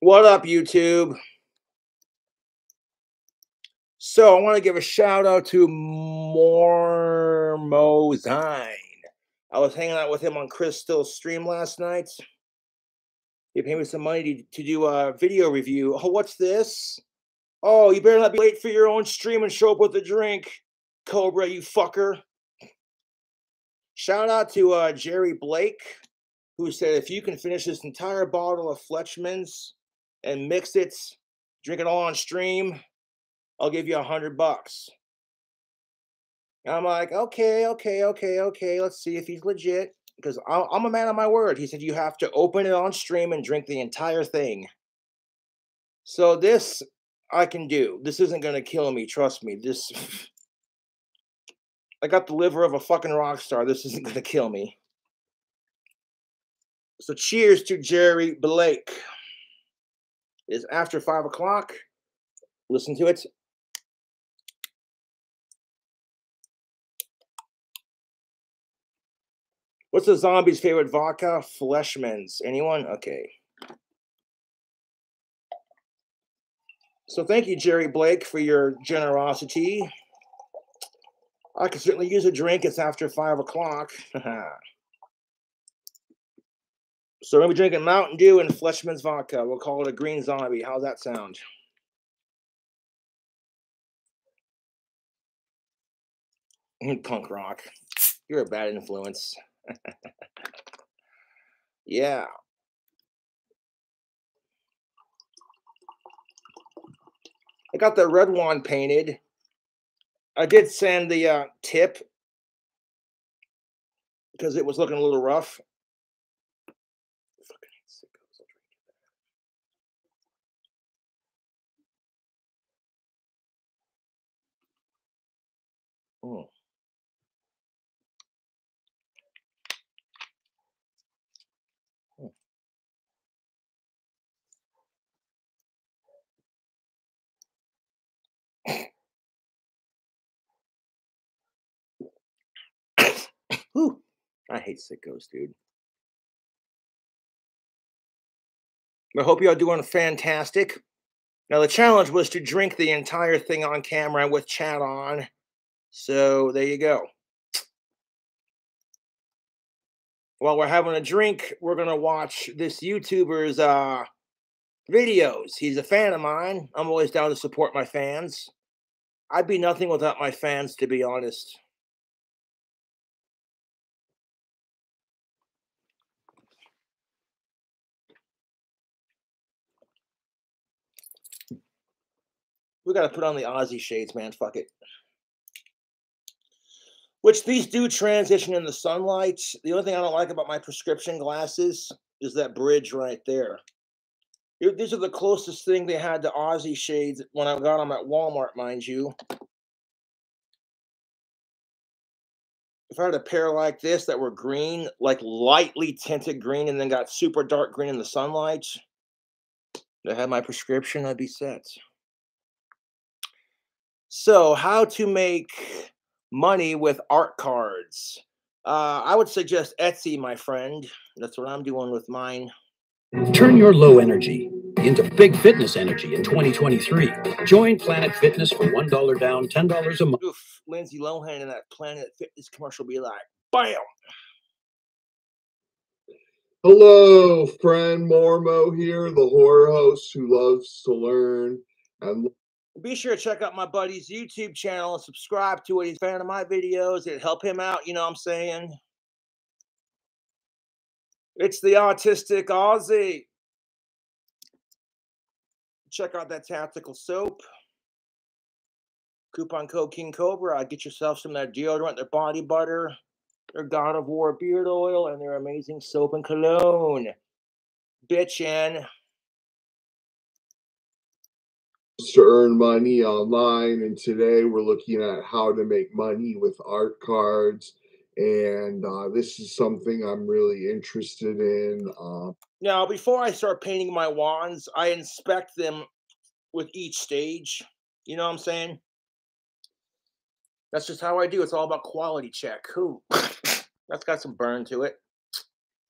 What up, YouTube? So I want to give a shout out to Mormozine. I was hanging out with him on Crystal's stream last night. He paid me some money to do a video review. Oh, what's this? Oh, you better not be late for your own stream and show up with a drink, Cobra, you fucker. Shout out to Jerry Blake, who said if you can finish this entire bottle of Fletchman's and mix it, drink it all on stream, I'll give you $100. And I'm like, okay. Let's see if he's legit. Because I'm a man of my word. He said you have to open it on stream and drink the entire thing. So this I can do. This isn't going to kill me. Trust me. This, I got the liver of a fucking rock star. This isn't going to kill me. So cheers to Jerry Blake. It's after 5 o'clock. Listen to it. What's the zombie's favorite vodka? Fleshman's. Anyone? Okay. So thank you, Jerry Blake, for your generosity. I could certainly use a drink. It's after 5 o'clock. So we'll be drinking Mountain Dew and Fleshman's vodka. We'll call it a green zombie. How's that sound? Punk rock. You're a bad influence. Yeah. I got the red one painted. I did send the tip because it was looking a little rough. Fucking sickos. Oh. Whew. I hate sickos, dude. I hope y'all doing fantastic. Now, the challenge was to drink the entire thing on camera with chat on. So, there you go. While we're having a drink, we're going to watch this YouTuber's videos. He's a fan of mine. I'm always down to support my fans. I'd be nothing without my fans, to be honest. We got to put on the Aussie shades, man. Fuck it. Which these do transition in the sunlight. The only thing I don't like about my prescription glasses is that bridge right there. These are the closest thing they had to Aussie shades when I got them at Walmart, mind you. If I had a pair like this that were green, like lightly tinted green, and then got super dark green in the sunlight, that had my prescription, I'd be set. So, how to make money with art cards? I would suggest Etsy, my friend. That's what I'm doing with mine. Turn your low energy into big fitness energy in 2023. Join Planet Fitness for $1 down, $10 a month. Oof, Lindsay Lohan in that Planet Fitness commercial be like, bam! Hello, friend Mormo here, the horror host who loves to learn and be sure to check out my buddy's YouTube channel and subscribe to it. He's a fan of my videos. It help him out, you know what I'm saying? It's the Autistic Aussie. Check out that tactical soap. Coupon code KingCobra. Get yourself some of that deodorant, their body butter, their God of War beard oil, and their amazing soap and cologne. Bitchin'. to earn money online, and today we're looking at how to make money with art cards, and this is something I'm really interested in. Now, before I start painting my wands, I inspect them with each stage. You know what I'm saying? That's just how I do. It's all about quality check. Ooh, that's got some burn to it.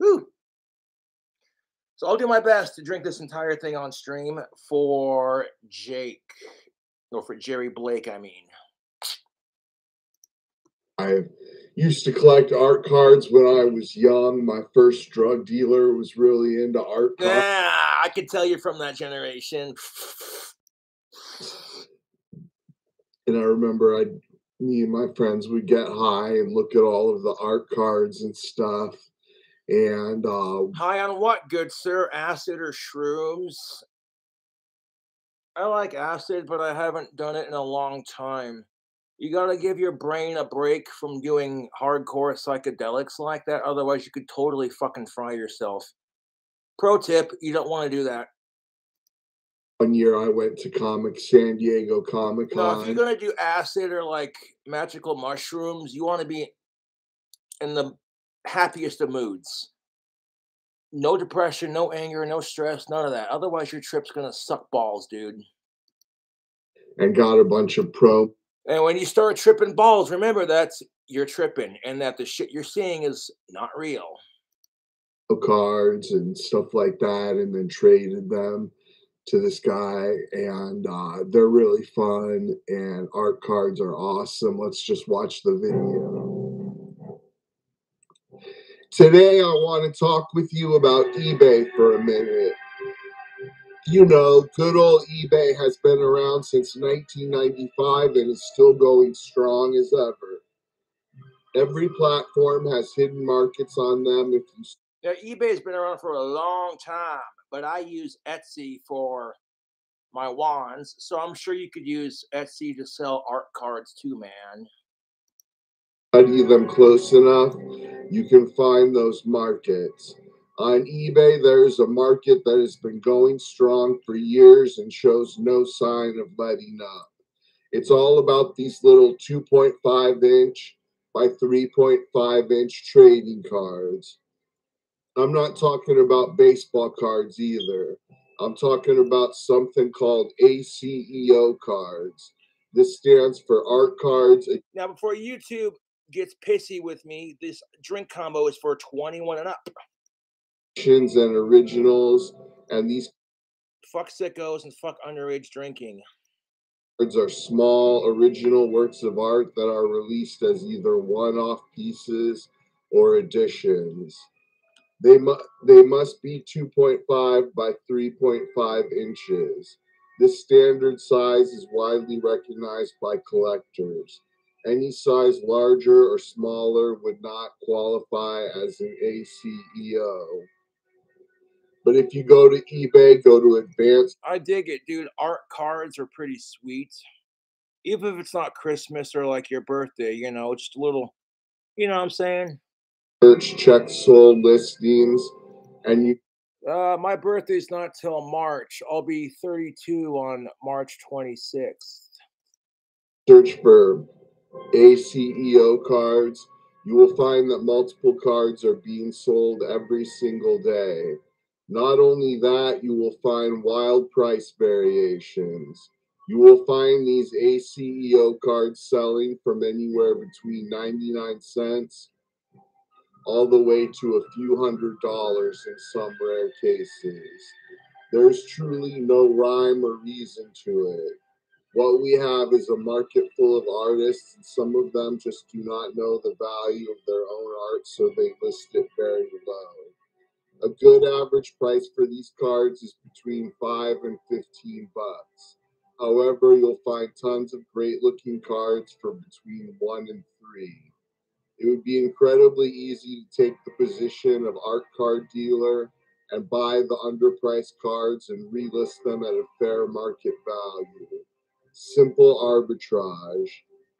Ooh. So I'll do my best to drink this entire thing on stream for Jake. Or for Jerry Blake, I mean. I used to collect art cards when I was young. My first drug dealer was really into art cards. Yeah, I could tell you're from that generation. And I remember me and my friends would get high and look at all of the art cards and stuff. And High on what, good sir? Acid or shrooms? I like acid, but I haven't done it in a long time. You gotta give your brain a break from doing hardcore psychedelics like that. Otherwise, you could totally fucking fry yourself. Pro tip, you don't want to do that. one year I went to San Diego Comic You know, if you're Con. gonna do acid or like magical mushrooms, you want to be in the happiest of moods. No depression, no anger, no stress, none of that. Otherwise, your trip's gonna suck balls, dude. And got a bunch of pro And when you start tripping balls, remember that's you're tripping and that the shit you're seeing is not real. cards and stuff like that, and then traded them to this guy. And they're really fun, and art cards are awesome. Let's just watch the video. Today, I want to talk with you about eBay for a minute. You know, good old eBay has been around since 1995 and is still going strong as ever. Every platform has hidden markets on them. If you Yeah, eBay's been around for a long time, but I use Etsy for my wands, so I'm sure you could use Etsy to sell art cards too, man. study them close enough, you can find those markets. On eBay, there's a market that has been going strong for years and shows no sign of letting up. It's all about these little 2.5 inch by 3.5 inch trading cards. I'm not talking about baseball cards either. I'm talking about something called ACEO cards. This stands for art cards. Now, before YouTube gets pissy with me, this drink combo is for 21 and up. And originals, and these Fuck sickos and fuck underage drinking. cards are small original works of art that are released as either one-off pieces or editions. They must be 2.5 by 3.5 inches. This standard size is widely recognized by collectors. Any size larger or smaller would not qualify as an ACEO. But if you go to eBay, go to advanced. I dig it, dude. Art cards are pretty sweet. Even if it's not Christmas or like your birthday, you know, just a little, you know what I'm saying? Search check sold listings, and you My birthday's not till March. I'll be 32 on March 26th. search for ACEO cards. You will find that multiple cards are being sold every single day. Not only that, you will find wild price variations. You will find these ACEO cards selling from anywhere between 99 cents all the way to a few $100s in some rare cases. There's truly no rhyme or reason to it. What we have is a market full of artists, and some of them just do not know the value of their own art, so they list it very low. A good average price for these cards is between $5 and $15. However, you'll find tons of great looking cards for between $1 and $3. It would be incredibly easy to take the position of art card dealer and buy the underpriced cards and relist them at a fair market value. Simple arbitrage.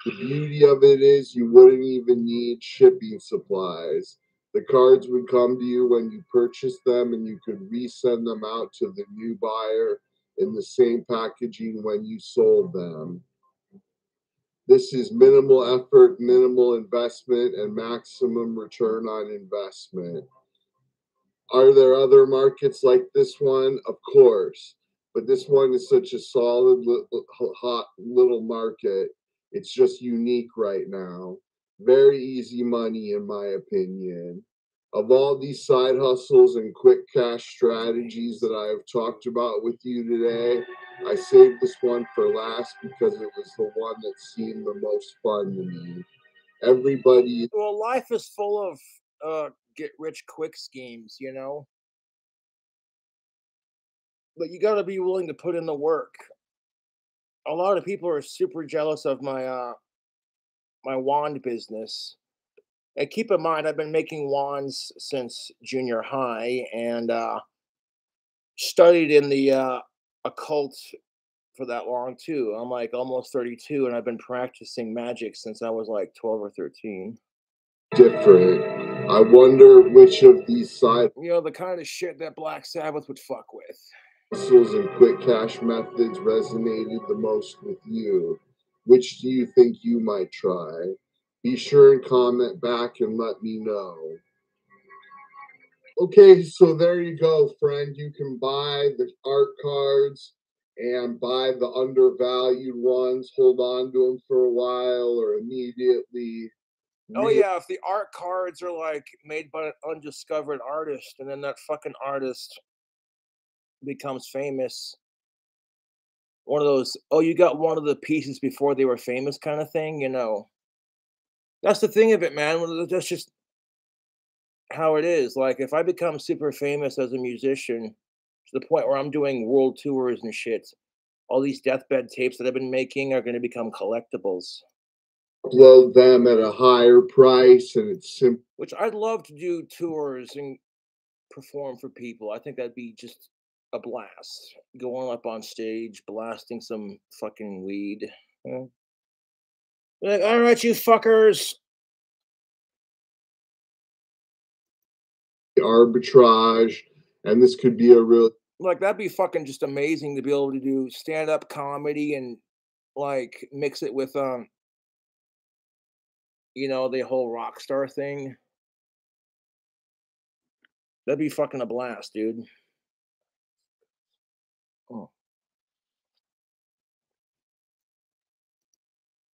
The beauty of it is you wouldn't even need shipping supplies. The cards would come to you when you purchased them, and you could resend them out to the new buyer in the same packaging when you sold them. This is minimal effort, minimal investment, and maximum return on investment. Are there other markets like this one? Of course. But this one is such a solid, hot little market. It's just unique right now. Very easy money, in my opinion. Of all these side hustles and quick cash strategies that I have talked about with you today, I saved this one for last because it was the one that seemed the most fun to me. Everybody. Well, life is full of get rich quick schemes, you know, but you got to be willing to put in the work. A lot of people are super jealous of my wand business. And keep in mind, I've been making wands since junior high and studied in the occult for that long too. I'm like almost 32, and I've been practicing magic since I was like 12 or 13. Different. I wonder which of these side You know, the kind of shit that Black Sabbath would fuck with. hustles and quick cash methods resonated the most with you. Which do you think you might try? Be sure and comment back and let me know. Okay, so there you go, friend. You can buy the art cards and buy the undervalued ones, hold on to them for a while, or immediately. Oh yeah, if the art cards are like made by an undiscovered artist, and then that fucking artist becomes famous, one of those, oh, you got one of the pieces before they were famous kind of thing, you know. That's the thing of it, man. That's just how it is. Like, if I become super famous as a musician to the point where I'm doing world tours and shit, all these deathbed tapes that I've been making are going to become collectibles. Upload them at a higher price, and it's simple. Which I'd love to do tours and perform for people. I think that'd be just a blast. Going up on stage, blasting some fucking weed. Like, all right, you fuckers. Arbitrage, and this could be a real. Like, that'd be fucking just amazing to be able to do stand-up comedy and like mix it with you know, the whole rock star thing. That'd be fucking a blast, dude. Oh.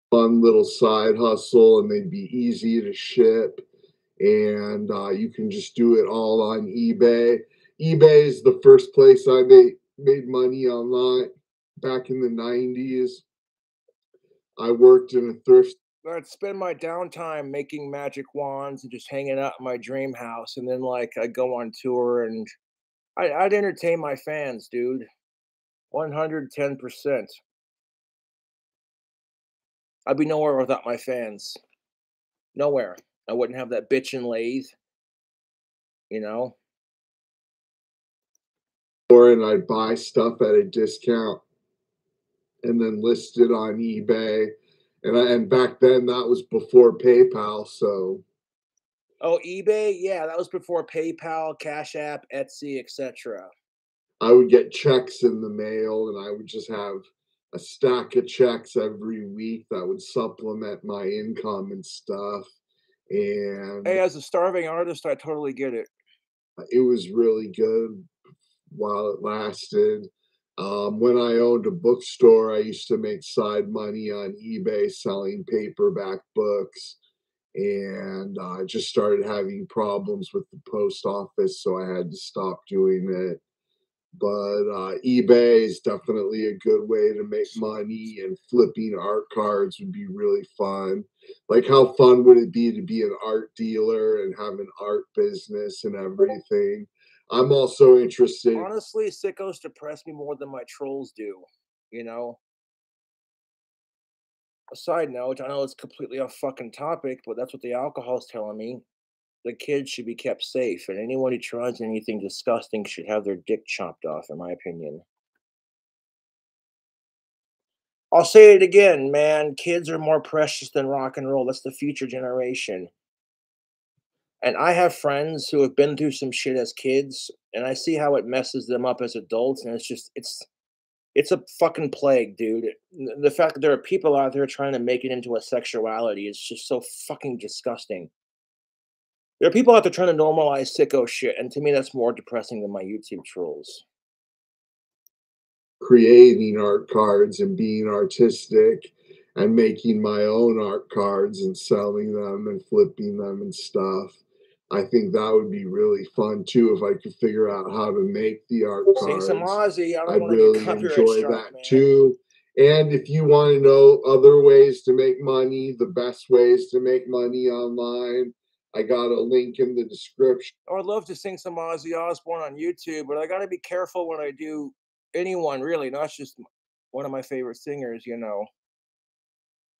Fun little side hustle, and they'd be easy to ship, and you can just do it all on eBay. eBay is the first place I made money online back in the 90s. I worked in a thrift. I'd spend my downtime making magic wands and just hanging out in my dream house, and then like I'd go on tour and I'd entertain my fans, dude. 110%. I'd be nowhere without my fans. Nowhere. I wouldn't have that bitchin' lathe, you know? And I'd buy stuff at a discount and then list it on eBay. And back then that was before PayPal, so. Oh, eBay? Yeah, that was before PayPal, Cash App, Etsy, etc. I would get checks in the mail, and I would just have a stack of checks every week that would supplement my income and stuff. And Hey, as a starving artist, I totally get it. it was really good while it lasted. When I owned a bookstore, I used to make side money on eBay selling paperback books, and I just started having problems with the post office, so I had to stop doing it. But eBay is definitely a good way to make money, and flipping art cards would be really fun. Like, how fun would it be to be an art dealer and have an art business and everything? I'm also interested. Honestly, sickos depress me more than my trolls do, you know? A side note, I know it's completely off fucking topic, but that's what the alcohol's telling me. The kids should be kept safe, and anyone who tries anything disgusting should have their dick chopped off, in my opinion. I'll say it again, man. Kids are more precious than rock and roll. That's the future generation. And I have friends who have been through some shit as kids, and I see how it messes them up as adults, and it's a fucking plague, dude. The fact that there are people out there trying to make it into a sexuality is just so fucking disgusting. There are people out there trying to normalize sicko shit, and to me, that's more depressing than my YouTube trolls. Creating art cards and being artistic and making my own art cards and selling them and flipping them and stuff. I think that would be really fun too if I could figure out how to make the art Sing some cards. Aussie. I don't I'd want to get really copyright enjoy struck, that man. too. And if you want to know other ways to make money, the best ways to make money online, I got a link in the description. I'd love to sing some Ozzy Osbourne on YouTube, but I got to be careful when I do anyone, really, not just one of my favorite singers, you know.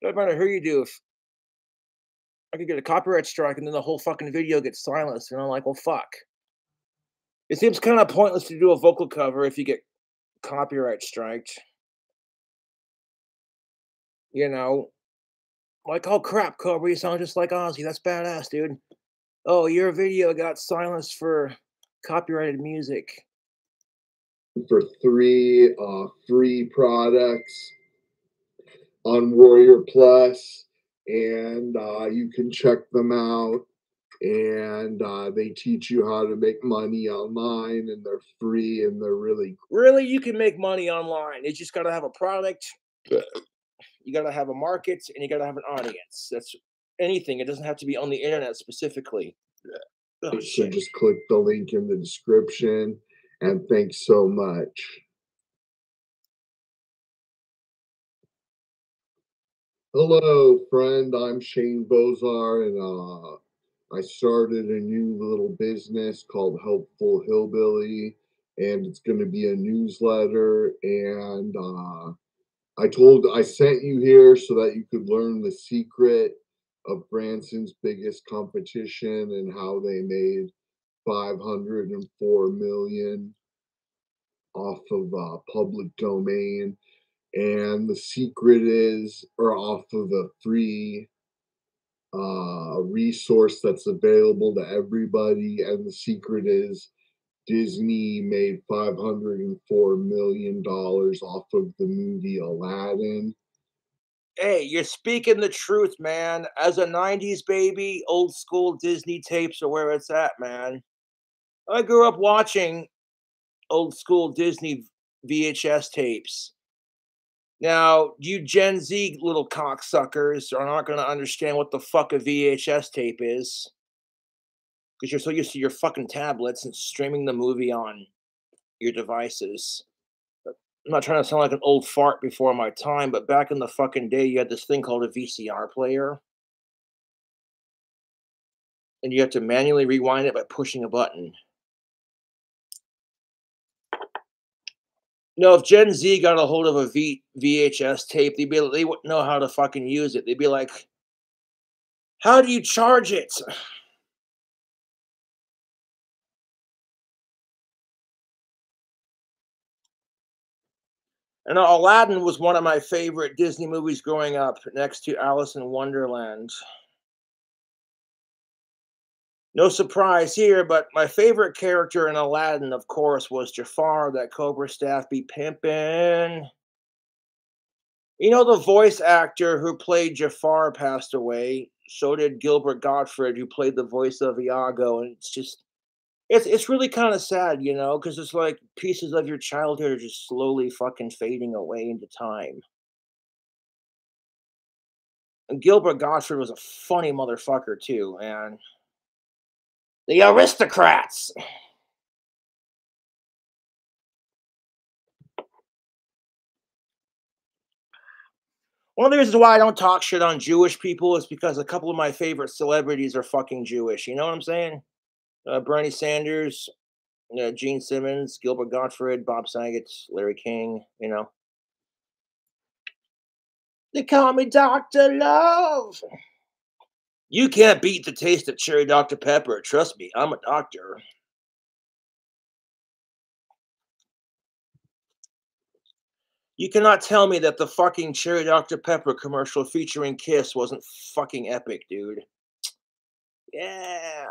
No matter who you do, if I could get a copyright strike and then the whole fucking video gets silenced, and I'm like, well, fuck. It seems kind of pointless to do a vocal cover if you get copyright striked. You know, like, oh crap, Cobra, you sound just like Ozzy. That's badass, dude. Oh, your video got silenced for copyrighted music. For 3 free products on Warrior Plus, and you can check them out. And they teach you how to make money online, and they're free, and they're really Really, you can make money online. You just got to have a product, you got to have a market, and you got to have an audience. That's anything. It doesn't have to be on the internet specifically. Oh, so shit. just click the link in the description. And thanks so much. Hello, friend. I'm Shane Bozar, and I started a new little business called Helpful Hillbilly, and it's going to be a newsletter. And I sent you here so that you could learn the secret of Branson's biggest competition and how they made 504 million off of public domain. And the secret is, or off of a free resource that's available to everybody. And the secret is Disney made $504 million off of the movie Aladdin. Hey, you're speaking the truth, man. As a 90s baby, old school Disney tapes are where it's at, man. I grew up watching old school Disney VHS tapes. Now, you Gen Z little cocksuckers are not going to understand what the fuck a VHS tape is because you're so used to your fucking tablets and streaming the movie on your devices. I'm not trying to sound like an old fart before my time, but back in the fucking day, you had this thing called a VCR player, and you had to manually rewind it by pushing a button. No, if Gen Z got a hold of a VHS tape, they wouldn't know how to fucking use it. They'd be like, "How do you charge it?" And Aladdin was one of my favorite Disney movies growing up, next to Alice in Wonderland. No surprise here, but my favorite character in Aladdin, of course, was Jafar, that Cobra staff be pimpin'. You know, the voice actor who played Jafar passed away. So did Gilbert Gottfried, who played the voice of Iago. And it's really kind of sad, you know, because it's like pieces of your childhood are just slowly fucking fading away into time. And Gilbert Gottfried was a funny motherfucker too, man. The aristocrats. One of the reasons why I don't talk shit on Jewish people is because a couple of my favorite celebrities are fucking Jewish. You know what I'm saying? Bernie Sanders, Gene Simmons, Gilbert Gottfried, Bob Saget, Larry King. You know, they call me Dr. Love. You can't beat the taste of cherry Dr. Pepper. Trust me, I'm a doctor. You cannot tell me that the fucking cherry Dr. Pepper commercial featuring Kiss wasn't fucking epic, dude. Yeah.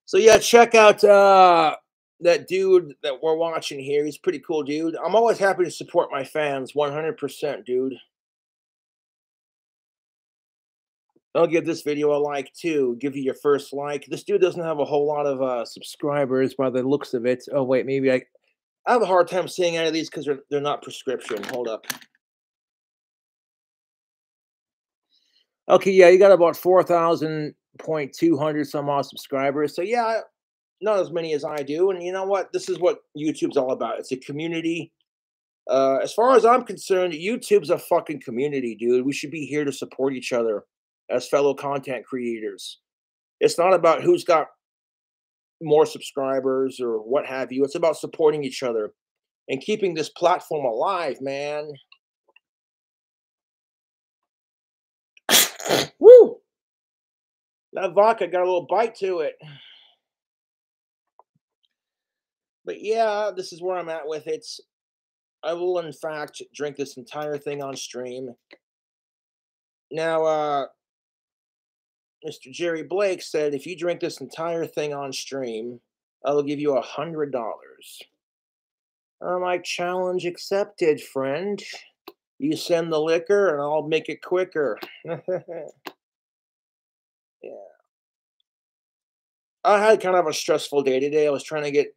So yeah, check out that dude that we're watching here. He's a pretty cool dude. I'm always happy to support my fans, 100%, dude. I'll give this video a like too. Give you your first like. This dude doesn't have a whole lot of subscribers by the looks of it. Oh wait, maybe I have a hard time seeing any of these because they're not prescription. Hold up. Okay, yeah, you got about 4,000 200 some odd subscribers. So yeah, not as many as I do. And you know what? This is what YouTube's all about. It's a community. As far as I'm concerned, YouTube's a fucking community, dude. We should be here to support each other as fellow content creators. It's not about who's got more subscribers or what have you. It's about supporting each other and keeping this platform alive, man. Woo! That vodka got a little bite to it. But yeah, this is where I'm at with it. I will, in fact, drink this entire thing on stream. Now, Mr. Jerry Blake said, if you drink this entire thing on stream, I will give you $100. I'm like, challenge accepted, friend. You send the liquor and I'll make it quicker. Yeah. I had kind of a stressful day today. I was trying to get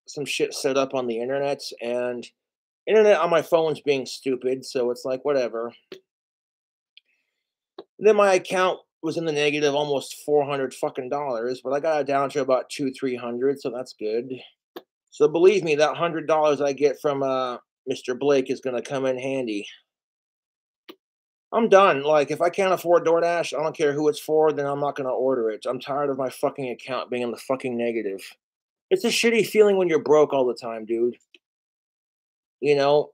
some shit set up on the internet, and internet on my phone's being stupid, so it's like, whatever. Then my account was in the negative almost 400 fucking dollars, but I got it down to about 300, so that's good. So believe me, that $100 I get from Mr. Blake is gonna come in handy. I'm done. Like, if I can't afford DoorDash, I don't care who it's for, then I'm not gonna order it. I'm tired of my fucking account being in the fucking negative. It's a shitty feeling when you're broke all the time, dude. You know?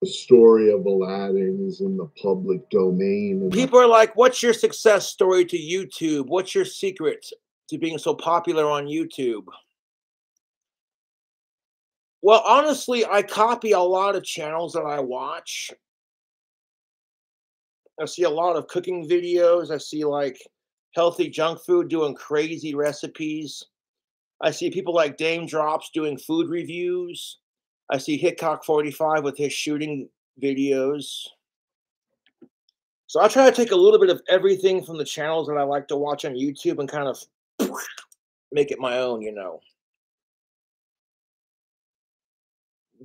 The story of Aladdin is in the public domain. And People are like, what's your success story to YouTube? What's your secret to being so popular on YouTube? Well, honestly, I copy a lot of channels that I watch. I see a lot of cooking videos. I see like healthy junk food doing crazy recipes. I see people like Dame Drops doing food reviews. I see Hitcock 45 with his shooting videos. So I try to take a little bit of everything from the channels that I like to watch on YouTube and kind of make it my own, you know.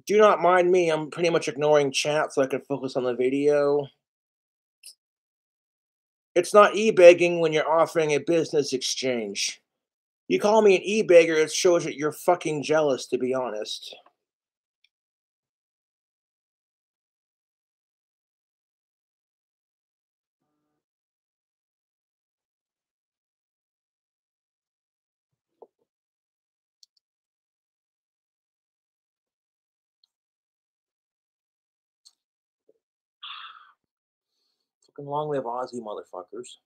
Do not mind me. I'm pretty much ignoring chat so I can focus on the video. It's not e-begging when you're offering a business exchange. You call me an e-beggar, it shows that you're fucking jealous, to be honest. Fucking long live Aussie motherfuckers.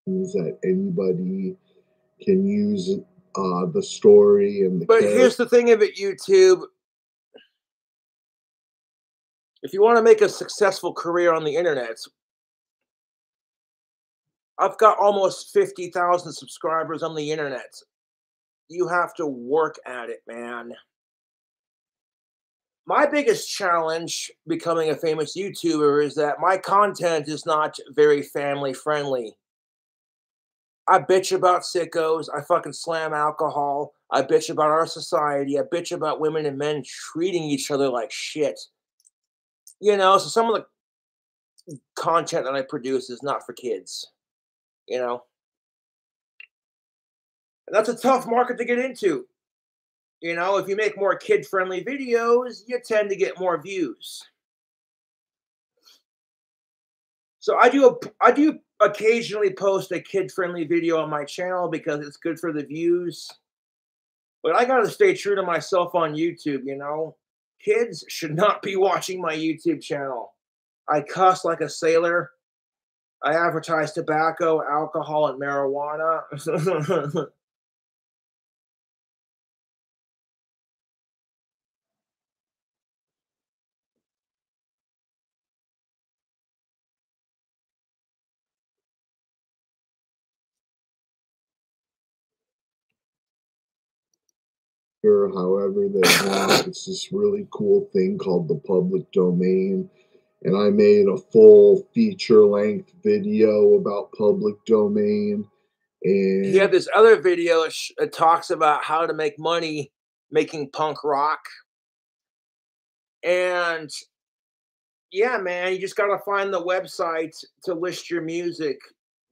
that anybody can use the story and the But character. here's the thing of it, YouTube. If you want to make a successful career on the internet, I've got almost 50,000 subscribers on the internet. You have to work at it, man. My biggest challenge becoming a famous YouTuber is that my content is not very family friendly. I bitch about sickos. I fucking slam alcohol. I bitch about our society. I bitch about women and men treating each other like shit. You know, so some of the content that I produce is not for kids. You know? And that's a tough market to get into. You know, if you make more kid-friendly videos, you tend to get more views. So I do occasionally post a kid-friendly video on my channel because it's good for the views. But I got to stay true to myself on YouTube, you know. Kids should not be watching my YouTube channel. I cuss like a sailor. I advertise tobacco, alcohol, and marijuana. speaker however they want. It's this really cool thing called the public domain. And I made a full feature-length video about public domain. He had And this other video that talks about how to make money making punk rock. And yeah, man, you just got to find the website to list your music.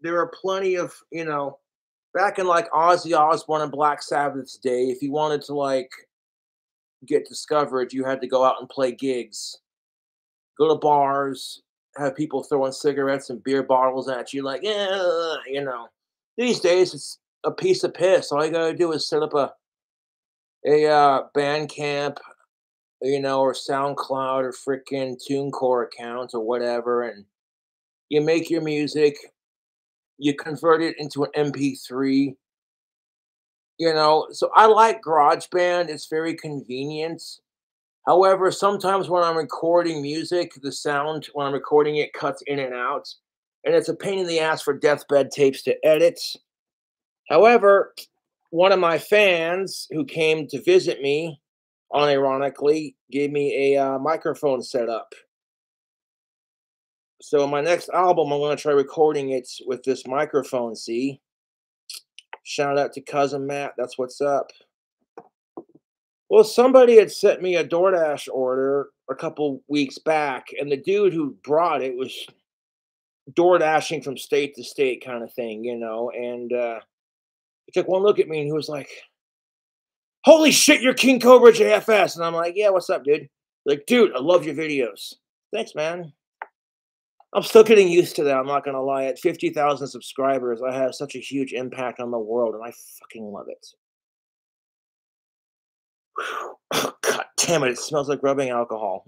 There are plenty of, back in like Ozzy Osbourne and Black Sabbath's day, if you wanted to like get discovered, you had to go out and play gigs, go to bars, have people throwing cigarettes and beer bottles at you, like, yeah. These days, it's a piece of piss. All you gotta do is set up a Bandcamp, or SoundCloud or freaking TuneCore account or whatever, and you make your music, you convert it into an MP3. So I like GarageBand. It's very convenient. However, sometimes when I'm recording music, the sound when I'm recording it cuts in and out, and it's a pain in the ass for deathbed tapes to edit. However, one of my fans who came to visit me, unironically, gave me a microphone setup. So my next album, I'm going to try recording it with this microphone, see? Shout out to Cousin Matt. That's what's up. Well, somebody had sent me a DoorDash order a couple weeks back, and the dude who brought it was DoorDashing from state to state kind of thing, and he took one look at me and he was like, "Holy shit, you're KingCobraJFS." And I'm like, "Yeah, what's up, dude?" Like, "Dude, I love your videos." Thanks, man. I'm still getting used to that. I'm not going to lie. At 50,000 subscribers, I have such a huge impact on the world, and I fucking love it. Oh, God damn it. It smells like rubbing alcohol.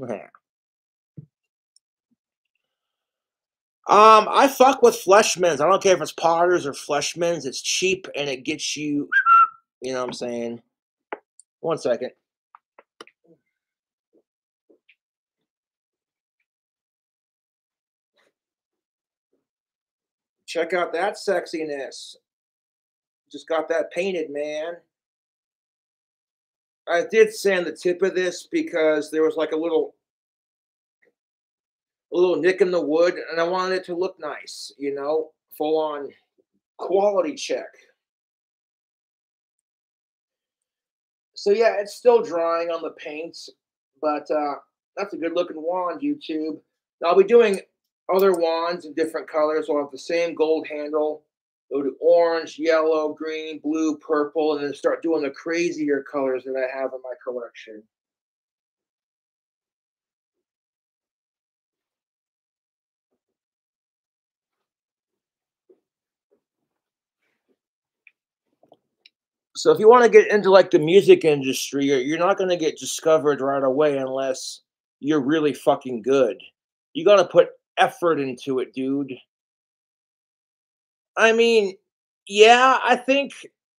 I fuck with Fleshmans. I don't care if it's Potters or Fleshmans. It's cheap, and it gets you, you know what I'm saying? 1 second. Check out that sexiness. Just got that painted, man. I did sand the tip of this because there was like a little nick in the wood, and I wanted it to look nice, full on quality check. So yeah, it's still drying on the paint, but that's a good looking wand, YouTube. Now, I'll be doing other wands in different colors. I'll have the same gold handle. Go to orange, yellow, green, blue, purple, and then start doing the crazier colors that I have in my collection. So if you want to get into like the music industry, you're not going to get discovered right away unless you're really fucking good. You got to put effort into it, dude. I mean, yeah, I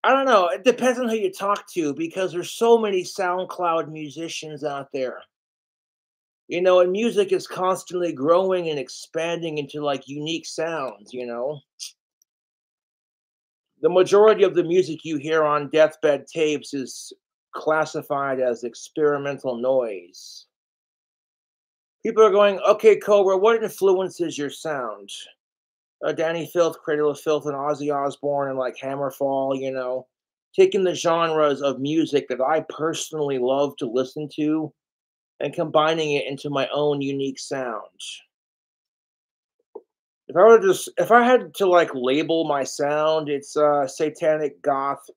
don't know. It depends on who you talk to because there's so many SoundCloud musicians out there. And music is constantly growing and expanding into like unique sounds. The majority of the music you hear on deathbed tapes is classified as experimental noise. People are going, "Okay, Cobra, what influences your sound?" Danny Filth, Cradle of Filth, and Ozzy Osbourne, and like Hammerfall, taking the genres of music that I personally love to listen to and combining it into my own unique sound. If I had to like label my sound, it's satanic goth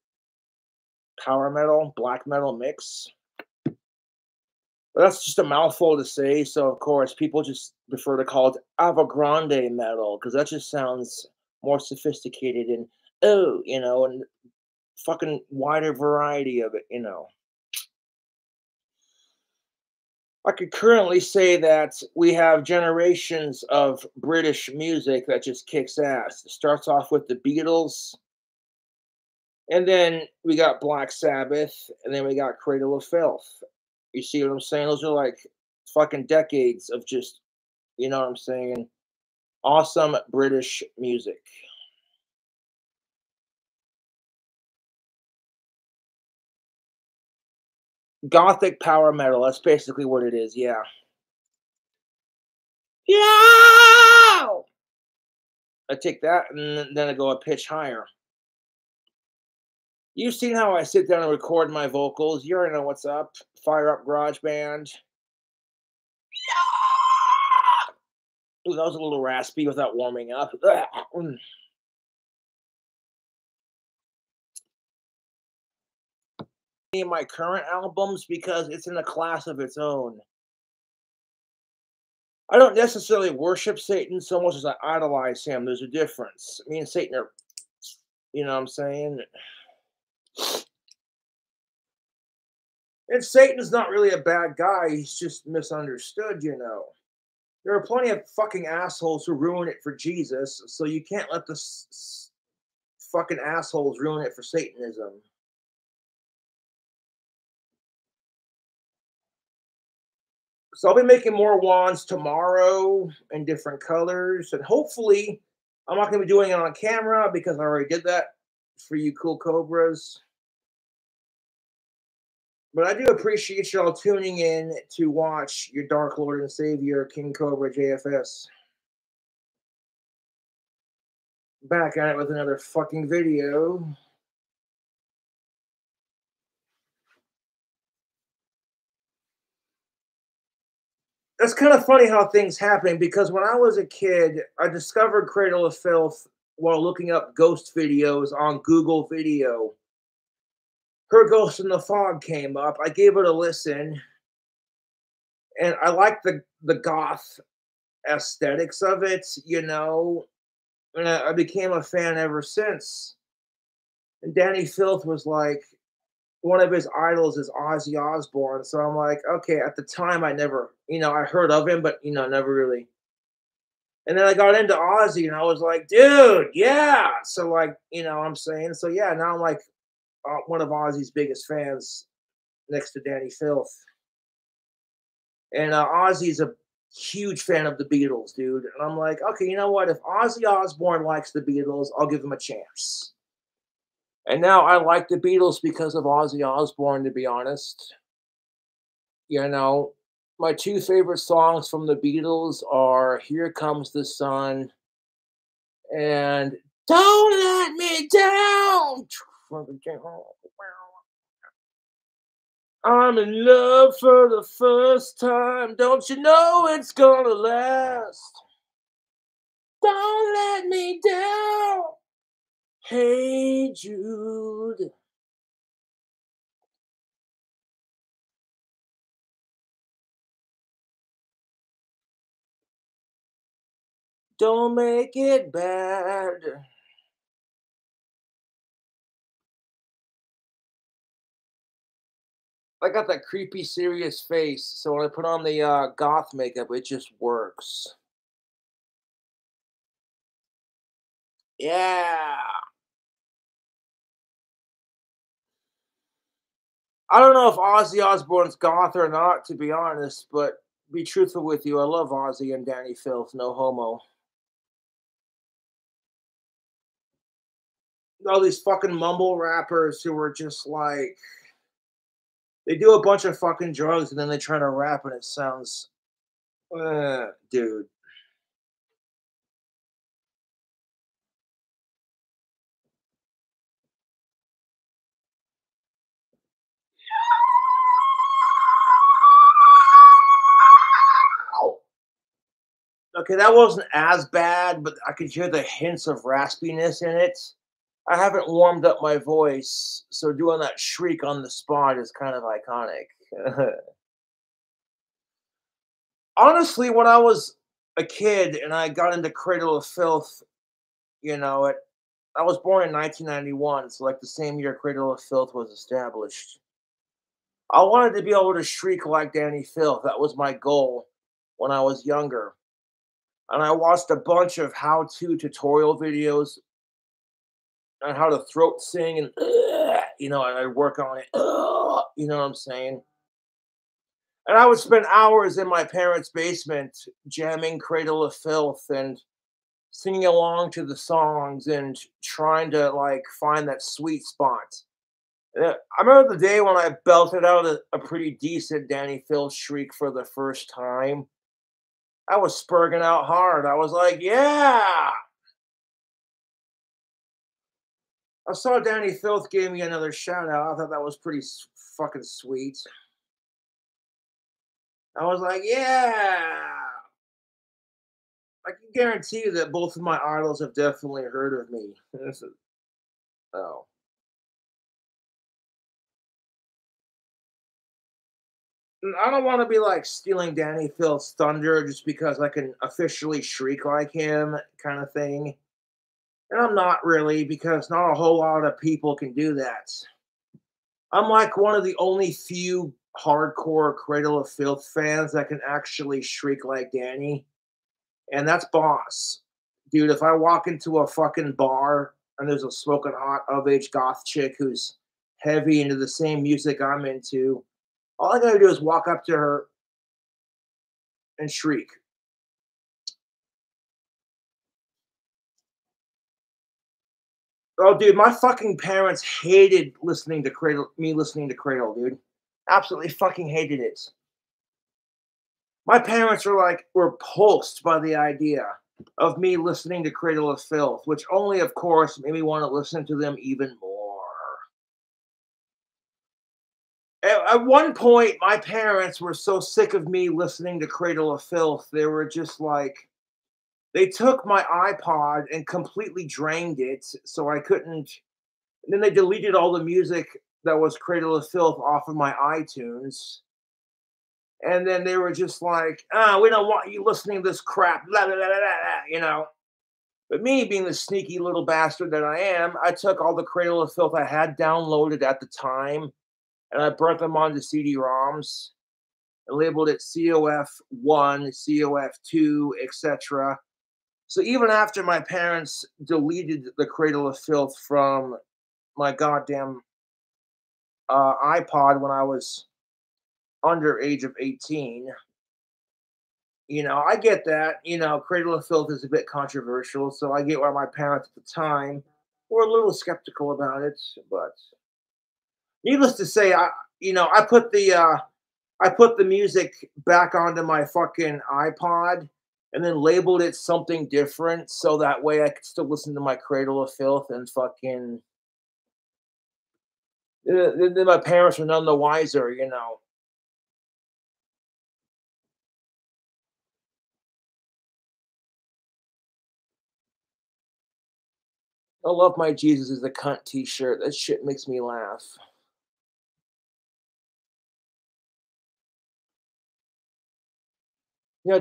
power metal, black metal mix. But that's just a mouthful to say. So of course, people just prefer to call it avant-garde metal because that just sounds more sophisticated and and fucking wider variety of it. I could currently say that we have generations of British music that just kicks ass. It starts off with the Beatles, and then we got Black Sabbath, and then we got Cradle of Filth. You see what I'm saying? Those are like fucking decades of just, you know what I'm saying? Awesome British music. Gothic power metal. That's basically what it is. Yeah. Yeah. I take that and then I go a pitch higher. You've seen how I sit down and record my vocals. You already know what's up. Fire up GarageBand. Ooh, that was a little raspy without warming up. In my current albums because it's in a class of its own. I don't necessarily worship Satan so much as I idolize him. There's a difference. Me and Satan are, you know what I'm saying? And Satan's not really a bad guy. He's just misunderstood, you know. There are plenty of fucking assholes who ruin it for Jesus, so you can't let the fucking assholes ruin it for Satanism. So I'll be making more wands tomorrow in different colors, and hopefully I'm not going to be doing it on camera because I already did that for you cool cobras. But I do appreciate y'all tuning in to watch your Dark Lord and Savior, KingCobraJFS. Back at it with another fucking video. That's kind of funny how things happen because when I was a kid, I discovered Cradle of Filth while looking up ghost videos on Google Video. Her Ghost in the Fog came up. I gave it a listen, and I like the goth aesthetics of it, you know, and I became a fan ever since. And Danny Filth was like one of his idols is Ozzy Osbourne, so I'm like, okay. At the time, I never, I heard of him, but never really. And then I got into Ozzy, and I was like, dude, yeah. So like, I'm saying, so yeah. Now I'm like one of Ozzy's biggest fans, next to Danny Filth. And Ozzy's a huge fan of the Beatles, dude. And I'm like, okay, you know what? If Ozzy Osbourne likes the Beatles, I'll give him a chance. And now I like the Beatles because of Ozzy Osbourne, to be honest. My two favorite songs from the Beatles are Here Comes the Sun and Don't Let Me Down. I'm in love for the first time. Don't you know it's gonna last? Don't let me down. Hey, Jude. Don't make it bad. I got that creepy, serious face, so when I put on the goth makeup, it just works. Yeah. I don't know if Ozzy Osbourne's goth or not, to be honest, but be truthful with you, I love Ozzy and Danny Filth, no homo. All these fucking mumble rappers who are just like, they do a bunch of fucking drugs and then they try to rap and it sounds, dude. Okay, that wasn't as bad, but I could hear the hints of raspiness in it. I haven't warmed up my voice, so doing that shriek on the spot is kind of iconic. Honestly, when I was a kid and I got into Cradle of Filth, I was born in 1991, so like the same year Cradle of Filth was established. I wanted to be able to shriek like Danny Filth. That was my goal when I was younger. And I watched a bunch of how-to tutorial videos on how to throat sing and, and I'd work on it. You know what I'm saying? And I would spend hours in my parents' basement jamming Cradle of Filth and singing along to the songs and trying to like find that sweet spot. I remember the day when I belted out a pretty decent Danny Phil shriek for the first time. I was spurging out hard. I was like, yeah. I saw Danny Filth gave me another shout out. I thought that was pretty fucking sweet. I was like, yeah. I can guarantee you that both of my idols have definitely heard of me. Oh. I don't want to be like stealing Danny Filth's thunder just because I can officially shriek like him, kind of thing. And I'm not really, because not a whole lot of people can do that. I'm like one of the only few hardcore Cradle of Filth fans that can actually shriek like Danny, and that's Boss. Dude, if I walk into a fucking bar and there's a smoking hot of age goth chick who's heavy into the same music I'm into, all I gotta do is walk up to her and shriek. Oh, dude, my fucking parents hated listening to Cradle, me listening to Cradle, dude. Absolutely fucking hated it. My parents were repulsed by the idea of me listening to Cradle of Filth, which only, of course, made me want to listen to them even more. At one point, my parents were so sick of me listening to Cradle of Filth, they were just like, they took my iPod and completely drained it, so I couldn't. And then they deleted all the music that was Cradle of Filth off of my iTunes. And then they were just like, we don't want you listening to this crap, blah, blah, blah, blah, blah, you know. But me, being the sneaky little bastard that I am, I took all the Cradle of Filth I had downloaded at the time and I burnt them onto CD-ROMs and labeled it COF1, COF2, etc. So even after my parents deleted the Cradle of Filth from my goddamn iPod when I was under age of 18, I get that. Cradle of Filth is a bit controversial, so I get why my parents at the time were a little skeptical about it. But needless to say, I put the music back onto my fucking iPod and then labeled it something different so that way I could still listen to my Cradle of Filth and fucking. Then my parents were none the wiser. I love my Jesus is a cunt t-shirt. That shit makes me laugh.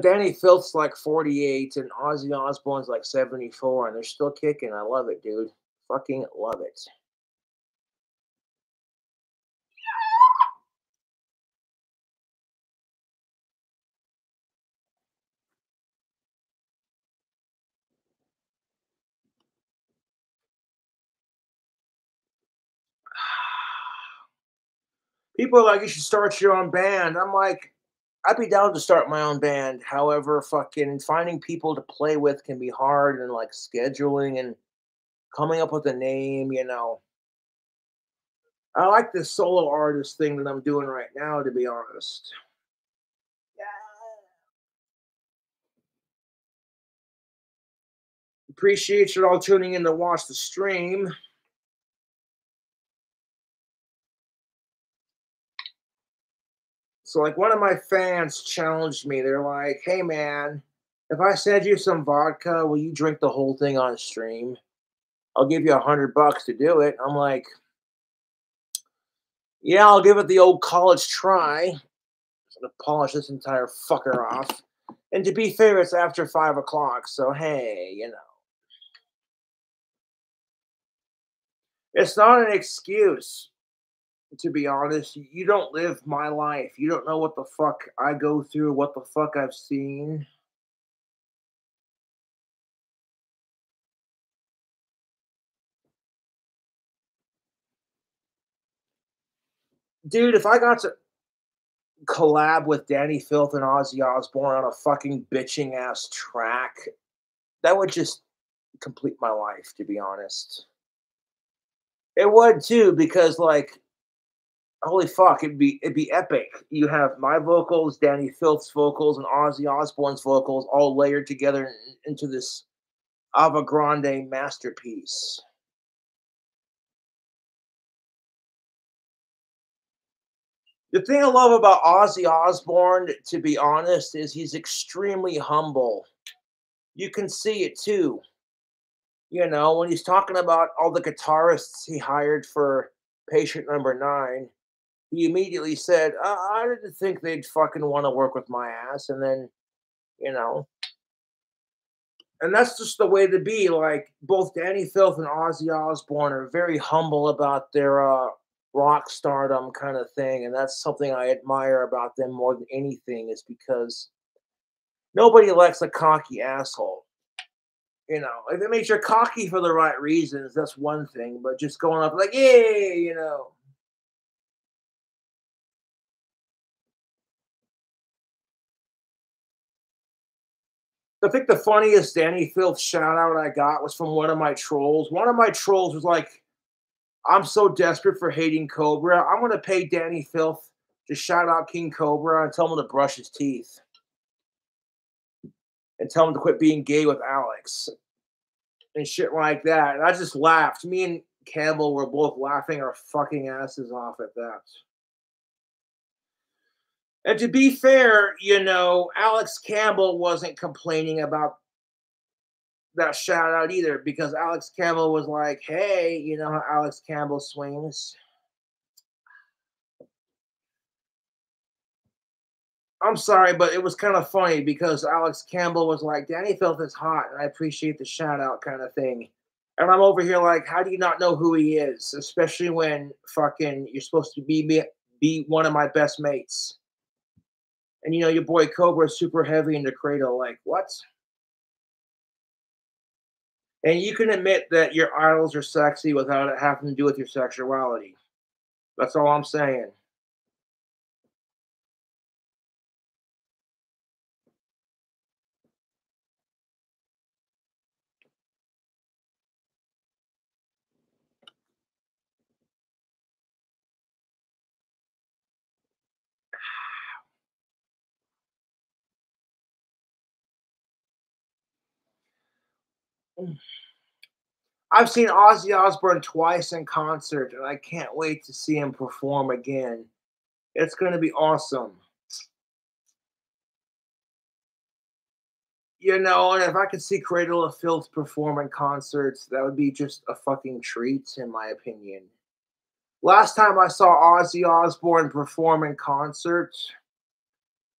Danny Filth's like 48 and Ozzy Osbourne's like 74 and they're still kicking. I love it, dude. Fucking love it. People are like, you should start your own band. I'm like, I'd be down to start my own band. However, fucking finding people to play with can be hard and like scheduling and coming up with a name. I like this solo artist thing that I'm doing right now, to be honest. Appreciate you all tuning in to watch the stream. So, like, one of my fans challenged me. They're like, hey, man, if I send you some vodka, will you drink the whole thing on stream? I'll give you $100 to do it. I'm like, yeah, I'll give it the old college try. I'm gonna polish this entire fucker off. And to be fair, it's after 5 o'clock, so hey. It's not an excuse, to be honest. You don't live my life. You don't know what the fuck I go through, what the fuck I've seen. Dude, if I got to collab with Danny Filth and Ozzy Osbourne on a fucking bitching ass track, that would just complete my life, to be honest. It would too, because like, holy fuck, it'd be epic. You have my vocals, Danny Filth's vocals, and Ozzy Osbourne's vocals all layered together into this Ava Grande masterpiece. The thing I love about Ozzy Osbourne, to be honest, is he's extremely humble. You can see it too. You know, when he's talking about all the guitarists he hired for Patient Number 9, he immediately said, I didn't think they'd fucking want to work with my ass. And then, you know, and that's just the way to be. Like, both Danny Filth and Ozzy Osbourne are very humble about their rock stardom kind of thing. And that's something I admire about them more than anything, is because nobody likes a cocky asshole. You know, if it makes you cocky for the right reasons, that's one thing. But just going up like, yeah, you know. I think the funniest Danny Filth shout out I got was from one of my trolls. One of my trolls was like, I'm so desperate for hating Cobra. I'm going to pay Danny Filth to shout out King Cobra and tell him to brush his teeth. And tell him to quit being gay with Alex. And shit like that. And I just laughed. Me and Campbell were both laughing our fucking asses off at that. And to be fair, you know, Alex Campbell wasn't complaining about that shout out either, because Alex Campbell was like, hey, you know how Alex Campbell swings? I'm sorry, but it was kind of funny because Alex Campbell was like, Danny Filth is hot and I appreciate the shout out kind of thing. And I'm over here like, how do you not know who he is? Especially when fucking you're supposed to be one of my best mates. And you know, your boy Cobra is super heavy in the cradle. Like, what? And you can admit that your idols are sexy without it having to do with your sexuality. That's all I'm saying. I've seen Ozzy Osbourne twice in concert, and I can't wait to see him perform again. It's going to be awesome. You know, and if I could see Cradle of Filth perform in concerts, that would be just a fucking treat, in my opinion. Last time I saw Ozzy Osbourne perform in concert,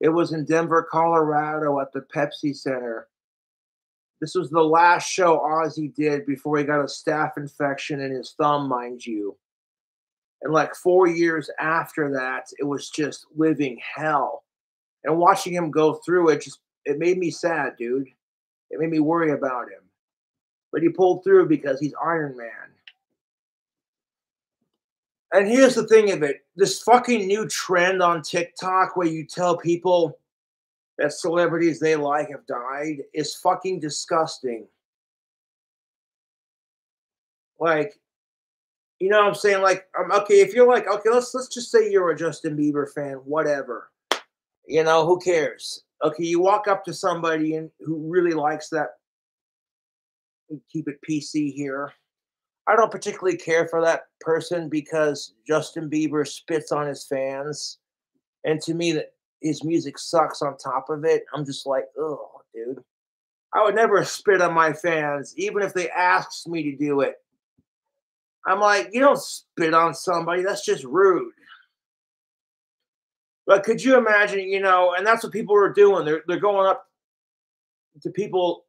it was in Denver, Colorado at the Pepsi Center. This was the last show Ozzy did before he got a staph infection in his thumb, mind you. And like 4 years after that, it was just living hell. And watching him go through it, it made me sad, dude. It made me worry about him. But he pulled through because he's Iron Man. And here's the thing of it. This fucking new trend on TikTok where you tell people that celebrities they like have died is fucking disgusting. Like, you know what I'm saying? Like, okay, if you're like, okay, let's just say you're a Justin Bieber fan, whatever. You know, who cares? Okay, you walk up to somebody who really likes that. Keep it PC here. I don't particularly care for that person because Justin Bieber spits on his fans, and to me, that his music sucks. On top of it, I'm just like, oh, dude. I would never spit on my fans, even if they asked me to do it. I'm like, you don't spit on somebody. That's just rude. But could you imagine, you know, and that's what people are doing. They're going up to people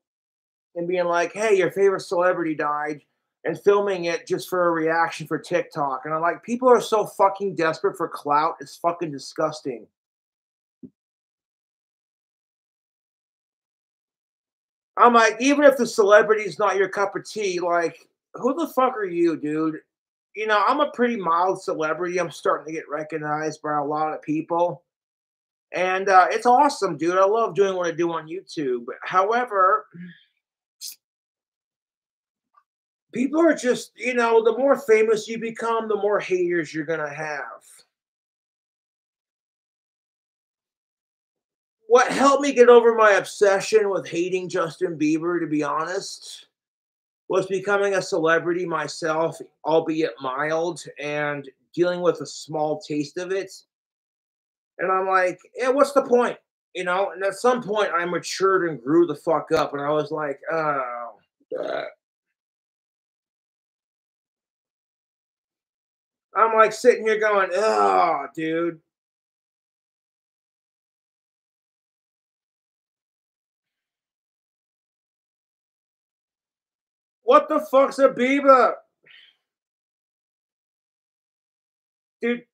and being like, hey, your favorite celebrity died, and filming it just for a reaction for TikTok. And I'm like, people are so fucking desperate for clout. It's fucking disgusting. I'm like, even if the celebrity's not your cup of tea, like, who the fuck are you, dude? You know, I'm a pretty mild celebrity. I'm starting to get recognized by a lot of people. And it's awesome, dude. I love doing what I do on YouTube. However, People are just, you know, the more famous you become, the more haters you're gonna have. What helped me get over my obsession with hating Justin Bieber, to be honest, was becoming a celebrity myself, albeit mild, and dealing with a small taste of it. And I'm like, yeah, what's the point? You know, and at some point I matured and grew the fuck up, and I was like, oh, I'm like sitting here going, oh, dude, what the fuck's a Bieber? Dude,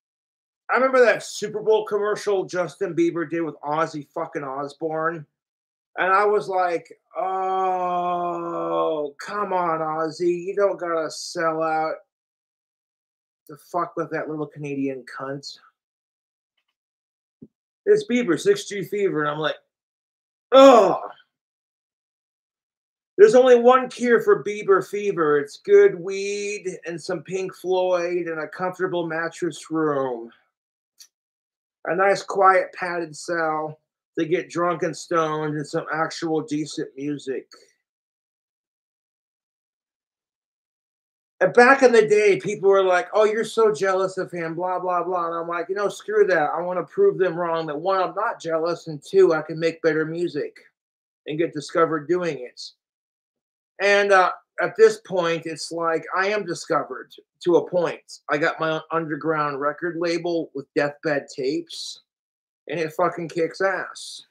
I remember that Super Bowl commercial Justin Bieber did with Ozzy fucking Osbourne. And I was like, oh, come on, Ozzy. You don't gotta sell out to fuck with that little Canadian cunt. It's Bieber, 6G Fever. And I'm like, oh, there's only one cure for Bieber fever. It's good weed and some Pink Floyd and a comfortable mattress room. A nice, quiet, padded cell to get drunk and stoned and some actual decent music. And back in the day, people were like, "Oh, you're so jealous of him," blah blah blah. And I'm like, you know, screw that. I want to prove them wrong. That one, I'm not jealous, and two, I can make better music and get discovered doing it. And at this point, it's like I am discovered to a point. I got my own underground record label with Deathbed Tapes, and it fucking kicks ass.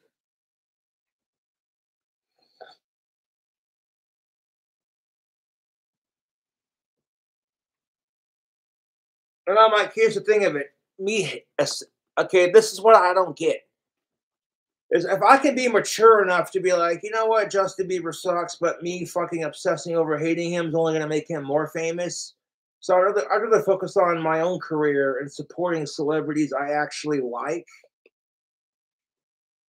And I'm like, here's the thing of it. Okay, this is what I don't get. Is if I can be mature enough to be like, you know what, Justin Bieber sucks, but me fucking obsessing over hating him is only going to make him more famous. So I'd rather focus on my own career and supporting celebrities I actually like.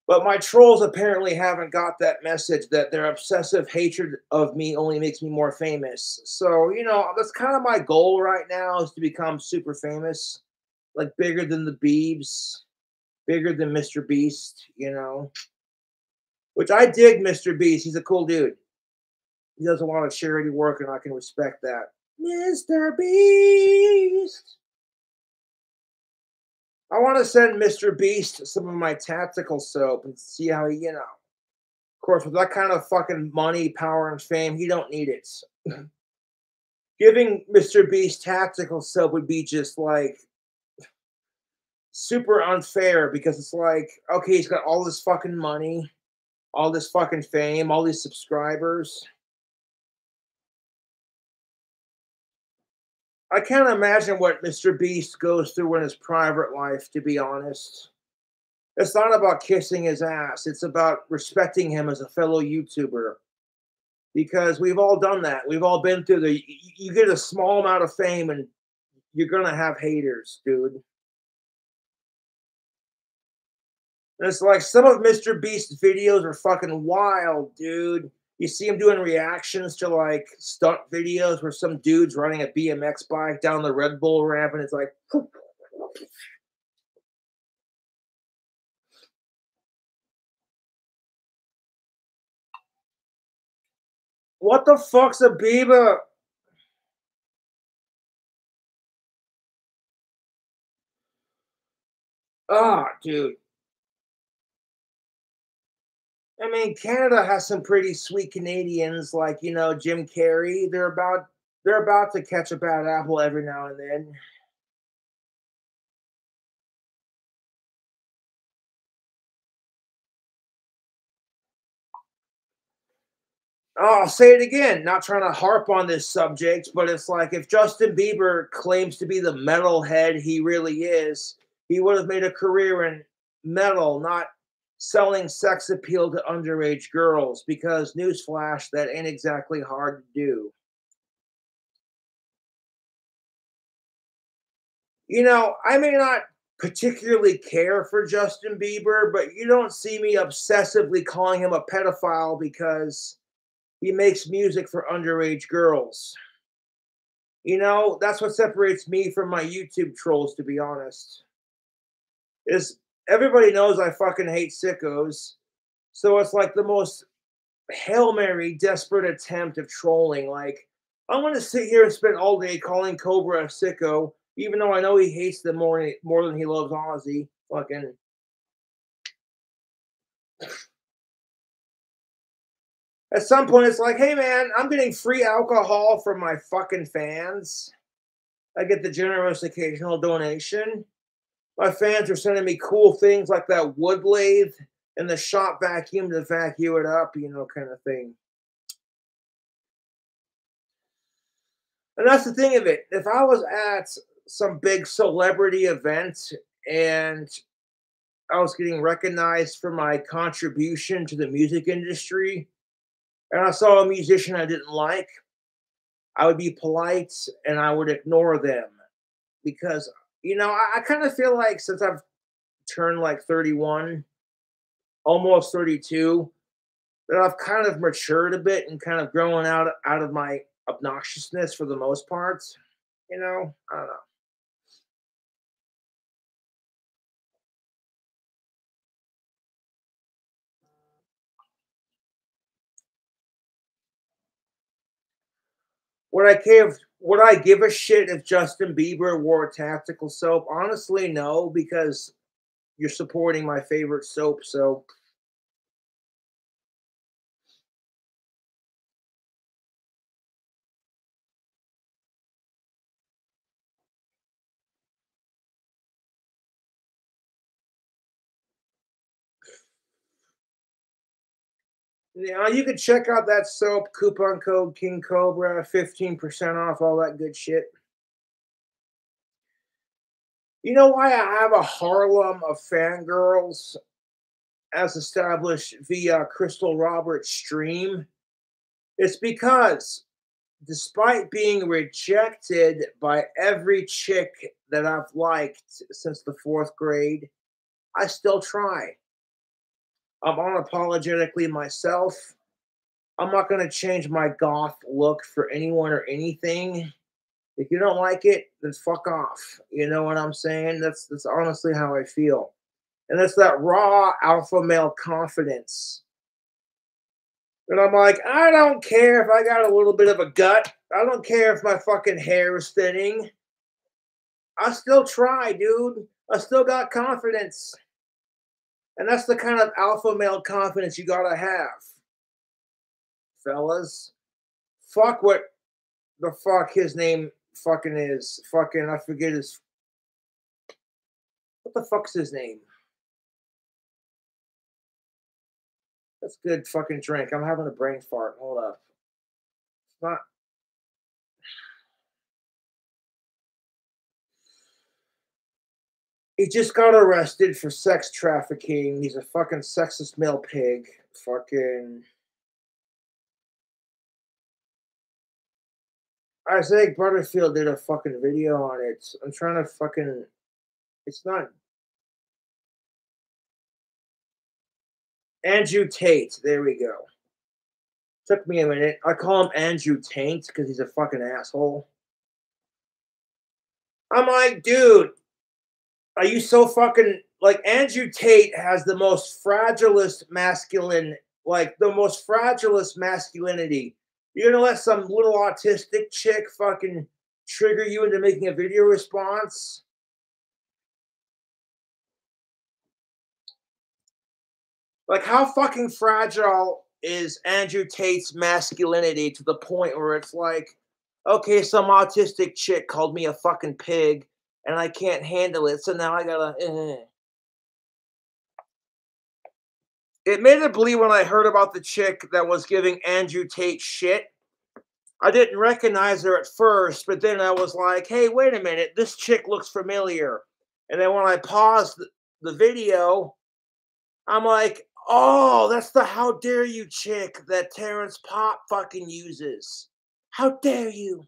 But my trolls apparently haven't got that message that their obsessive hatred of me only makes me more famous. So, you know, that's kind of my goal right now is to become super famous, like bigger than the Biebs, bigger than Mr. Beast, you know. Which I dig Mr. Beast. He's a cool dude. He does a lot of charity work, and I can respect that. Mr. Beast. I want to send Mr. Beast some of my tactical soap and see how he, you know. Of course, with that kind of fucking money, power, and fame, he don't need it. Giving Mr. Beast tactical soap would be just like super unfair because it's like, okay, he's got all this fucking money, all this fucking fame, all these subscribers. I can't imagine what Mr. Beast goes through in his private life, to be honest. It's not about kissing his ass, it's about respecting him as a fellow YouTuber. Because we've all done that. We've all been through you get a small amount of fame and you're gonna have haters, dude. And it's like some of Mr. Beast's videos are fucking wild, dude. You see him doing reactions to like stunt videos where some dude's riding a BMX bike down the Red Bull ramp and it's like, what the fuck's a Bieber? Ah, dude. I mean, Canada has some pretty sweet Canadians, like you know Jim Carrey. They're about to catch a bad apple every now and then. Oh, I'll say it again. Not trying to harp on this subject, but it's like if Justin Bieber claims to be the metalhead he really is, he would have made a career in metal, not selling sex appeal to underage girls. Because newsflash, that ain't exactly hard to do. You know, I may not particularly care for Justin Bieber, but you don't see me obsessively calling him a pedophile because he makes music for underage girls. You know, that's what separates me from my YouTube trolls, to be honest. Is everybody knows I fucking hate sickos. So it's like the most Hail Mary desperate attempt of trolling. Like, I'm gonna sit here and spend all day calling Cobra a sicko, even though I know he hates them more than he loves Ozzy. Fucking at some point it's like, hey man, I'm getting free alcohol from my fucking fans. I get the generous occasional donation. My fans are sending me cool things like that wood lathe and the shop vacuum to vacuum it up, you know, kind of thing. And that's the thing of it. If I was at some big celebrity event and I was getting recognized for my contribution to the music industry, and I saw a musician I didn't like, I would be polite and I would ignore them because, you know, I kind of feel like since I've turned like 31, almost 32, that I've kind of matured a bit and kind of growing out of my obnoxiousness for the most part. You know, I don't know. Would I give a shit if Justin Bieber wore tactical soap? Honestly, no, because you're supporting my favorite soap. So yeah, you can check out that soap coupon code King Cobra, 15% off, all that good shit. You know why I have a Harlem of fangirls as established via Crystal Roberts' stream? It's because despite being rejected by every chick that I've liked since the fourth grade, I still try. I'm unapologetically myself. I'm not going to change my goth look for anyone or anything. If you don't like it, then fuck off. You know what I'm saying? That's honestly how I feel. And it's that raw alpha male confidence. And I'm like, I don't care if I got a little bit of a gut. I don't care if my fucking hair is thinning. I still try, dude. I still got confidence. And that's the kind of alpha male confidence you gotta have, fellas. Fuck what the fuck his name fucking is. Fucking, I forget his. What the fuck's his name? That's good fucking drink. I'm having a brain fart. Hold up. It's not. He just got arrested for sex trafficking. He's a fucking sexist male pig. Fucking. Isaac Butterfield did a fucking video on it. I'm trying to fucking. It's not. Andrew Tate. There we go. Took me a minute. I call him Andrew Taint because he's a fucking asshole. I'm like, dude, are you so fucking like Andrew Tate has the most fragilest masculine, like the most fragilest masculinity. You're gonna let some little autistic chick fucking trigger you into making a video response? Like, how fucking fragile is Andrew Tate's masculinity to the point where it's like, okay, some autistic chick called me a fucking pig and I can't handle it, so now I gotta. Admittedly, when I heard about the chick that was giving Andrew Tate shit, I didn't recognize her at first, but then I was like, hey, wait a minute, this chick looks familiar. And then when I paused the video, I'm like, oh, that's the how dare you chick that Terrence Pop fucking uses. How dare you?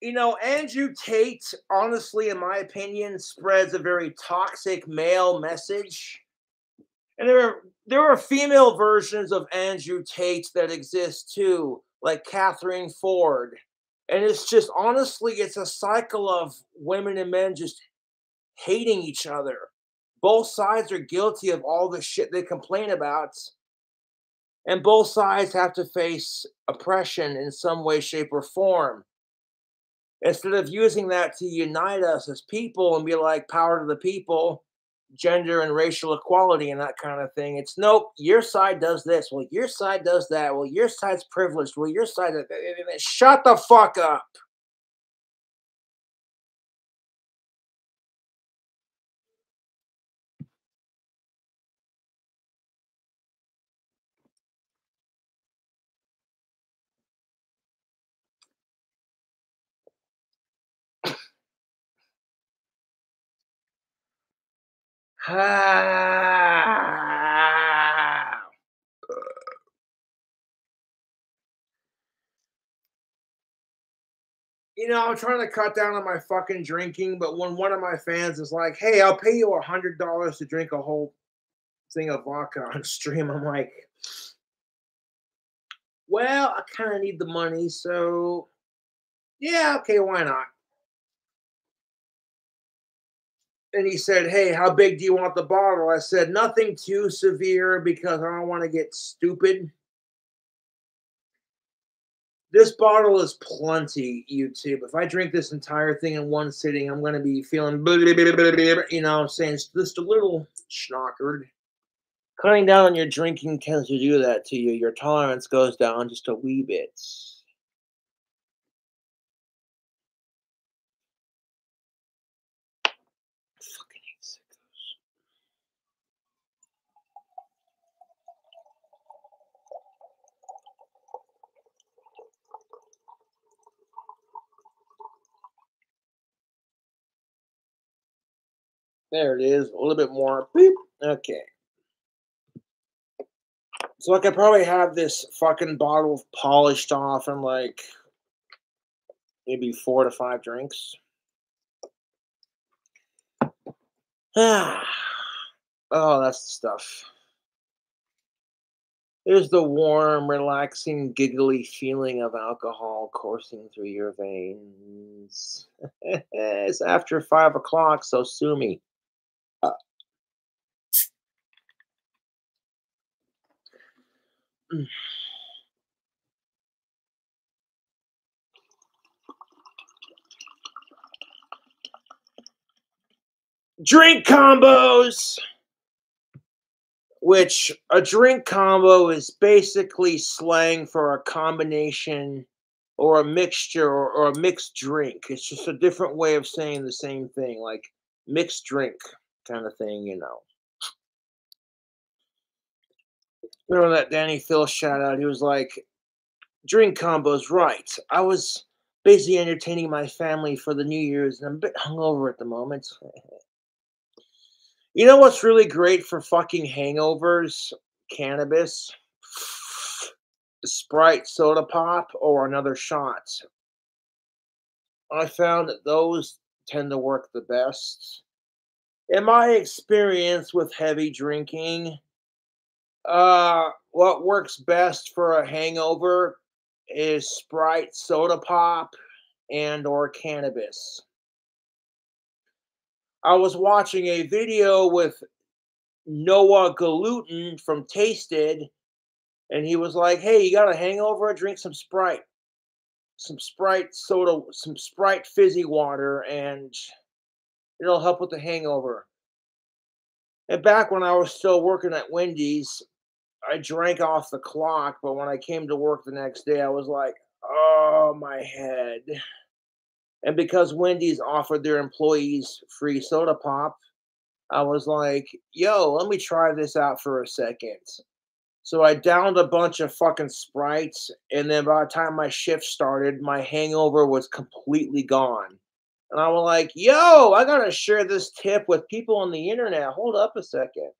You know, Andrew Tate, honestly, in my opinion, spreads a very toxic male message. And there are female versions of Andrew Tate that exist too, like Catherine Ford. And it's just honestly, it's a cycle of women and men just hating each other. Both sides are guilty of all the shit they complain about, and both sides have to face oppression in some way, shape, or form. Instead of using that to unite us as people and be like, power to the people, gender and racial equality and that kind of thing, it's nope, your side does this. Well, your side does that. Well, your side's privileged. Well, your side, shut the fuck up. You know, I'm trying to cut down on my fucking drinking, but when one of my fans is like, "Hey, I'll pay you $100 to drink a whole thing of vodka on stream," I'm like, "Well, I kind of need the money, so yeah, okay, why not?" And he said, "Hey, how big do you want the bottle?" I said, "Nothing too severe because I don't want to get stupid. This bottle is plenty, YouTube. If I drink this entire thing in one sitting, I'm going to be feeling, you know what I'm saying? It's just a little schnockered. Cutting down on your drinking tends to do that to you. Your tolerance goes down just a wee bit. Fucking hate sickos. There it is. A little bit more. Beep. Okay. So I could probably have this fucking bottle polished off in like maybe 4 to 5 drinks. Ah. Oh, that's the stuff. There's the warm, relaxing, giggly feeling of alcohol coursing through your veins. It's after 5 o'clock, so sue me. Mm. Drink combos! Which a drink combo is basically slang for a combination or a mixture or a mixed drink. It's just a different way of saying the same thing, like mixed drink kind of thing, you know. Remember that Danny Phil shout out? He was like, drink combos, right. I was busy entertaining my family for the New Year's and I'm a bit hungover at the moment. You know what's really great for fucking hangovers? Cannabis. Sprite soda pop or another shot. I found that those tend to work the best. In my experience with heavy drinking, what works best for a hangover is Sprite soda pop and or cannabis. I was watching a video with Noah Galutin from Tasted, and he was like, "Hey, you got a hangover? Drink some Sprite soda, some Sprite fizzy water, and it'll help with the hangover." And back when I was still working at Wendy's, I drank off the clock, but when I came to work the next day, I was like, "Oh, my head." And because Wendy's offered their employees free soda pop, I was like, "Yo, let me try this out for a second." So I downed a bunch of fucking Sprites, and then by the time my shift started, my hangover was completely gone. And I was like, "Yo, I gotta share this tip with people on the internet. Hold up a second."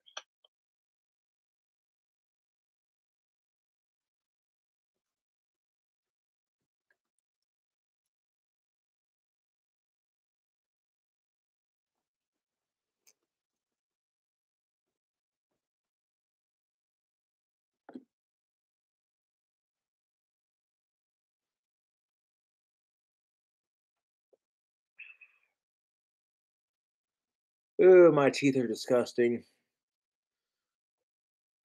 Oh, my teeth are disgusting.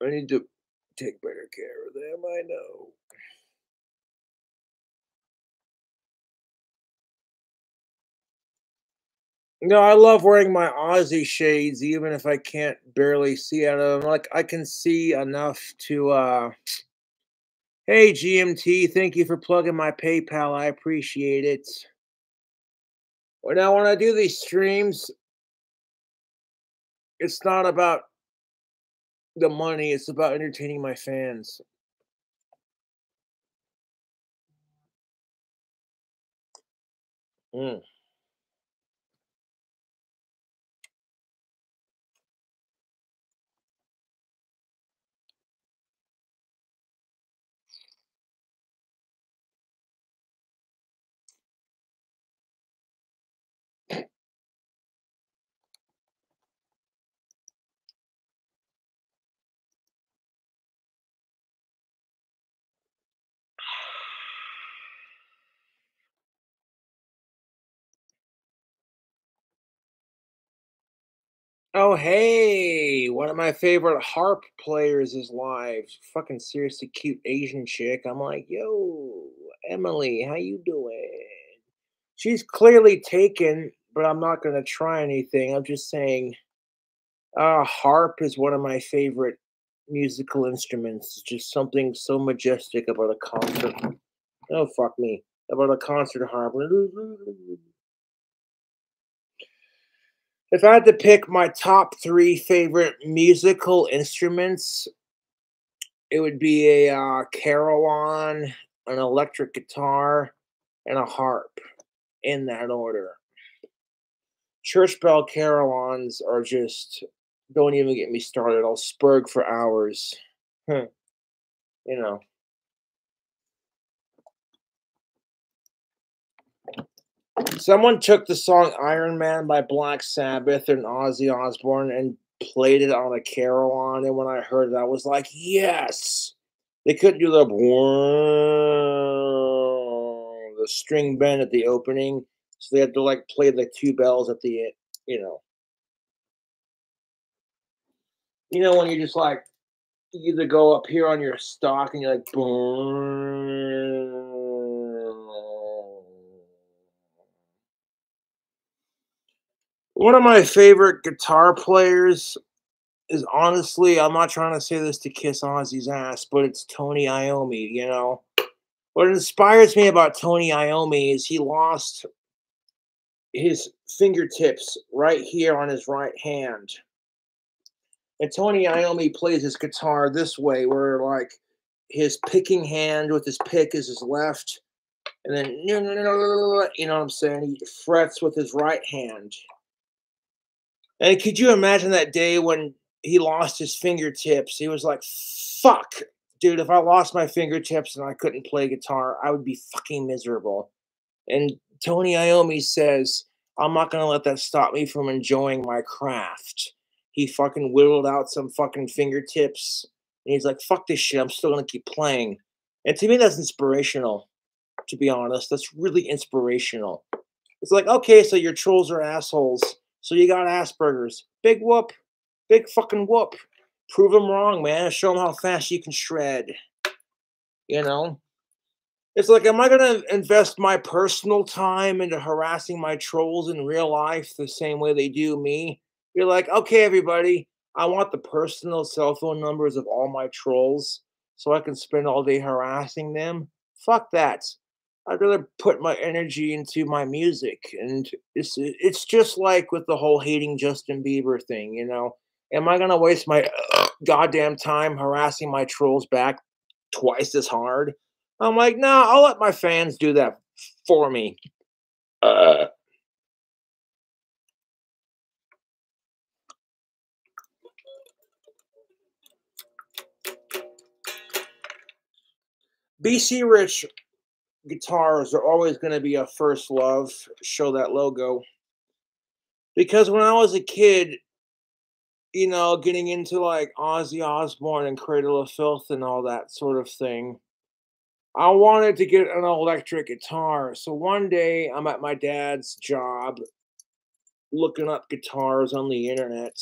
I need to take better care of them, I know. No, I love wearing my Aussie shades even if I can't barely see out of them. Like, I can see enough to, hey, GMT, thank you for plugging my PayPal, I appreciate it. When I do these streams, it's not about the money, it's about entertaining my fans. Mm. Oh, hey, one of my favorite harp players is live. Fucking seriously cute Asian chick. I'm like, yo, Emily, how you doing? She's clearly taken, but I'm not gonna try anything. I'm just saying, harp is one of my favorite musical instruments. It's just something so majestic about a concert. Oh, fuck me. About a concert harp. If I had to pick my top three favorite musical instruments, it would be a carillon, an electric guitar, and a harp in that order. Church bell carillons are just don't even get me started. I'll spurg for hours. Huh, you know. Someone took the song Iron Man by Black Sabbath and Ozzy Osbourne and played it on a carillon, and when I heard it, I was like, yes! They couldn't do the string bend at the opening, so they had to like play the two bells at the end, you know. You know when you just like you either go up here on your stock and you're like boom. One of my favorite guitar players is honestly, I'm not trying to say this to kiss Ozzy's ass, but it's Tony Iommi, you know. What inspires me about Tony Iommi is he lost his fingertips right here on his right hand. And Tony Iommi plays his guitar this way, where like his picking hand with his pick is his left, and then you know what I'm saying? He frets with his right hand. And could you imagine that day when he lost his fingertips? He was like, fuck, dude, if I lost my fingertips and I couldn't play guitar, I would be fucking miserable. And Tony Iommi says, I'm not going to let that stop me from enjoying my craft. He fucking whittled out some fucking fingertips. And he's like, fuck this shit. I'm still going to keep playing. And to me, that's inspirational, to be honest. That's really inspirational. It's like, okay, so your trolls are assholes. So you got Asperger's. Big whoop. Big fucking whoop. Prove them wrong, man. Show them how fast you can shred. You know? It's like, am I going to invest my personal time into harassing my trolls in real life the same way they do me? You're like, okay, everybody, I want the personal cell phone numbers of all my trolls so I can spend all day harassing them. Fuck that. I'd rather put my energy into my music. And it's just like with the whole hating Justin Bieber thing, you know? Am I going to waste my goddamn time harassing my trolls back twice as hard? I'm like, nah, I'll let my fans do that for me. Uh, BC Rich guitars are always going to be a first love. Show that logo. Because when I was a kid, you know, getting into like Ozzy Osbourne and Cradle of Filth and all that sort of thing, I wanted to get an electric guitar. So one day I'm at my dad's job looking up guitars on the internet.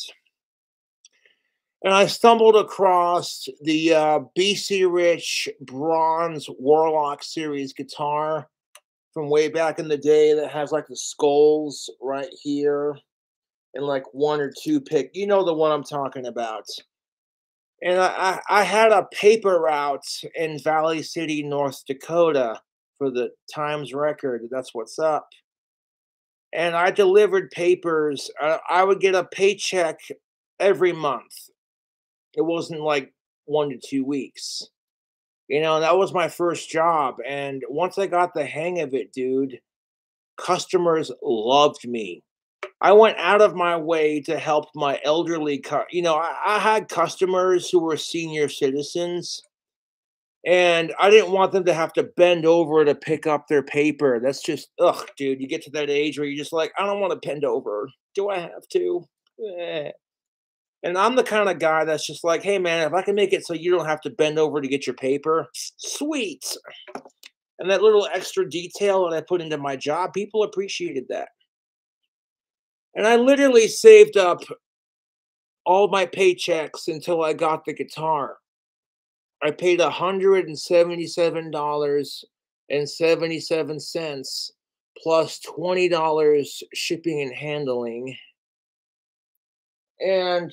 And I stumbled across the BC Rich Bronze Warlock Series guitar from way back in the day that has like the skulls right here and like one or two pick. You know the one I'm talking about. And I had a paper route in Valley City, North Dakota for the Times Record. That's what's up. And I delivered papers. I would get a paycheck every month. It wasn't like 1 to 2 weeks. You know, that was my first job. And once I got the hang of it, dude, customers loved me. I went out of my way to help my elderly, I had customers who were senior citizens, and I didn't want them to have to bend over to pick up their paper. That's just, ugh, dude, you get to that age where you're just like, I don't want to bend over. Do I have to? Eh. And I'm the kind of guy that's just like, hey, man, if I can make it so you don't have to bend over to get your paper, sweet. And that little extra detail that I put into my job, people appreciated that. And I literally saved up all my paychecks until I got the guitar. I paid $177.77 plus $20 shipping and handling. And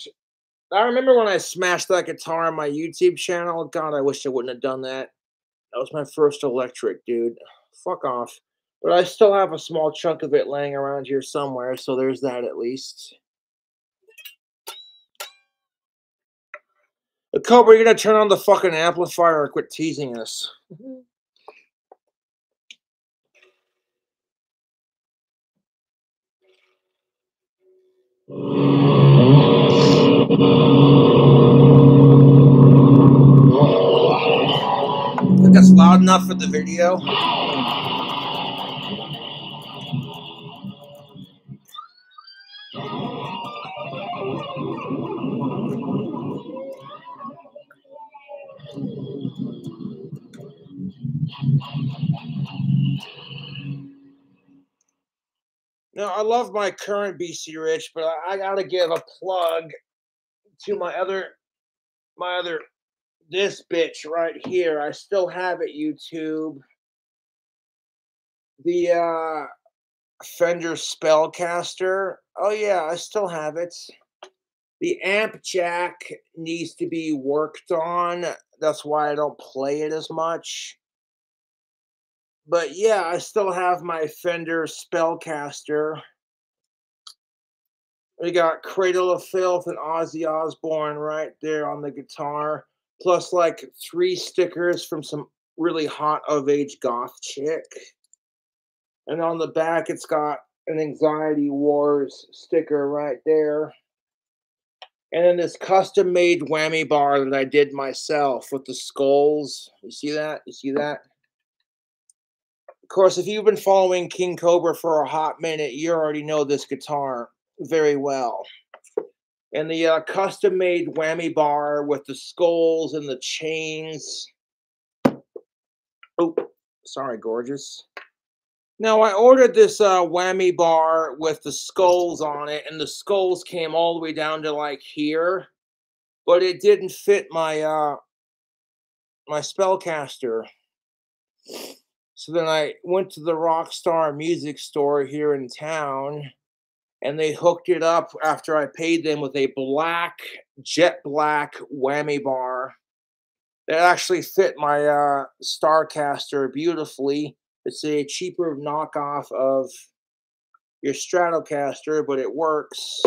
I remember when I smashed that guitar on my YouTube channel. God, I wish I wouldn't have done that. That was my first electric, dude. Fuck off. But I still have a small chunk of it laying around here somewhere, so there's that at least. Cobra, you're gonna turn on the fucking amplifier or quit teasing us. I think that's loud enough for the video. No, I love my current BC Rich, but I gotta give a plug to my other this bitch right here. I still have it, YouTube. The Fender Spellcaster. Oh yeah, I still have it. The amp jack needs to be worked on. That's why I don't play it as much. But yeah, I still have my Fender Spellcaster. We got Cradle of Filth and Ozzy Osbourne right there on the guitar, plus like 3 stickers from some really hot of age goth chick. And on the back, it's got an Anxiety Wars sticker right there. And then this custom made whammy bar that I did myself with the skulls. You see that? You see that? Of course, if you've been following King Cobra for a hot minute, you already know this guitar very well. And the custom made whammy bar with the skulls and the chains. Oh, sorry, gorgeous. Now, I ordered this whammy bar with the skulls on it, and the skulls came all the way down to like here, but it didn't fit my my Spellcaster. So then I went to the Rockstar Music Store here in town, and they hooked it up after I paid them with a black, jet black whammy bar that actually fit my Starcaster beautifully. It's a cheaper knockoff of your Stratocaster, but it works.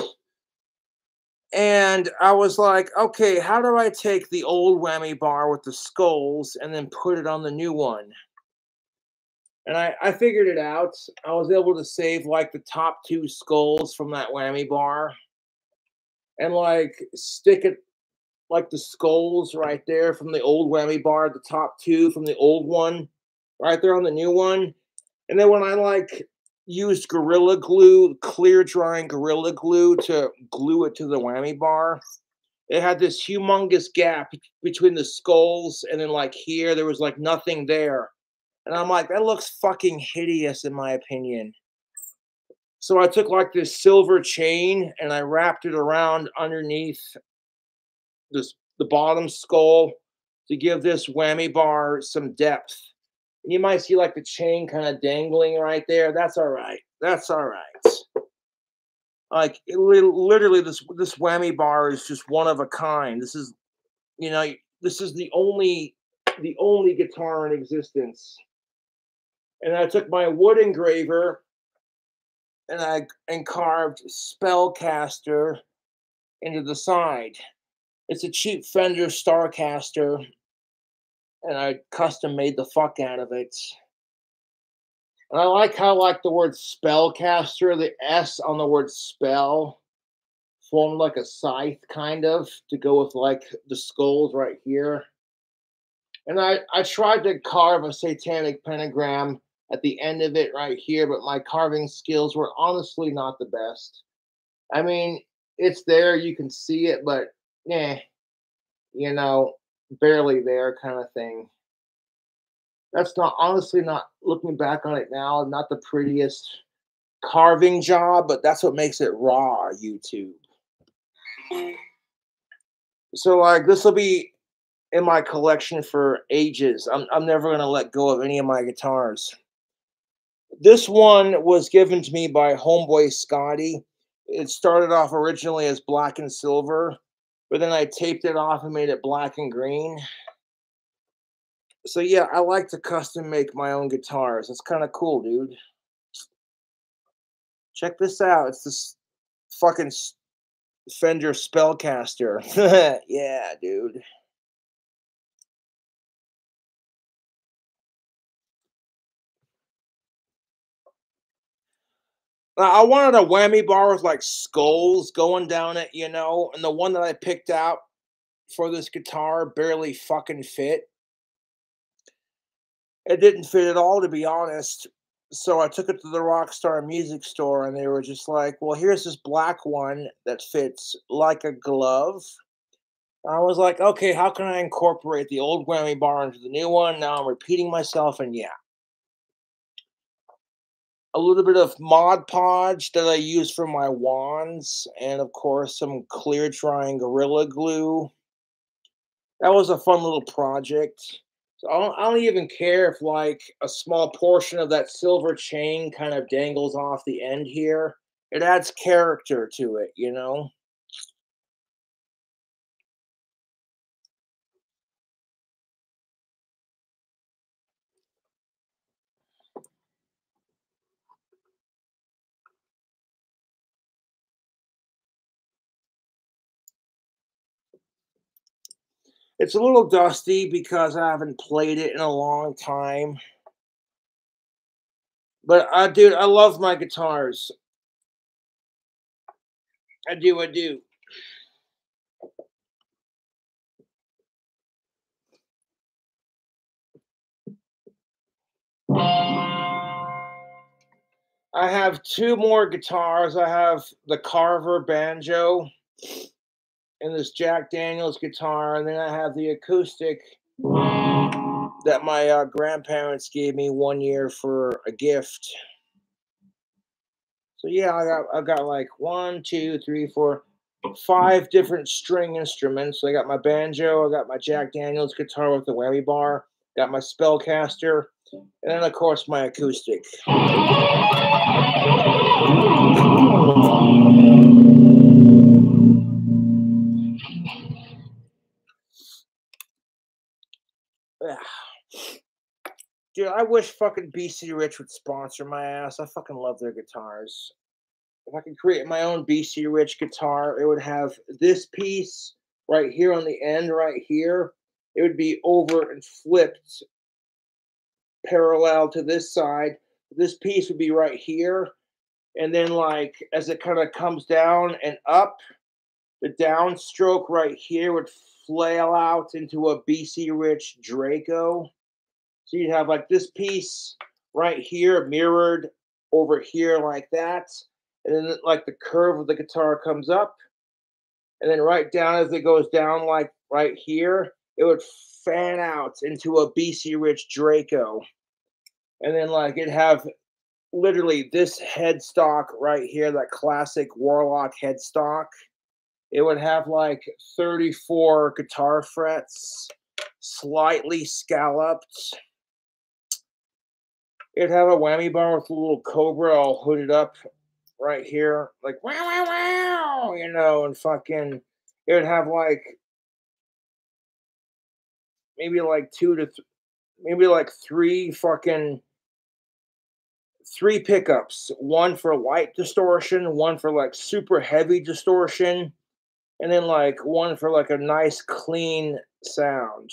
And I was like, okay, how do I take the old whammy bar with the skulls and then put it on the new one? And I figured it out. I was able to save like the top 2 skulls from that whammy bar and like stick it like the skulls right there from the old whammy bar, the top 2 from the old one right there on the new one. And then when I like used Gorilla Glue, clear drying Gorilla Glue to glue it to the whammy bar, it had this humongous gap between the skulls and then like here, there was like nothing there. And I'm like, that looks fucking hideous in my opinion. So I took like this silver chain and I wrapped it around underneath the bottom skull to give this whammy bar some depth. And you might see like the chain kind of dangling right there. That's all right. That's all right. Like literally, this whammy bar is just one of a kind. This is, you know, this is the only guitar in existence. And I took my wood engraver and I carved Spellcaster into the side. It's a cheap Fender Starcaster, and I custom made the fuck out of it. And I like how like the word Spellcaster, the S on the word spell formed like a scythe kind of to go with like the skulls right here. And I tried to carve a satanic pentagram at the end of it right here, but my carving skills were honestly not the best. I mean, it's there, you can see it, but you know, barely there kind of thing. That's not, honestly, not looking back on it now, not the prettiest carving job, but that's what makes it raw, YouTube. So like this will be in my collection for ages. I'm never gonna let go of any of my guitars. This one was given to me by homeboy Scotty. It started off originally as black and silver, but then I taped it off and made it black and green. So yeah, I like to custom make my own guitars. It's kind of cool, dude. Check this out. It's this fucking Fender Spellcaster. Yeah, dude. I wanted a whammy bar with like skulls going down it, you know, and the one that I picked out for this guitar barely fucking fit. It didn't fit at all, to be honest. So I took it to the Rockstar Music Store, and they were just like, "Well, here's this black one that fits like a glove." I was like, "Okay, how can I incorporate the old whammy bar into the new one?" Now I'm repeating myself, and yeah, a little bit of Mod Podge that I use for my wands, and of course some clear drying Gorilla Glue. That was a fun little project. So I don't even care if like a small portion of that silver chain kind of dangles off the end here. It adds character to it, you know? It's a little dusty because I haven't played it in a long time. But dude, I love my guitars. I do, I do. I have two more guitars. I have the Carver banjo and this Jack Daniels guitar, and then I have the acoustic that my grandparents gave me 1 year for a gift. So yeah, I got like 5 different string instruments. So I got my banjo, I got my Jack Daniels guitar with the whammy bar, got my Spellcaster, and then of course my acoustic. Dude, I wish fucking BC Rich would sponsor my ass. I fucking love their guitars. If I could create my own BC Rich guitar, it would have this piece right here on the end, right here. It would be over and flipped parallel to this side. This piece would be right here. And then, like, as it kind of comes down and up, the downstroke right here would flail out into a BC Rich Draco. So you'd have like this piece right here mirrored over here like that. And then like the curve of the guitar comes up. And then right down as it goes down, like right here, it would fan out into a BC Rich Draco. And then like it'd have literally this headstock right here, that classic Warlock headstock, it would have like 34 guitar frets, slightly scalloped. It'd have a whammy bar with a little cobra all hooded up right here, like wow, wow, wow, you know, and fucking, it would have like maybe like maybe like three pickups, one for light distortion, one for like super heavy distortion, and then like one for like a nice clean sound.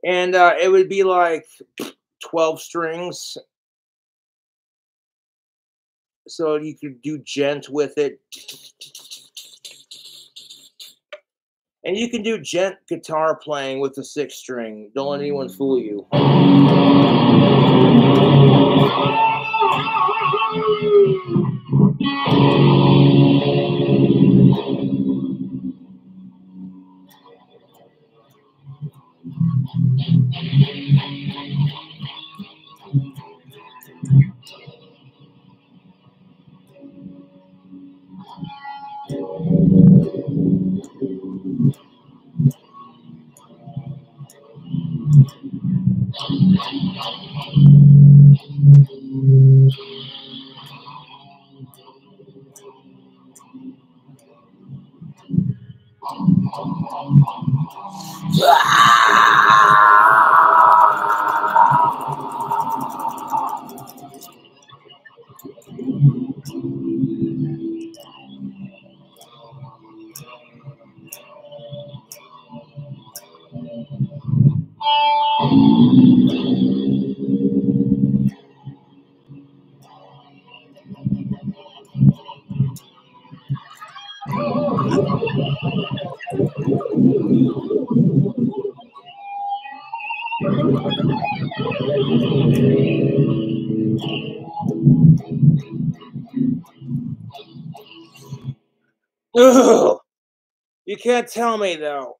And it would be like 12 strings, so you could do gent with it. And you can do gent guitar playing with the 6 string. Don't let anyone fool you. Ugh. You can't tell me though.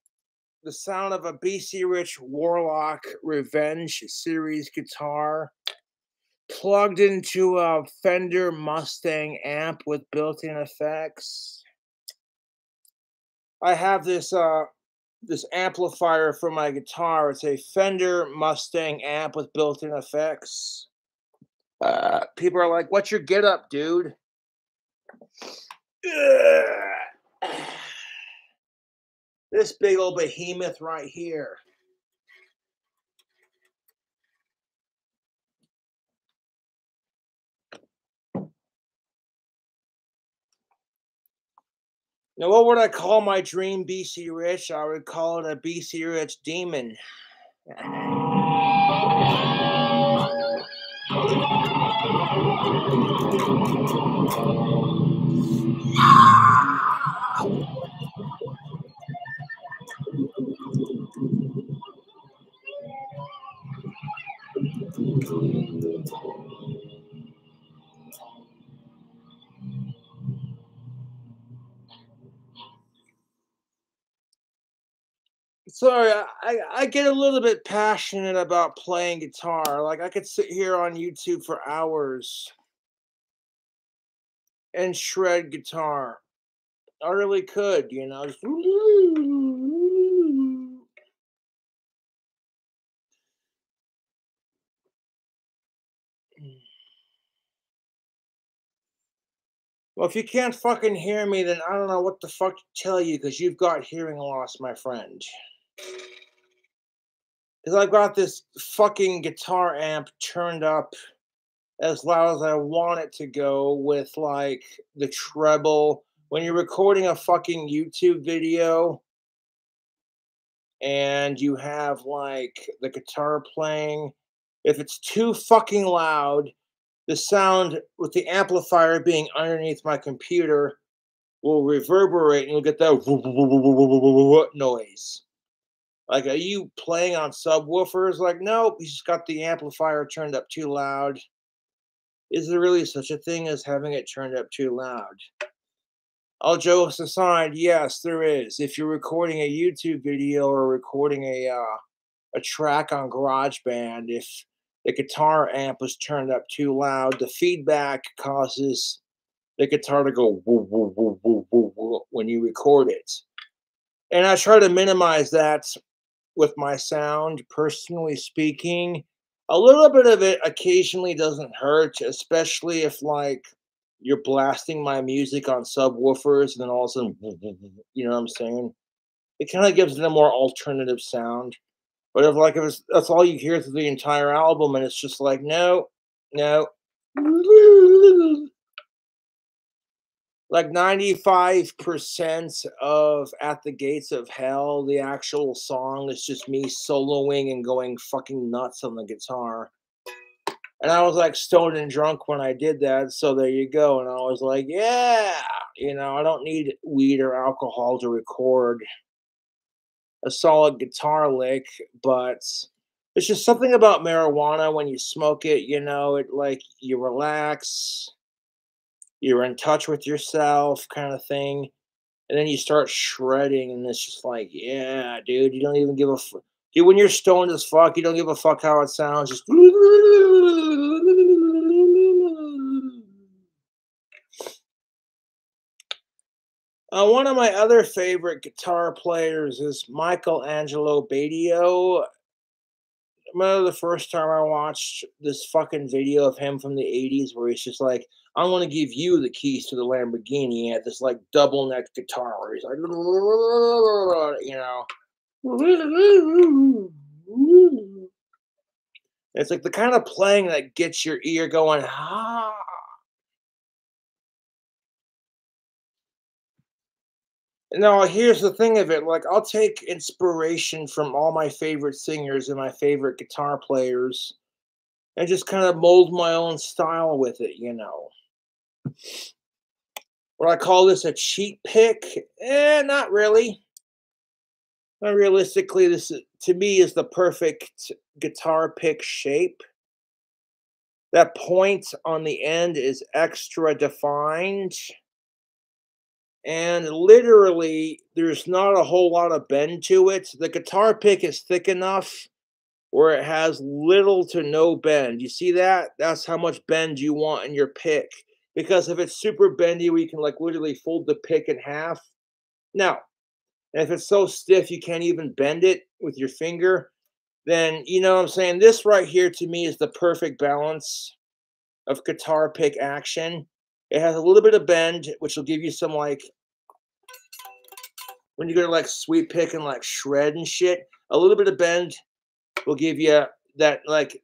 The sound of a BC Rich Warlock Revenge series guitar plugged into a Fender Mustang amp with built-in effects. I have this amplifier for my guitar. It's a Fender Mustang amp with built-in effects. People are like, "What's your get up, dude?" This big old behemoth right here. Now, what would I call my dream BC Rich? I would call it a BC Rich demon. Sorry, I get a little bit passionate about playing guitar. Like, I could sit here on YouTube for hours and shred guitar. I really could, you know. Well, if you can't fucking hear me, then I don't know what the fuck to tell you, because you've got hearing loss, my friend. Because I've got this fucking guitar amp turned up as loud as I want it to go with like the treble. When you're recording a fucking YouTube video and you have like the guitar playing, if it's too fucking loud, the sound with the amplifier being underneath my computer will reverberate and you'll get that noise. Like, are you playing on subwoofers? Like, nope, he's just got the amplifier turned up too loud. Is there really such a thing as having it turned up too loud? All jokes aside, yes, there is. If you're recording a YouTube video or recording a track on GarageBand, if the guitar amp was turned up too loud. The feedback causes the guitar to go woo, woo, woo, woo, woo, woo when you record it. And I try to minimize that with my sound, personally speaking. A little bit of it occasionally doesn't hurt, especially if like you're blasting my music on subwoofers and then all of a sudden, you know what I'm saying? It kind of gives it a more alternative sound. But if that's all you hear through the entire album, and it's just like no, no, like 95% of At the Gates of Hell, the actual song is just me soloing and going fucking nuts on the guitar. And I was like stoned and drunk when I did that, so there you go. And I was like, yeah, I don't need weed or alcohol to record a solid guitar lick, but it's just something about marijuana when you smoke it, it like you relax, you're in touch with yourself kind of thing. And then you start shredding, and it's just like, yeah, dude, you don't even give a fuck. Dude, when you're stoned as fuck, you don't give a fuck how it sounds. Just one of my other favorite guitar players is Michelangelo Badio. I remember the first time I watched this fucking video of him from the 80s where he's just like, I want to give you the keys to the Lamborghini. He had this like double neck guitar where he's like, It's like the kind of playing that gets your ear going, ah. Now, here's the thing of it. Like, I'll take inspiration from all my favorite singers and my favorite guitar players and just kind of mold my own style with it. Would I call this a cheat pick? Not really. Realistically, this to me is the perfect guitar pick shape. That point on the end is extra defined. And literally, there's not a whole lot of bend to it. The guitar pick is thick enough where it has little to no bend. You see that? That's how much bend you want in your pick. Because if it's super bendy, we can like literally fold the pick in half. Now, if it's so stiff you can't even bend it with your finger, then you know what I'm saying? This right here to me is the perfect balance of guitar pick action. It has a little bit of bend, which will give you some like, when you go to like sweep pick and like shred and shit, a little bit of bend will give you that, like,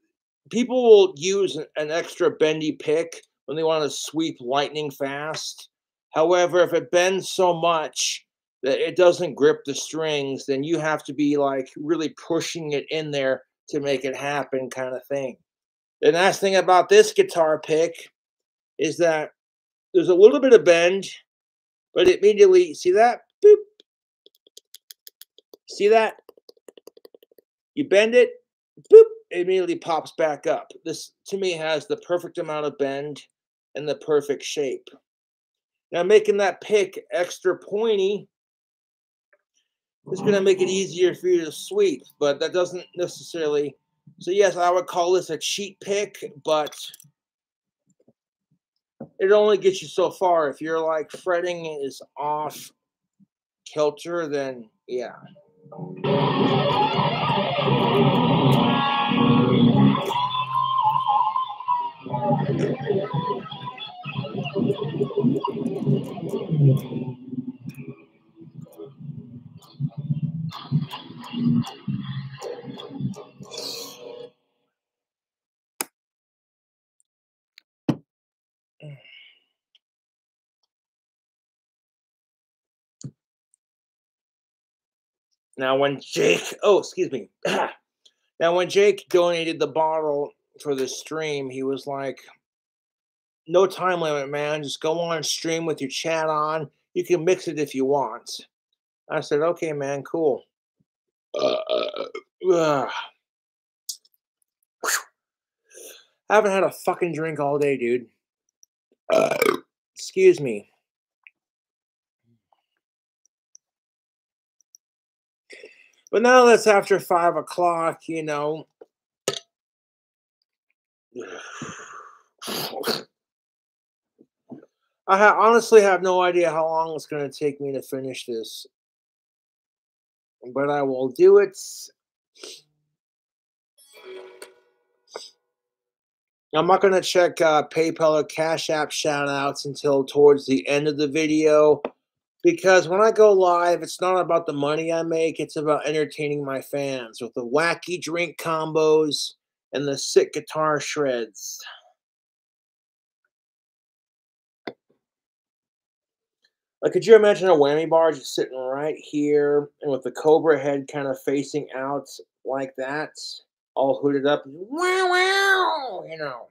people will use an extra bendy pick when they want to sweep lightning fast. However, if it bends so much that it doesn't grip the strings, then you have to be like really pushing it in there to make it happen, kind of thing. The nice thing about this guitar pick is that there's a little bit of bend, but immediately, see that? Boop. See that? You bend it, boop, it immediately pops back up. This, to me, has the perfect amount of bend and the perfect shape. Now, making that pick extra pointy is going to make it easier for you to sweep, but that doesn't necessarily... So, yes, I would call this a cheat pick, but it only gets you so far. If you're like fretting is off kilter, then yeah. Now, when Jake... Oh, excuse me. Now, when Jake donated the bottle for the stream, he was like, no time limit, man. Just go on stream with your chat on. You can mix it if you want. I said, okay, man, cool. I haven't had a fucking drink all day, dude. Excuse me. But now that's after 5 o'clock, honestly have no idea how long it's going to take me to finish this, but I will do it. I'm not going to check PayPal or Cash App shout outs until towards the end of the video, because when I go live, it's not about the money I make, it's about entertaining my fans with the wacky drink combos and the sick guitar shreds. Like, could you imagine a whammy bar just sitting right here and with the Cobra head kind of facing out like that, all hooded up? Wow, wow, you know.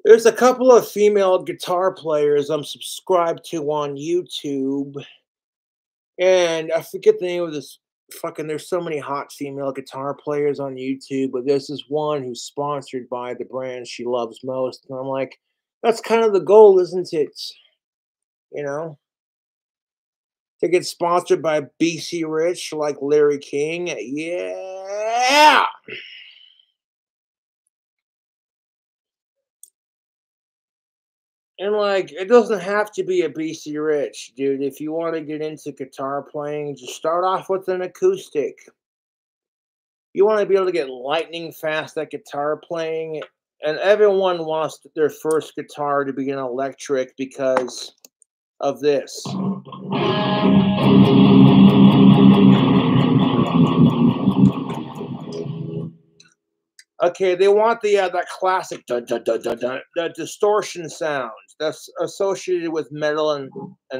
There's a couple of female guitar players I'm subscribed to on YouTube, and I forget the name of this fucking. There's so many hot female guitar players on YouTube, but there's this one who's sponsored by the brand she loves most, and I'm like, that's kind of the goal, isn't it? You know, to get sponsored by BC Rich like Larry King, yeah. And like, it doesn't have to be a BC Rich, dude. If you want to get into guitar playing, just start off with an acoustic. You want to be able to get lightning fast at guitar playing, and everyone wants their first guitar to be an electric because of this. Okay, they want the that classic dun, dun, dun, dun, dun, the distortion sound that's associated with metal and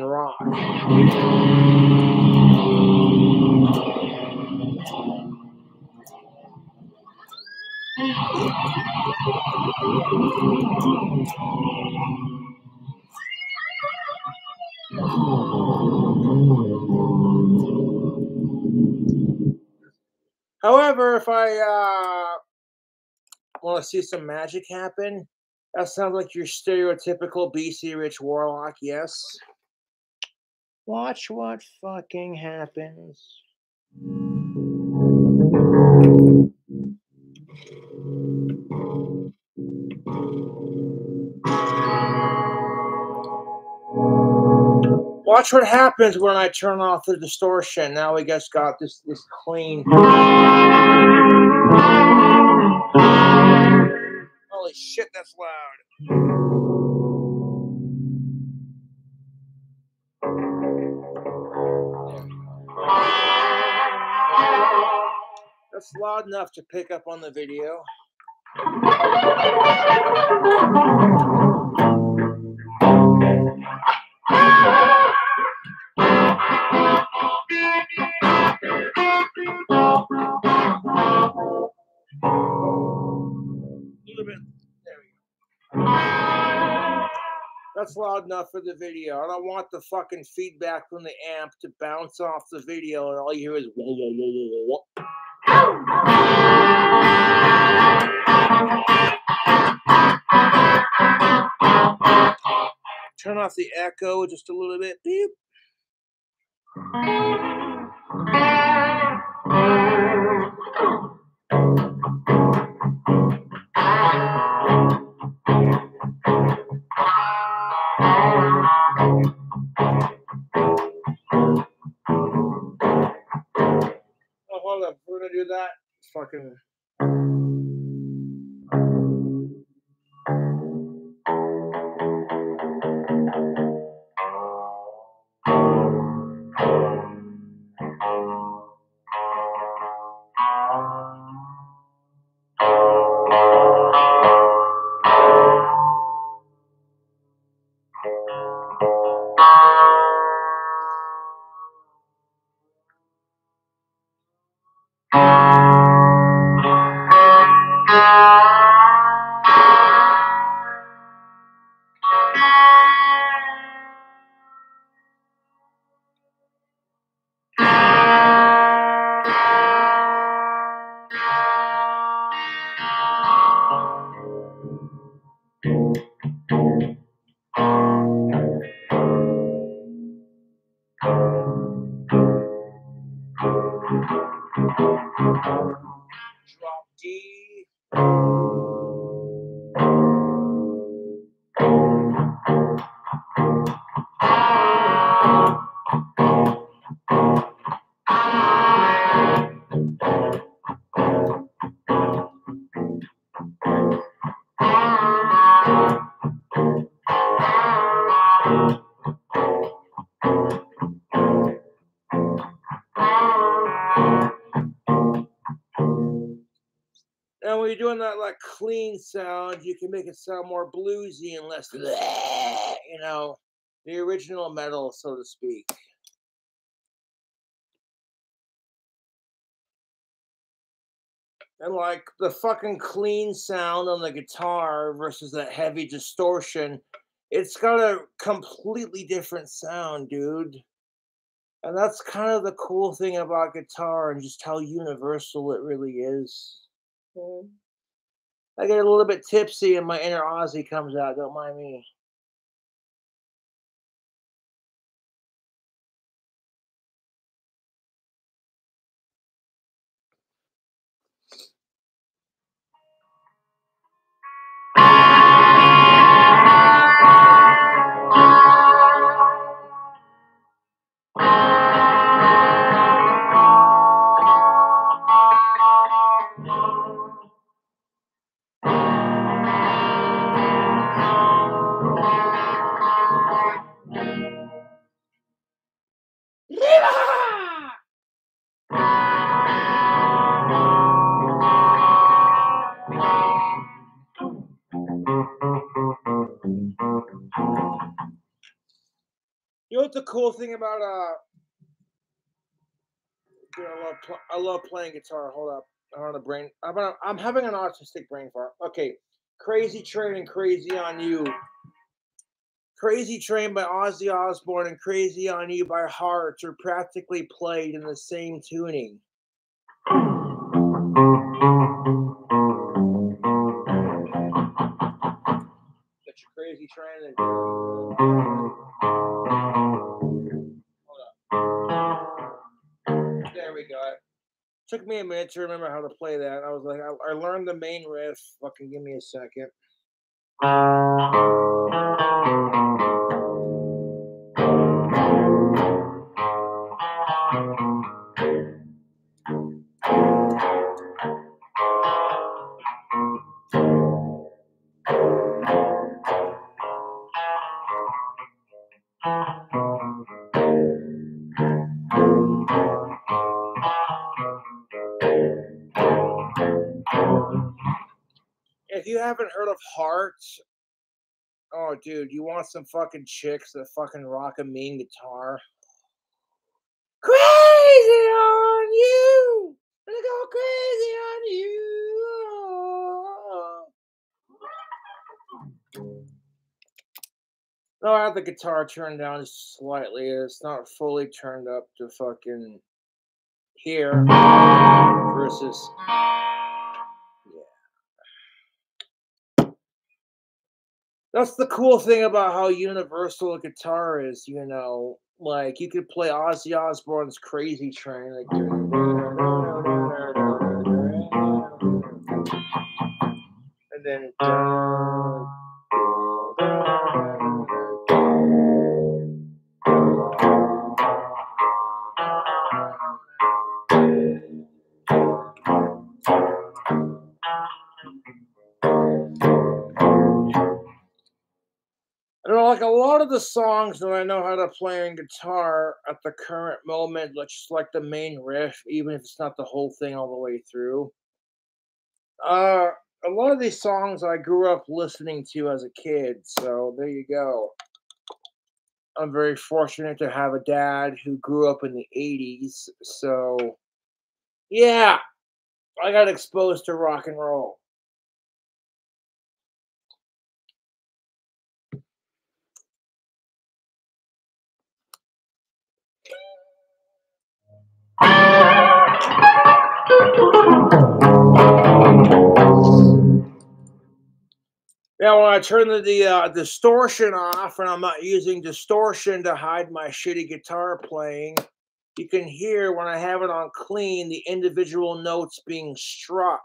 rock. However, if I want to see some magic happen, that sounds like your stereotypical BC Rich Warlock, yes? Watch what fucking happens. Watch what happens when I turn off the distortion. Now we just got this clean. Holy shit, that's loud. That's loud enough to pick up on the video. That's loud enough for the video. I don't want the fucking feedback from the amp to bounce off the video and all you hear is whoa, whoa, whoa, whoa, whoa. Turn off the echo just a little bit. Beep. Oh, hold up. We're gonna do that. Fucking. when you're doing that like clean sound, you can make it sound more bluesy and less, you know, the original metal, so to speak. And like the fucking clean sound on the guitar versus that heavy distortion, it's got a completely different sound, dude. And that's kind of the cool thing about guitar and just how universal it really is. I get a little bit tipsy and my inner Aussie comes out. Don't mind me. You know what the cool thing about dude, I love playing guitar. Hold up, I'm on a brain. I'm having an autistic brain fart. Okay, Crazy Train and Crazy on You. Crazy Train by Ozzy Osbourne and Crazy on You by Heart are practically played in the same tuning. Get your Crazy Train and hold up. There we go. Took me a minute to remember how to play that. I was like, I learned the main riff. Fucking give me a second. If you haven't heard of Heart, oh, dude, you want some fucking chicks that fucking rock a mean guitar? Crazy on you! I'm gonna go crazy on you! No, I have the guitar turned down slightly. It's not fully turned up to fucking here versus. That's the cool thing about how universal a guitar is, you know. Like you could play Ozzy Osbourne's Crazy Train, like, and then I don't know, like a lot of the songs that I know how to play on guitar at the current moment, like just like the main riff, even if it's not the whole thing all the way through. Uh, a lot of these songs I grew up listening to as a kid, so there you go. I'm very fortunate to have a dad who grew up in the 80s, so yeah, I got exposed to rock and roll. Yeah, when I turn the distortion off and I'm not using distortion to hide my shitty guitar playing, you can hear when I have it on clean the individual notes being struck.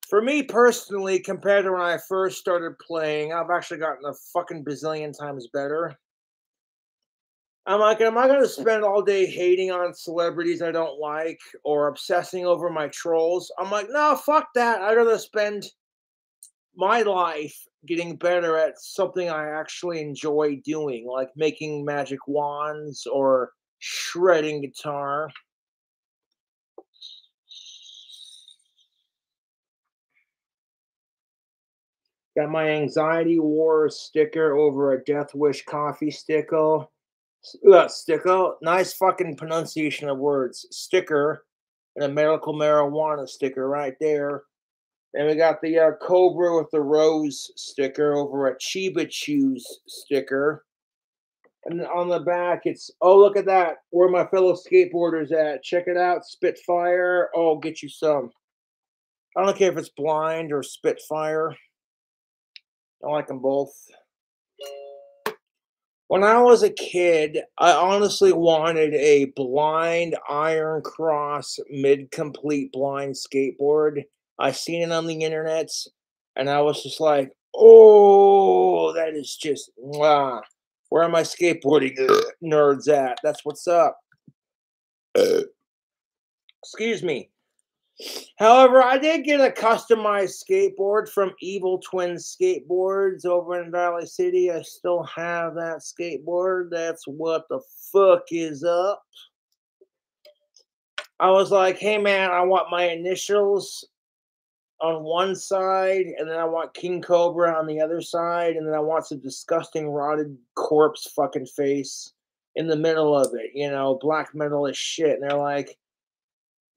For me personally, compared to when I first started playing, I've actually gotten a fucking bazillion times better. I'm like, am I going to spend all day hating on celebrities I don't like or obsessing over my trolls? I'm like, no, fuck that. I'd rather spend my life getting better at something I actually enjoy doing, like making magic wands or shredding guitar. Got my Anxiety War sticker over a Death Wish coffee sticker. Sticker. Nice fucking pronunciation of words. Sticker. And a medical marijuana sticker right there. And we got the Cobra with the rose sticker over a Chiba Chews sticker. And on the back, it's, oh, look at that. Where my fellow skateboarders at? Check it out. Spitfire. Oh, I'll get you some. I don't care if it's Blind or Spitfire. I like them both. When I was a kid, I honestly wanted a Blind Iron Cross mid-complete blind skateboard. I seen it on the internet, and I was just like, oh, that is just, mwah. Where are my skateboarding nerds at? That's what's up. Excuse me. However, I did get a customized skateboard from Evil Twin Skateboards over in Valley City. I still have that skateboard. That's what the fuck is up. I was like, hey man, I want my initials on one side, and then I want King Cobra on the other side, and then I want some disgusting rotted corpse fucking face in the middle of it, you know, black metal as shit. And they're like,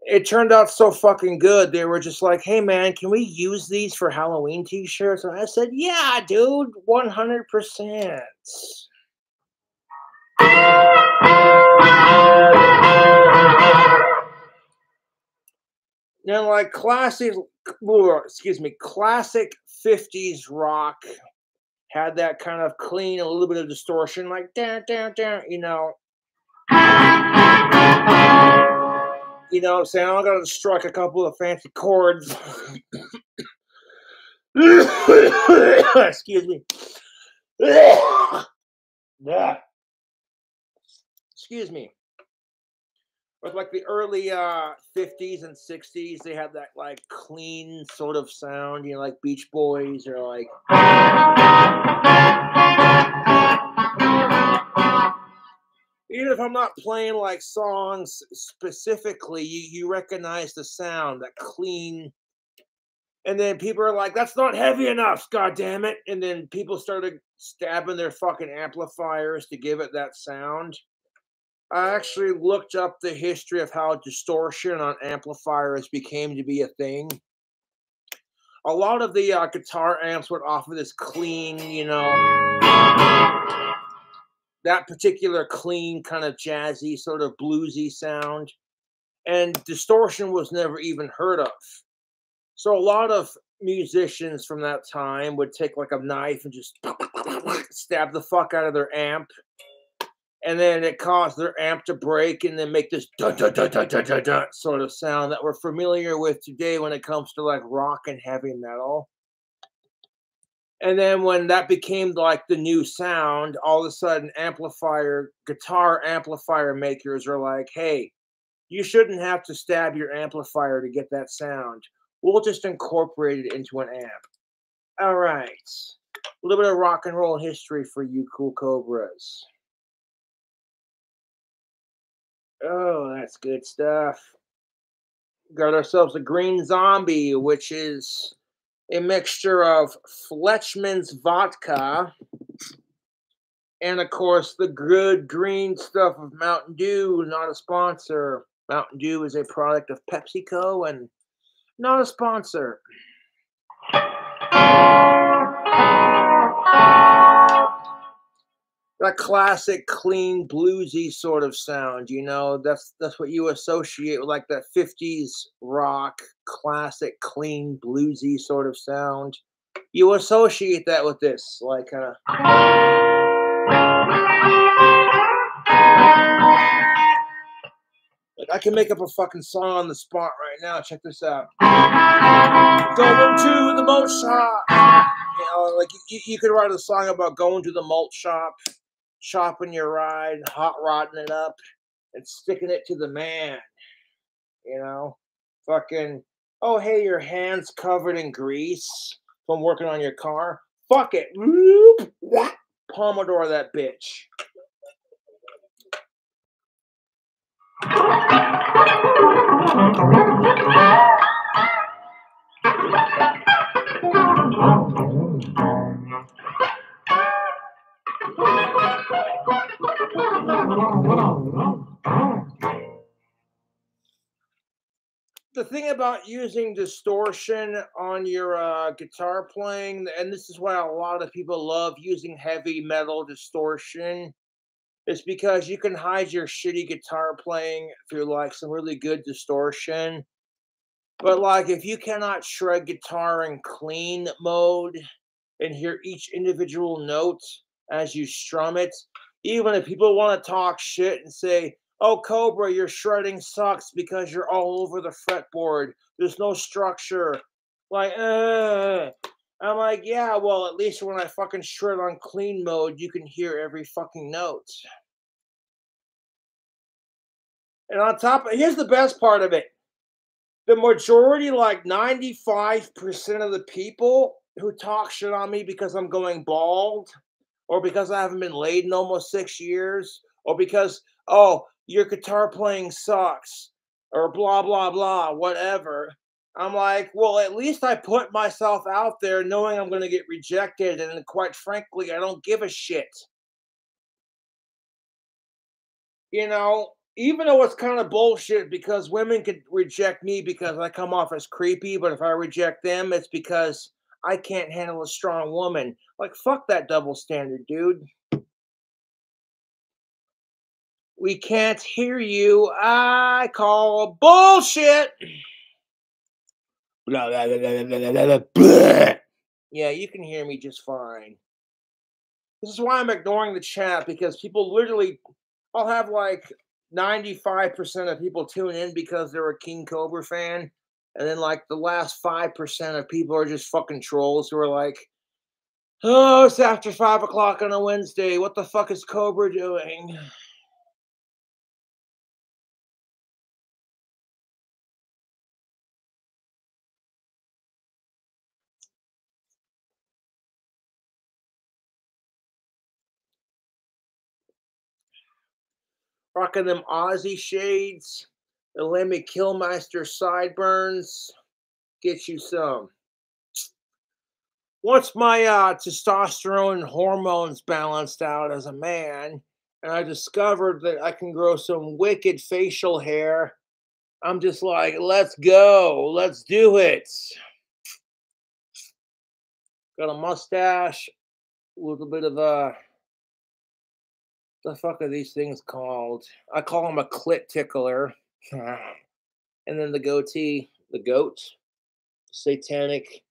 it turned out so fucking good. They were just like, hey man, can we use these for Halloween t-shirts? And I said, yeah, dude, 100%. Then like classic 50s rock had that kind of clean, a little bit of distortion, like down, down, down, you know. You know what I'm saying? I gotta strike a couple of fancy chords. Excuse me. Excuse me. With like the early 50s and 60s, they had that like clean sort of sound, you know, like Beach Boys or like. Even if I'm not playing like songs specifically, you recognize the sound, that clean. And then people are like, that's not heavy enough, god damn it. And then people started stabbing their fucking amplifiers to give it that sound. I actually looked up the history of how distortion on amplifiers became to be a thing. A lot of the guitar amps would offer this clean, you know, that particular clean kind of jazzy sort of bluesy sound. And distortion was never even heard of. So a lot of musicians from that time would take like a knife and just stab the fuck out of their amp. And then it caused their amp to break and then make this dun, dun, dun, dun, dun, dun, dun sort of sound that we're familiar with today when it comes to like rock and heavy metal. And then when that became like the new sound, all of a sudden guitar amplifier makers are like, hey, you shouldn't have to stab your amplifier to get that sound. We'll just incorporate it into an amp. All right. A little bit of rock and roll history for you cool Cobras. Oh, that's good stuff. Got ourselves a Green Zombie, which is a mixture of Fletchman's vodka and, of course, the good green stuff of Mountain Dew. Not a sponsor. Mountain Dew is a product of PepsiCo and not a sponsor. That classic, clean, bluesy sort of sound, you know, that's what you associate with like that 50s rock, classic, clean, bluesy sort of sound. You associate that with this, like I can make up a fucking song on the spot right now. Check this out. Going to the malt shop. You know, like you could write a song about going to the malt shop, chopping your ride, hot rodding it up, and sticking it to the man. You know, fucking, oh, hey, your hand's covered in grease from working on your car. Fuck it. Pomodoro that bitch. The thing about using distortion on your guitar playing, and this is why a lot of people love using heavy metal distortion, is because you can hide your shitty guitar playing through like some really good distortion. But like if you cannot shred guitar in clean mode and hear each individual note as you strum it, even if people want to talk shit and say, "Oh, Cobra, your shredding sucks because you're all over the fretboard. There's no structure." Like, I'm like, yeah, well, at least when I fucking shred on clean mode, you can hear every fucking note. And on top of, here's the best part of it. The majority, like 95% of the people who talk shit on me because I'm going bald, or because I haven't been laid in almost 6 years, or because, oh, your guitar playing sucks, or blah, blah, blah, whatever. I'm like, well, at least I put myself out there knowing I'm going to get rejected. And quite frankly, I don't give a shit. You know, even though it's kind of bullshit because women could reject me because I come off as creepy, but if I reject them, it's because I can't handle a strong woman. Like, fuck that double standard, dude. We can't hear you. I call bullshit. Blah, blah, blah, blah, blah, blah, blah. Yeah, you can hear me just fine. This is why I'm ignoring the chat, because people literally, I'll have like 95% of people tune in because they're a King Cobra fan. And then like the last 5% of people are just fucking trolls who are like, oh, it's after 5 o'clock on a Wednesday. What the fuck is Cobra doing? Rocking them Aussie shades. The Lemmy Killmeister sideburns. Get you some. Once my testosterone hormones balanced out as a man, and I discovered that I can grow some wicked facial hair, I'm just like, let's go. Let's do it. Got a mustache, a little bit of a, the fuck are these things called? I call them a clit tickler. And then the goatee, the goat, satanic.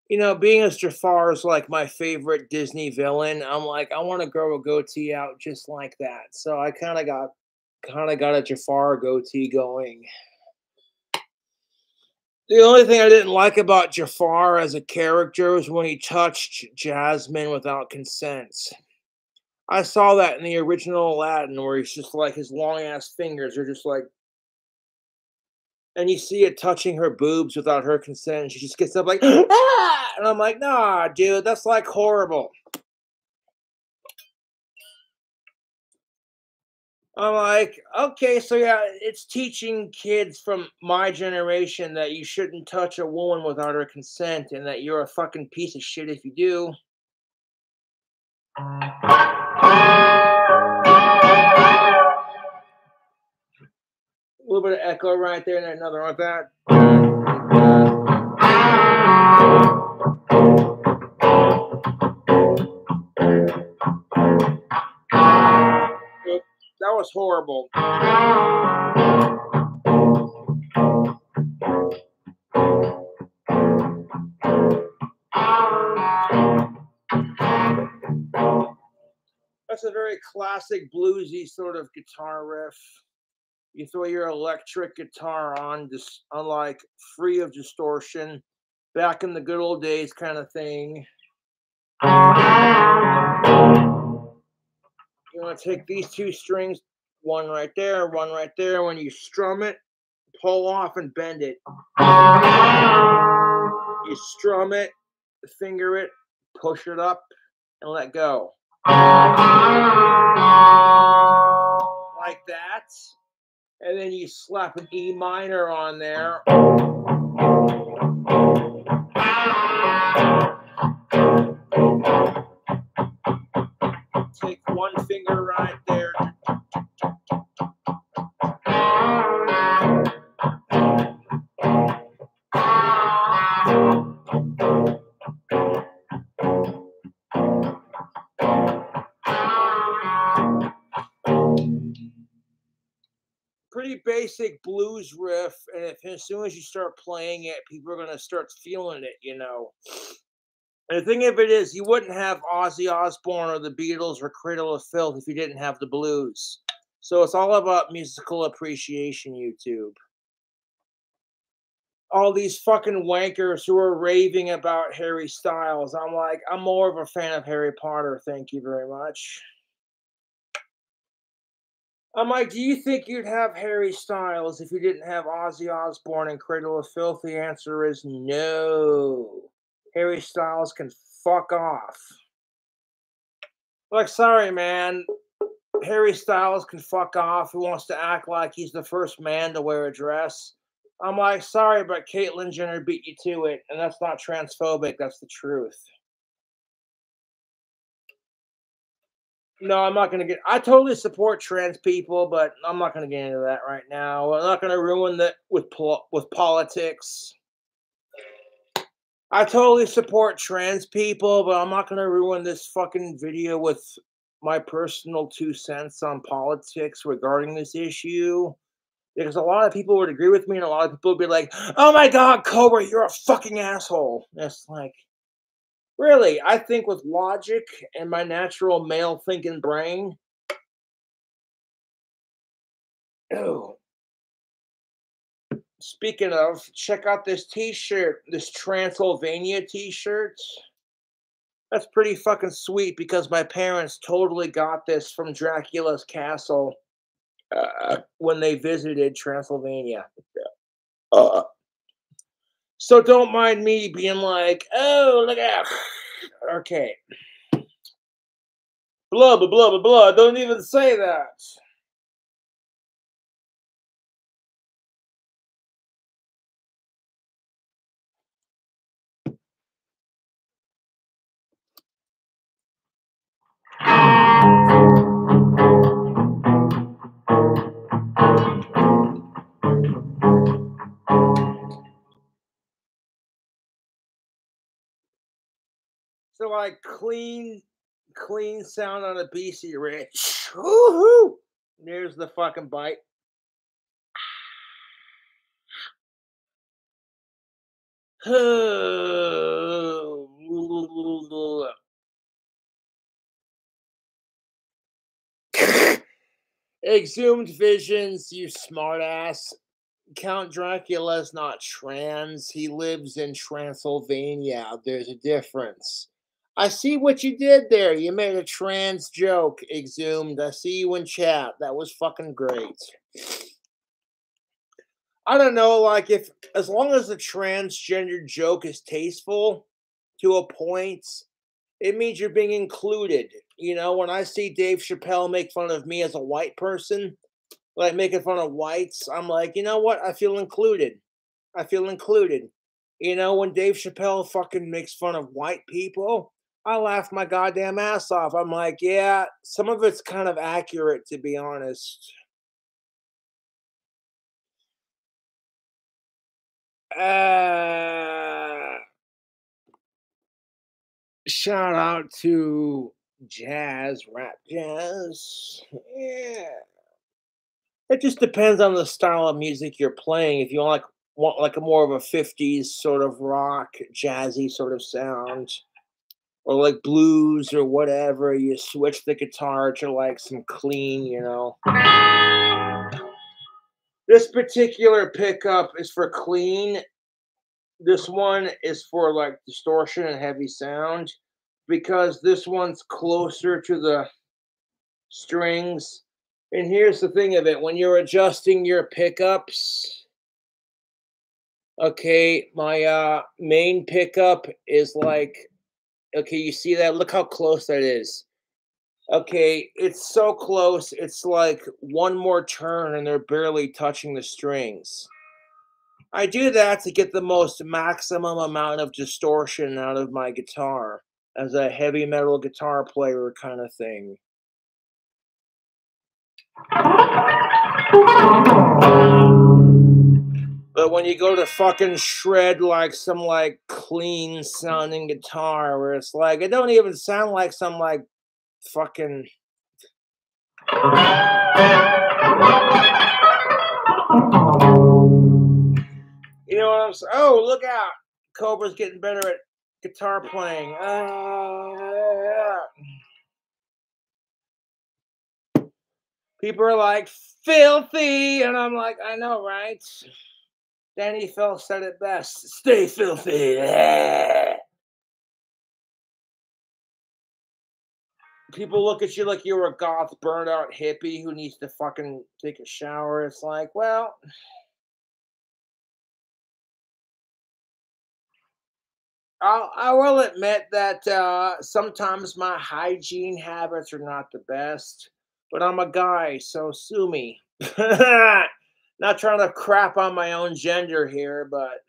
You know, being as Jafar is like my favorite Disney villain, I'm like, I want to grow a goatee out just like that. So I kind of got a Jafar goatee going. The only thing I didn't like about Jafar as a character was when he touched Jasmine without consent. I saw that in the original Aladdin, where he's just like, his long ass fingers are just like, and you see it touching her boobs without her consent, and she just gets up like, ah! And I'm like, nah, dude, that's like horrible. I'm like, okay, so yeah, it's teaching kids from my generation that you shouldn't touch a woman without her consent, and that you're a fucking piece of shit if you do. A little bit of echo right there, and another like that. That was horrible. That's a very classic bluesy sort of guitar riff. You throw your electric guitar on, just unlike free of distortion, back in the good old days kind of thing. You want to take these two strings, one right there, one right there. When you strum it, pull off and bend it. You strum it, finger it, push it up, and let go. Like that. And then you slap an E minor on there. basic blues riff, and as soon as you start playing it, people are gonna start feeling it, you know. And the thing of it is, you wouldn't have Ozzy Osbourne or the Beatles or Cradle of Filth if you didn't have the blues. So it's all about musical appreciation, YouTube. All these fucking wankers who are raving about Harry Styles. I'm like, I'm more of a fan of Harry Potter. Thank you very much. I'm like, do you think you'd have Harry Styles if you didn't have Ozzy Osbourne and Cradle of Filth? The answer is no. Harry Styles can fuck off. Like, sorry, man. Harry Styles can fuck off. Who wants to act like he's the first man to wear a dress? I'm like, sorry, but Caitlyn Jenner beat you to it, and that's not transphobic. That's the truth. No, I'm not going to get. I totally support trans people, but I'm not going to get into that right now. I'm not going to ruin that with politics. I totally support trans people, but I'm not going to ruin this fucking video with my personal 2 cents on politics regarding this issue. Because a lot of people would agree with me, and a lot of people would be like, oh my God, Cobra, you're a fucking asshole. And it's like, really? I think with logic and my natural male thinking brain. Oh. Speaking of, check out this t-shirt, this Transylvania t-shirt. That's pretty fucking sweet because my parents totally got this from Dracula's castle when they visited Transylvania. So don't mind me being like, oh, look out. Okay. Blah, blah, blah, blah, blah. Don't even say that. So like clean sound on a BC Rich. Woohoo! There's the fucking bite. Exhumed visions, you smartass. Count Dracula's not trans. He lives in Transylvania. There's a difference. I see what you did there. You made a trans joke, Exhumed. I see you in chat. That was fucking great. I don't know, like, if as long as the transgender joke is tasteful to a point, it means you're being included. You know, when I see Dave Chappelle make fun of me as a white person, like making fun of whites, I'm like, you know what? I feel included. I feel included. You know, when Dave Chappelle fucking makes fun of white people, I laugh my goddamn ass off. I'm like, yeah, some of it's kind of accurate, to be honest. Shout out to Rap Jazz. Yeah. It just depends on the style of music you're playing. If you want like a more of a 50s sort of rock, jazzy sort of sound, or like blues or whatever, you switch the guitar to like some clean, you know. This particular pickup is for clean. This one is for like distortion and heavy sound because this one's closer to the strings. And here's the thing of it, when you're adjusting your pickups, okay, my main pickup is like, okay, you see that? Look how close that is. Okay, it's so close, it's like one more turn and they're barely touching the strings. I do that to get the most maximum amount of distortion out of my guitar as a heavy metal guitar player kind of thing. But when you go to fucking shred like some like clean sounding guitar where it's like, it don't even sound like some like fucking You know what I'm saying? Oh, look out. Cobra's getting better at guitar playing. People are like, filthy. And I'm like, I know, right? Danny Phil said it best. Stay filthy. People look at you like you're a goth, burned out hippie who needs to fucking take a shower. It's like, well, I will admit that sometimes my hygiene habits are not the best, but I'm a guy, so sue me. Not trying to crap on my own gender here, but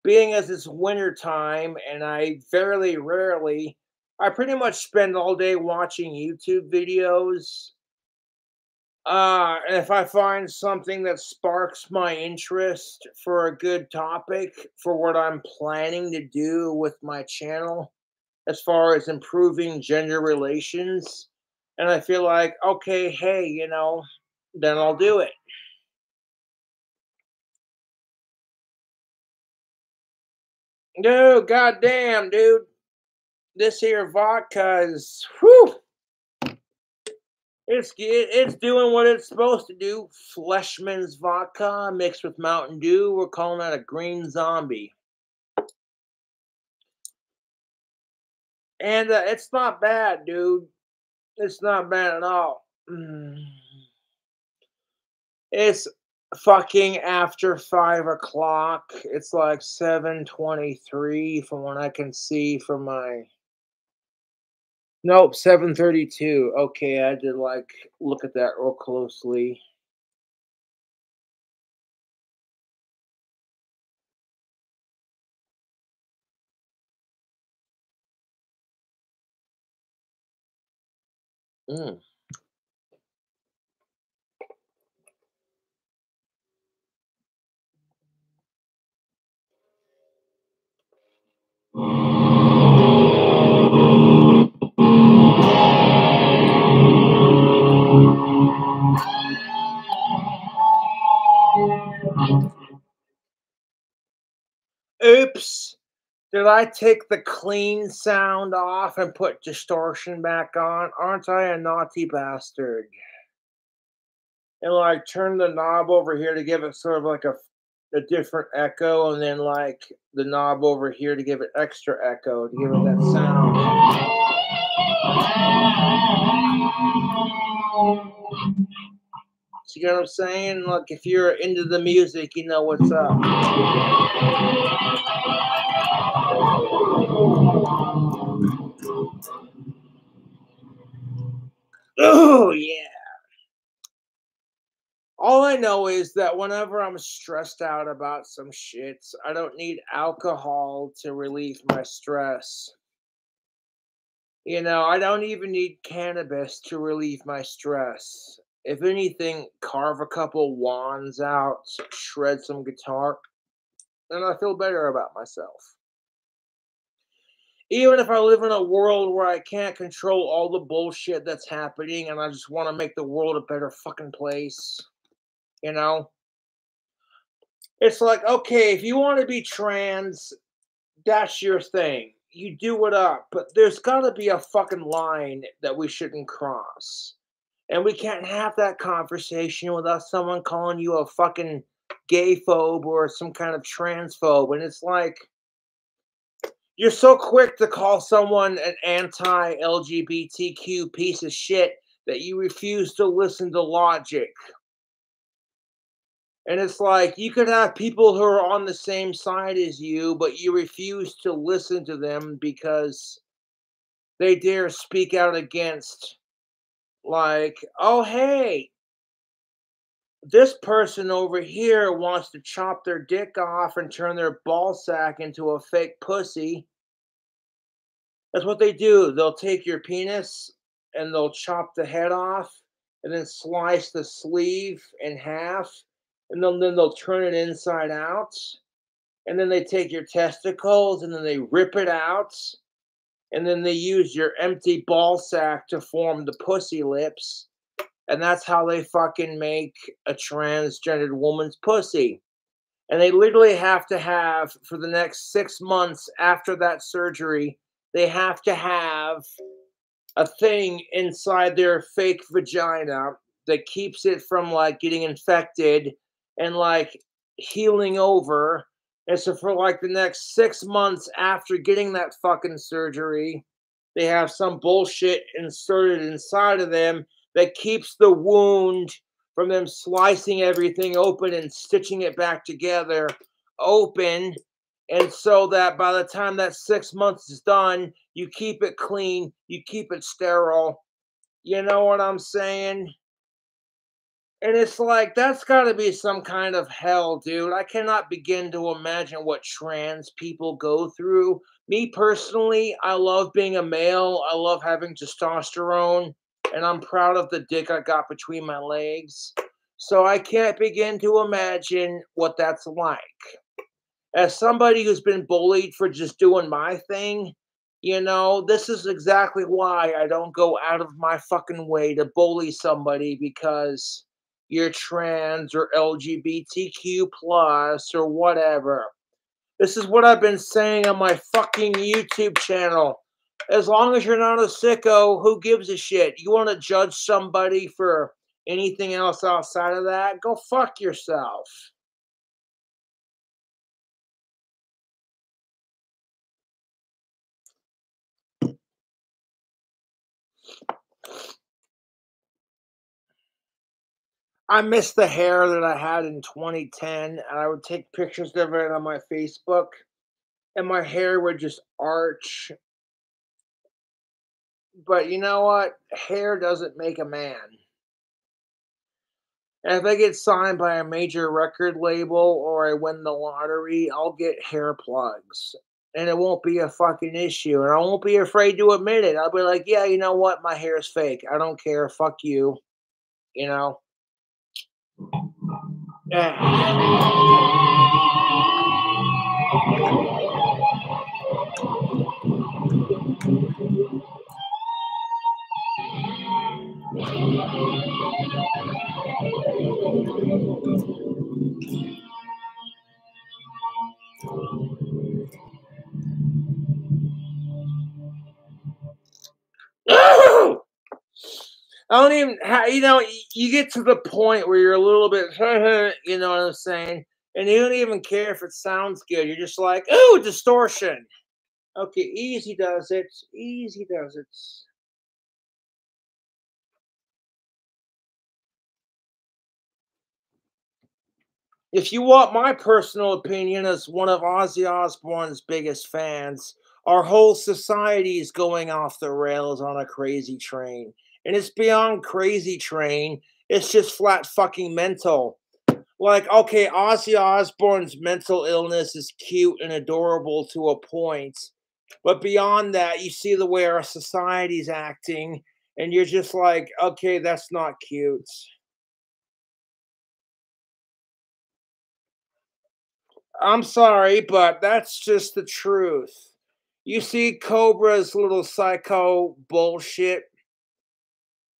being as it's winter time and I very rarely, I pretty much spend all day watching YouTube videos. And if I find something that sparks my interest for a good topic for what I'm planning to do with my channel, as far as improving gender relations, and I feel like, okay, hey, you know, then I'll do it. No, goddamn, dude. This here vodka is, whew, it's doing what it's supposed to do. Fleshman's vodka mixed with Mountain Dew. We're calling that a green zombie. And it's not bad, dude. It's not bad at all. It's fucking after 5 o'clock. It's like 7:23 from what I can see from my. Nope, 7:32. Okay, I did like look at that real closely. Mm. Oops. Did I take the clean sound off and put distortion back on? Aren't I a naughty bastard? And like turn the knob over here to give it sort of like a different echo, and then like the knob over here to give it extra echo to give it that sound. You know what I'm saying? Like if you're into the music, you know what's up. Oh yeah. All I know is that whenever I'm stressed out about some shit, I don't need alcohol to relieve my stress. You know, I don't even need cannabis to relieve my stress. If anything, carve a couple wands out, shred some guitar, and I feel better about myself. Even if I live in a world where I can't control all the bullshit that's happening and I just want to make the world a better fucking place, you know? It's like, okay, if you want to be trans, that's your thing. You do it up, but there's got to be a fucking line that we shouldn't cross. And we can't have that conversation without someone calling you a fucking gay phobe or some kind of transphobe. And it's like, you're so quick to call someone an anti-LGBTQ piece of shit that you refuse to listen to logic. And it's like, you could have people who are on the same side as you, but you refuse to listen to them because they dare speak out against, like, oh, hey, this person over here wants to chop their dick off and turn their ball sack into a fake pussy. That's what they do. They'll take your penis and they'll chop the head off and then slice the sleeve in half, and then they'll turn it inside out. And then they take your testicles and then they rip it out. And then they use your empty ball sack to form the pussy lips. And that's how they fucking make a transgendered woman's pussy. And they literally have to have, for the next 6 months after that surgery, they have to have a thing inside their fake vagina that keeps it from like getting infected and like healing over. And so for like the next 6 months after getting that fucking surgery, they have some bullshit inserted inside of them that keeps the wound from them slicing everything open and stitching it back together open. And so that by the time that 6 months is done, you keep it clean, you keep it sterile. You know what I'm saying? And it's like, that's got to be some kind of hell, dude. I cannot begin to imagine what trans people go through. Me personally, I love being a male. I love having testosterone, and I'm proud of the dick I got between my legs. So I can't begin to imagine what that's like. As somebody who's been bullied for just doing my thing, this is exactly why I don't go out of my fucking way to bully somebody because you're trans or LGBTQ plus or whatever. This is what I've been saying on my fucking YouTube channel. As long as you're not a sicko, who gives a shit? You want to judge somebody for anything else outside of that? Go fuck yourself. I miss the hair that I had in 2010, and I would take pictures of it on my Facebook, and my hair would just arch. But you know what? Hair doesn't make a man. And if I get signed by a major record label or I win the lottery, I'll get hair plugs. And it won't be a fucking issue. And I won't be afraid to admit it. I'll be like, yeah, you know what? My hair is fake. I don't care. Fuck you. You know? I don't even, you get to the point where you're a little bit, you know what I'm saying? And you don't even care if it sounds good. You're just like, ooh, distortion. Okay, easy does it. Easy does it. If you want my personal opinion as one of Ozzy Osbourne's biggest fans, our whole society is going off the rails on a crazy train. And it's beyond crazy train. It's just flat fucking mental. Like, okay, Ozzy Osbourne's mental illness is cute and adorable to a point. But beyond that, you see the way our society's acting, and you're just like, okay, that's not cute. I'm sorry, but that's just the truth. You see Cobra's little psycho bullshit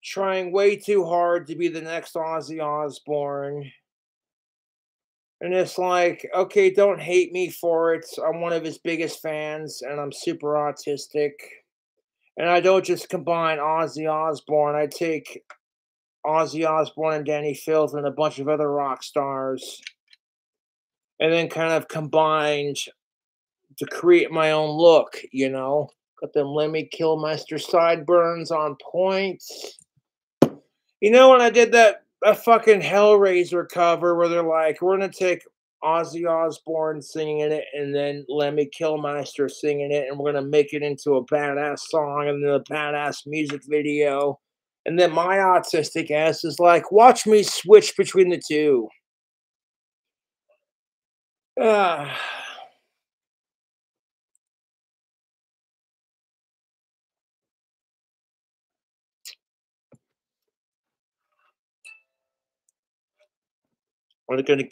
trying way too hard to be the next Ozzy Osbourne. And it's like, okay, don't hate me for it. I'm one of his biggest fans and I'm super autistic. And I don't just combine Ozzy Osbourne, I take Ozzy Osbourne and Danny Filth and a bunch of other rock stars and then kind of combined to create my own look, Got them Lemmy Kilmister sideburns on point. When I did that a fucking Hellraiser cover where they're like, we're gonna take Ozzy Osbourne singing it and then Lemmy Kilmister singing it, and we're gonna make it into a badass song and then a badass music video. And then my autistic ass is like, watch me switch between the two. We're gonna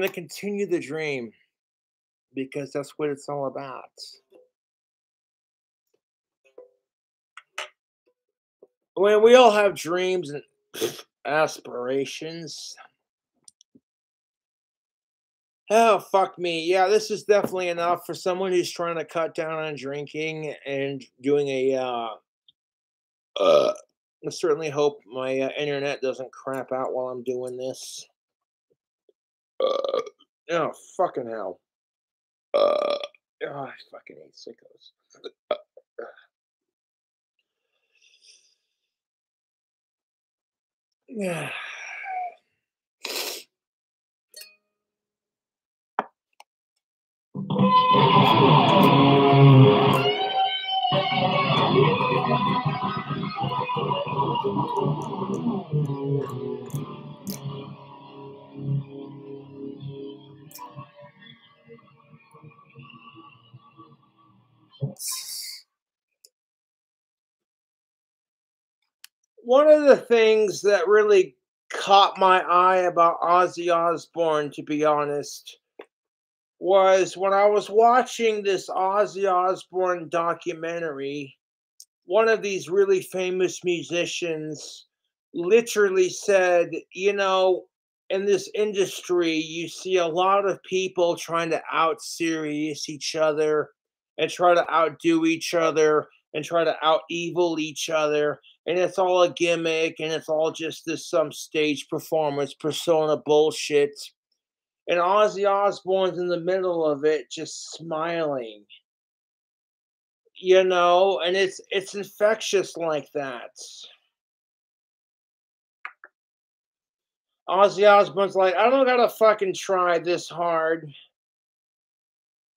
continue the dream because that's what it's all about. When we all have dreams, and aspirations. Oh, fuck me. Yeah, this is definitely enough for someone who's trying to cut down on drinking and doing uh I certainly hope my internet doesn't crap out while I'm doing this. Uh, oh, fucking hell. Oh, I fucking hate sickos. Yeah. One of the things that really caught my eye about Ozzy Osbourne, to be honest, was when I was watching this Ozzy Osbourne documentary. One of these really famous musicians literally said, you know, in this industry, you see a lot of people trying to out serious each other and try to outdo each other and try to out evil each other. And it's all a gimmick and it's all just this some stage performance persona bullshit. And Ozzy Osbourne's in the middle of it, just smiling, and it's infectious like that. Ozzy Osbourne's like, I don't gotta fucking try this hard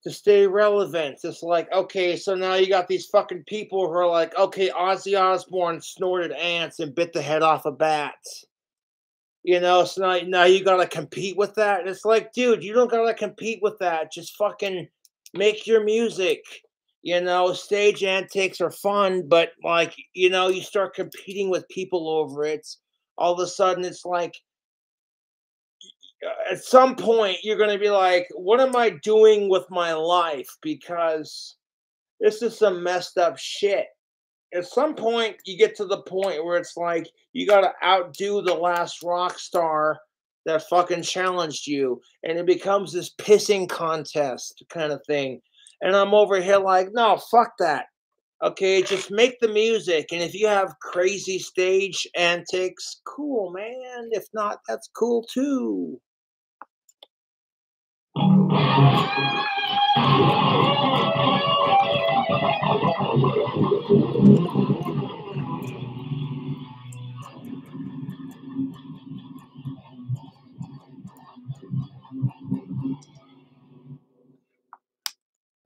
to stay relevant. It's like, okay, so now you got these fucking people who are like, okay, Ozzy Osbourne snorted ants and bit the head off a bat. So now you gotta compete with that. And it's like, dude, you don't gotta compete with that. Just fucking make your music. Stage antics are fun, but like, you start competing with people over it. All of a sudden, it's like at some point you're going to be like, what am I doing with my life? Because this is some messed up shit. At some point, you get to the point where it's like you got to outdo the last rock star that fucking challenged you, and it becomes this pissing contest kind of thing. And I'm over here like, no, fuck that. Okay, just make the music, and if you have crazy stage antics, cool, man. If not, that's cool too.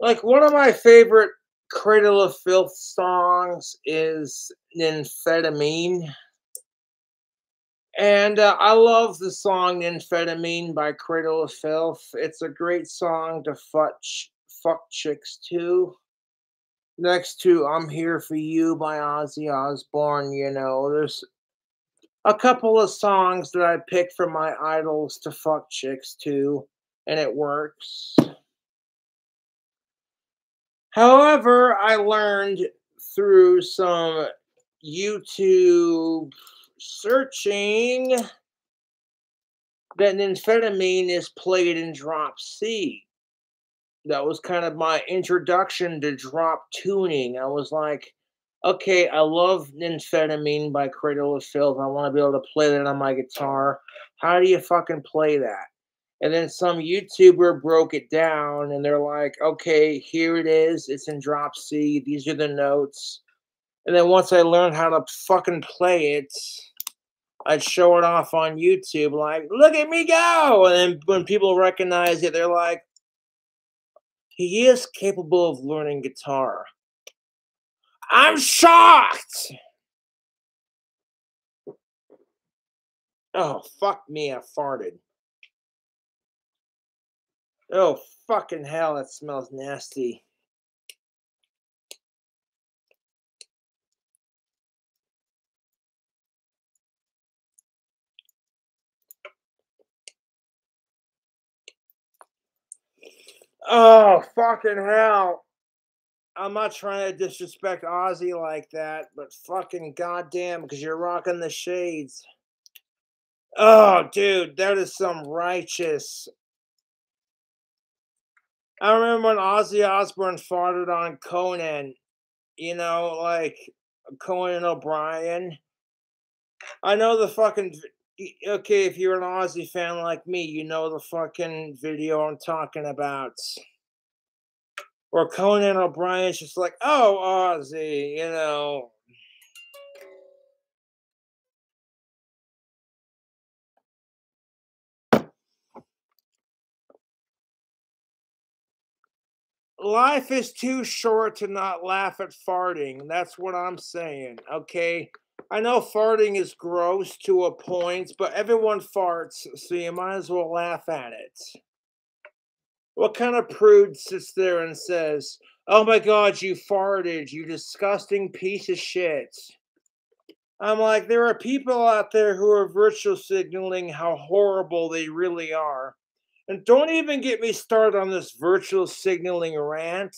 Like one of my favorite Cradle of Filth songs is Nymphetamine. And I love the song Nymphetamine by Cradle of Filth. It's a great song to fuck chicks too. Next to I'm Here For You by Ozzy Osbourne, there's a couple of songs that I picked from my idols to fuck chicks too, and it works. However, I learned through some YouTube searching that amphetamine is played in drop C. That was kind of my introduction to drop tuning. I was like, okay, I love amphetamine by Cradle of Filth. I want to be able to play that on my guitar. How do you fucking play that? And then some YouTuber broke it down and they're like, okay, here it is. It's in drop C. These are the notes. And then once I learned how to fucking play it, I'd show it off on YouTube, like, look at me go. And then when people recognize it, they're like, he is capable of learning guitar. I'm shocked. Oh, fuck me, I farted. Oh, fucking hell, that smells nasty. Oh, fucking hell. I'm not trying to disrespect Ozzy like that, but fucking goddamn, because you're rocking the shades. Oh, dude, that is some righteous. I remember when Ozzy Osbourne farted on Conan, like Conan O'Brien. I know the fucking. Okay, if you're an Ozzy fan like me, you know the fucking video I'm talking about. Or Conan O'Brien's just like, oh, Ozzy. Life is too short to not laugh at farting. That's what I'm saying, okay? I know farting is gross to a point, but everyone farts, so you might as well laugh at it. What kind of prude sits there and says, oh my god, you farted, you disgusting piece of shit? I'm like, there are people out there who are virtual signaling how horrible they really are. And don't even get me started on this virtual signaling rant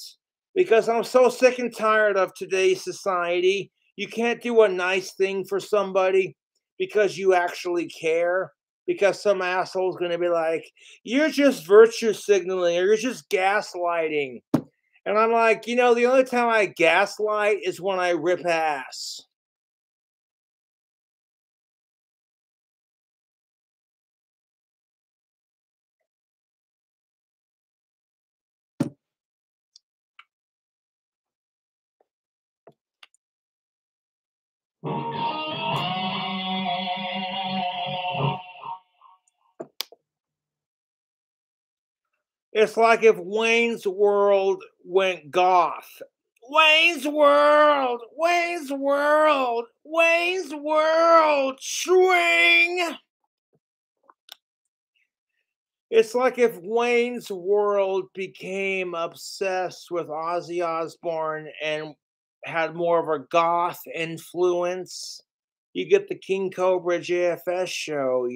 because I'm so sick and tired of today's society. You can't do a nice thing for somebody because you actually care. Because some asshole's going to be like, you're just virtue signaling or you're just gaslighting. And I'm like, the only time I gaslight is when I rip ass. It's like if Wayne's World went goth. Wayne's World, Wayne's World, Wayne's World, swing. It's like if Wayne's World became obsessed with Ozzy Osbourne and had more of a goth influence. You get the KingCobraJFS show.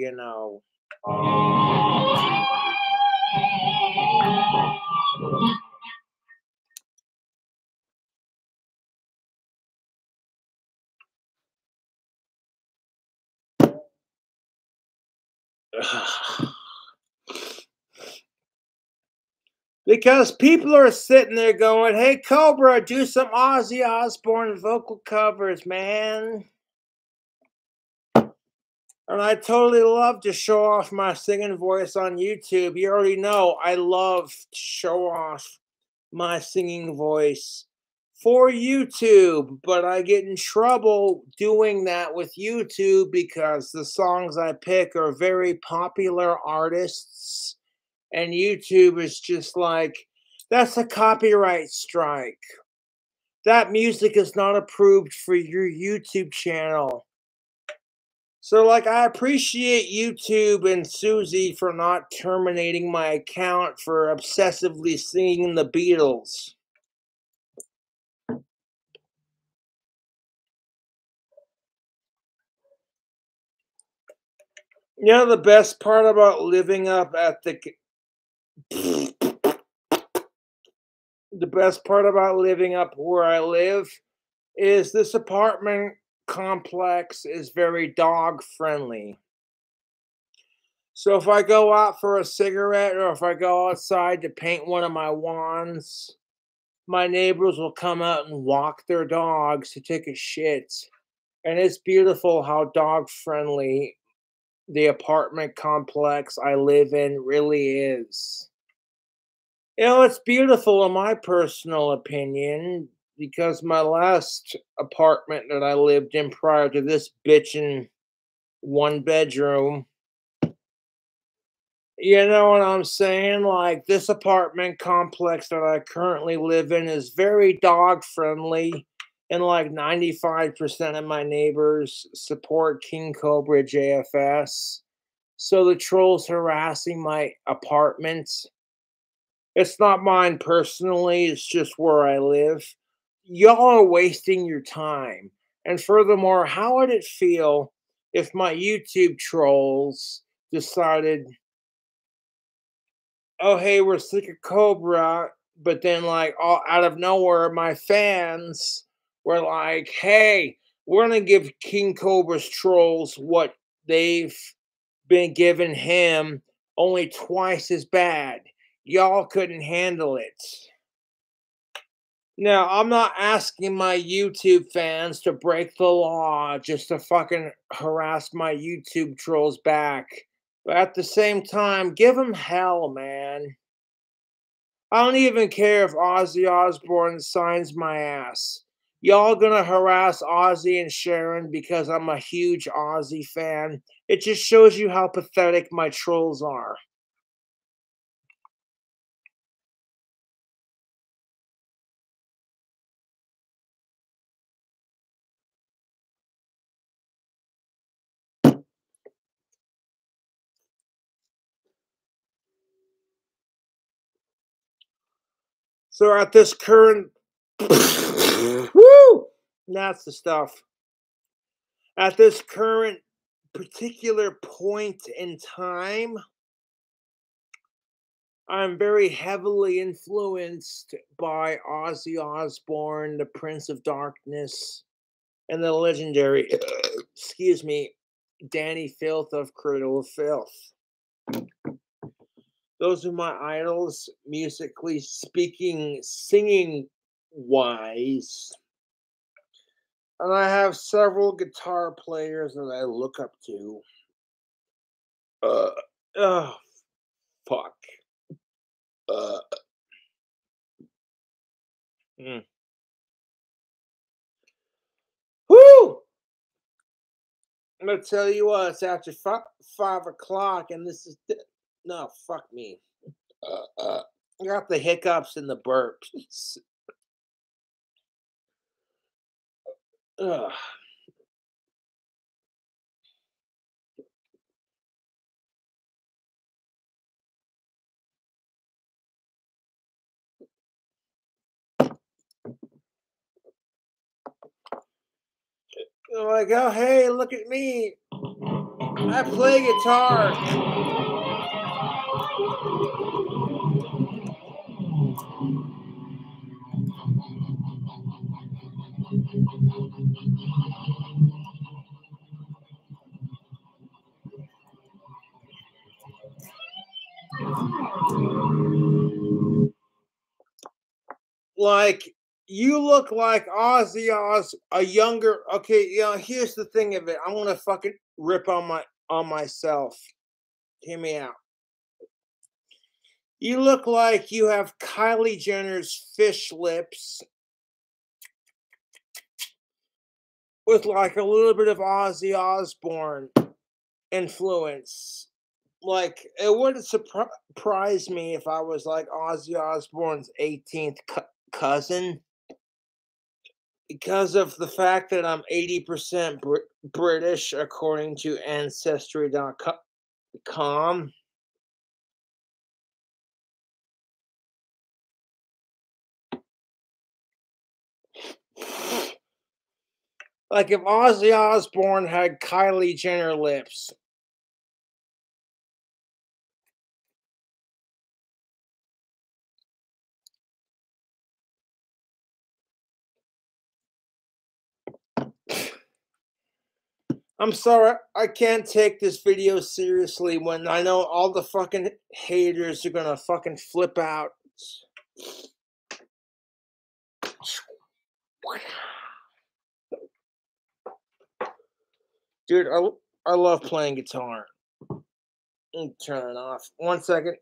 Because people are sitting there going, hey, Cobra, do some Ozzy Osbourne vocal covers, man. And I totally love to show off my singing voice on YouTube. You already know I love to show off my singing voice for YouTube, but I get in trouble doing that with YouTube because the songs I pick are very popular artists, and YouTube is just like, that's a copyright strike. That music is not approved for your YouTube channel. So, I appreciate YouTube and Susie for not terminating my account for obsessively singing the Beatles. The best part about living up at the best part about living up where I live is this apartment complex is very dog friendly. So if I go out for a cigarette or if I go outside to paint one of my wands, my neighbors will come out and walk their dogs to take a shit. And it's beautiful how dog friendly the apartment complex I live in really is. It's beautiful in my personal opinion because my last apartment that I lived in prior to this bitchin' one bedroom, you know what I'm saying? Like, this apartment complex that I currently live in is very dog friendly, and like 95% of my neighbors support KingCobraJFS. So the trolls harassing my apartment, it's not mine personally, it's just where I live. Y'all are wasting your time. And furthermore, how would it feel if my YouTube trolls decided, oh, hey, we're sick of Cobra, but then, like, all out of nowhere, my fans were like, hey, we're going to give King Cobra's trolls what they've been given him only twice as bad. Y'all couldn't handle it. Now, I'm not asking my YouTube fans to break the law just to fucking harass my YouTube trolls back. But at the same time, give them hell, man. I don't even care if Ozzy Osbourne signs my ass. Y'all gonna harass Ozzy and Sharon because I'm a huge Ozzy fan? It just shows you how pathetic my trolls are. So at this current woo, that's the stuff. At this current particular point in time, I'm very heavily influenced by Ozzy Osbourne, the Prince of Darkness, and the legendary, excuse me, Danny Filth of Cradle of Filth. Those are my idols, musically speaking, singing wise. And I have several guitar players that I look up to. Oh, fuck. Mm. Whoo! I'm gonna tell you what, it's after 5 o'clock, and this is no, fuck me. I got the hiccups and the burps. Ugh. You're like, oh hey, look at me. I play guitar. Like, you look like Ozzy a younger. Okay, here's the thing of it. I want to fucking rip on myself. Hear me out. You look like you have Kylie Jenner's fish lips with like a little bit of Ozzy Osbourne influence. Like, it wouldn't surprise me if I was like Ozzy Osbourne's 18th cousin, because of the fact that I'm 80% British, according to Ancestry.com. Like, if Ozzy Osbourne had Kylie Jenner lips. I'm sorry, I can't take this video seriously when I know all the fucking haters are gonna fucking flip out. Dude, I love playing guitar. Turn it off. 1 second.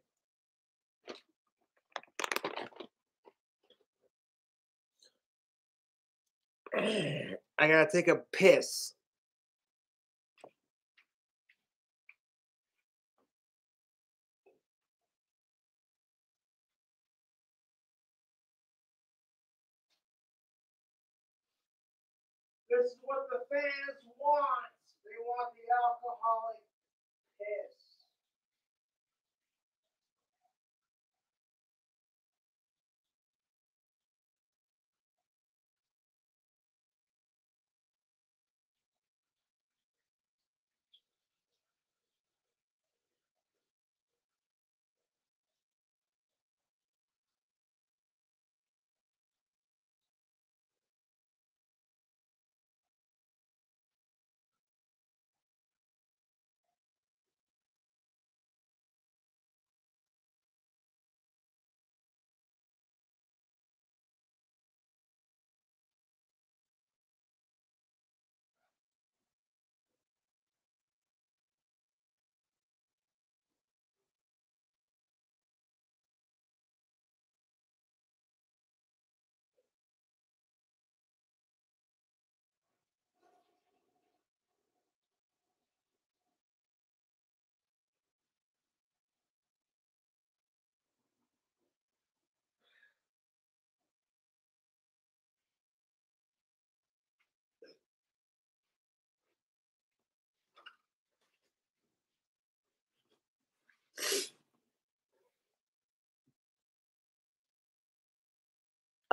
I gotta take a piss. This is what the fans want. They want the alcoholic piss.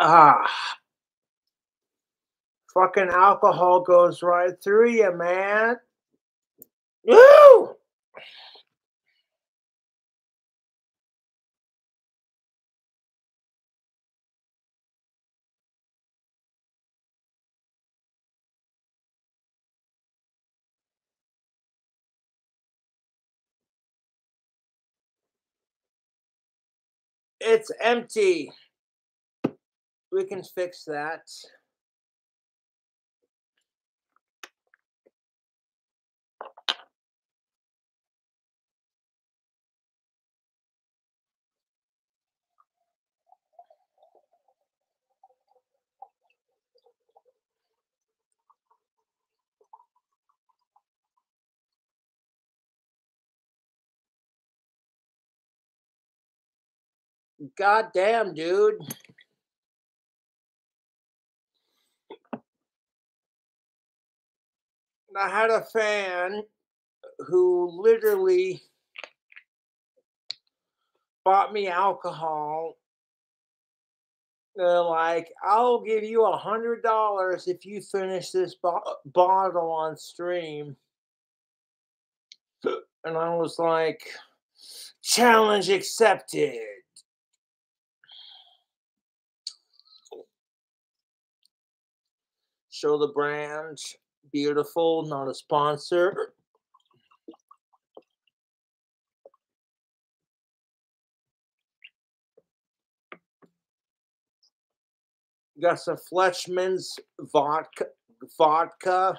Ah, fucking alcohol goes right through you, man. Woo! It's empty. We can fix that. God damn, dude. I had a fan who literally bought me alcohol. They're like, I'll give you $100 if you finish this bottle on stream. And I was like, challenge accepted. Show the brand. Beautiful, not a sponsor. Got some Fletchman's vodka,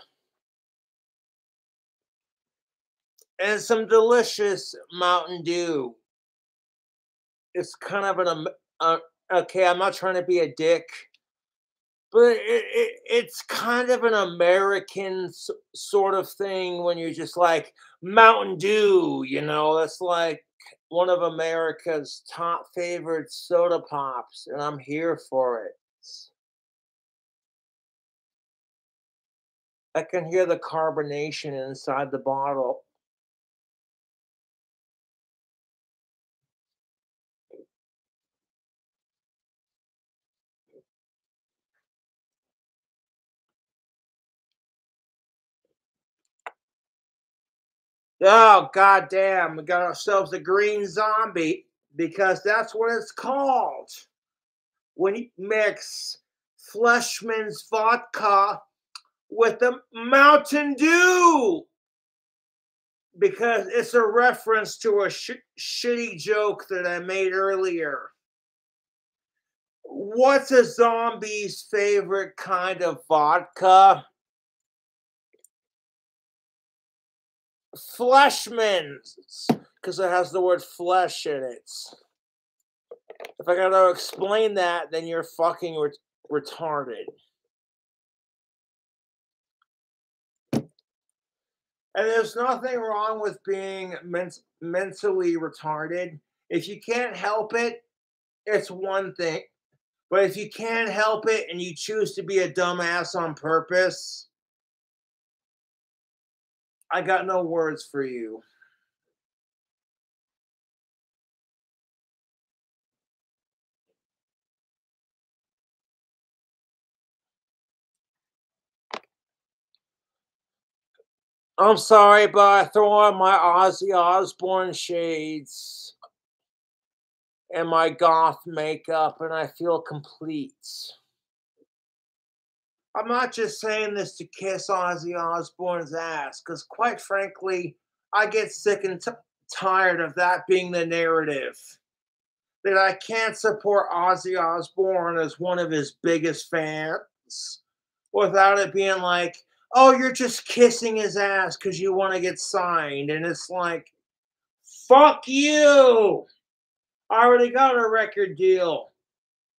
and some delicious Mountain Dew. It's kind of okay, I'm not trying to be a dick, but it's kind of an American sort of thing when you're just like, Mountain Dew, you know, that's like one of America's top favorite soda pops, and I'm here for it. I can hear the carbonation inside the bottle. Oh, goddamn. We got ourselves a green zombie because that's what it's called. When you mix Fleshman's vodka with the Mountain Dew because it's a reference to a shitty joke that I made earlier. What's a zombie's favorite kind of vodka? Fleshman's, because it has the word flesh in it. If I gotta explain that, then you're fucking retarded. And there's nothing wrong with being mentally retarded. If you can't help it, it's one thing. But if you can't help it and you choose to be a dumbass on purpose, I got no words for you. I'm sorry, but I throw on my Ozzy Osbourne shades and my goth makeup and I feel complete. I'm not just saying this to kiss Ozzy Osbourne's ass, because quite frankly, I get sick and tired of that being the narrative. That I can't support Ozzy Osbourne as one of his biggest fans without it being like, oh, you're just kissing his ass because you want to get signed. And it's like, fuck you. I already got a record deal.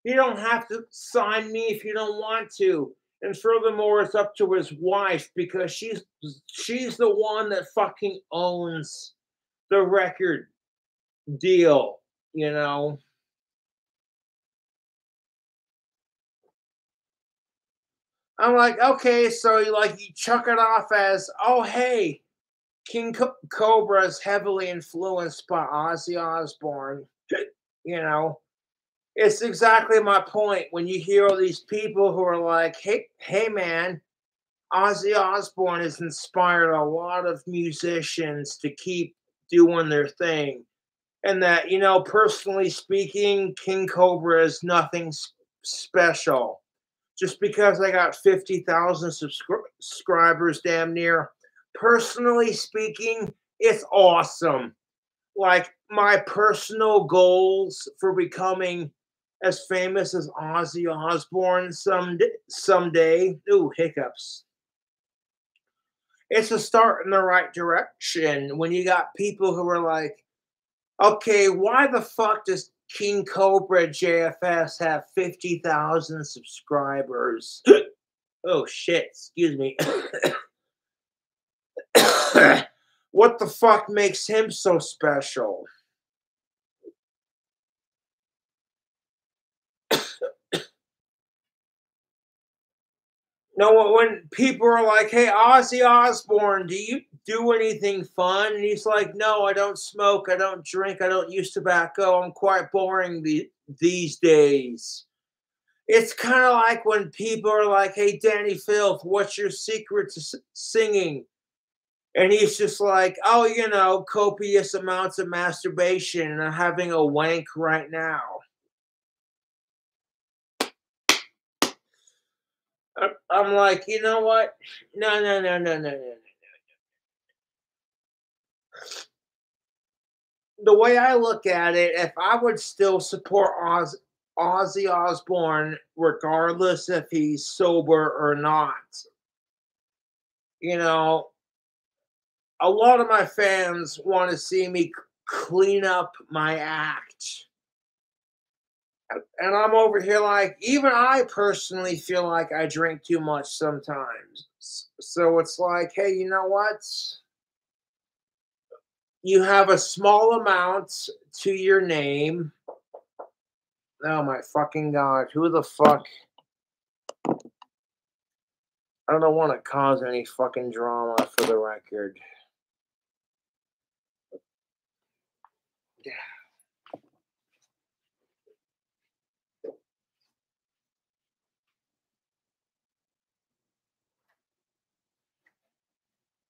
You don't have to sign me if you don't want to. And furthermore, it's up to his wife because she's the one that fucking owns the record deal, you know. I'm like, okay, so you chuck it off as, oh hey, King Cobra is heavily influenced by Ozzy Osbourne, you know. It's exactly my point. When you hear all these people who are like, hey man, Ozzy Osbourne has inspired a lot of musicians to keep doing their thing. And that, you know, personally speaking, King Cobra is nothing special. Just because I got 50,000 subscribers damn near, personally speaking, it's awesome. Like my personal goals for becoming as famous as Ozzy Osbourne someday. Ooh, hiccups. It's a start in the right direction when you got people who are like, okay, why the fuck does KingCobraJFS have 50,000 subscribers? Oh shit, excuse me. What the fuck makes him so special? No, when people are like, "Hey, Ozzy Osbourne, do you do anything fun?" And he's like, "No, I don't smoke, I don't drink, I don't use tobacco. I'm quite boring these days." It's kind of like when people are like, "Hey, Danny Filth, what's your secret to singing?" And he's just like, "Oh, you know, copious amounts of masturbation and I'm having a wank right now." I'm like, you know what? No, no, no, no, no, no. The way I look at it, if I would still support Ozzy Osbourne, regardless if he's sober or not, you know, a lot of my fans want to see me clean up my act. And I'm over here like, even I personally feel like I drink too much sometimes. So it's like, hey, you know what? You have a small amount to your name. Oh my fucking god, who the fuck? I don't want to cause any fucking drama for the record.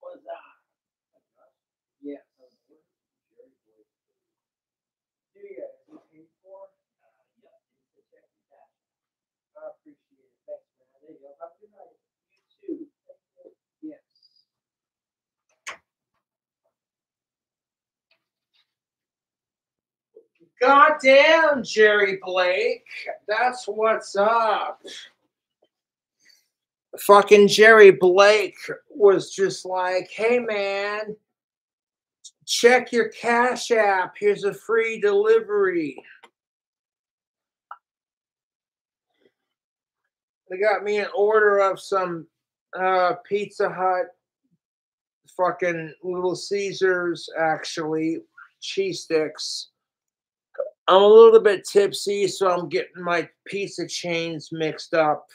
What's that? Yeah. Do you guys looking for? Yeah. I appreciate it. Thanks, man. There you go. Have a good night. You too. Yes. Goddamn, Jerry Blake. That's what's up. Fucking Jerry Blake was just like, hey, man, check your Cash App. Here's a free delivery. They got me an order of some Pizza Hut, fucking Little Caesars, actually, cheese sticks. I'm a little bit tipsy, so I'm getting my pizza chains mixed up.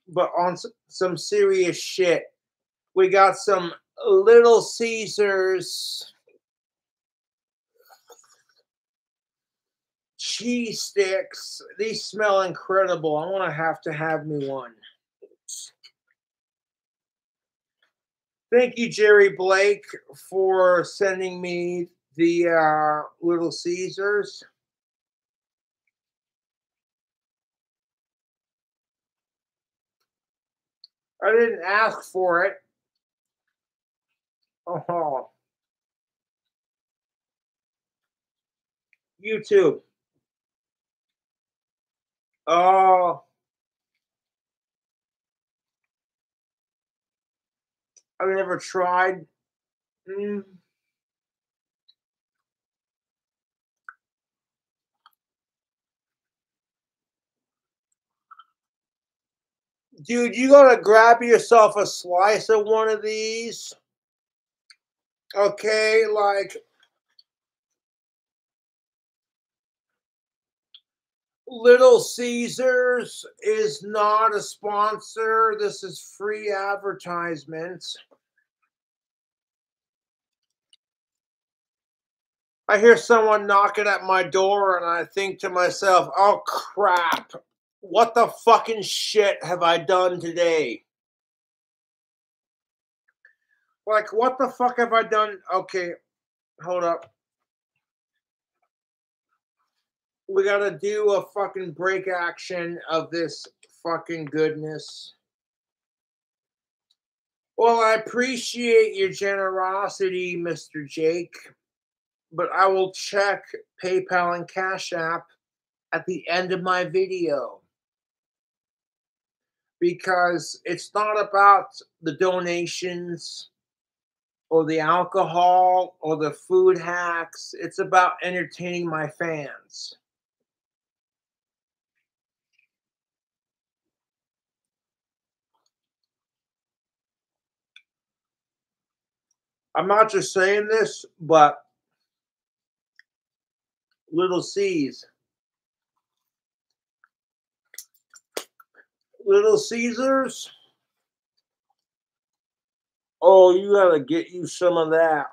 But on some serious shit, we got some Little Caesars cheese sticks. These smell incredible. I'm gonna have to have me one. Thank you, Jerry Blake, for sending me the Little Caesars. I didn't ask for it. Oh, YouTube. Oh, I've never tried. Mm. Dude, you gotta grab yourself a slice of one of these. Okay, like Little Caesars is not a sponsor. This is free advertisement. I hear someone knocking at my door and I think to myself, oh crap, what the fucking shit have I done today? Like, what the fuck have I done? Okay, hold up. We gotta do a fucking break action of this fucking goodness. Well, I appreciate your generosity, Mr. Jake, but I will check PayPal and Cash App at the end of my video because it's not about the donations or the alcohol or the food hacks. It's about entertaining my fans. I'm not just saying this, but Little C's. Little Caesars. Oh, you gotta get you some of that.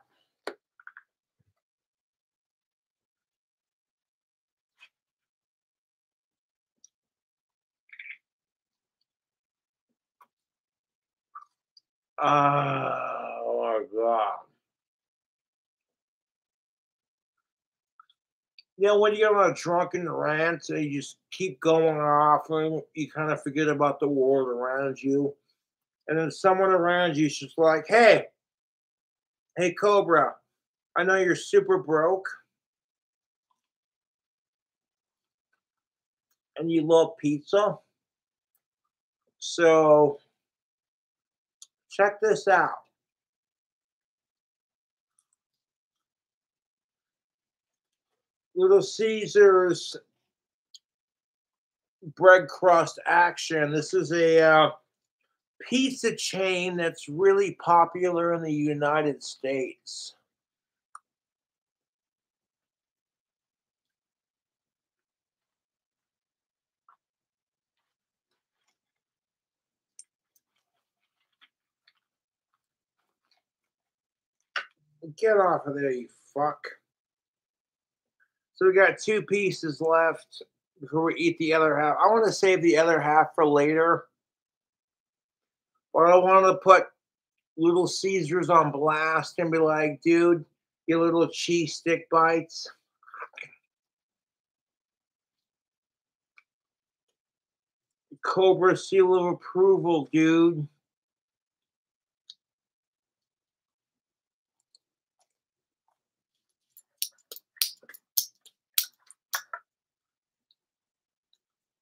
Oh my god. You know, when you get on a drunken rant and you just keep going off and you kind of forget about the world around you. And then someone around you is just like, hey, Cobra, I know you're super broke and you love pizza. So check this out. Little Caesars bread crust action. This is a pizza chain that's really popular in the United States. Get off of there, you fuck. So we got 2 pieces left before we eat the other half. I want to save the other half for later. But I want to put Little Caesars on blast and be like, dude, you little cheese stick bites. Cobra seal of approval, dude.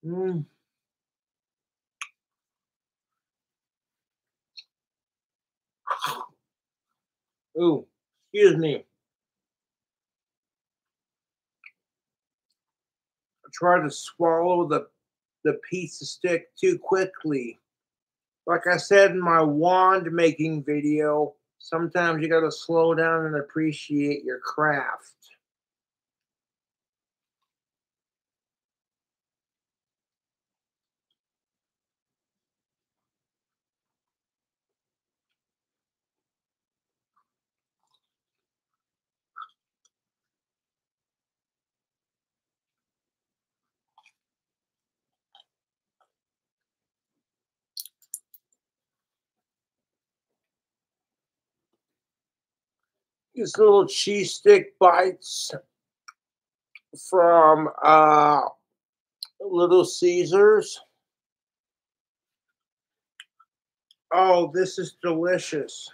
Mm. Ooh, excuse me. I tried to swallow the pizza stick too quickly. Like I said in my wand making video, sometimes you gotta slow down and appreciate your craft. These little cheese stick bites from Little Caesars. Oh, this is delicious.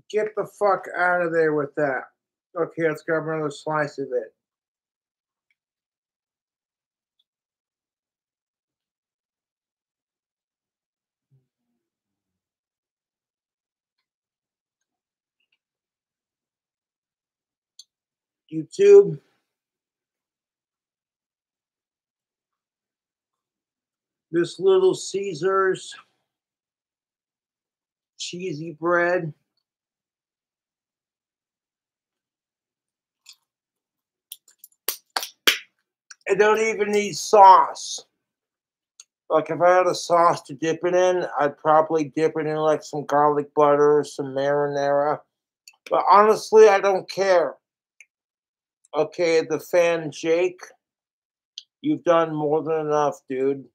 Get the fuck out of there with that. Okay, let's grab another slice of it. YouTube. This Little Caesars cheesy bread. It don't even need sauce. Like, if I had a sauce to dip it in, I'd probably dip it in, like, some garlic butter, some marinara. But honestly, I don't care. Okay, the fan Jake, you've done more than enough, dude.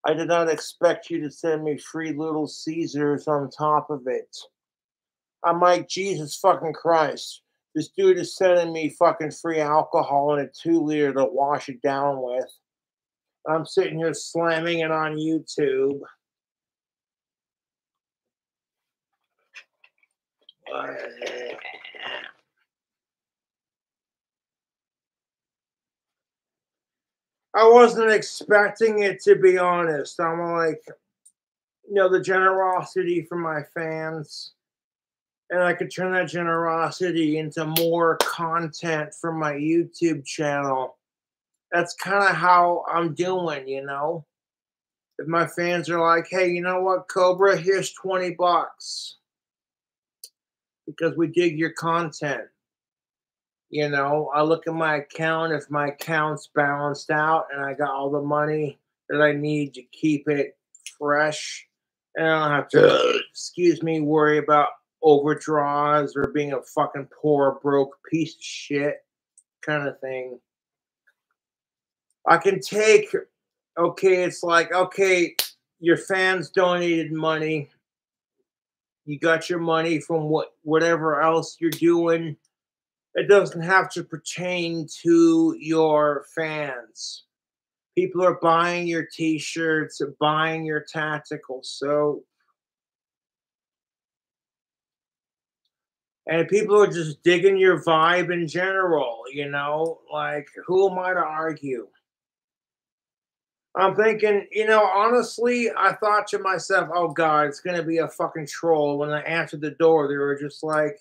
I did not expect you to send me free Little Caesars on top of it. I'm like, Jesus fucking Christ. This dude is sending me fucking free alcohol in a 2 liter to wash it down with. I'm sitting here slamming it on YouTube. I wasn't expecting it, to be honest. I'm like, the generosity from my fans. And I could turn that generosity into more content for my YouTube channel. That's kind of how I'm doing, If my fans are like, hey, you know what, Cobra, here's 20 bucks because we dig your content. I look at my account. If my account's balanced out and I got all the money that I need to keep it fresh, and I don't have to, excuse me, worry about overdraws or being a fucking poor, broke piece of shit kind of thing. I can take, okay, it's like, okay, your fans donated money. You got your money from whatever else you're doing. It doesn't have to pertain to your fans. People are buying your t-shirts, buying your tactical soap. And people are just digging your vibe in general, Like, who am I to argue? I'm thinking, honestly, I thought to myself, oh God, it's going to be a fucking troll. When I answered the door, they were just like,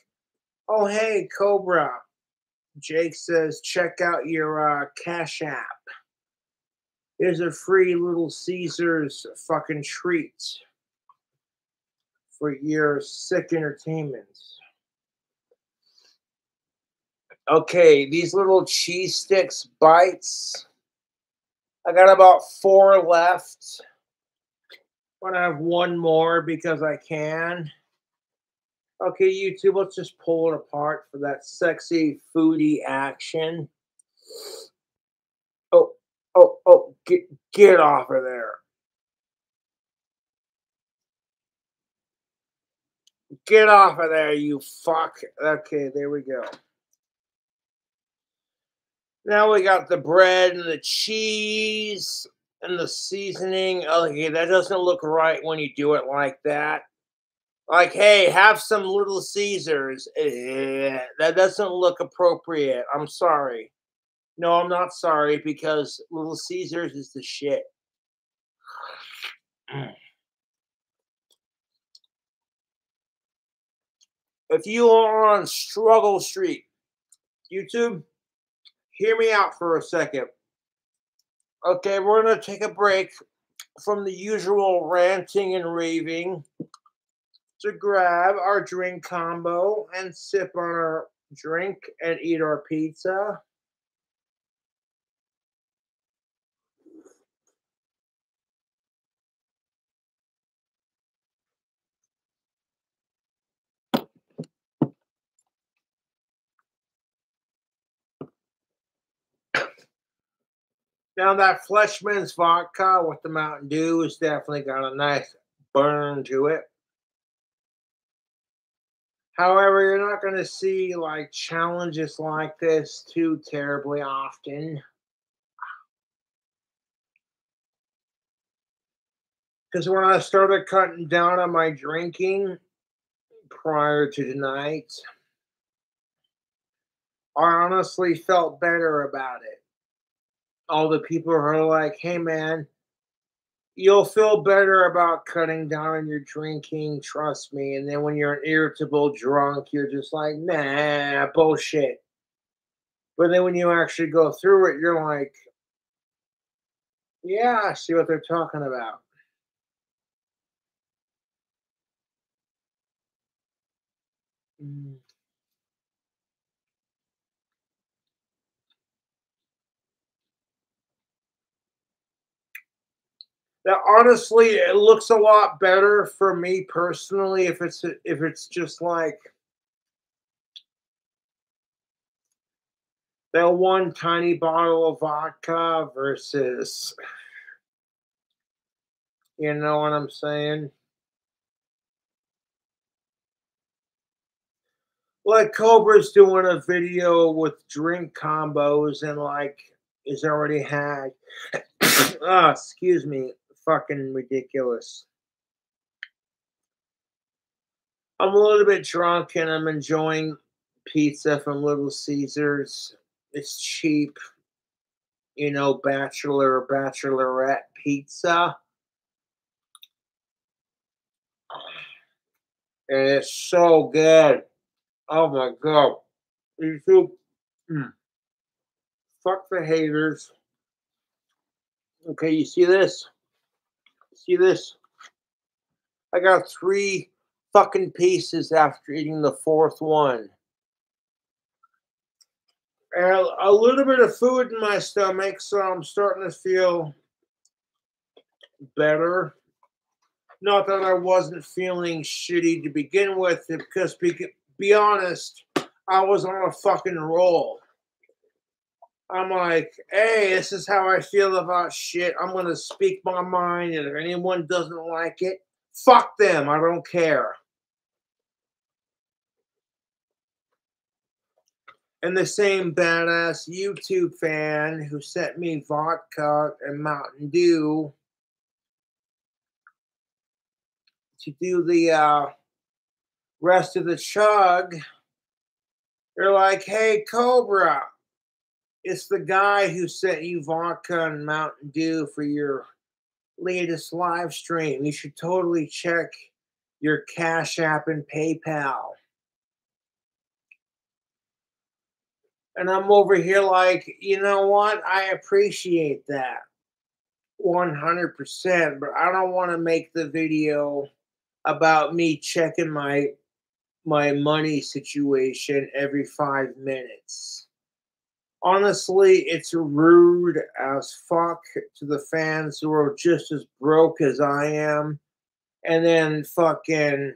oh, hey, Cobra. Jake says, check out your Cash App. Here's a free Little Caesars fucking treat for your sick entertainment. Okay, these little cheese sticks bites. I got about 4 left. I'm gonna have one more because I can. Okay, YouTube, let's just pull it apart for that sexy foodie action. Oh, get off of there. Get off of there, you fuck. Okay, there we go. Now we got the bread and the cheese and the seasoning. Okay, that doesn't look right when you do it like that. Like, hey, have some Little Caesars. That doesn't look appropriate. I'm sorry. No, I'm not sorry because Little Caesars is the shit. If you are on Struggle Street, YouTube, hear me out for a second. Okay, we're going to take a break from the usual ranting and raving to grab our drink combo and sip on our drink and eat our pizza. Now that Fleshman's vodka with the Mountain Dew has definitely got a nice burn to it. However, you're not going to see like challenges like this too terribly often. Because when I started cutting down on my drinking prior to tonight, I honestly felt better about it. All the people who are like, hey man, you'll feel better about cutting down on your drinking, trust me. And then when you're an irritable drunk, you're just like, nah, bullshit. But then when you actually go through it, you're like, yeah, I see what they're talking about. Mm. Now, honestly, it looks a lot better for me personally if it's just like that one tiny bottle of vodka versus, you know what I'm saying? Like Cobra's doing a video with drink combos and like he's already had. Ah, excuse me, fucking ridiculous. I'm a little bit drunk and I'm enjoying pizza from Little Caesars. It's cheap, you know, bachelor or bachelorette pizza. And it's so good. Oh my god. YouTube, mm, fuck the haters. Okay, you see this? See this? I got 3 fucking pieces after eating the 4th one. And a little bit of food in my stomach, so I'm starting to feel better. Not that I wasn't feeling shitty to begin with, because be honest, I was on a fucking roll. I'm like, hey, this is how I feel about shit. I'm gonna speak my mind, and if anyone doesn't like it, fuck them. I don't care. And the same badass YouTube fan who sent me vodka and Mountain Dew to do the rest of the chug, they're like, hey, Cobra, it's the guy who sent you vodka and Mountain Dew for your latest live stream. You should totally check your Cash App and PayPal. And I'm over here like, you know what? I appreciate that 100%, but I don't want to make the video about me checking my money situation every 5 minutes. Honestly, it's rude as fuck to the fans who are just as broke as I am. And then fucking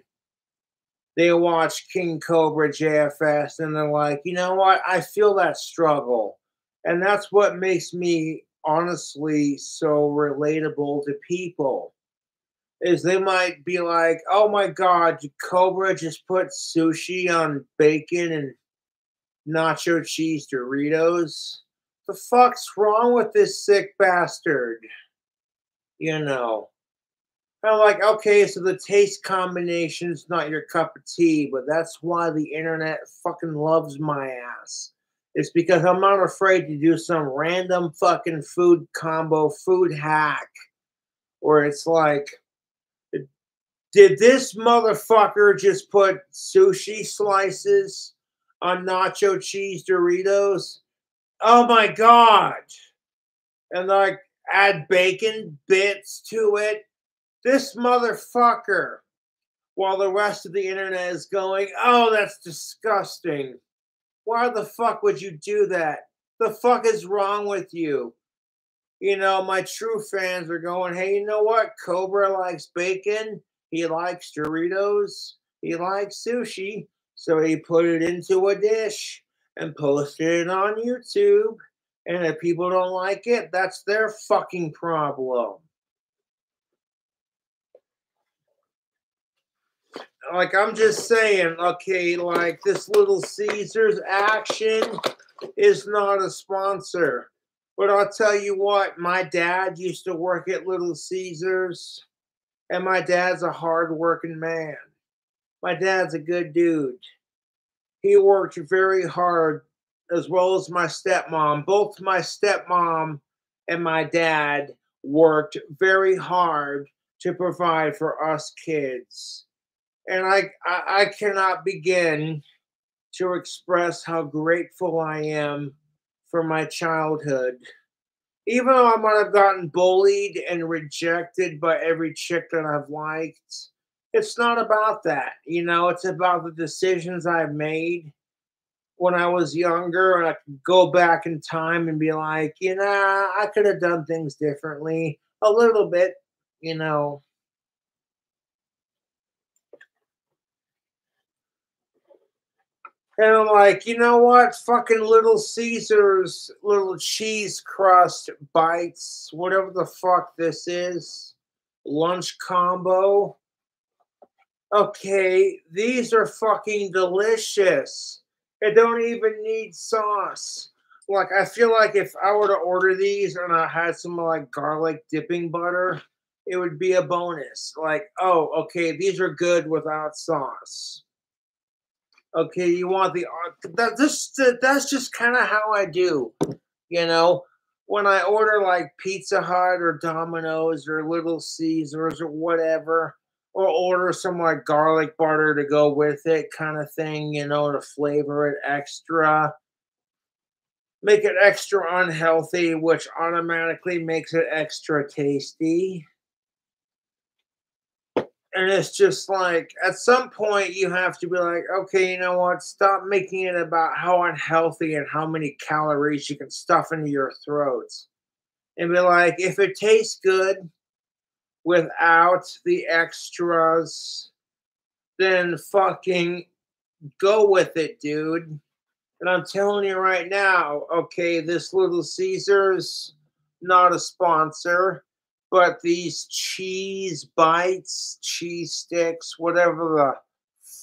they watch KingCobraJFS and they're like, you know what? I feel that struggle. And that's what makes me honestly so relatable to people. Is they might be like, oh my god, did Cobra just put sushi on bacon and nacho cheese Doritos? The fuck's wrong with this sick bastard? You know. I'm like, okay, so the taste combination's not your cup of tea, but that's why the internet fucking loves my ass. It's because I'm not afraid to do some random fucking food combo, food hack, where it's like, did this motherfucker just put sushi slices on nacho cheese Doritos? Oh my god. And like add bacon bits to it. This motherfucker. While the rest of the internet is going, oh, that's disgusting. Why the fuck would you do that? The fuck is wrong with you? You know, my true fans are going, hey, you know what? Cobra likes bacon. He likes Doritos. He likes sushi. So he put it into a dish and posted it on YouTube. And if people don't like it, that's their fucking problem. Like, I'm just saying, okay, like this Little Caesars action is not a sponsor. But I'll tell you what, my dad used to work at Little Caesars, and my dad's a hard-working man. My dad's a good dude. He worked very hard, as well as my stepmom. Both my stepmom and my dad worked very hard to provide for us kids. And I cannot begin to express how grateful I am for my childhood. Even though I might have gotten bullied and rejected by every chick that I've liked, it's not about that. You know, it's about the decisions I've made when I was younger. And I could go back in time and be like, you know, I could have done things differently a little bit. you know. And I'm like, you know what? Fucking Little Caesars, little cheese crust bites, whatever the fuck this is, lunch combo. Okay, these are fucking delicious. It don't even need sauce. Like, I feel like if I were to order these and I had some like garlic dipping butter, it would be a bonus. Like, oh, okay, these are good without sauce. Okay, you want the that's just kind of how I do, you know. When I order like Pizza Hut or Domino's or Little Caesars or whatever, or order some like garlic butter to go with it, kind of thing, you know, to flavor it extra, make it extra unhealthy, which automatically makes it extra tasty. And it's just like at some point you have to be like, okay, you know what? Stop making it about how unhealthy and how many calories you can stuff into your throats. And be like, if it tastes good without the extras, then fucking go with it, dude. And I'm telling you right now, okay, this Little Caesars, not a sponsor, but these cheese bites, cheese sticks, whatever the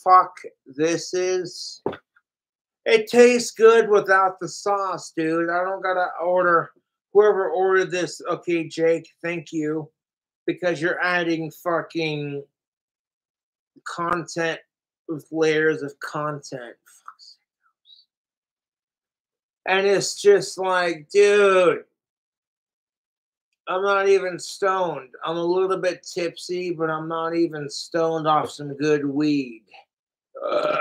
fuck this is, it tastes good without the sauce, dude. I don't gotta order. Whoever ordered this, okay, Jake, thank you, because you're adding fucking content with layers of content. And it's just like, dude, I'm not even stoned. I'm a little bit tipsy, but I'm not even stoned off some good weed. Ugh.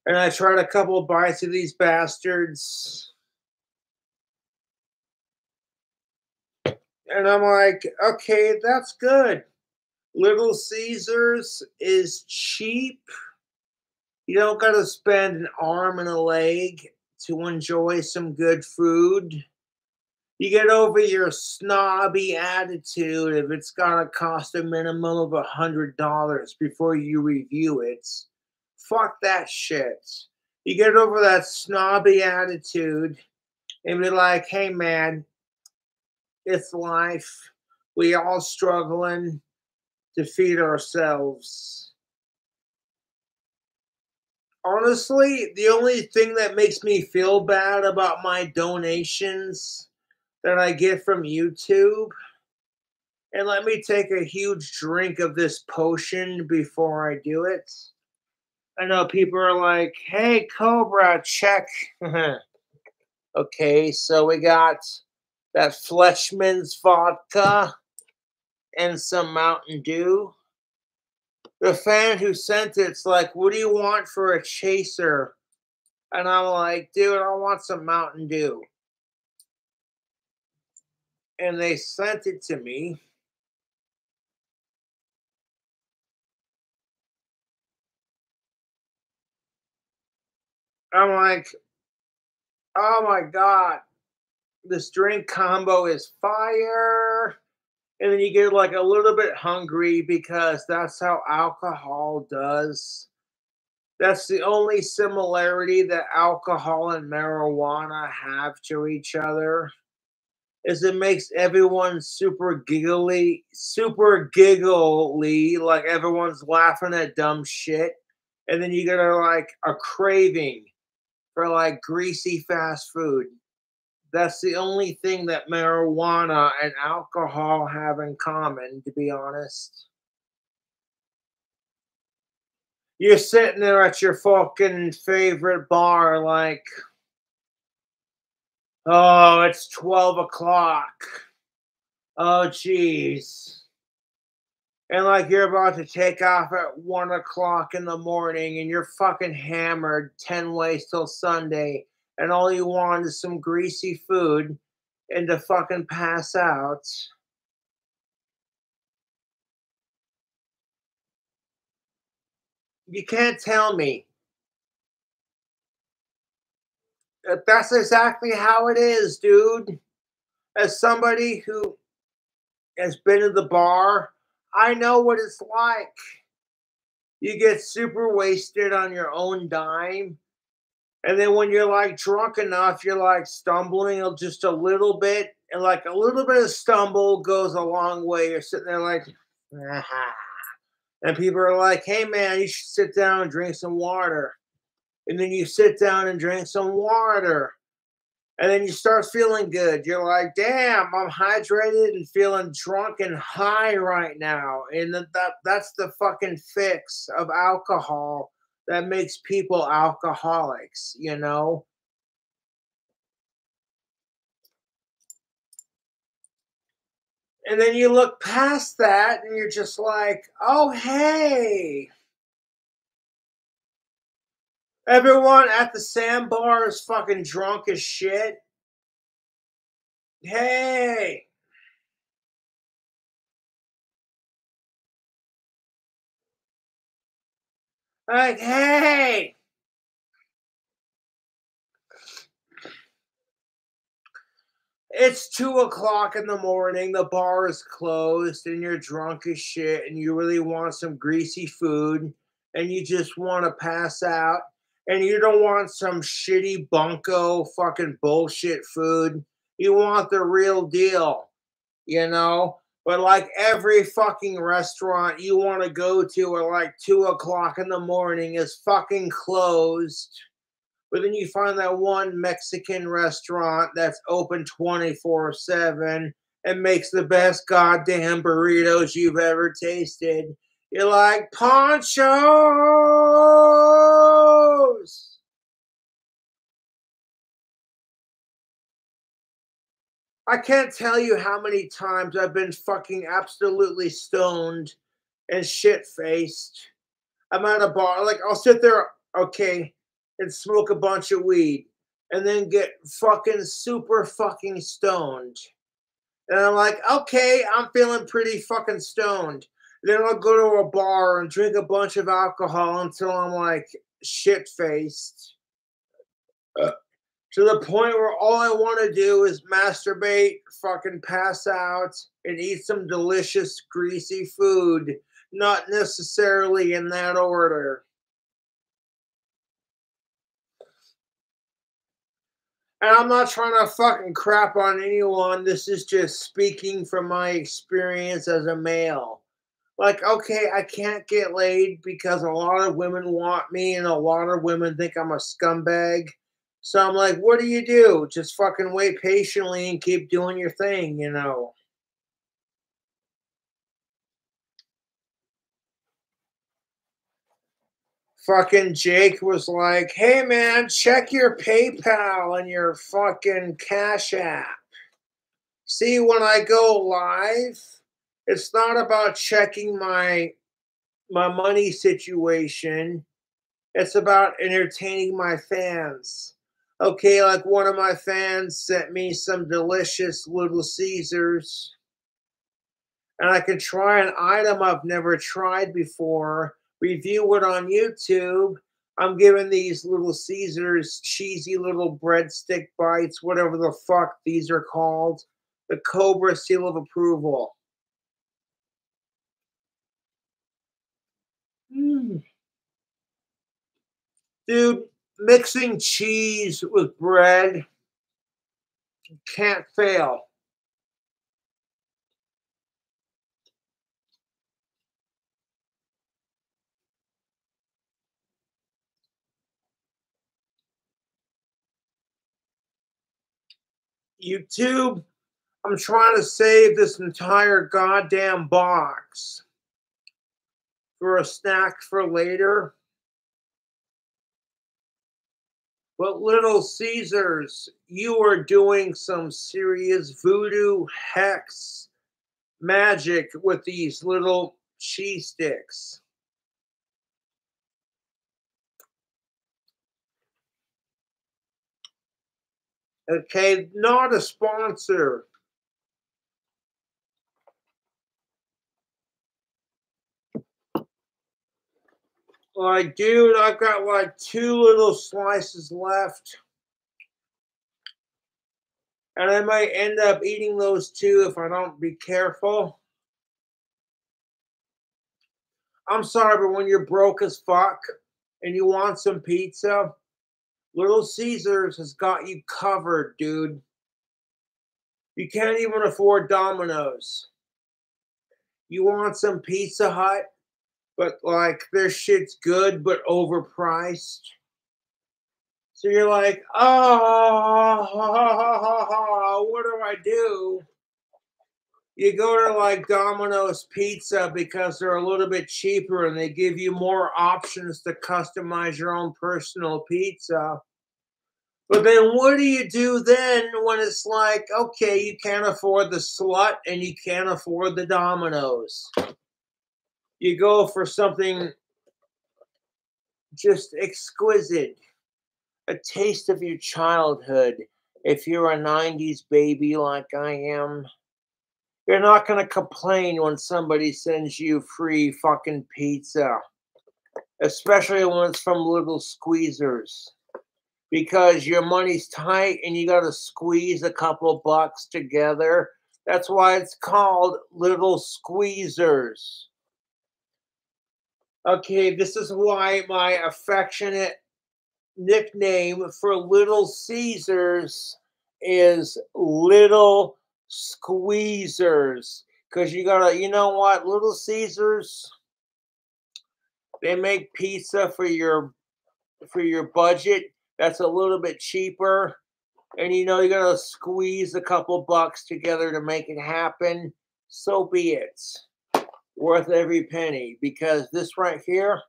And I tried a couple of bites of these bastards. And I'm like, okay, that's good. Little Caesars is cheap. You don't got to spend an arm and a leg to enjoy some good food. You get over your snobby attitude if it's gonna cost a minimum of $100 before you review it. Fuck that shit. You get over that snobby attitude and be like, hey man, it's life. We all struggling to feed ourselves. Honestly, the only thing that makes me feel bad about my donations that I get from YouTube, and let me take a huge drink of this potion before I do it. I know people are like, hey, Cobra, check. Okay, so we got that Fleischmann's vodka and some Mountain Dew. The fan who sent it's like, what do you want for a chaser? And I'm like, dude, I want some Mountain Dew. And they sent it to me. I'm like, oh my God, this drink combo is fire. And then you get like a little bit hungry because that's how alcohol does. That's the only similarity that alcohol and marijuana have to each other is it makes everyone super giggly, like everyone's laughing at dumb shit. And then you get like a craving for like greasy fast food. That's the only thing that marijuana and alcohol have in common, to be honest. You're sitting there at your fucking favorite bar, like, oh, it's 12 o'clock. Oh, jeez. And like you're about to take off at 1 o'clock in the morning and you're fucking hammered 10 ways till Sunday, and all you want is some greasy food and to fucking pass out. You can't tell me. That's exactly how it is, dude. As somebody who has been to the bar, I know what it's like. You get super wasted on your own dime. And then when you're like drunk enough, you're like stumbling just a little bit. And like a little bit of stumble goes a long way. You're sitting there like, aha. And people are like, hey man, you should sit down and drink some water. And then you sit down and drink some water. And then you start feeling good. You're like, damn, I'm hydrated and feeling drunk and high right now. And that's the fucking fix of alcohol that makes people alcoholics, you know? And then you look past that and you're just like, oh, hey, everyone at the sandbar is fucking drunk as shit. Hey, like, hey, it's 2 o'clock in the morning, the bar is closed, and you're drunk as shit, and you really want some greasy food, and you just want to pass out, and you don't want some shitty bunko fucking bullshit food. You want the real deal, you know? But like every fucking restaurant you want to go to at like 2 o'clock in the morning is fucking closed. But then you find that one Mexican restaurant that's open 24/7 and makes the best goddamn burritos you've ever tasted. You're like, Ponchos! I can't tell you how many times I've been fucking absolutely stoned and shit faced. I'm at a bar, like I'll sit there, okay, and smoke a bunch of weed and then get fucking super fucking stoned. And I'm like, okay, I'm feeling pretty fucking stoned. Then I'll go to a bar and drink a bunch of alcohol until I'm like shit faced. To the point where all I want to do is masturbate, fucking pass out, and eat some delicious, greasy food. Not necessarily in that order. And I'm not trying to fucking crap on anyone. This is just speaking from my experience as a male. Like, okay, I can't get laid because a lot of women want me and a lot of women think I'm a scumbag. So I'm like, what do you do? Just fucking wait patiently and keep doing your thing, you know? Fucking Jake was like, hey man, check your PayPal and your fucking Cash App. See, when I go live, it's not about checking my money situation. It's about entertaining my fans. Okay, like one of my fans sent me some delicious Little Caesars, and I can try an item I've never tried before, review it on YouTube. I'm giving these Little Caesars cheesy little breadstick bites, whatever the fuck these are called, the Cobra seal of approval. Mm. Dude, mixing cheese with bread can't fail. YouTube, I'm trying to save this entire goddamn box for a snack for later. But Little Caesars, you are doing some serious voodoo hex magic with these little cheese sticks. Okay, not a sponsor. Like, dude, I've got like 2 little slices left. And I might end up eating those too if I don't be careful. I'm sorry, but when you're broke as fuck and you want some pizza, Little Caesars has got you covered, dude. You can't even afford Domino's. You want some Pizza Hut, but like their shit's good but overpriced. So you're like, oh, what do I do? You go to like Domino's Pizza because they're a little bit cheaper and they give you more options to customize your own personal pizza. But then what do you do then when it's like, okay, you can't afford the slut and you can't afford the Domino's? You go for something just exquisite, a taste of your childhood. If you're a 90s baby like I am, you're not going to complain when somebody sends you free fucking pizza, especially when it's from Little Squeezers, because your money's tight and you got to squeeze a couple bucks together. That's why it's called Little Squeezers. Okay, this is why my affectionate nickname for Little Caesars is Little Squeezers. Because you gotta, you know what, Little Caesars, they make pizza for your budget that's a little bit cheaper. And you know you gotta squeeze a couple bucks together to make it happen. So be it. Worth every penny. Because this right here,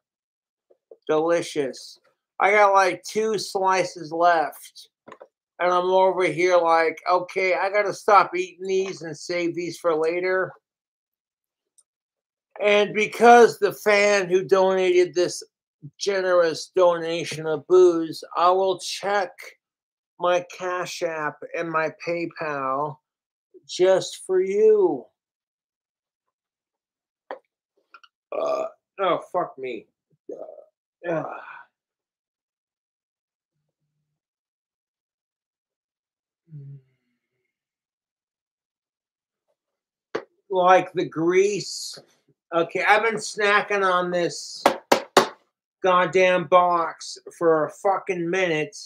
delicious. I got like 2 slices left. And I'm over here like, okay, I got to stop eating these and save these for later. And because the fan who donated this generous donation of booze, I will check my Cash App and my PayPal just for you. Oh, fuck me. Like the grease. Okay, I've been snacking on this goddamn box for a fucking minute.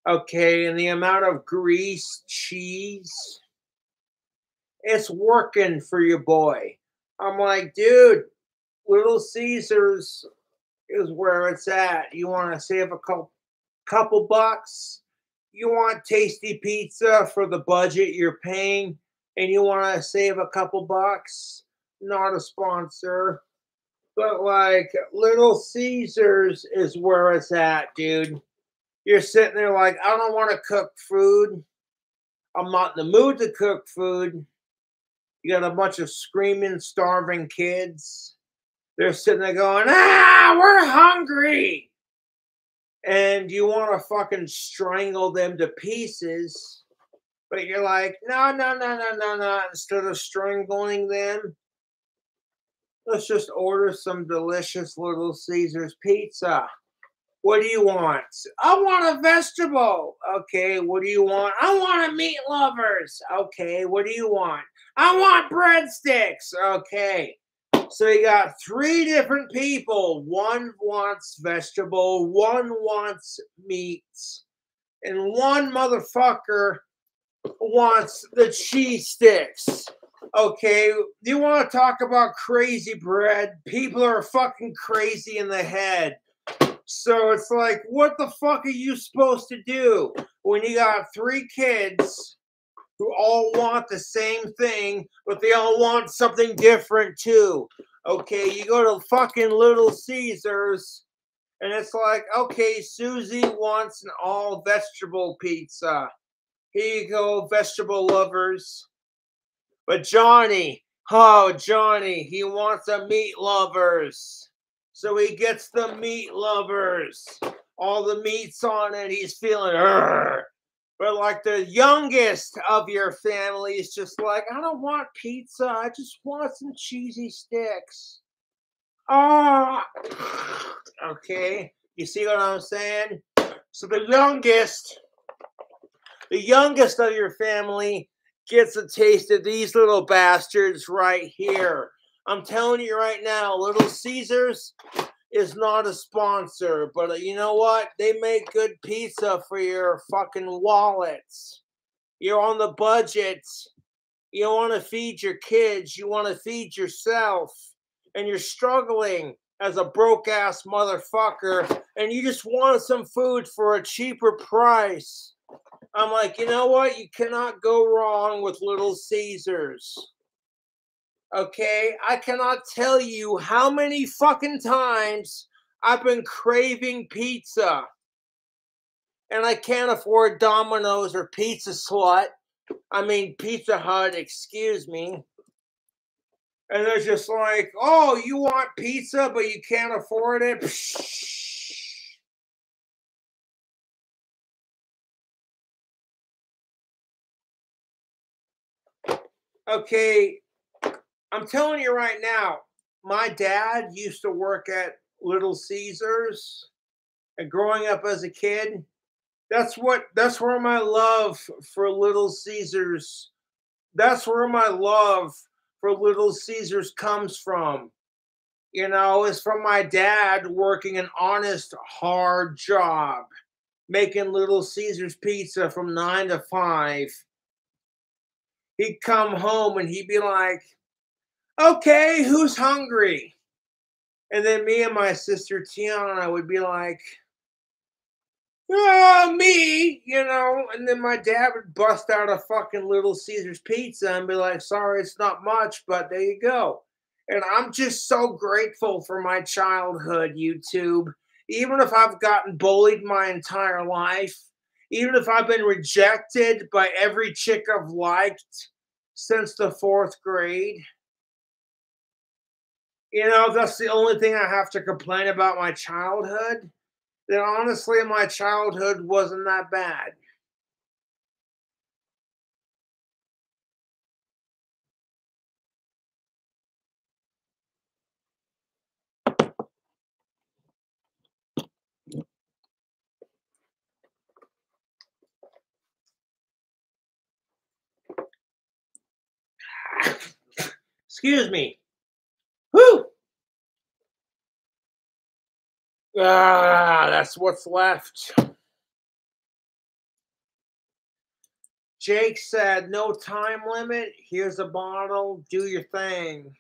Okay, and the amount of grease, cheese, it's working for your boy. I'm like, dude, Little Caesars is where it's at. You want to save a couple bucks? You want tasty pizza for the budget you're paying, and you want to save a couple bucks? Not a sponsor, but like Little Caesars is where it's at, dude. You're sitting there like, I don't want to cook food. I'm not in the mood to cook food. You got a bunch of screaming, starving kids. They're sitting there going, we're hungry. And you want to fucking strangle them to pieces. But you're like, no. Instead of strangling them, let's just order some delicious Little Caesars pizza. What do you want? I want a vegetable. Okay, what do you want? I want a meat lovers. Okay, what do you want? I want breadsticks. Okay. So you got 3 different people. One wants vegetable, one wants meat, and one motherfucker wants the cheese sticks. Okay, you want to talk about crazy bread? People are fucking crazy in the head. So it's like, what the fuck are you supposed to do when you got 3 kids who all want the same thing, but they all want something different too? Okay, you go to fucking Little Caesars, and it's like, okay, Susie wants an all vegetable pizza. Here you go, vegetable lovers. But Johnny, he wants a meat lovers. So he gets the meat lovers. All the meat's on it. He's feeling, but like the youngest of your family is just like, I don't want pizza. I just want some cheesy sticks. Okay. You see what I'm saying? So the youngest The youngest of your family gets a taste of these little bastards right here. I'm telling you right now, Little Caesars is not a sponsor, but you know what? They make good pizza for your fucking wallets. You're on the budget. You want to feed your kids. You want to feed yourself. And you're struggling as a broke-ass motherfucker. And you just want some food for a cheaper price. I'm like, you know what? You cannot go wrong with Little Caesars. Okay? I cannot tell you how many fucking times I've been craving pizza. And I can't afford Domino's or Pizza Slut. I mean, Pizza Hut, excuse me. And they're just like, oh, you want pizza, but you can't afford it? Okay, I'm telling you right now, my dad used to work at Little Caesars. And growing up as a kid, that's where my love for Little Caesars, that's where my love for Little Caesars comes from. You know, it's from my dad working an honest, hard job, making Little Caesars pizza from 9 to 5. He'd come home and he'd be like, okay, who's hungry? And then me and my sister Tiana would be like, oh, me, you know. And then my dad would bust out a fucking Little Caesars pizza and be like, sorry, it's not much, but there you go. And I'm just so grateful for my childhood, YouTube. Even if I've gotten bullied my entire life, even if I've been rejected by every chick I've liked since the 4th grade, you know, that's the only thing I have to complain about my childhood. Then honestly, my childhood wasn't that bad. Excuse me. Whew! Ah, that's what's left. Jake said, no time limit. Here's a bottle. Do your thing.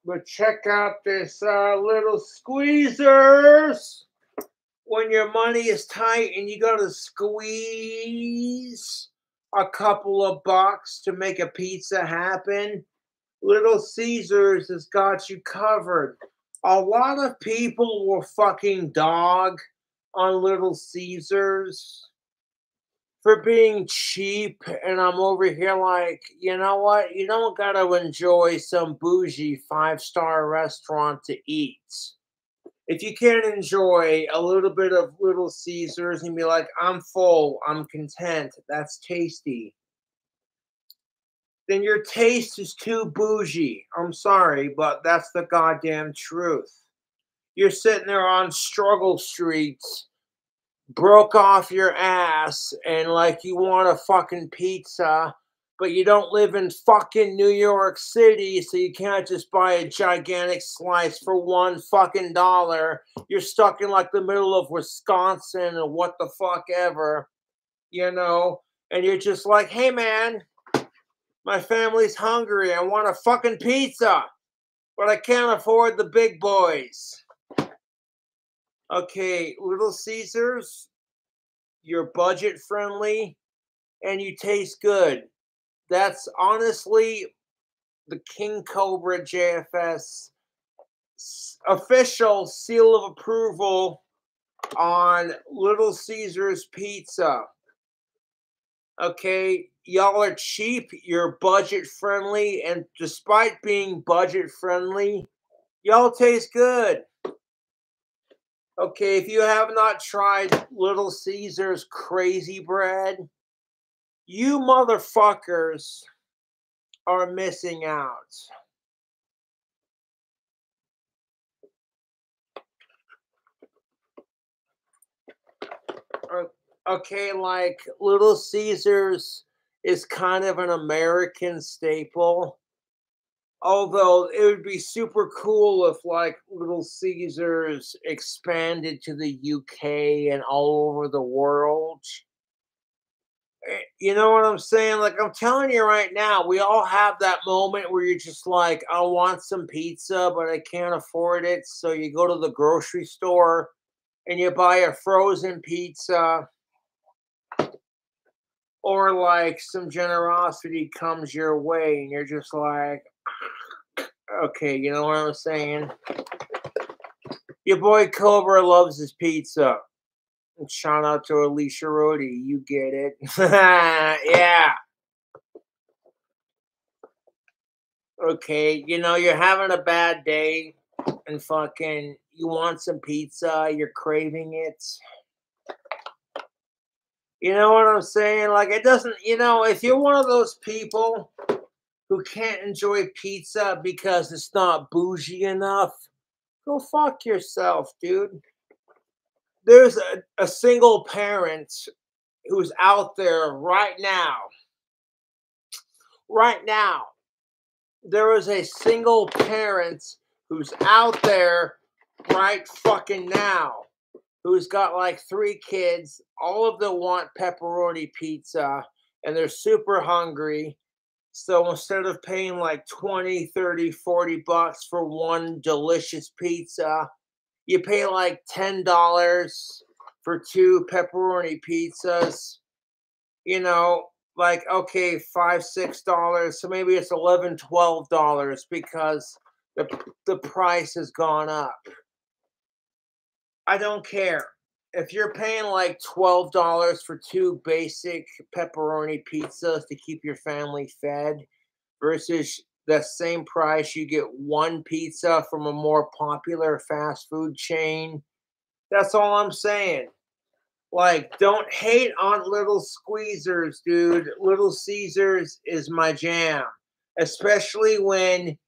But check out this little squeezers. When your money is tight and you got to squeeze a couple of bucks to make a pizza happen, Little Caesars has got you covered. A lot of people will fucking dog on Little Caesars for being cheap, and I'm over here like, you know what? You don't gotta enjoy some bougie 5-star restaurant to eat. If you can't enjoy a little bit of Little Caesars and be like, I'm full, I'm content, that's tasty, then your taste is too bougie. I'm sorry, but that's the goddamn truth. You're sitting there on Struggle Streets, broke off your ass, and like you want a fucking pizza, but you don't live in fucking New York City, so you can't just buy a gigantic slice for $1 fucking dollar. You're stuck in like the middle of Wisconsin or what the fuck ever, you know, and you're just like, hey man, my family's hungry. I want a fucking pizza, but I can't afford the big boys. Okay, Little Caesars, you're budget friendly and you taste good. That's honestly the KingCobraJFS official seal of approval on Little Caesars pizza. Okay, y'all are cheap, you're budget friendly, and despite being budget friendly, y'all taste good. Okay, if you have not tried Little Caesars crazy bread, you motherfuckers are missing out. Okay, like Little Caesars is kind of an American staple. Although it would be super cool if like Little Caesars expanded to the UK and all over the world. You know what I'm saying? Like I'm telling you right now, we all have that moment where you're just like, I want some pizza, but I can't afford it. So you go to the grocery store and you buy a frozen pizza, or like some generosity comes your way and you're just like, okay, you know what I'm saying? Your boy Cobra loves his pizza. And shout out to Alicia Rodi. You get it. Yeah. Okay. You know, you're having a bad day and fucking you want some pizza. You're craving it. You know what I'm saying? Like, it doesn't, you know, if you're one of those people who can't enjoy pizza because it's not bougie enough, go fuck yourself, dude. There's a single parent who's out there right now. Right now, there is a single parent who's out there right fucking now who's got like 3 kids. All of them want pepperoni pizza and they're super hungry. So instead of paying like 20, 30, 40 bucks for one delicious pizza, you pay like $10 for 2 pepperoni pizzas. You know, like okay, $5, $6. So maybe it's 11, $12 because the price has gone up. I don't care. If you're paying like $12 for 2 basic pepperoni pizzas to keep your family fed versus the same price you get 1 pizza from a more popular fast food chain, that's all I'm saying. Like, don't hate on Little Squeezers, dude. Little Caesars is my jam, especially when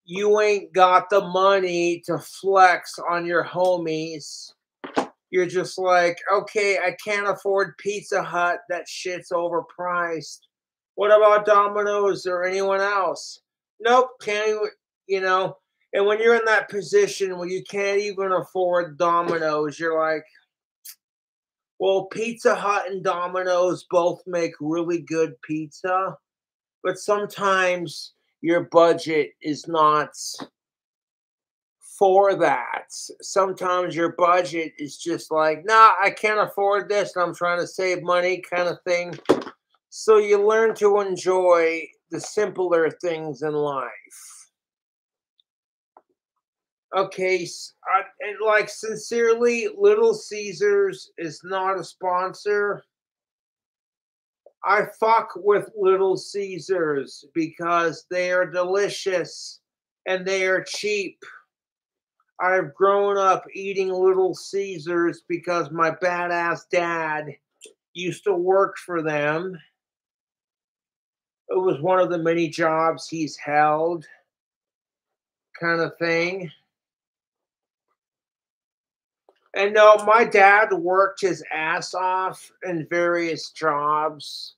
you ain't got the money to flex on your homies. You're just like, okay, I can't afford Pizza Hut. That shit's overpriced. What about Domino's or anyone else? Nope, can't even, you know. And when you're in that position where you can't even afford Domino's, you're like, well, Pizza Hut and Domino's both make really good pizza, but sometimes your budget is not for that. Sometimes your budget is just like, nah, I can't afford this and I'm trying to save money kind of thing. So you learn to enjoy the simpler things in life. Okay, and like sincerely, Little Caesars is not a sponsor. I fuck with Little Caesars because they are delicious and they are cheap. I've grown up eating Little Caesars because my badass dad used to work for them. It was one of the many jobs he's held, kind of thing. And no, my dad worked his ass off in various jobs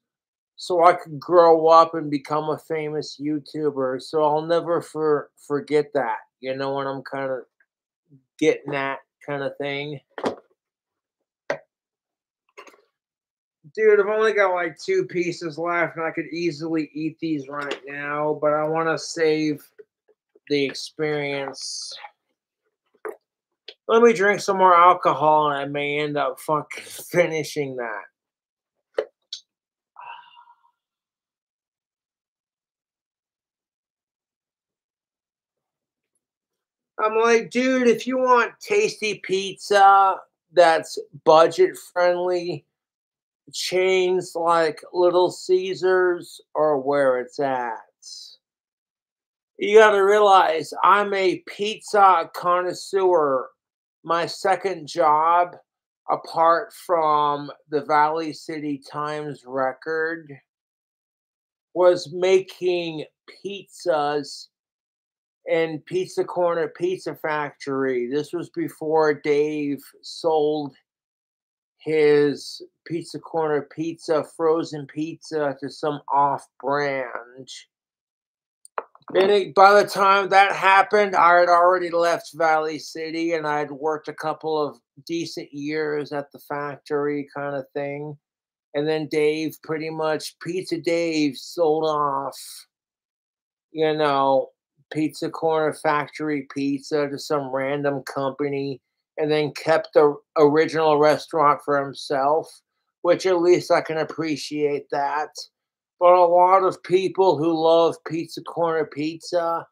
so I could grow up and become a famous YouTuber. So I'll never forget that. You know what I'm kind of getting at, kind of thing. Dude, I've only got like 2 pieces left and I could easily eat these right now, but I want to save the experience. Let me drink some more alcohol and I may end up fucking finishing that. I'm like, dude, if you want tasty pizza that's budget friendly, chains like Little Caesars or where it's at. You got to realize I'm a pizza connoisseur. My second job, apart from the Valley City Times record, was making pizzas in Pizza Corner Pizza Factory. This was before Dave sold his Pizza Corner pizza, frozen pizza, to some off-brand. By the time that happened, I had already left Valley City and I'd worked a couple of decent years at the factory kind of thing. And then pretty much Pizza Dave sold off, you know, Pizza Corner Factory Pizza to some random company and then kept the original restaurant for himself, which at least I can appreciate that. But a lot of people who love Pizza Corner Pizza,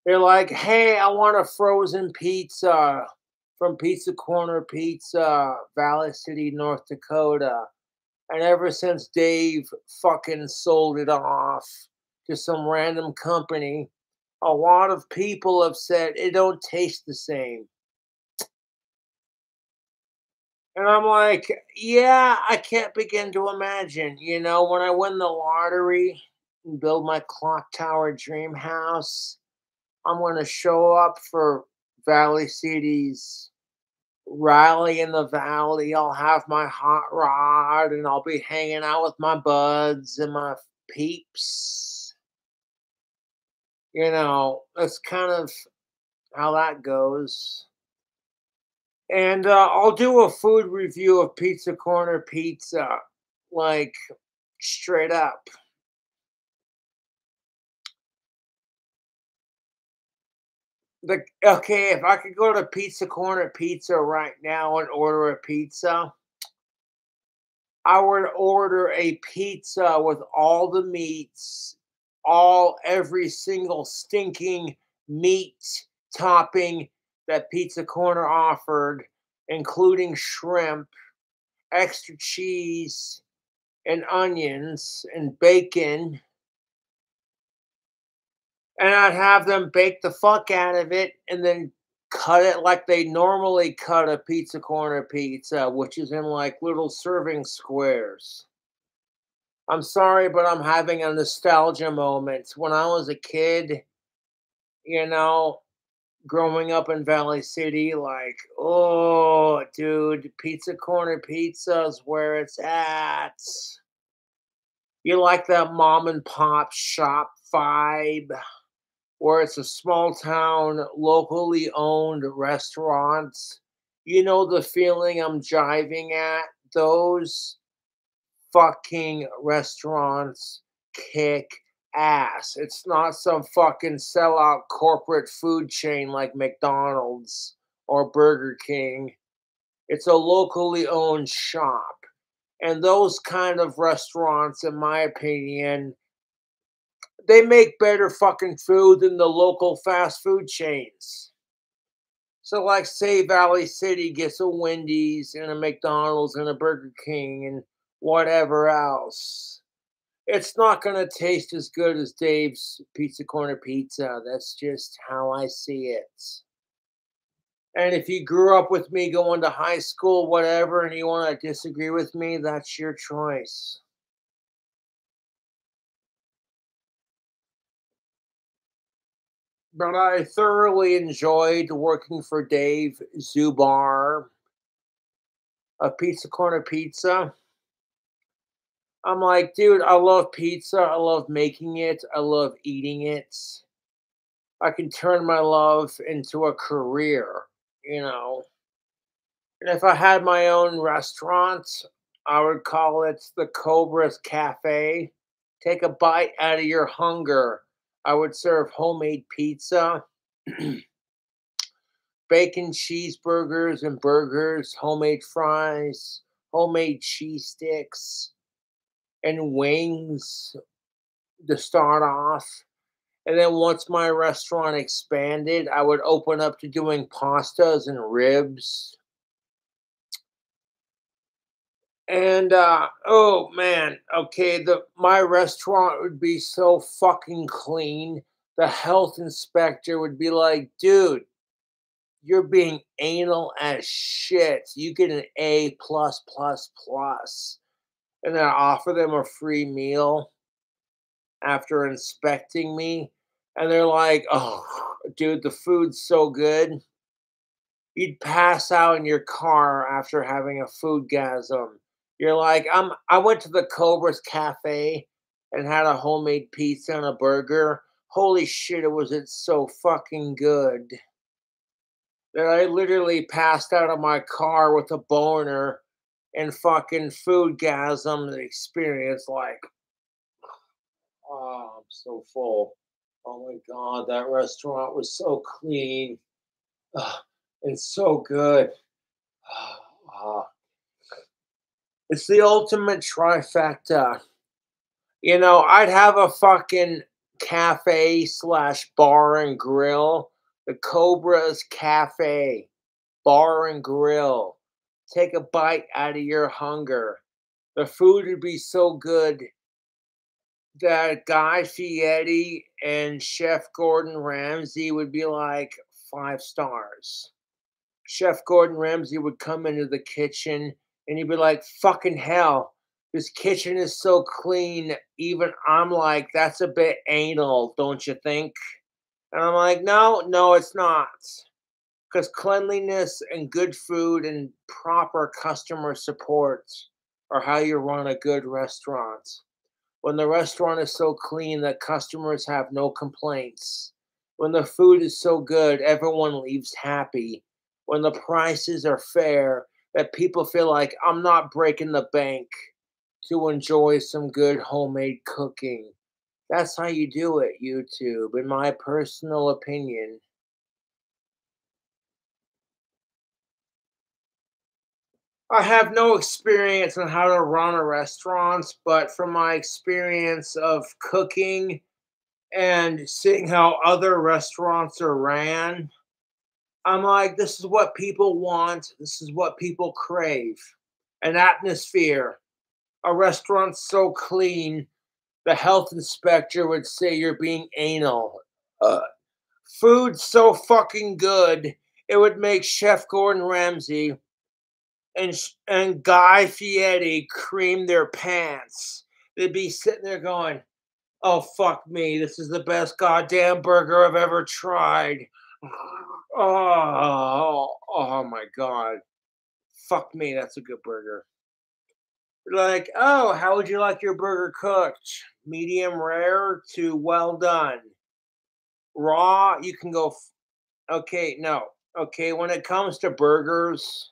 they're like, hey, I want a frozen pizza from Pizza Corner Pizza, Valley City, North Dakota. And ever since Dave fucking sold it off to some random company, a lot of people have said it don't taste the same. And I'm like, yeah, I can't begin to imagine. You know, when I win the lottery and build my clock tower dream house, I'm going to show up for Valley City's rally in the valley. I'll have my hot rod and I'll be hanging out with my buds and my peeps. You know, that's kind of how that goes. And I'll do a food review of Pizza Corner Pizza, like straight up. Okay, if I could go to Pizza Corner Pizza right now and order a pizza, I would order a pizza with all the meats, every single stinking meat topping that Pizza Corner offered, including shrimp, extra cheese, and onions and bacon. And I'd have them bake the fuck out of it and then cut it like they normally cut a Pizza Corner pizza, which is in like little serving squares. I'm sorry, but I'm having a nostalgia moment. When I was a kid, you know, growing up in Valley City, like, oh, dude, Pizza Corner Pizza is where it's at. You like that mom and pop shop vibe where it's a small town, locally owned restaurants. You know the feeling I'm jiving at? Those fucking restaurants kick ass. It's not some fucking sellout corporate food chain like McDonald's or Burger King. It's a locally owned shop. And those kind of restaurants, in my opinion, they make better fucking food than the local fast food chains. So, like, say Valley City gets a Wendy's and a McDonald's and a Burger King and whatever else. It's not going to taste as good as Dave's Pizza Corner Pizza. That's just how I see it. And if you grew up with me going to high school, whatever, and you want to disagree with me, that's your choice. But I thoroughly enjoyed working for Dave Zubar of Pizza Corner Pizza. I'm like, dude, I love pizza. I love making it. I love eating it. I can turn my love into a career, you know. And if I had my own restaurant, I would call it the Cobra's Cafe. Take a bite out of your hunger. I would serve homemade pizza, bacon cheeseburgers and burgers, homemade fries, homemade cheese sticks, and wings to start off. And then once my restaurant expanded, I would open up to doing pastas and ribs. And oh man, okay, the my restaurant would be so fucking clean. The health inspector would be like, dude, you're being anal as shit. You get an A plus plus plus. And then I offer them a free meal after inspecting me. And they're like, oh, dude, the food's so good. you'd pass out in your car after having a food gasm. You're like, I went to the Cobra's Cafe and had a homemade pizza and a burger. Holy shit, it's so fucking good that I literally passed out of my car with a boner and fucking food gasm experience. Like, oh, I'm so full. Oh my god, that restaurant was so clean. And so good. It's the ultimate trifecta. You know, I'd have a fucking cafe slash bar and grill. The Cobra's Cafe, bar and grill. Take a bite out of your hunger. The food would be so good that Guy Fieri and Chef Gordon Ramsay would be like 5 stars. Chef Gordon Ramsay would come into the kitchen and he'd be like, fucking hell, this kitchen is so clean. Even I'm like, that's a bit anal, don't you think? And I'm like, no, it's not. Because cleanliness and good food and proper customer support are how you run a good restaurant. When the restaurant is so clean that customers have no complaints. When the food is so good, everyone leaves happy. When the prices are fair, that people feel like I'm not breaking the bank to enjoy some good homemade cooking. That's how you do it, YouTube, in my personal opinion. I have no experience on how to run a restaurant, but from my experience of cooking and seeing how other restaurants are ran, I'm like, this is what people want. This is what people crave. An atmosphere. A restaurant so clean, the health inspector would say you're being anal. Uh, Food so fucking good, it would make Chef Gordon Ramsay and Guy Fieri cream their pants. They'd be sitting there going, "Oh fuck me, this is the best goddamn burger I've ever tried." Oh my god. Fuck me, that's a good burger. Like, "Oh, how would you like your burger cooked? Medium rare to well done. Raw, you can go okay, no. Okay, when it comes to burgers,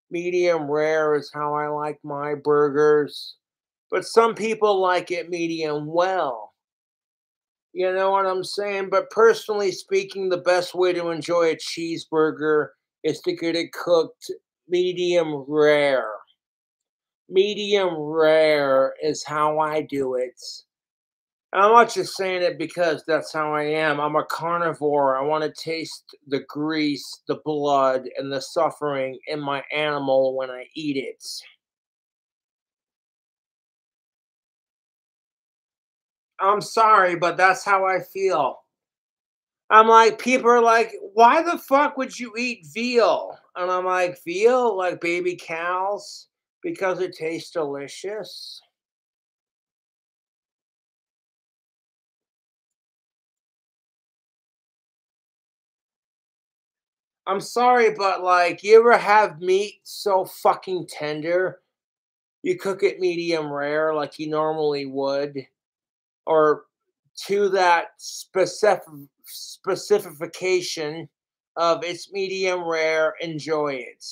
medium rare is how I like my burgers. But some people like it medium well. You know what I'm saying? But personally speaking, the best way to enjoy a cheeseburger is to get it cooked medium rare. Medium rare is how I do it. And I'm not just saying it because that's how I am. I'm a carnivore. I want to taste the grease, the blood, and the suffering in my animal when I eat it. I'm sorry, but that's how I feel. I'm like, people are like, why the fuck would you eat veal? And I'm like, veal, like baby cows, because it tastes delicious. I'm sorry, but like, you ever have meat so fucking tender, you cook it medium rare like you normally would, or to that specification of it's medium rare, enjoy it.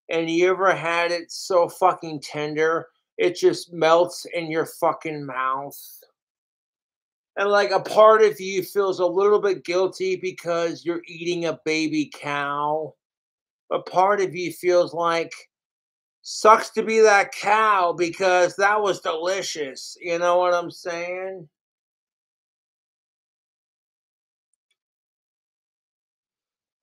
And you ever had it so fucking tender, it just melts in your fucking mouth. And like a part of you feels a little bit guilty because you're eating a baby cow. A part of you feels like sucks to be that cow because that was delicious. You know what I'm saying?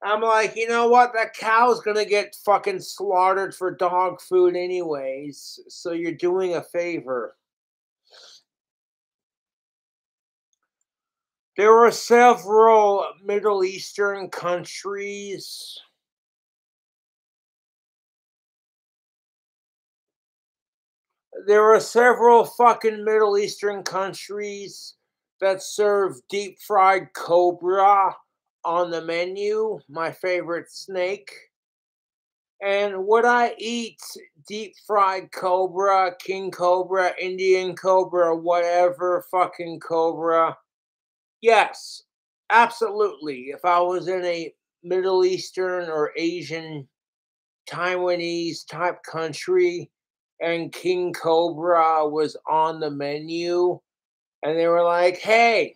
I'm like, you know what? That cow's gonna get fucking slaughtered for dog food anyways. So you're doing a favor. There were several Middle Eastern countries. There were several fucking Middle Eastern countries that serve deep fried cobra on the menu. My favorite snake. And would I eat deep fried cobra, king cobra, Indian cobra, whatever fucking cobra? Yes, absolutely. If I was in a Middle Eastern or Asian, Taiwanese type country and king cobra was on the menu and they were like, hey,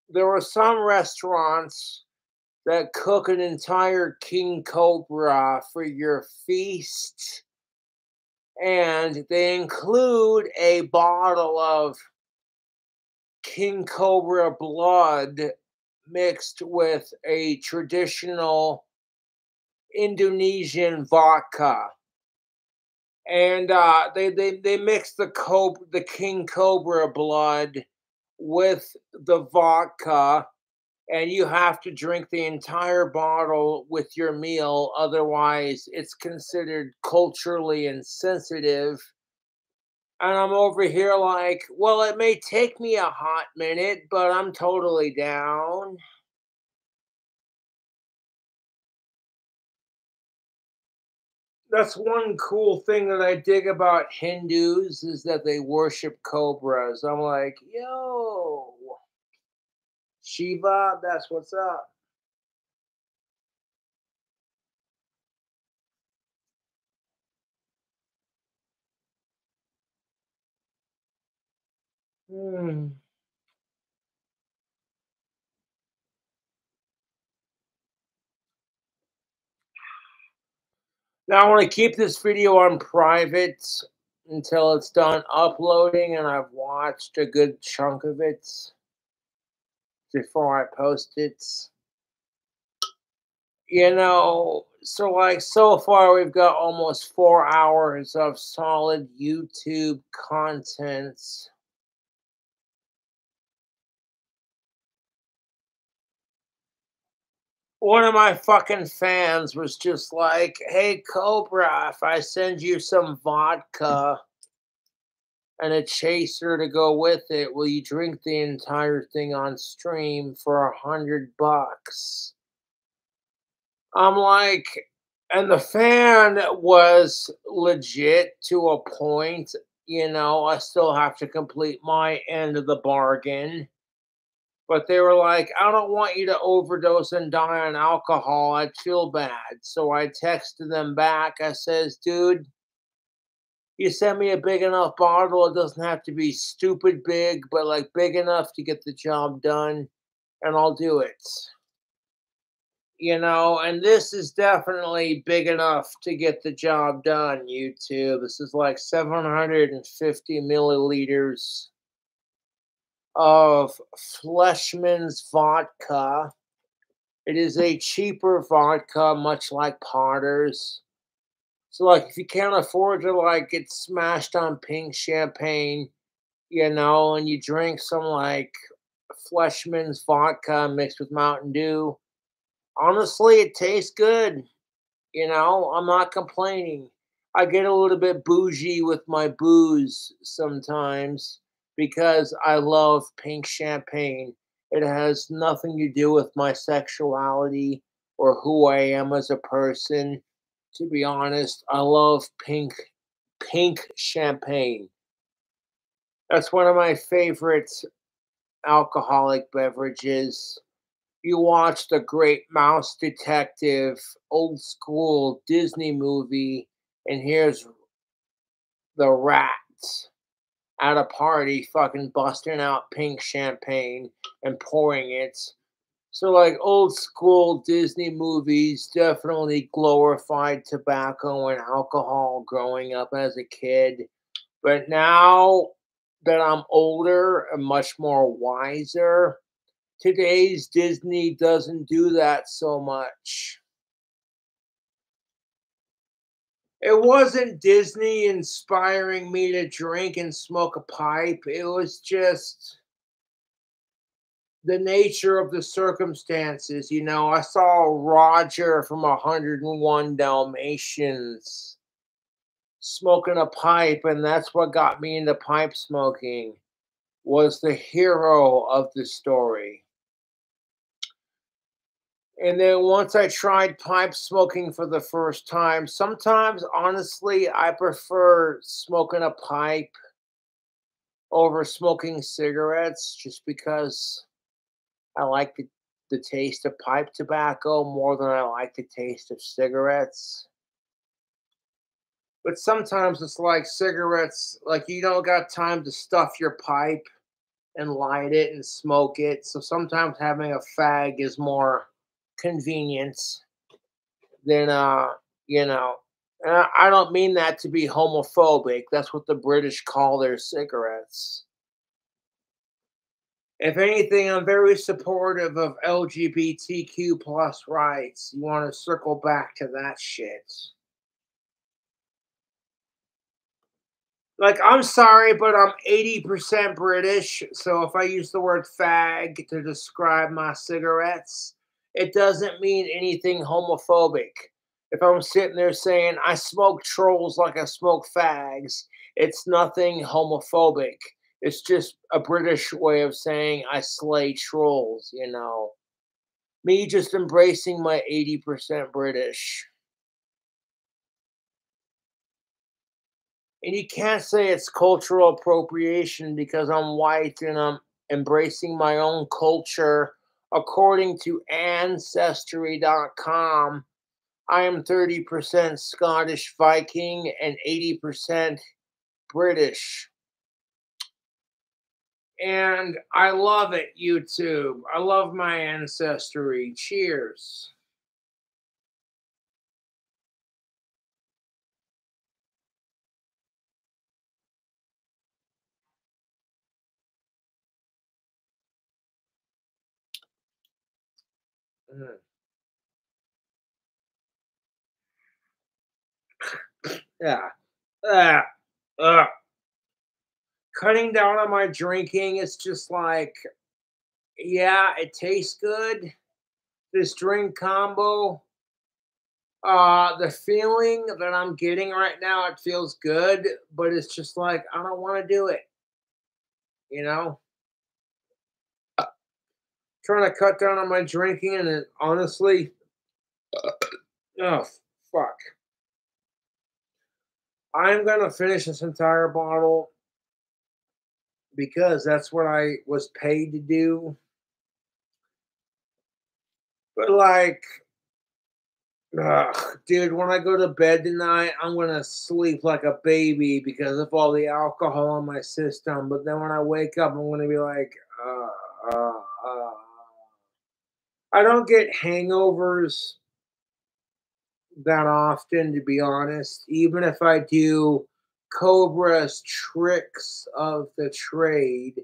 there were some restaurants that cook an entire king cobra for your feast, and they include a bottle of king cobra blood mixed with a traditional Indonesian vodka. And they mix the king cobra blood with the vodka, and you have to drink the entire bottle with your meal, otherwise it's considered culturally insensitive. And I'm over here like, well, it may take me a hot minute, but I'm totally down. That's one cool thing that I dig about Hindus is that they worship cobras. I'm like, yo, Shiva, that's what's up. Hmm. Now I want to keep this video on private until it's done uploading and I've watched a good chunk of it before I post it. So like so far we've got almost 4 hours of solid YouTube content. One of my fucking fans was just like, hey Cobra, if I send you some vodka and a chaser to go with it, will you drink the entire thing on stream for $100? I'm like, and the fan was legit to a point. I still have to complete my end of the bargain. But they were like, I don't want you to overdose and die on alcohol. I'd feel bad. So I texted them back. I says, dude, you send me a big enough bottle. It doesn't have to be stupid big, but like big enough to get the job done, and I'll do it. And this is definitely big enough to get the job done, YouTube. This is like 750 milliliters of Fleshman's vodka. It is a cheaper vodka, much like Potter's. So, like, if you can't afford to, like, get smashed on pink champagne, and you drink some, like, Fleshman's vodka mixed with Mountain Dew, honestly, it tastes good. I'm not complaining. I get a little bit bougie with my booze sometimes because I love pink champagne. It has nothing to do with my sexuality or who I am as a person. To be honest, I love pink champagne. That's one of my favorite alcoholic beverages. You watch the Great Mouse Detective, old school Disney movie, and here's the rats at a party fucking busting out pink champagne and pouring it. So, like, old school Disney movies definitely glorified tobacco and alcohol growing up as a kid. But now that I'm older and much more wiser, today's Disney doesn't do that so much. It wasn't Disney inspiring me to drink and smoke a pipe. It was just the nature of the circumstances. I saw Roger from 101 Dalmatians smoking a pipe, and that's what got me into pipe smoking, was the hero of the story. And then once I tried pipe smoking for the first time, sometimes honestly, I prefer smoking a pipe over smoking cigarettes just because I like the taste of pipe tobacco more than I like the taste of cigarettes. But sometimes it's like cigarettes, like you don't got time to stuff your pipe and light it and smoke it. So sometimes having a fag is more convenient than you know. And I don't mean that to be homophobic. That's what the British call their cigarettes. If anything, I'm very supportive of LGBTQ plus rights. You want to circle back to that shit. Like, I'm sorry, but I'm 80% British. So if I use the word fag to describe my cigarettes, it doesn't mean anything homophobic. If I'm sitting there saying I smoke trolls like I smoke fags, it's nothing homophobic. It's just a British way of saying I slay trolls, you know. Me just embracing my 80% British. And you can't say it's cultural appropriation because I'm white and I'm embracing my own culture. According to Ancestry.com, I am 30% Scottish Viking and 80% British. And I love it, YouTube. I love my ancestry. Cheers. Mm. Yeah. Ah, uh, Cutting down on my drinking is just like, yeah, it tastes good. This drink combo, the feeling that I'm getting right now, it feels good, but it's just like I don't want to do it, you know? Trying to cut down on my drinking and it honestly, oh fuck. I'm gonna finish this entire bottle because that's what I was paid to do. But like, ugh, dude, when I go to bed tonight, I'm gonna sleep like a baby because of all the alcohol in my system. But then when I wake up, I'm gonna be like, uh, uh, uh. I don't get hangovers that often, to be honest. Even if I do Cobra's tricks of the trade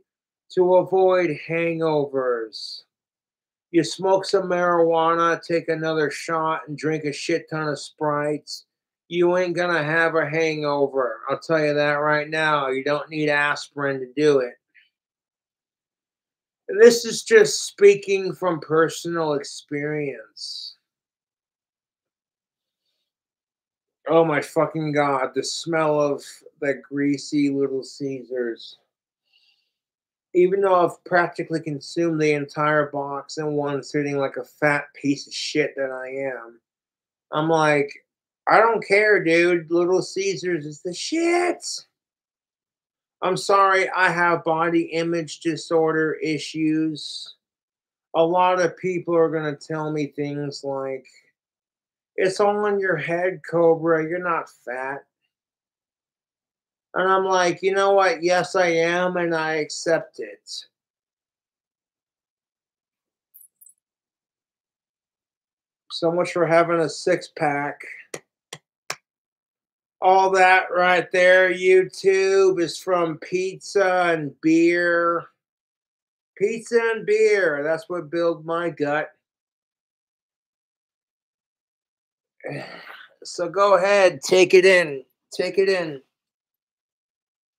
to avoid hangovers. You smoke some marijuana, take another shot, and drink a shit ton of Sprites. You ain't gonna have a hangover. I'll tell you that right now. You don't need aspirin to do it. And this is just speaking from personal experience. Oh my fucking god, the smell of that greasy Little Caesars. Even though I've practically consumed the entire box in one sitting like a fat piece of shit that I am, I'm like, I don't care, dude. Little Caesars is the shit. I'm sorry, I have body image disorder issues. A lot of people are going to tell me things like, it's all in your head, Cobra. You're not fat. And I'm like, you know what? Yes, I am, and I accept it. So much for having a six pack. All that right there, YouTube, is from pizza and beer. Pizza and beer. That's what built my gut. So go ahead, take it in. Take it in.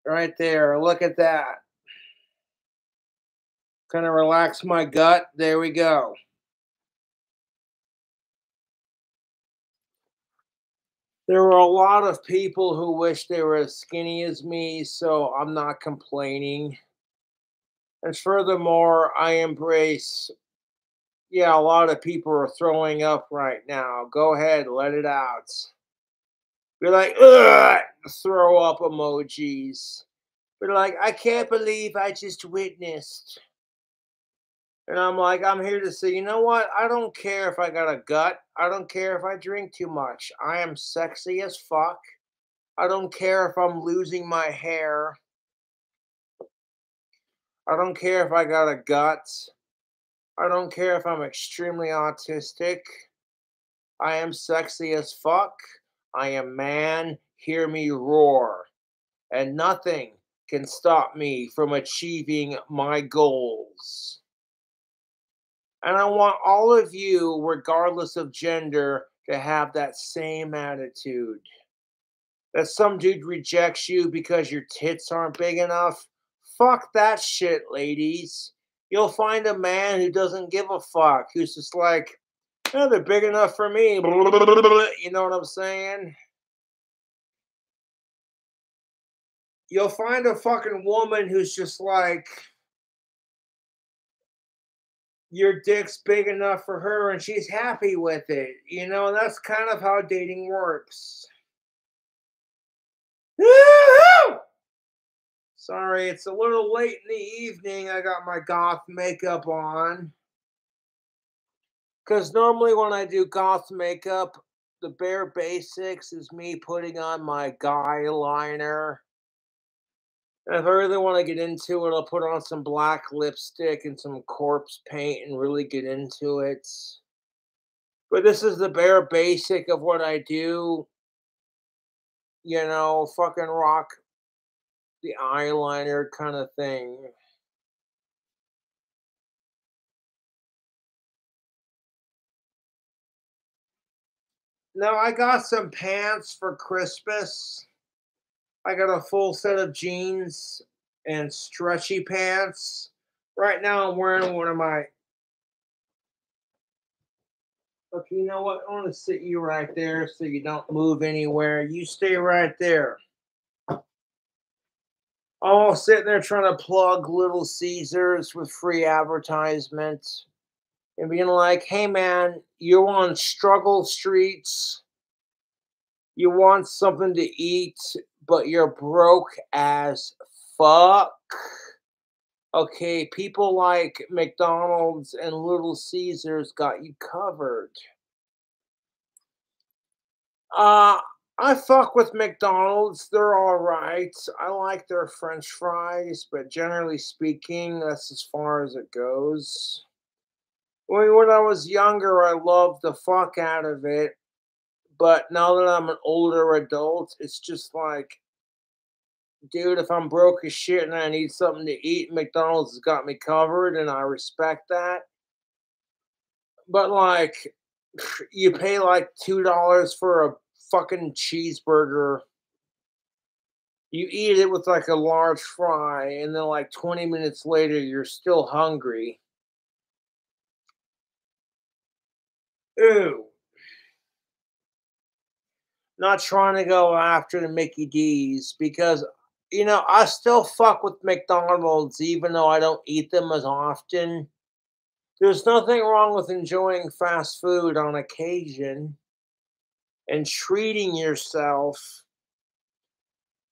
Right there. Look at that. Kind of relax my gut. There we go. There were a lot of people who wish they were as skinny as me, so I'm not complaining. And furthermore, I embrace Yeah, a lot of people are throwing up right now. Go ahead, let it out. Be like, ugh, throw up emojis. But like, I can't believe I just witnessed. And I'm like, I'm here to say, you know what? I don't care if I got a gut. I don't care if I drink too much. I am sexy as fuck. I don't care if I'm losing my hair. I don't care if I got a gut. I don't care if I'm extremely autistic. I am sexy as fuck. I am man. Hear me roar. And nothing can stop me from achieving my goals. And I want all of you, regardless of gender, to have that same attitude. That some dude rejects you because your tits aren't big enough. Fuck that shit, ladies. You'll find a man who doesn't give a fuck, who's just like, oh, they're big enough for me. You know what I'm saying? You'll find a fucking woman who's just like, your dick's big enough for her and she's happy with it. You know, and that's kind of how dating works. Woo-hoo! Sorry, it's a little late in the evening. I got my goth makeup on. Because normally when I do goth makeup, the bare basics is me putting on my guy liner. And if I really want to get into it, I'll put on some black lipstick and some corpse paint and really get into it. But this is the bare basic of what I do. You know, fucking rock the eyeliner kind of thing. Now, I got some pants for Christmas. I got a full set of jeans and stretchy pants. Right now, I'm wearing one of my. Okay, you know what? I want to sit you right there so you don't move anywhere. You stay right there. Oh, sitting there trying to plug Little Caesars with free advertisements and being like, hey man, you're on struggle streets. You want something to eat, but you're broke as fuck. Okay, people like McDonald's and Little Caesars got you covered. Uh, I fuck with McDonald's. They're all right. I like their French fries, but generally speaking, that's as far as it goes. When I was younger, I loved the fuck out of it. But now that I'm an older adult, it's just like, dude, if I'm broke as shit and I need something to eat, McDonald's has got me covered, and I respect that. But like, you pay like $2 for a fucking cheeseburger. You eat it with like a large fry, and then like 20 minutes later, you're still hungry. Ew. Not trying to go after the Mickey D's because, you know, I still fuck with McDonald's even though I don't eat them as often. There's nothing wrong with enjoying fast food on occasion and treating yourself.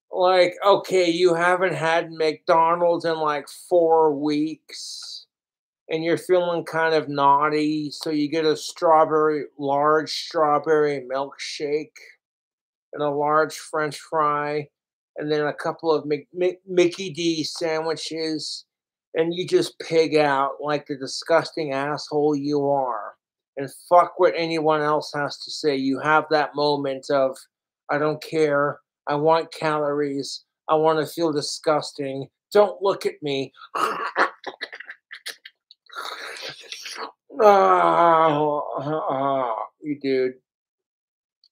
Like, okay, you haven't had McDonald's in like 4 weeks and you're feeling kind of naughty, so you get a large strawberry milkshake and a large French fry, and then a couple of Mickey D sandwiches, and you just pig out like the disgusting asshole you are. And fuck what anyone else has to say. You have that moment of, I don't care. I want calories. I want to feel disgusting. Don't look at me. You dude.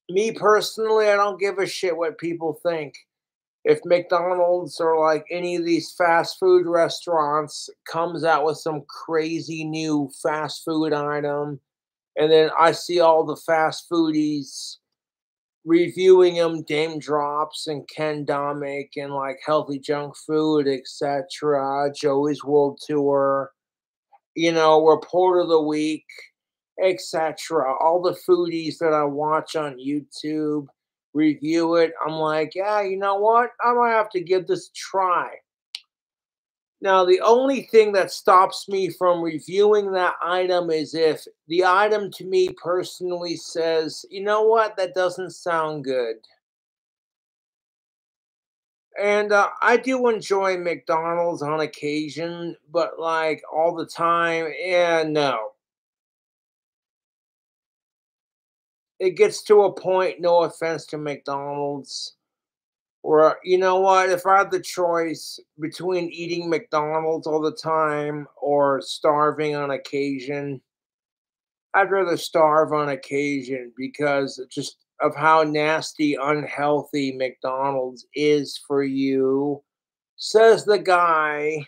Me personally, I don't give a shit what people think. If McDonald's or like any of these fast food restaurants comes out with some crazy new fast food item, and then I see all the fast foodies reviewing them, Dame Drops and Ken Domick and like healthy junk food, etc., Joey's World Tour, report of the week, etc. All the foodies that I watch on YouTube review it. I'm like, yeah, you know what? I might have to give this a try. Now, the only thing that stops me from reviewing that item is if the item to me personally says, you know what, that doesn't sound good. And I do enjoy McDonald's on occasion, but like all the time, no. It gets to a point, no offense to McDonald's, where, you know what, if I had the choice between eating McDonald's all the time or starving on occasion, I'd rather starve on occasion because just of how nasty, unhealthy McDonald's is for you, says the guy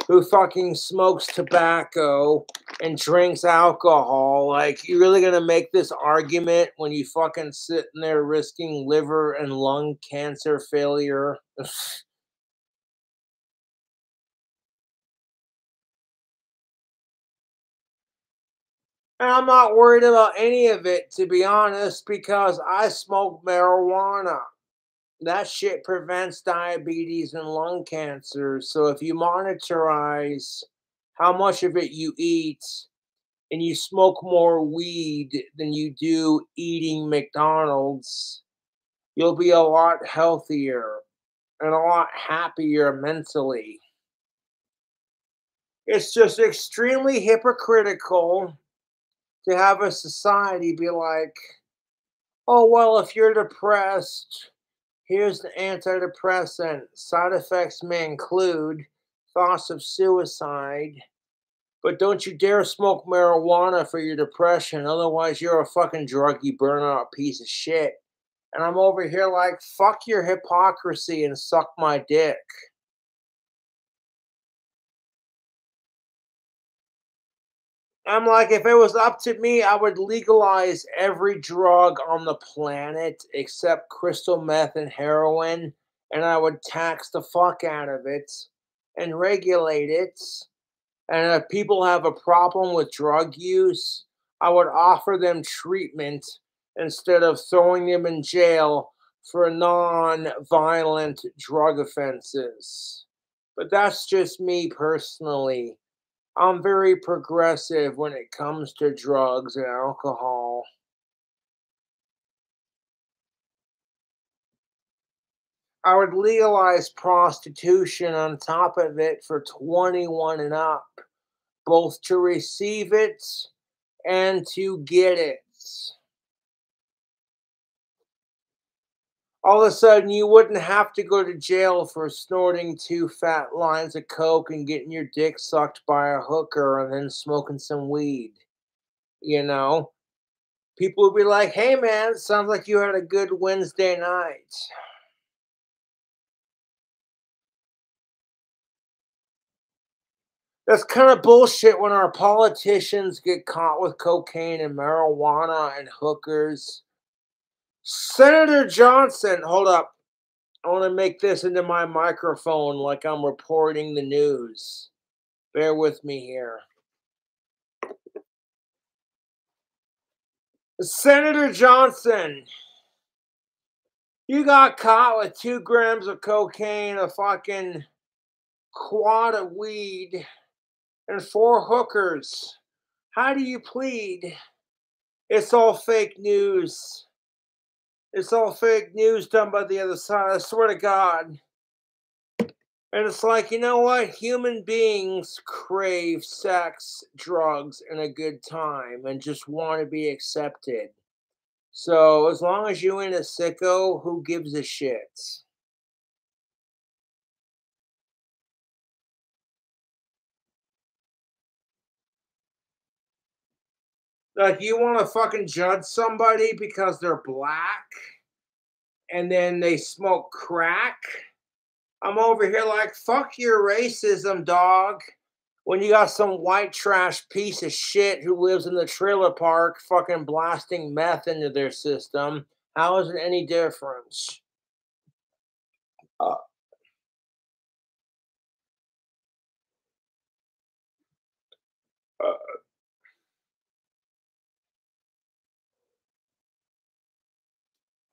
who fucking smokes tobacco and drinks alcohol. Like, you really gonna make this argument when you fucking sitting there risking liver and lung cancer failure? And I'm not worried about any of it, to be honest, because I smoke marijuana. That shit prevents diabetes and lung cancer. So if you monitorize how much of it you eat and you smoke more weed than you do eating McDonald's, you'll be a lot healthier and a lot happier mentally. It's just extremely hypocritical to have a society be like, oh, well, if you're depressed, here's the antidepressant. Side effects may include thoughts of suicide, but don't you dare smoke marijuana for your depression. Otherwise, you're a fucking druggy, burnout piece of shit. And I'm over here like, fuck your hypocrisy and suck my dick. I'm like, if it was up to me, I would legalize every drug on the planet except crystal meth and heroin, and I would tax the fuck out of it and regulate it. And if people have a problem with drug use, I would offer them treatment instead of throwing them in jail for non-violent drug offenses. But that's just me personally. I'm very progressive when it comes to drugs and alcohol. I would legalize prostitution on top of it for 21 and up, both to receive it and to get it. All of a sudden, you wouldn't have to go to jail for snorting 2 fat lines of coke and getting your dick sucked by a hooker and then smoking some weed. You know, people would be like, hey man, it sounds like you had a good Wednesday night. That's kind of bullshit when our politicians get caught with cocaine and marijuana and hookers. Senator Johnson, hold up. I want to make this into my microphone like I'm reporting the news. Bear with me here. Senator Johnson, you got caught with 2 grams of cocaine, a fucking quad of weed, and 4 hookers. How do you plead? It's all fake news. It's all fake news done by the other side. I swear to God. And it's like, you know what? Human beings crave sex, drugs, and a good time and just want to be accepted. So as long as you ain't a sicko, who gives a shit? Like, you want to fucking judge somebody because they're black and then they smoke crack? I'm over here like, fuck your racism, dog. When you got some white trash piece of shit who lives in the trailer park fucking blasting meth into their system, how is it any difference? Uh,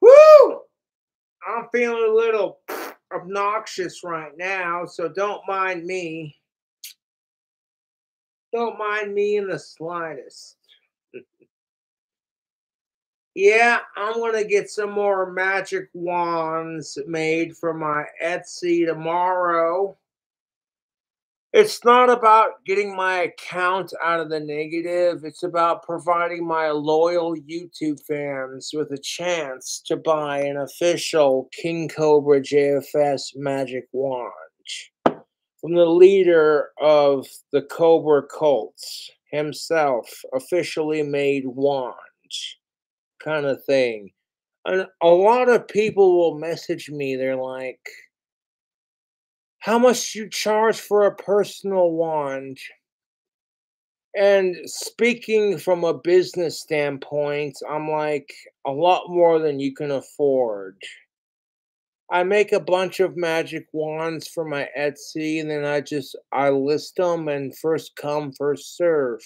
Woo! I'm feeling a little obnoxious right now, so don't mind me. Don't mind me in the slightest. Yeah, I'm gonna get some more magic wands made for my Etsy tomorrow. It's not about getting my account out of the negative. It's about providing my loyal YouTube fans with a chance to buy an official KingCobraJFS magic wand from the leader of the Cobra cults himself, officially made wand kind of thing. And a lot of people will message me. They're like, how much do you charge for a personal wand? And speaking from a business standpoint, I'm like, a lot more than you can afford. I make a bunch of magic wands for my Etsy, and then I list them and first come, first serve.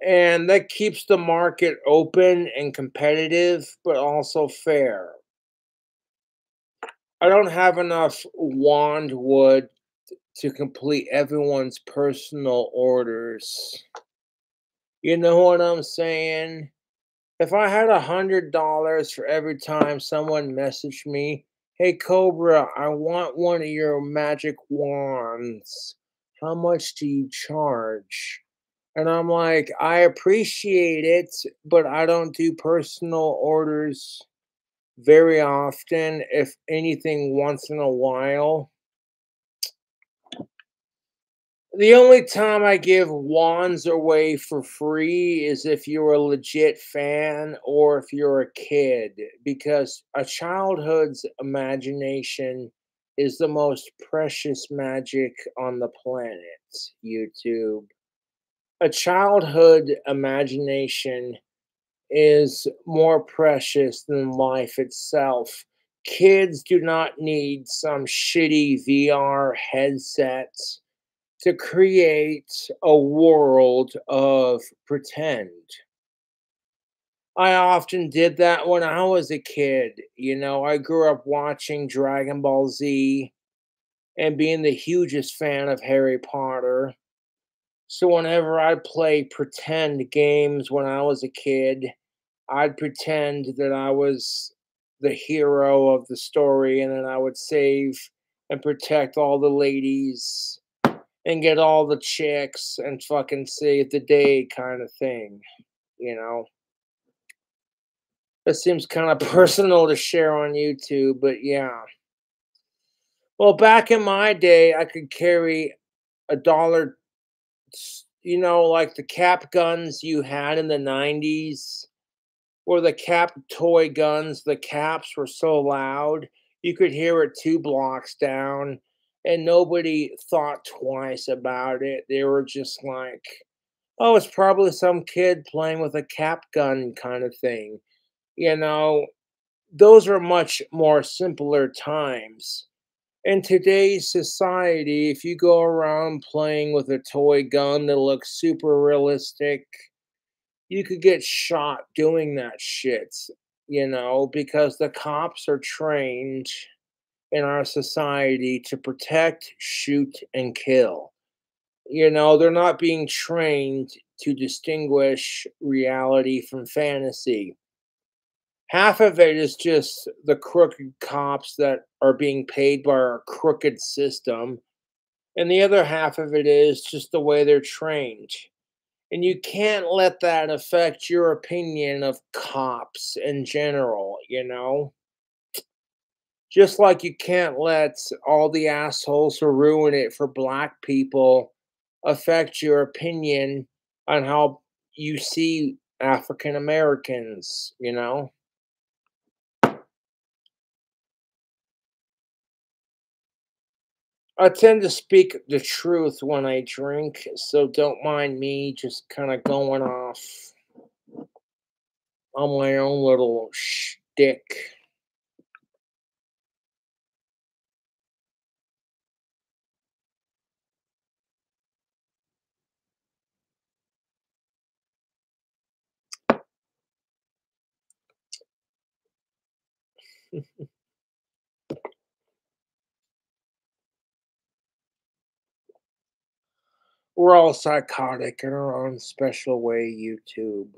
And that keeps the market open and competitive, but also fair. I don't have enough wand wood to complete everyone's personal orders. You know what I'm saying? If I had $100 for every time someone messaged me, hey Cobra, I want one of your magic wands. How much do you charge? And I'm like, I appreciate it, but I don't do personal orders very often, if anything, once in a while. The only time I give wands away for free is if you're a legit fan or if you're a kid, because a childhood's imagination is the most precious magic on the planet, YouTube. A childhood imagination is more precious than life itself. Kids do not need some shitty VR headsets to create a world of pretend. I often did that when I was a kid. You know, I grew up watching Dragon Ball Z and being the hugest fan of Harry Potter. So whenever I'd play pretend games when I was a kid, I'd pretend that I was the hero of the story and then I would save and protect all the ladies and get all the chicks and fucking save the day kind of thing, you know? It seems kind of personal to share on YouTube, but yeah. Well, back in my day, I could carry a dollar, you know, like the cap guns you had in the 90s, or the cap toy guns. The caps were so loud, you could hear it 2 blocks down, and nobody thought twice about it. They were just like, oh, it's probably some kid playing with a cap gun kind of thing. You know, those are much more simpler times. In today's society, if you go around playing with a toy gun that looks super realistic, you could get shot doing that shit, you know, because the cops are trained in our society to protect, shoot, and kill. You know, they're not being trained to distinguish reality from fantasy. Half of it is just the crooked cops that are being paid by our crooked system, and the other half of it is just the way they're trained. And you can't let that affect your opinion of cops in general, you know? Just like you can't let all the assholes who ruin it for black people affect your opinion on how you see African Americans, you know? I tend to speak the truth when I drink, so don't mind me just kind of going off on my own little shtick. We're all psychotic in our own special way, YouTube.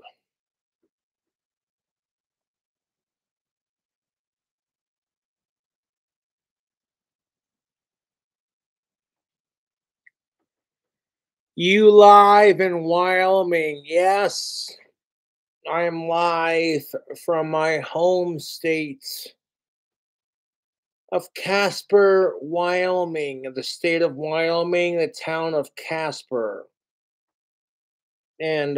You live in Wyoming. Yes, I am live from my home state of Casper, Wyoming, the state of Wyoming, the town of Casper. And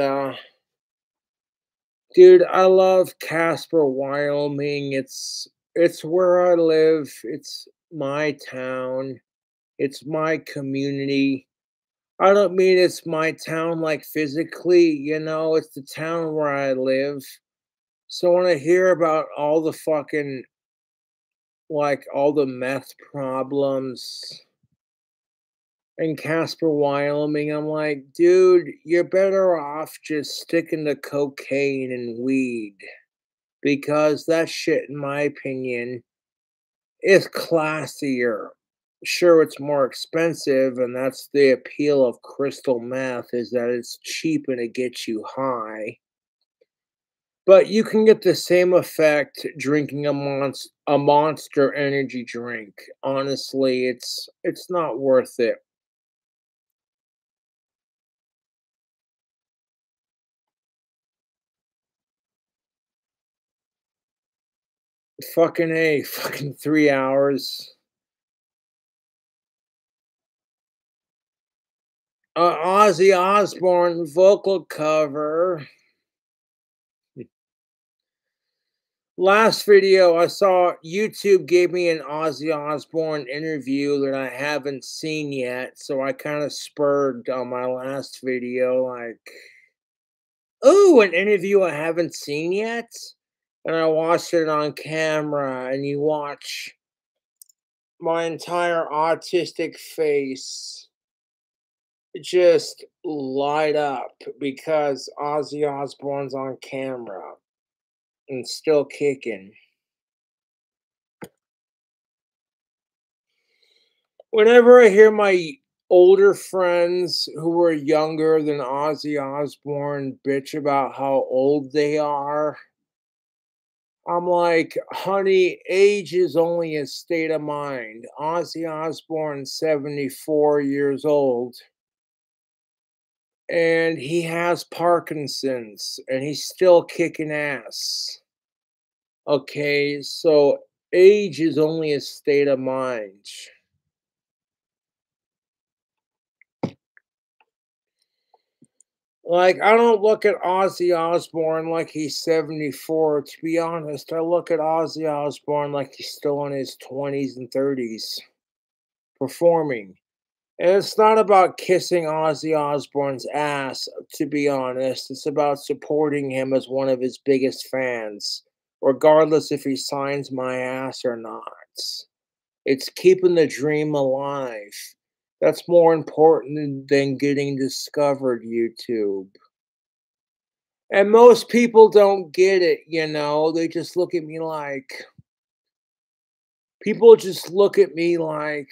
dude, I love Casper, Wyoming. It's where I live. It's my town. It's my community. I don't mean it's my town like physically, it's the town where I live. So when I hear about all the fucking like all the meth problems in Casper, Wyoming, I'm like, dude, you're better off just sticking to cocaine and weed because that shit, in my opinion, is classier. Sure, it's more expensive, and that's the appeal of crystal meth is that it's cheap and it gets you high. But you can get the same effect drinking a Monster energy drink. Honestly, it's not worth it. Fucking A, fucking 3 hours. Ozzy Osbourne vocal cover. Last video I saw, YouTube gave me an Ozzy Osbourne interview that I haven't seen yet, so I kind of spurred on my last video, like, ooh, an interview I haven't seen yet? And I watched it on camera, and you watch my entire autistic face just light up because Ozzy Osbourne's on camera and still kicking. Whenever I hear my older friends who are younger than Ozzy Osbourne bitch about how old they are, I'm like, honey, age is only a state of mind. Ozzy Osbourne's 74 years old and he has Parkinson's and he's still kicking ass. Okay, so age is only a state of mind. Like, I don't look at Ozzy Osbourne like he's 74. To be honest, I look at Ozzy Osbourne like he's still in his 20s and 30s performing. And it's not about kissing Ozzy Osbourne's ass, to be honest. It's about supporting him as one of his biggest fans, regardless if he signs my ass or not. It's keeping the dream alive. That's more important than getting discovered, YouTube. And most people don't get it, They just look at me like, people just look at me like,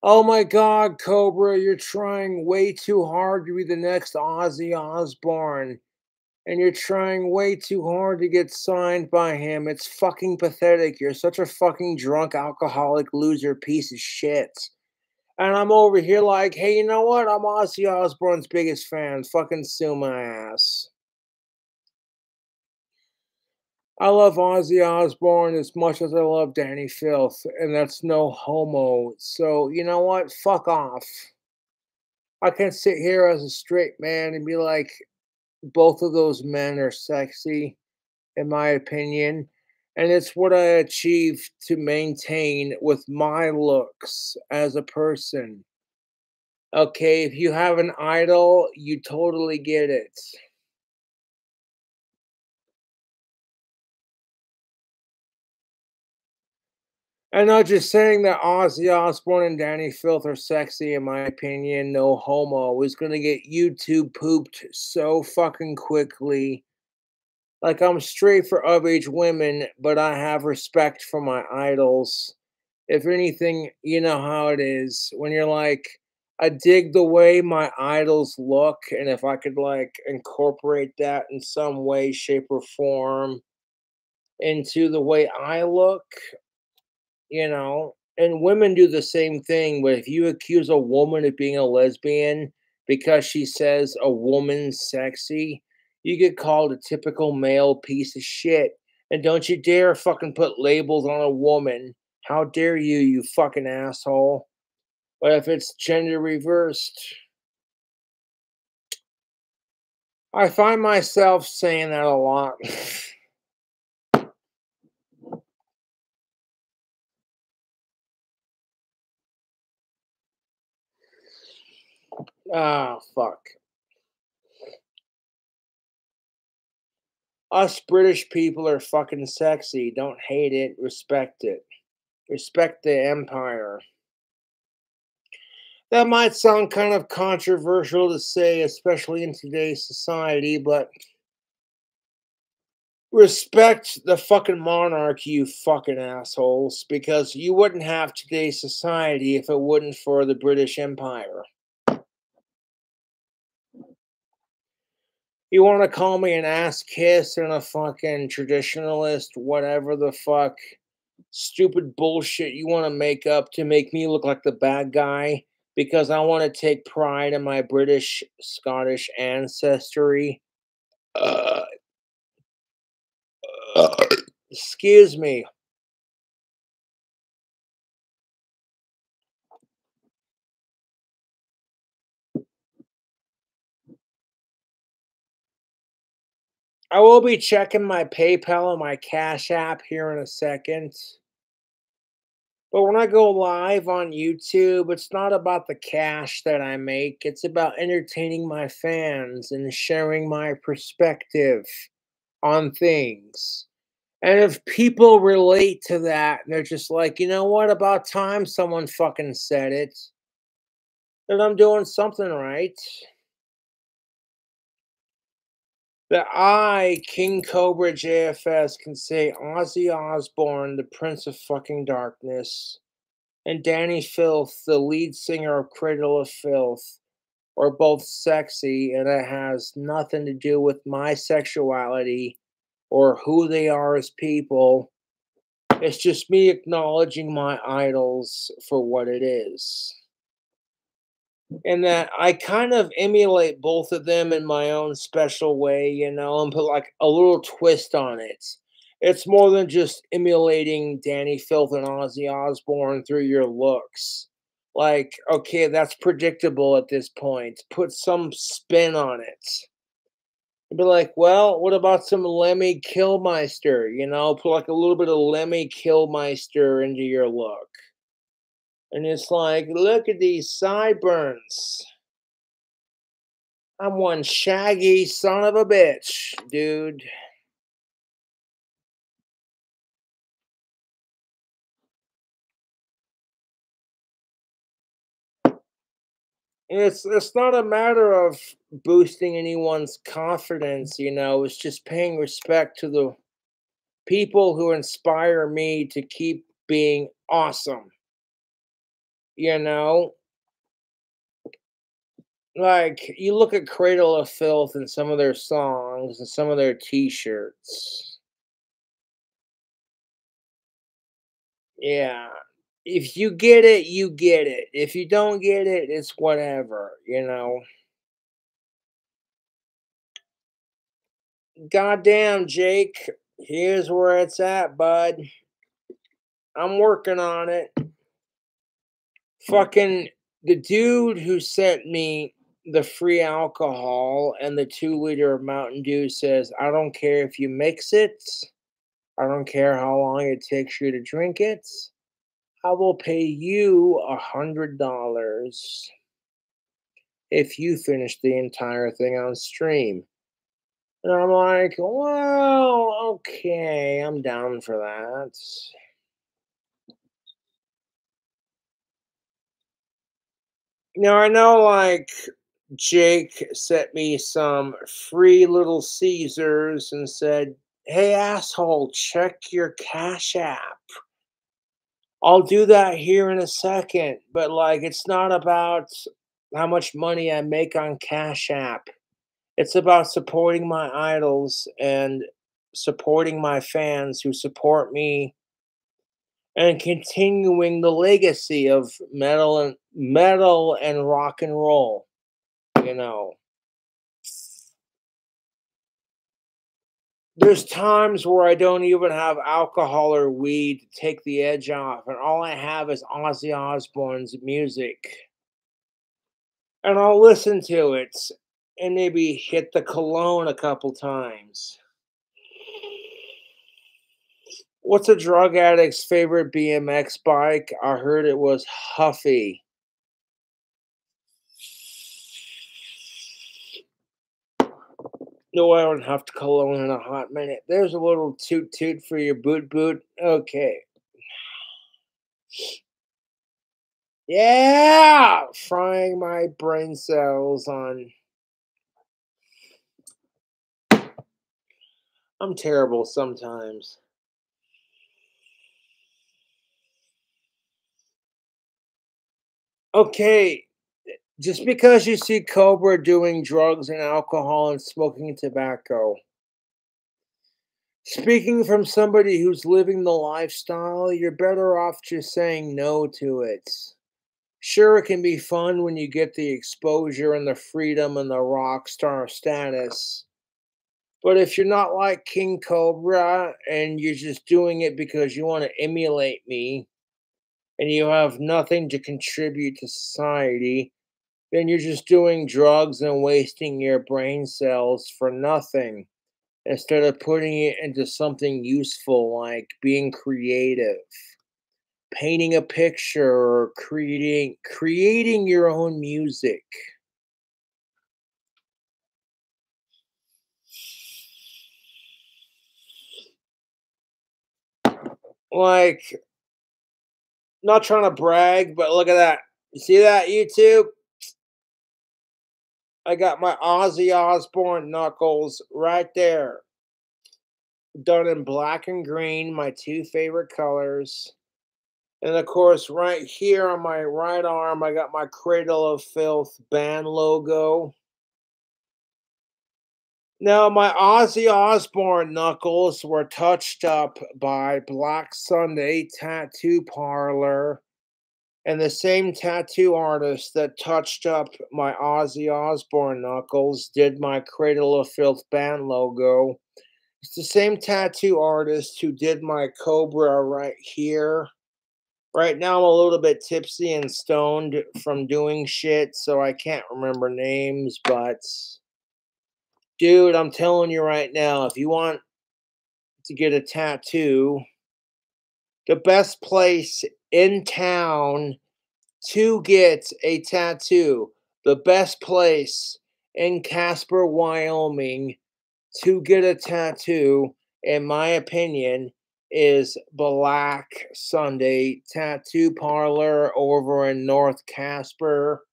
oh my God, Cobra, you're trying way too hard to be the next Ozzy Osbourne. And you're trying way too hard to get signed by him. It's fucking pathetic. You're such a fucking drunk, alcoholic, loser piece of shit. And I'm over here like, hey, you know what? I'm Ozzy Osbourne's biggest fan. Fucking sue my ass. I love Ozzy Osbourne as much as I love Danny Filth, and that's no homo. So, you know what? Fuck off. I can't sit here as a straight man and be like, both of those men are sexy, in my opinion. And it's what I achieved to maintain with my looks as a person. Okay, if you have an idol, you totally get it. I'm not just saying that Ozzy Osbourne and Danny Filth are sexy, in my opinion. No homo is going to get YouTube pooped so fucking quickly. Like, I'm straight for of-age women, but I have respect for my idols. If anything, you know how it is when you're like, I dig the way my idols look, and if I could like incorporate that in some way, shape, or form into the way I look, you know, and women do the same thing. But if you accuse a woman of being a lesbian because she says a woman's sexy, you get called a typical male piece of shit. And don't you dare fucking put labels on a woman. How dare you, you fucking asshole? But if it's gender reversed, I find myself saying that a lot. Ah, fuck. Us British people are fucking sexy. Don't hate it, respect it. Respect the empire. That might sound kind of controversial to say, especially in today's society, but respect the fucking monarchy, you fucking assholes, because you wouldn't have today's society if it wouldn't for the British Empire. You want to call me an ass kiss and a fucking traditionalist, whatever the fuck stupid bullshit you want to make up to make me look like the bad guy because I want to take pride in my British Scottish ancestry. Uh, Excuse me. I will be checking my PayPal and my Cash App here in a second. But when I go live on YouTube, it's not about the cash that I make. It's about entertaining my fans and sharing my perspective on things. And if people relate to that, and they're just like, you know what, about time someone fucking said it, then I'm doing something right. That I, KingCobraJFS, can say Ozzy Osbourne, the Prince of fucking Darkness, and Danny Filth, the lead singer of Cradle of Filth, are both sexy, and it has nothing to do with my sexuality or who they are as people. It's just me acknowledging my idols for what it is. And that I kind of emulate both of them in my own special way, you know, and put like a little twist on it. It's more than just emulating Danny Filth and Ozzy Osbourne through your looks. Like, okay, that's predictable at this point. Put some spin on it. Be like, well, what about some Lemmy Kilmister? You know, put like a little bit of Lemmy Kilmister into your look. And it's like, look at these sideburns. I'm one shaggy son of a bitch, dude. And it's not a matter of boosting anyone's confidence, you know, it's just paying respect to the people who inspire me to keep being awesome. You know, like you look at Cradle of Filth and some of their songs and some of their t-shirts. Yeah. If you get it, you get it. If you don't get it, it's whatever, you know. Goddamn, Jake. Here's where it's at, bud. I'm working on it. Fucking the dude who sent me the free alcohol and the 2 liter of Mountain Dew says, I don't care if you mix it. I don't care how long it takes you to drink it. I will pay you $100 if you finish the entire thing on stream. And I'm like, well, okay, I'm down for that. Now I know, like, Jake sent me some free Little Caesars and said, "Hey, asshole, check your Cash App." I'll do that here in a second, but like, it's not about how much money I make on Cash App. It's about supporting my idols and supporting my fans who support me and continuing the legacy of metal and rock and roll, you know. There's times where I don't even have alcohol or weed to take the edge off, and all I have is Ozzy Osbourne's music. And I'll listen to it and maybe hit the cologne a couple times. What's a drug addict's favorite BMX bike? I heard it was Huffy. No, I don't have to cologne in a hot minute. There's a little toot toot for your boot boot. Okay. Yeah! Frying my brain cells on. I'm terrible sometimes. Okay. Just because you see Cobra doing drugs and alcohol and smoking tobacco, speaking from somebody who's living the lifestyle, you're better off just saying no to it. Sure, it can be fun when you get the exposure and the freedom and the rock star status. But if you're not like King Cobra and you're just doing it because you want to emulate me and you have nothing to contribute to society, then you're just doing drugs and wasting your brain cells for nothing instead of putting it into something useful like being creative, painting a picture, or creating your own music. Like, not trying to brag, but look at that. You see that, YouTube? I got my Ozzy Osbourne knuckles right there, done in black and green, my two favorite colors. And of course, right here on my right arm, I got my Cradle of Filth band logo. Now, my Ozzy Osbourne knuckles were touched up by Black Sunday Tattoo Parlor, and the same tattoo artist that touched up my Ozzy Osbourne knuckles did my Cradle of Filth band logo. It's the same tattoo artist who did my Cobra right here. Right now, I'm a little bit tipsy and stoned from doing shit, so I can't remember names, but dude, I'm telling you right now, if you want to get a tattoo, the best place in town to get a tattoo, the best place in Casper, Wyoming to get a tattoo, in my opinion, is Black Sunday Tattoo Parlor over in North Casper.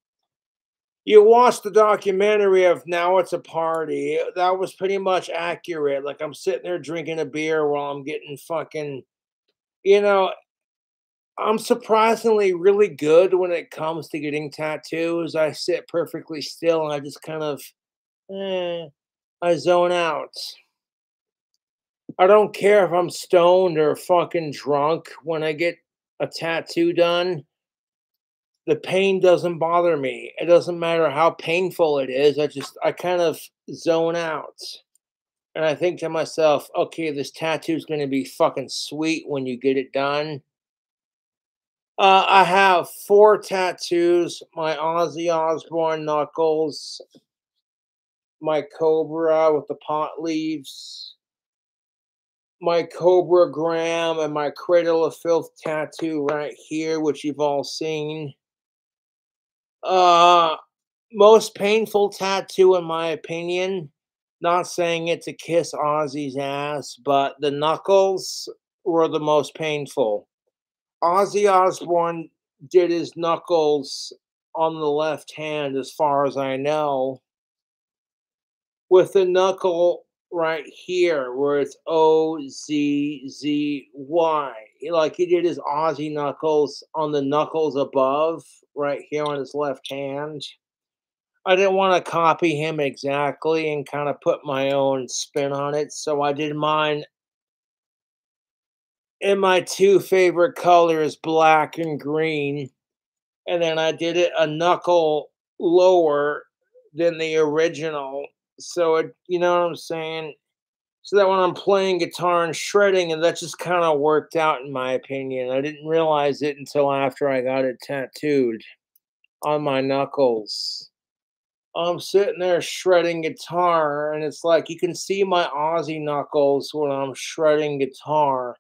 You watched the documentary of Now It's a Party. That was pretty much accurate. Like, I'm sitting there drinking a beer while I'm getting fucking, you know, I'm surprisingly really good when it comes to getting tattoos. I sit perfectly still and I just kind of, I zone out. I don't care if I'm stoned or fucking drunk when I get a tattoo done. The pain doesn't bother me. It doesn't matter how painful it is. I kind of zone out. And I think to myself, okay, this tattoo's going to be fucking sweet when you get it done. I have 4 tattoos: my Ozzy Osbourne knuckles, my Cobra with the pot leaves, my Cobra Gram, and my Cradle of Filth tattoo right here, which you've all seen. Uh, Most painful tattoo, in my opinion. Not saying it to kiss Ozzy's ass, but the knuckles were the most painful. Ozzy Osbourne did his knuckles on the left hand, as far as I know, with the knuckle right here where it's OZZY. Like he did his Aussie knuckles on the knuckles above, right here on his left hand. I didn't want to copy him exactly and kind of put my own spin on it, so I did mine in my two favorite colors, black and green. And then I did it a knuckle lower than the original. So it, you know what I'm saying? So that when I'm playing guitar and shredding, and that just kind of worked out in my opinion. I didn't realize it until after I got it tattooed on my knuckles. I'm sitting there shredding guitar, and it's like you can see my Aussie knuckles when I'm shredding guitar.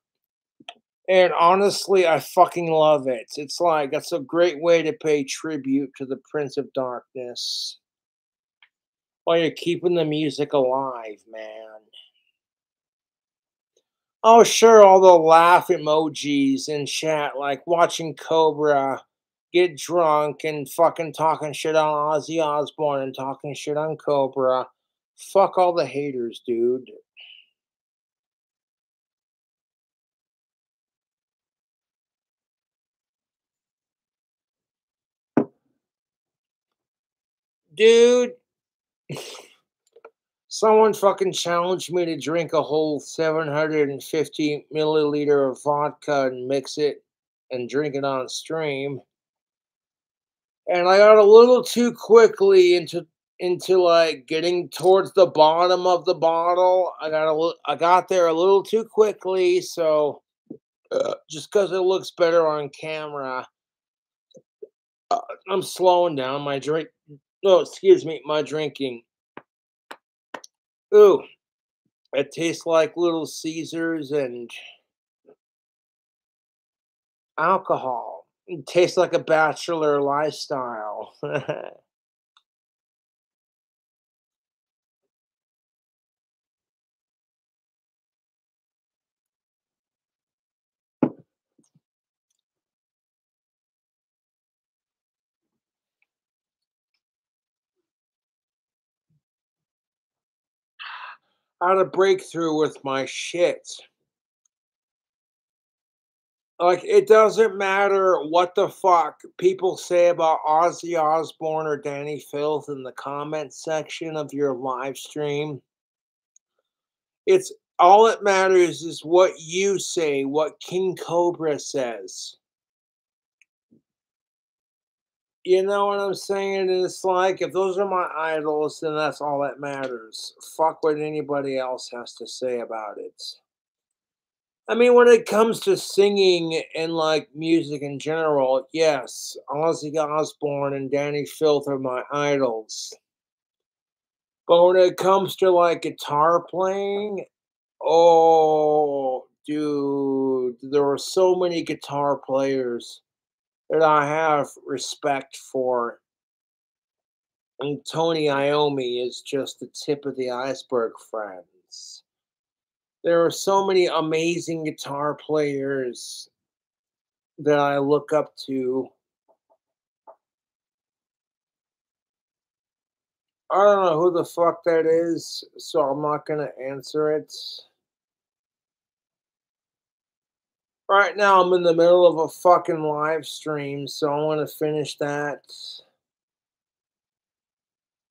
And honestly, I fucking love it. It's like that's a great way to pay tribute to the Prince of Darkness while you're keeping the music alive, man. Oh, sure, all the laugh emojis in chat, like watching Cobra get drunk and fucking talking shit on Ozzy Osbourne and talking shit on Cobra. Fuck all the haters, dude. Dude, someone fucking challenged me to drink a whole 750 milliliter of vodka and mix it and drink it on stream. And I got a little too quickly into like getting towards the bottom of the bottle. I got there a little too quickly, so just because it looks better on camera, I'm slowing down my drink. No, excuse me, my drinking. Ooh, it tastes like Little Caesars and alcohol. It tastes like a bachelor lifestyle. I had a breakthrough with my shit. Like, it doesn't matter what the fuck people say about Ozzy Osbourne or Danny Filth in the comment section of your live stream. It's all that matters is what you say, what King Cobra says. You know what I'm saying? It's like, if those are my idols, then that's all that matters. Fuck what anybody else has to say about it. I mean, when it comes to singing and like music in general, yes, Ozzy Osbourne and Danny Filth are my idols. But when it comes to like guitar playing, oh, dude, there are so many guitar players that I have respect for. And Tony Iommi is just the tip of the iceberg, friends. There are so many amazing guitar players that I look up to. I don't know who the fuck that is, so I'm not gonna answer it. Right now, I'm in the middle of a fucking live stream, so I want to finish that.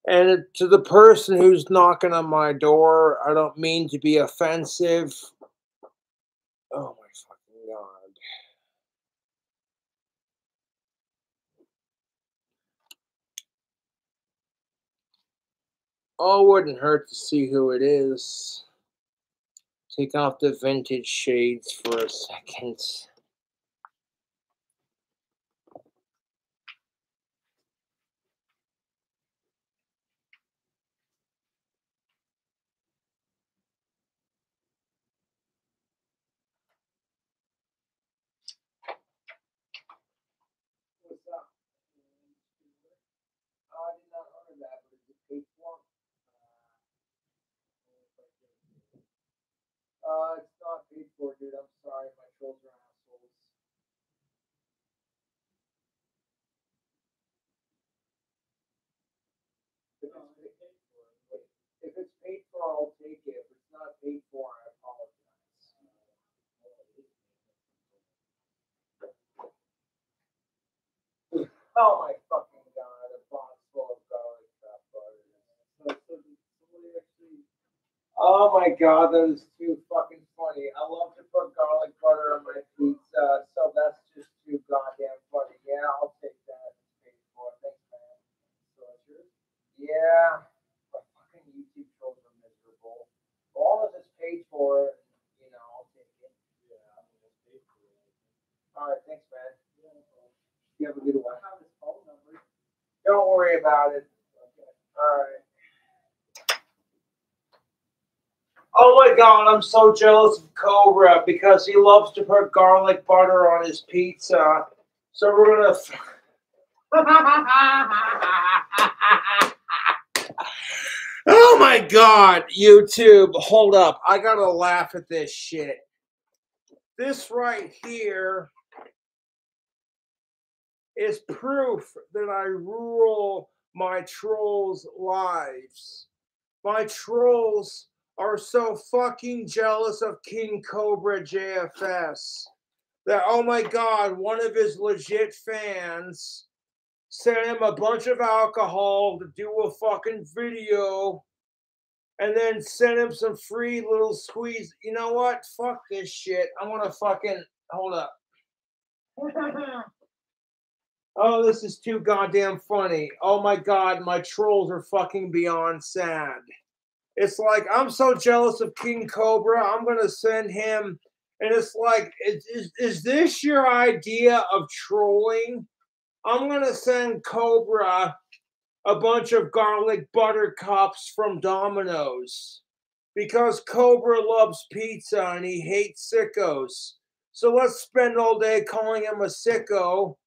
And to the person who's knocking on my door, I don't mean to be offensive. Oh my fucking god. Oh, it wouldn't hurt to see who it is. Take off the vintage shades for a second. What's up? I did not order that, but it's a paid for. It's not paid for, dude. I'm sorry. My trolls are assholes. Oh my fucking god, a box full of garlic butter. Oh my god, that is too fucking funny. I love to put garlic butter on my pizza, so that's just too goddamn funny. Yeah, I'll take that. It's paid for. Thanks, man. Yeah, my fucking YouTube trolls are miserable. As long as it's paid for, you know, I'll take it. Yeah, I mean, it's paid for. Alright, thanks, man. You have a good one. I have his phone number. Don't worry about it. Okay. Alright. Oh my god, I'm so jealous of Cobra because he loves to put garlic butter on his pizza. So we're gonna. Oh my god, YouTube, hold up. I gotta laugh at this shit. This right here is proof that I rule my trolls' lives. My trolls are so fucking jealous of KingCobraJFS that, oh my god, one of his legit fans sent him a bunch of alcohol to do a fucking video and then sent him some free little squeeze. You know what? Fuck this shit. I want to fucking, hold up. Oh, this is too goddamn funny. Oh my god, my trolls are fucking beyond sad. It's like, I'm so jealous of King Cobra, I'm going to send him. And it's like, is this your idea of trolling? I'm going to send Cobra a bunch of garlic butter cups from Domino's. Because Cobra loves pizza and he hates sickos. So let's spend all day calling him a sicko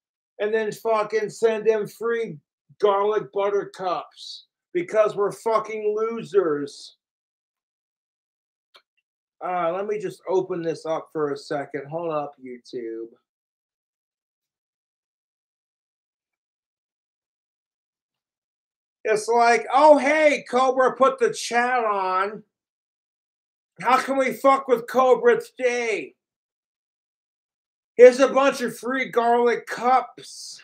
and then fucking send him free garlic butter cups. Because we're fucking losers. Let me just open this up for a second. Hold up, YouTube. It's like, oh, hey, Cobra put the chat on. How can we fuck with Cobra today? Here's a bunch of free garlic cups.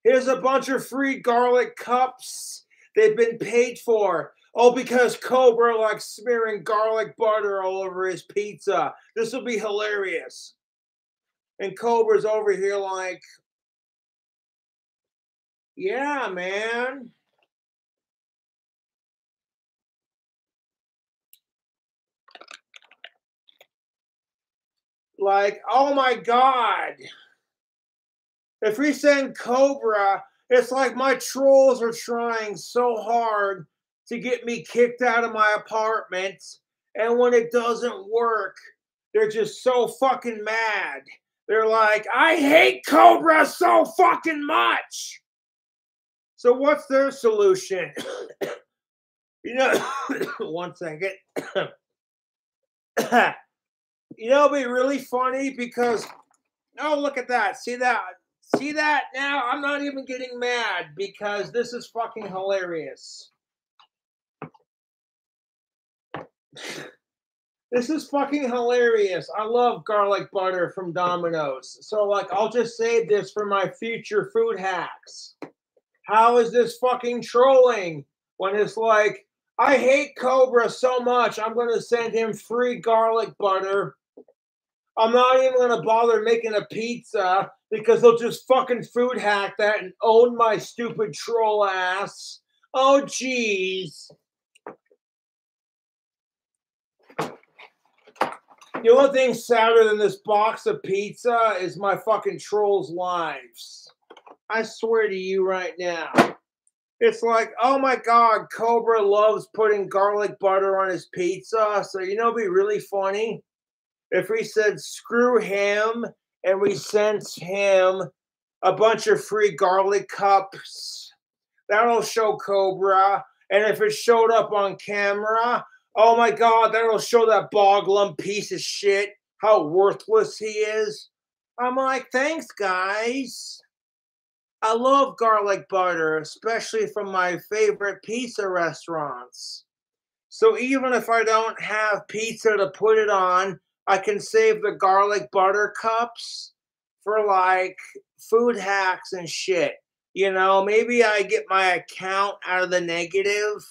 Here's a bunch of free garlic cups. They've been paid for. Oh, because Cobra likes smearing garlic butter all over his pizza. This will be hilarious. And Cobra's over here like, yeah, man. Like, oh my god. If we send Cobra, it's like my trolls are trying so hard to get me kicked out of my apartment. And when it doesn't work, they're just so fucking mad. They're like, I hate Cobra so fucking much. So what's their solution? You know, one second. You know, it'd be really funny because, oh, look at that. See that? See that now? I'm not even getting mad because this is fucking hilarious. This is fucking hilarious. I love garlic butter from Domino's. So, like, I'll just save this for my future food hacks. How is this fucking trolling when it's like, I hate Cobra so much, I'm going to send him free garlic butter. I'm not even going to bother making a pizza because they'll just fucking food hack that and own my stupid troll ass. Oh, jeez. The only thing sadder than this box of pizza is my fucking trolls' lives. I swear to you right now. It's like, oh my god, Cobra loves putting garlic butter on his pizza. So, you know, it'd be really funny if we said screw him and we sent him a bunch of free garlic cups. That'll show Cobra. And if it showed up on camera, oh my god, that'll show that Boglum piece of shit how worthless he is. I'm like, thanks, guys. I love garlic butter, especially from my favorite pizza restaurants. So even if I don't have pizza to put it on, I can save the garlic butter cups for like food hacks and shit. You know, maybe I get my account out of the negative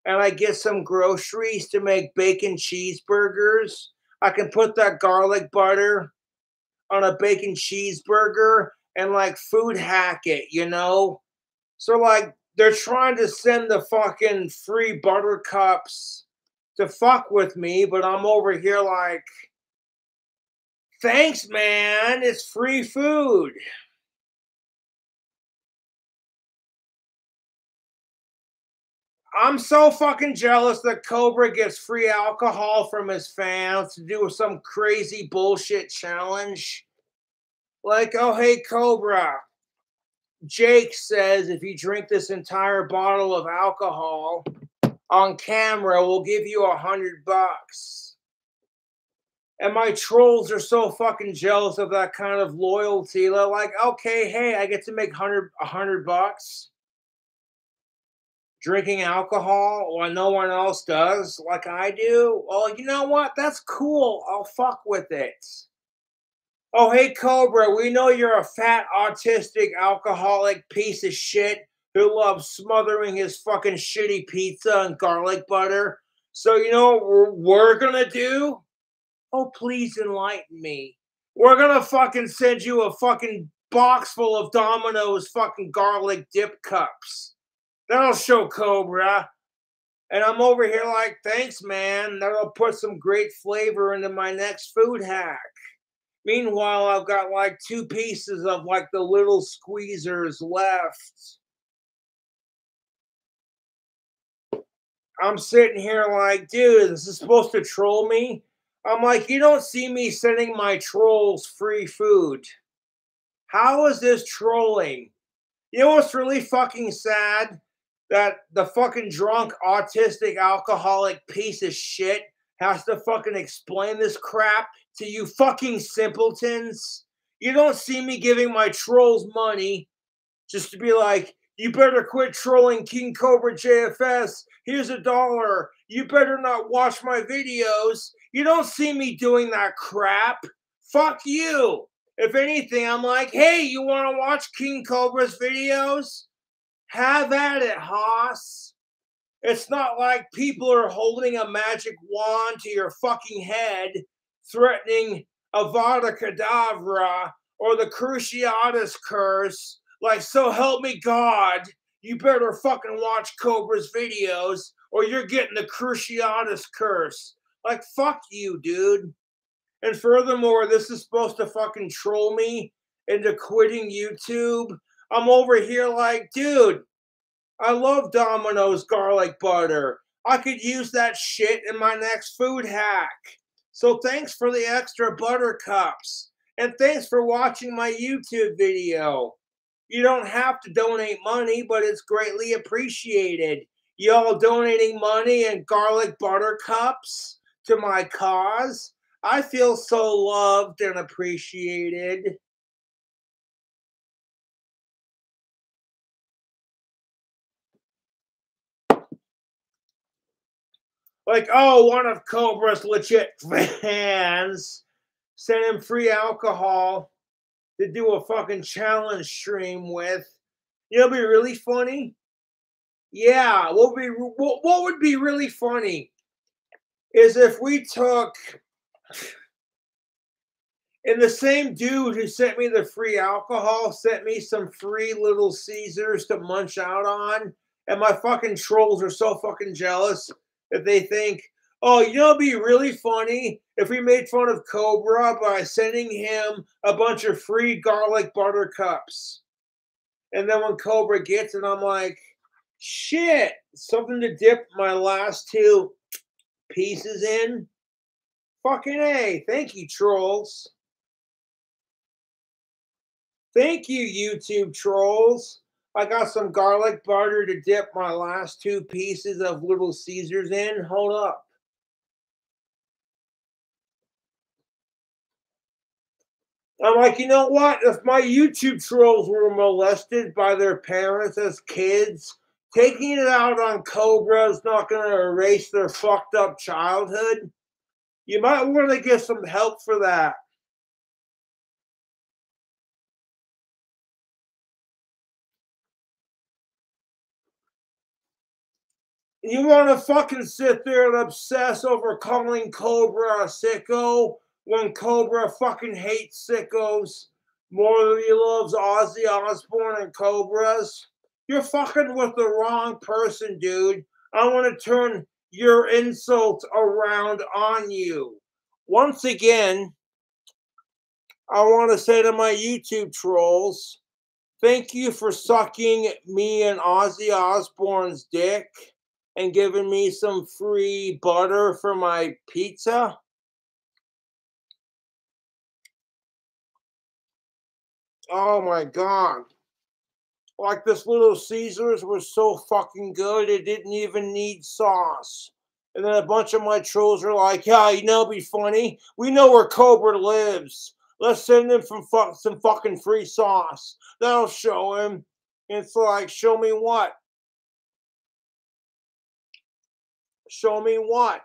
and I get some groceries to make bacon cheeseburgers. I can put that garlic butter on a bacon cheeseburger and like food hack it, you know? So like they're trying to send the fucking free buttercups to fuck with me, but I'm over here like, thanks, man. It's free food. I'm so fucking jealous that Cobra gets free alcohol from his fans to do some crazy bullshit challenge. Like, oh, hey, Cobra. Jake says if you drink this entire bottle of alcohol on camera, we'll give you $100. And my trolls are so fucking jealous of that kind of loyalty. They're like, okay, hey, I get to make $100 drinking alcohol while no one else does, like I do. Well, you know what? That's cool. I'll fuck with it. Oh, hey, Cobra, we know you're a fat, autistic, alcoholic piece of shit who loves smothering his fucking shitty pizza and garlic butter. So, you know what we're gonna do? Oh, please enlighten me. We're gonna fucking send you a fucking box full of Domino's fucking garlic dip cups. That'll show Cobra. And I'm over here like, thanks, man. That'll put some great flavor into my next food hack. Meanwhile, I've got like 2 pieces of like the little squeezers left. I'm sitting here like, dude, this is supposed to troll me? I'm like, you don't see me sending my trolls free food. How is this trolling? You know what's really fucking sad? That the fucking drunk, autistic, alcoholic piece of shit has to fucking explain this crap to you fucking simpletons. You don't see me giving my trolls money just to be like, you better quit trolling KingCobraJFS. Here's $1. You better not watch my videos. You don't see me doing that crap. Fuck you. If anything, I'm like, hey, you want to watch King Cobra's videos? Have at it, Haas. It's not like people are holding a magic wand to your fucking head, threatening Avada Kedavra or the Cruciatus curse. Like, so help me God, you better fucking watch Cobra's videos or you're getting the Cruciatus curse. Like, fuck you, dude. And furthermore, this is supposed to fucking troll me into quitting YouTube. I'm over here like, dude, I love Domino's garlic butter. I could use that shit in my next food hack. So thanks for the extra buttercups. And thanks for watching my YouTube video. You don't have to donate money, but it's greatly appreciated. Y'all donating money and garlic buttercups to my cause. I feel so loved and appreciated. Like, oh, one of Cobra's legit fans sent him free alcohol to do a fucking challenge stream with. You know, it'd be really funny. Yeah, what would be really funny is if we took, and the same dude who sent me the free alcohol sent me some free Little Caesars to munch out on, and my fucking trolls are so fucking jealous that they think, oh, you know, it'd be really funny if we made fun of Cobra by sending him a bunch of free garlic buttercups. And then when Cobra gets it, I'm like, shit, something to dip my last 2 pieces in. Fucking A. Thank you, trolls. Thank you, YouTube trolls. I got some garlic butter to dip my last 2 pieces of Little Caesars in. Hold up. I'm like, you know what? If my YouTube trolls were molested by their parents as kids, taking it out on Cobra is not going to erase their fucked up childhood. You might want to get some help for that. You want to fucking sit there and obsess over calling Cobra a sicko when Cobra fucking hates sickos more than he loves Ozzy Osbourne and Cobras? You're fucking with the wrong person, dude. I want to turn your insults around on you. Once again, I want to say to my YouTube trolls, thank you for sucking me and Ozzy Osbourne's dick and giving me some free butter for my pizza. Oh my God. Like this Little Caesars was so fucking good, it didn't even need sauce. And then a bunch of my trolls are like, yeah, you know, it'd be funny. We know where Cobra lives. Let's send him some fucking free sauce. That'll show him. It's like, show me what? Show me what?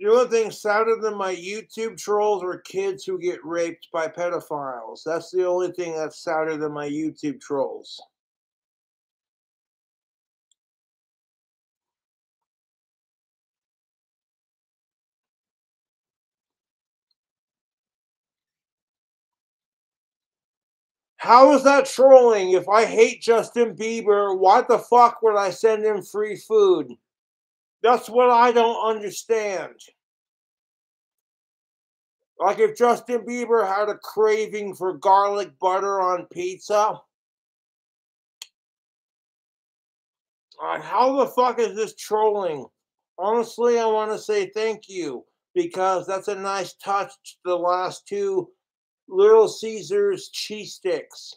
The only thing sadder than my YouTube trolls are kids who get raped by pedophiles. That's the only thing that's sadder than my YouTube trolls. How is that trolling? If I hate Justin Bieber, why the fuck would I send him free food? That's what I don't understand. Like if Justin Bieber had a craving for garlic butter on pizza, how the fuck is this trolling? Honestly, I want to say thank you because that's a nice touch to the last two Little Caesars cheese sticks.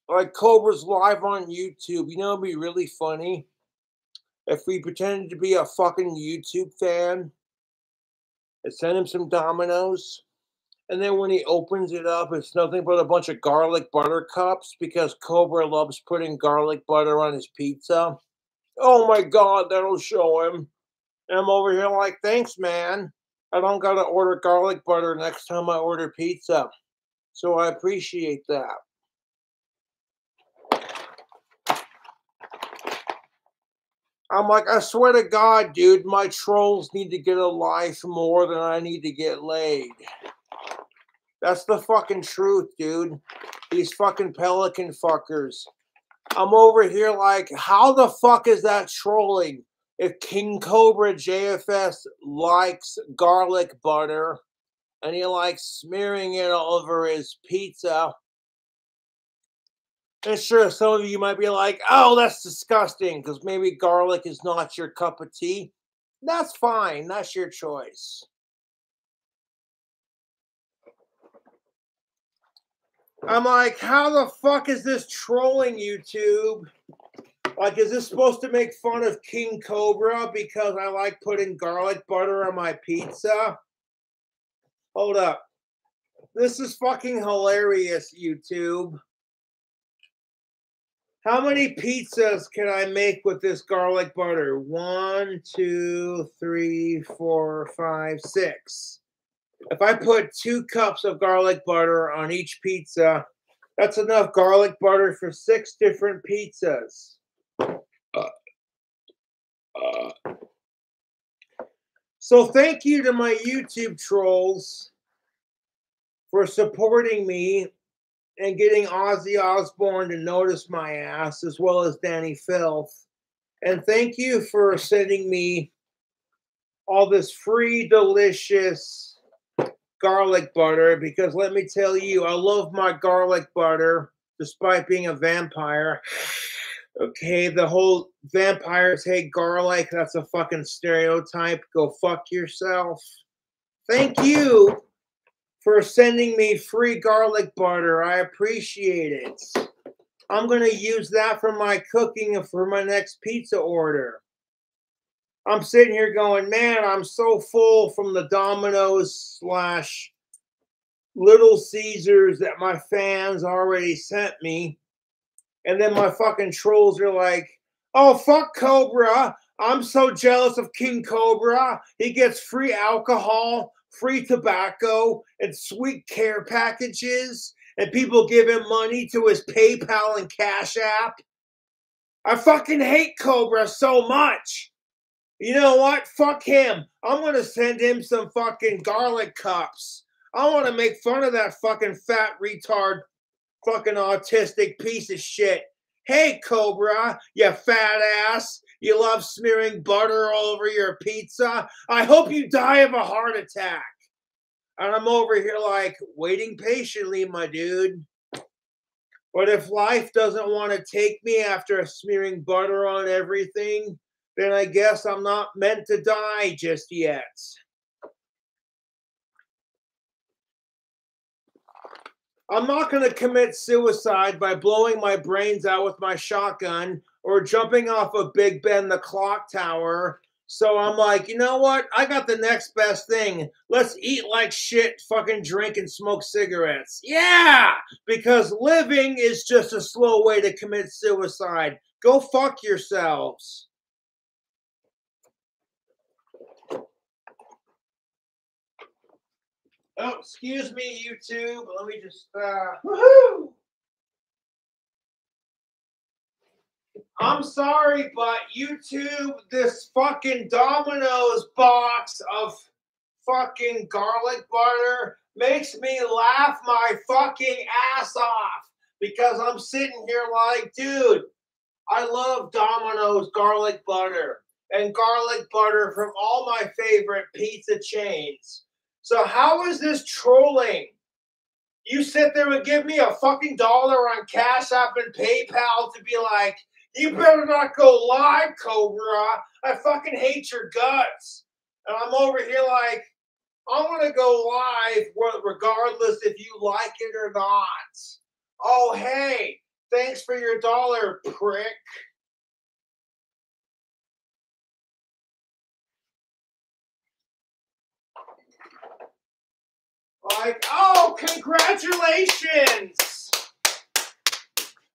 Like Cobra's live on YouTube. You know, it'd be really funny if we pretended to be a fucking YouTube fan and send him some Dominoes. And then when he opens it up, it's nothing but a bunch of garlic butter cups because Cobra loves putting garlic butter on his pizza. Oh my God, that'll show him. And I'm over here like, thanks, man. I don't got to order garlic butter next time I order pizza. So I appreciate that. I'm like, I swear to God, dude, my trolls need to get a life more than I need to get laid. That's the fucking truth, dude. These fucking pelican fuckers. I'm over here like, how the fuck is that trolling? If KingCobraJFS likes garlic butter and he likes smearing it all over his pizza, and sure, some of you might be like, oh, that's disgusting because maybe garlic is not your cup of tea. That's fine. That's your choice. I'm like, how the fuck is this trolling YouTube? Like, is this supposed to make fun of King Cobra because I like putting garlic butter on my pizza? Hold up. This is fucking hilarious, YouTube. How many pizzas can I make with this garlic butter? 1, 2, 3, 4, 5, 6. If I put 2 cups of garlic butter on each pizza, that's enough garlic butter for 6 different pizzas. So thank you to my YouTube trolls for supporting me and getting Ozzy Osbourne to notice my ass, as well as Danny Filth. And thank you for sending me all this free, delicious garlic butter, because let me tell you, I love my garlic butter, despite being a vampire. Okay, the whole vampires hate garlic, that's a fucking stereotype. Go fuck yourself. Thank you for sending me free garlic butter. I appreciate it. I'm going to use that for my cooking and for my next pizza order. I'm sitting here going, man, I'm so full from the Domino's Little Caesars that my fans already sent me. And then my fucking trolls are like, oh, fuck Cobra. I'm so jealous of King Cobra. He gets free alcohol, free tobacco, and sweet care packages. And people give him money to his PayPal and Cash App. I fucking hate Cobra so much. You know what? Fuck him. I'm going to send him some fucking garlic cups. I want to make fun of that fucking fat retard, fucking autistic piece of shit. Hey, Cobra, you fat ass. You love smearing butter all over your pizza. I hope you die of a heart attack. And I'm over here like, waiting patiently, my dude. But if life doesn't want to take me after smearing butter on everything, then I guess I'm not meant to die just yet. I'm not going to commit suicide by blowing my brains out with my shotgun or jumping off of Big Ben, the clock tower. So I'm like, you know what? I got the next best thing. Let's eat like shit, fucking drink and smoke cigarettes. Yeah! Because living is just a slow way to commit suicide. Go fuck yourselves. Oh, excuse me, YouTube. Let me just, woohoo! I'm sorry, but YouTube, this fucking Domino's box of fucking garlic butter makes me laugh my fucking ass off because I'm sitting here like, dude, I love Domino's garlic butter and garlic butter from all my favorite pizza chains. So how is this trolling? You sit there and give me a fucking dollar on Cash App and PayPal to be like, you better not go live, Cobra. I fucking hate your guts. And I'm over here like, I'm going to go live regardless if you like it or not. Oh, hey, thanks for your dollar, prick. Like, oh, congratulations.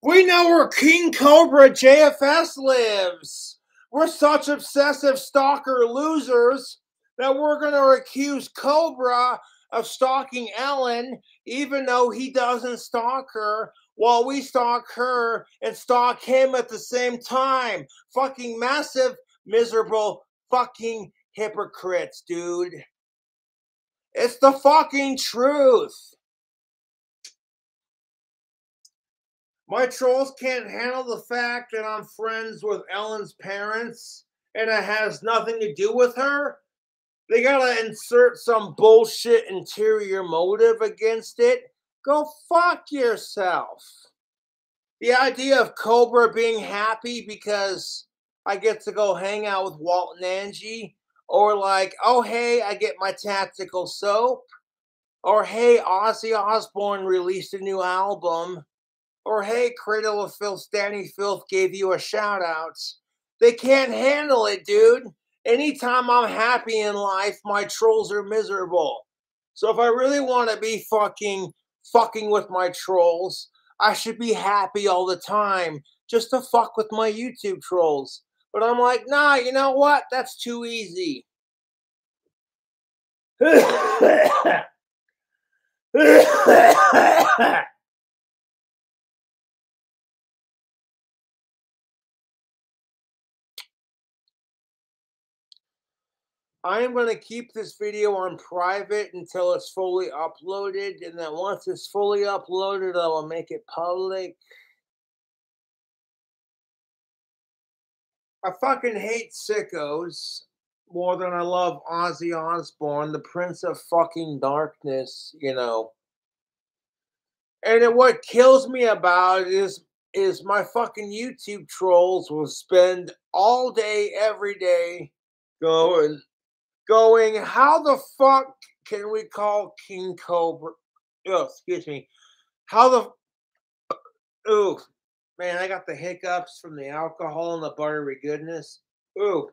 We know where KingCobraJFS lives. We're such obsessive stalker losers that we're going to accuse Cobra of stalking Ellen, even though he doesn't stalk her, while we stalk her and stalk him at the same time. Fucking massive, miserable, fucking hypocrites, dude. It's the fucking truth. My trolls can't handle the fact that I'm friends with Ellen's parents and it has nothing to do with her. They gotta insert some bullshit interior motive against it. Go fuck yourself. The idea of Cobra being happy because I get to go hang out with Walt and Angie, or like, oh hey, I get my tactical soap, or hey, Ozzy Osbourne released a new album, or hey, Cradle of Filth, Danny Filth gave you a shout out. They can't handle it, dude. Anytime I'm happy in life, my trolls are miserable. So if I really want to be fucking with my trolls, I should be happy all the time just to fuck with my YouTube trolls. But I'm like, nah, you know what? That's too easy. I am going to keep this video on private until it's fully uploaded, and then once it's fully uploaded, I will make it public. I fucking hate sickos more than I love Ozzy Osbourne, the Prince of fucking Darkness, you know. And what kills me about it is my fucking YouTube trolls will spend all day, every day going, how the fuck can we call King Cobra? Oh, excuse me. How the, ooh, man, I got the hiccups from the alcohol and the buttery goodness. Ooh.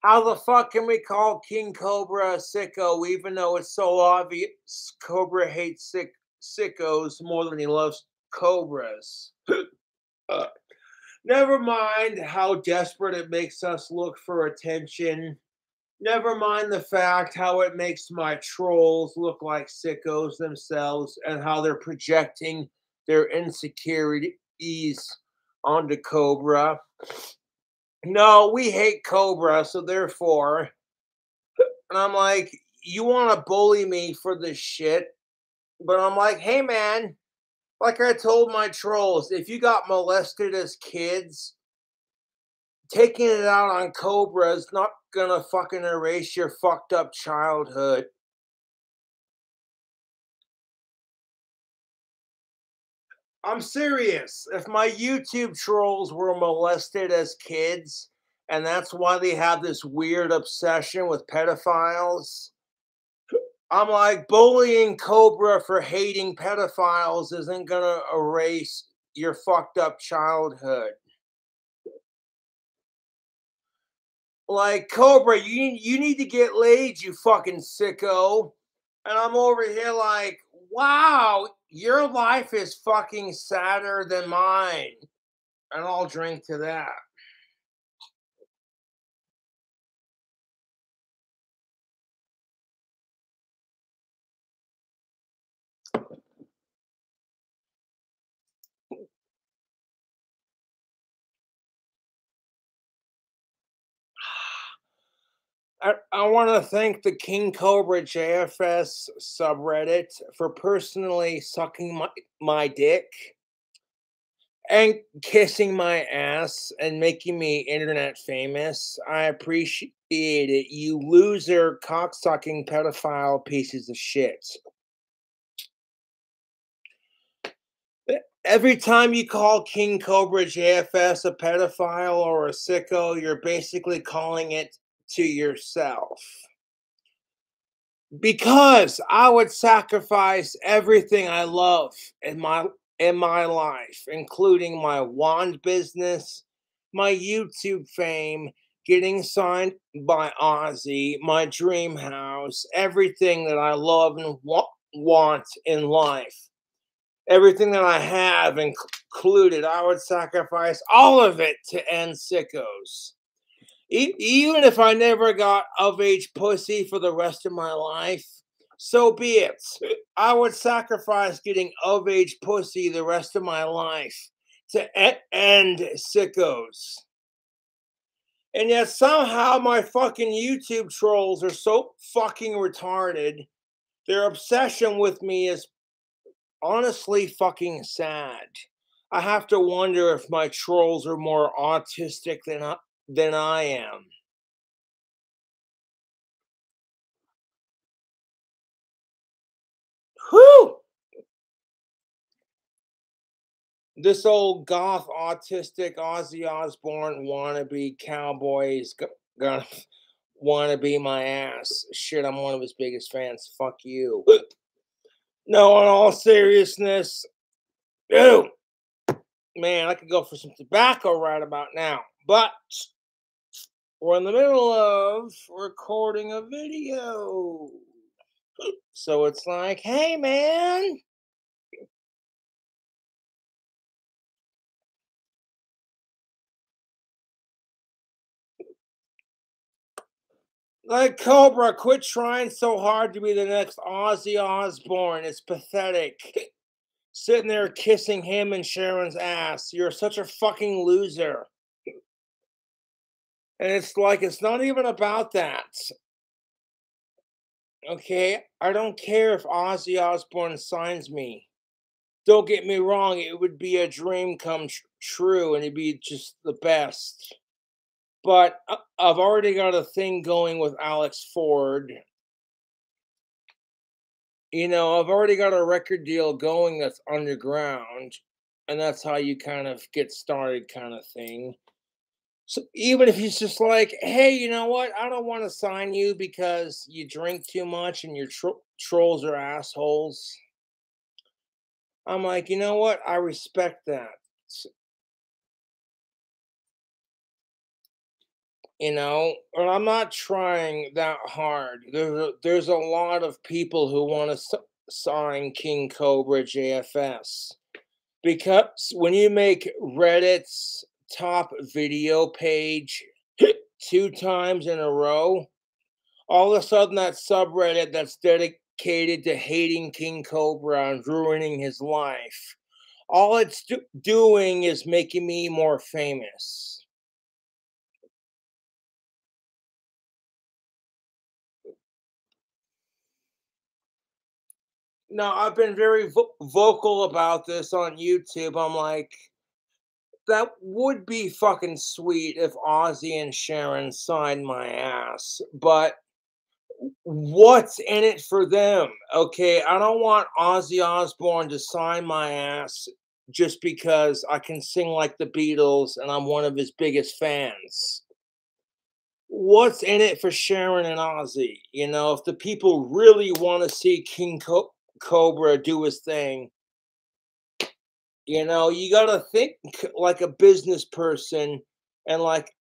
How the fuck can we call King Cobra a sicko even though it's so obvious Cobra hates sickos more than he loves cobras? Never mind how desperate it makes us look for attention. Never mind the fact how it makes my trolls look like sickos themselves and how they're projecting their insecurities onto Cobra. No, we hate Cobra, so therefore, and I'm like, you want to bully me for this shit? But I'm like, hey man, like I told my trolls, if you got molested as kids, taking it out on Cobra is not gonna fucking erase your fucked up childhood. I'm serious. If my YouTube trolls were molested as kids, and that's why they have this weird obsession with pedophiles, I'm like, bullying Cobra for hating pedophiles isn't gonna erase your fucked up childhood. Like, Cobra, you need to get laid, you fucking sicko. And I'm over here like, wow, your life is fucking sadder than mine. And I'll drink to that. I want to thank the KingCobraJFS subreddit for personally sucking my dick and kissing my ass and making me internet famous. I appreciate it, you loser, cocksucking pedophile pieces of shit. Every time you call KingCobraJFS a pedophile or a sicko, you're basically calling it to yourself. Because I would sacrifice everything I love in my life, including my wand business, my YouTube fame, getting signed by Ozzy, my dream house, everything that I love and want in life. Everything that I have included, I would sacrifice all of it to end sickos. Even if I never got of age pussy for the rest of my life, so be it. I would sacrifice getting of age pussy the rest of my life to end sickos. And yet somehow my fucking YouTube trolls are so fucking retarded. Their obsession with me is honestly fucking sad. I have to wonder if my trolls are more autistic than I am. Whew! This old goth autistic Ozzy Osbourne wannabe cowboy is gonna wanna be my ass. Shit, I'm one of his biggest fans. Fuck you. No, in all seriousness, ew. Man, I could go for some tobacco right about now, but we're in the middle of recording a video. So it's like, hey man, like Cobra, quit trying so hard to be the next Ozzy Osbourne. It's pathetic. Sitting there kissing him and Sharon's ass. You're such a fucking loser. And it's like, it's not even about that. Okay? I don't care if Ozzy Osbourne signs me. Don't get me wrong, it would be a dream come true and it'd be just the best. But I've already got a thing going with Alex Ford. You know, I've already got a record deal going that's underground. And that's how you kind of get started, kind of thing. So even if he's just like, hey, you know what? I don't want to sign you because you drink too much and your trolls are assholes. I'm like, you know what? I respect that. you know, and I'm not trying that hard. There's a lot of people who want to sign KingCobraJFS because when you make Reddit's top video page 2 times in a row, all of a sudden that subreddit that's dedicated to hating King Cobra and ruining his life, all it's doing is making me more famous. No, I've been very vocal about this on YouTube. I'm like, that would be fucking sweet if Ozzy and Sharon signed my ass, but what's in it for them? Okay, I don't want Ozzy Osbourne to sign my ass just because I can sing like the Beatles and I'm one of his biggest fans. What's in it for Sharon and Ozzy? You know, if the people really want to see King Cobra do his thing, you know, you got to think like a business person and like,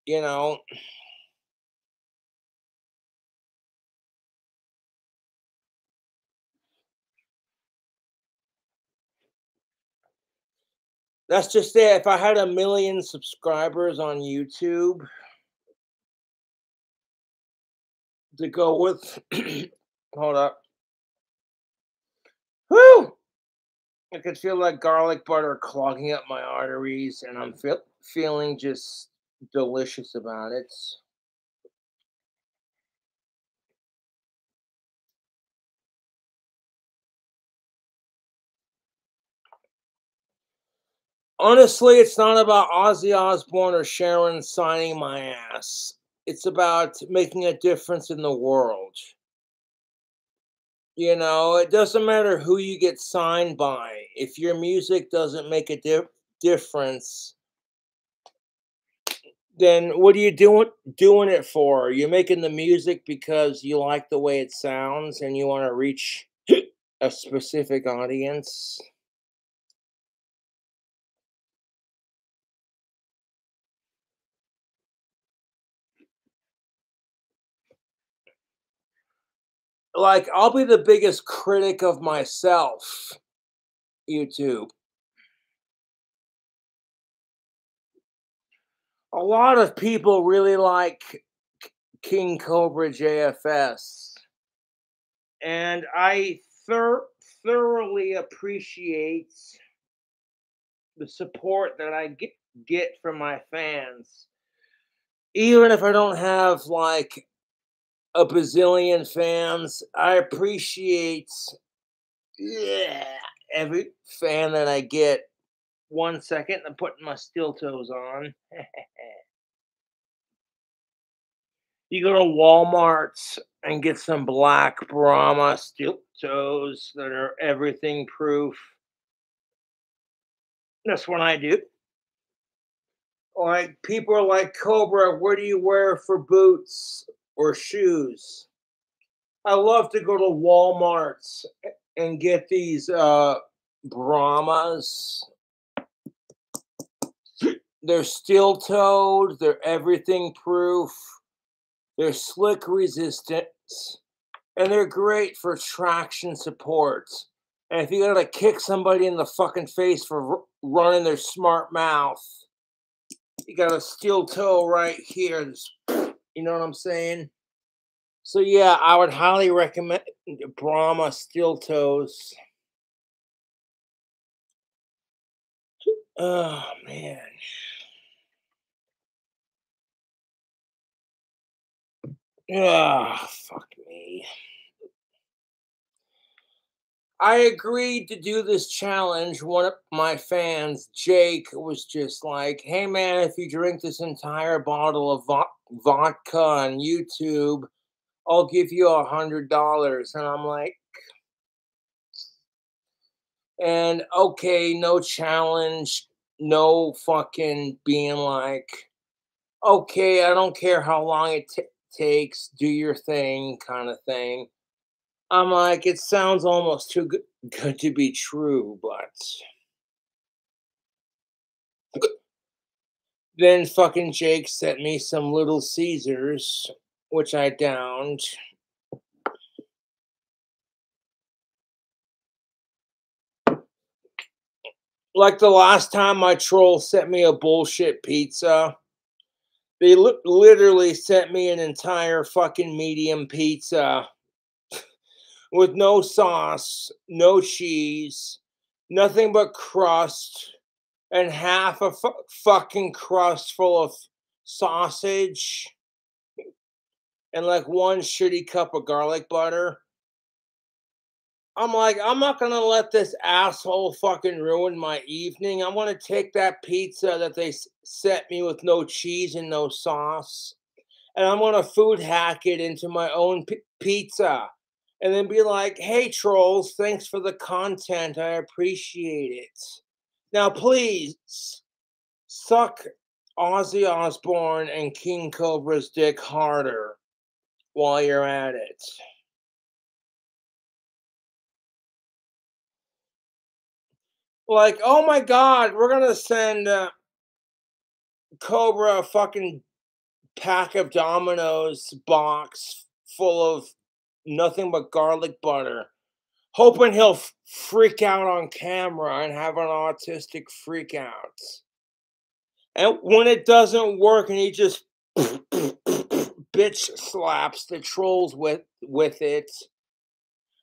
you know, that's just it. If I had 1 million subscribers on YouTube to go with, hold up. Whew! I could feel like garlic butter clogging up my arteries, and I'm feeling just delicious about it. Honestly, it's not about Ozzy Osbourne or Sharon signing my ass. It's about making a difference in the world. You know, it doesn't matter who you get signed by. If your music doesn't make a difference, then what are you doing it for? You're making the music because you like the way it sounds and you want to reach a specific audience. Like, I'll be the biggest critic of myself, YouTube. A lot of people really like KingCobraJFS, and I thoroughly appreciate the support that I get from my fans. Even if I don't have like a bazillion fans, I appreciate every fan that I get. 1 second, I'm putting my steel toes on. You go to Walmart and get some black Brahma steel toes that are everything proof. That's what I do. Like, people are like, Cobra, what do you wear for boots or shoes? I love to go to Walmart and get these Brahmas. They're steel toed, they're everything proof, they're slick resistant, and they're great for traction support. And if you gotta kick somebody in the fucking face for running their smart mouth, you got a steel toe right here. You know what I'm saying? So yeah, I would highly recommend Brahma steel toes. Oh man. Ah, fuck me. I agreed to do this challenge. One of my fans, Jake, was just like, hey man, if you drink this entire bottle of vodka on YouTube, I'll give you $100. And I'm like, and okay, no challenge, no fucking being like, okay, I don't care how long it takes, do your thing kind of thing. I'm like, it sounds almost too good to be true, but Then fucking Jake sent me some Little Caesars, which I downed. Like the last time my troll sent me a bullshit pizza, they literally sent me an entire fucking medium pizza with no sauce, no cheese, nothing but crust, and half a fucking crust full of sausage, and like one shitty cup of garlic butter. I'm like, I'm not gonna let this asshole fucking ruin my evening. I'm gonna take that pizza that they sent me with no cheese and no sauce, and I'm gonna food hack it into my own pizza, and then be like, hey trolls, thanks for the content, I appreciate it. Now please suck Ozzy Osbourne and King Cobra's dick harder while you're at it. Like, oh my God, we're gonna send Cobra a fucking pack of Domino's box full of nothing but garlic butter, hoping he'll freak out on camera and have an autistic freak out. And when it doesn't work and he just bitch slaps the trolls with it,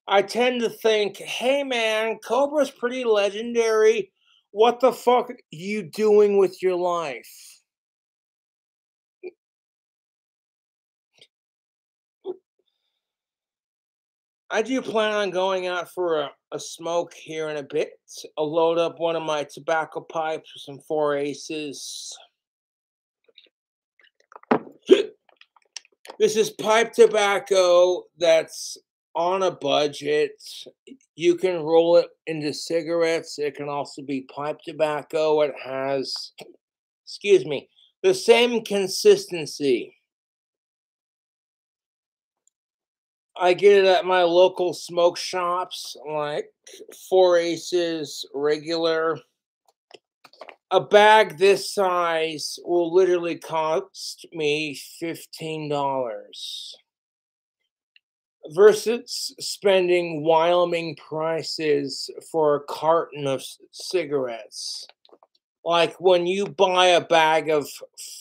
I tend to think, hey man, Cobra's pretty legendary. What the fuck are you doing with your life? I do plan on going out for a smoke here in a bit. I'll load up one of my tobacco pipes with some 4 Aces. This is pipe tobacco that's on a budget. You can roll it into cigarettes. It can also be pipe tobacco. It has, excuse me, the same consistency. I get it at my local smoke shops, like 4 Aces, regular. A bag this size will literally cost me $15 versus spending Wyoming prices for a carton of cigarettes. Like when you buy a bag of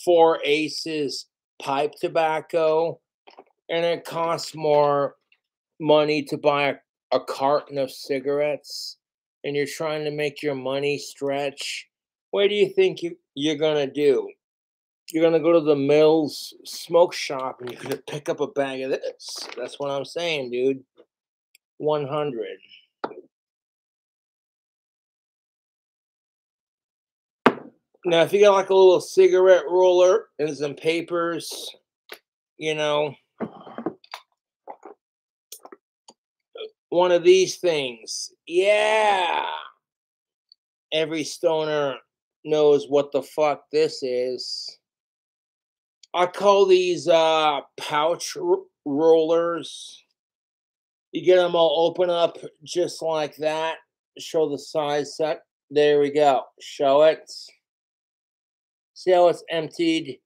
4 Aces pipe tobacco, and it costs more money to buy a carton of cigarettes, and you're trying to make your money stretch, what do you think you're going to do? You're going to go to the Mills smoke shop and you're going to pick up a bag of this. That's what I'm saying, dude. 100. Now, if you got like a little cigarette roller and some papers, you know, one of these things. Yeah. Every stoner knows what the fuck this is. I call these pouch rollers. You get them all open up just like that. Show the size set. There we go. Show it. See how it's emptied?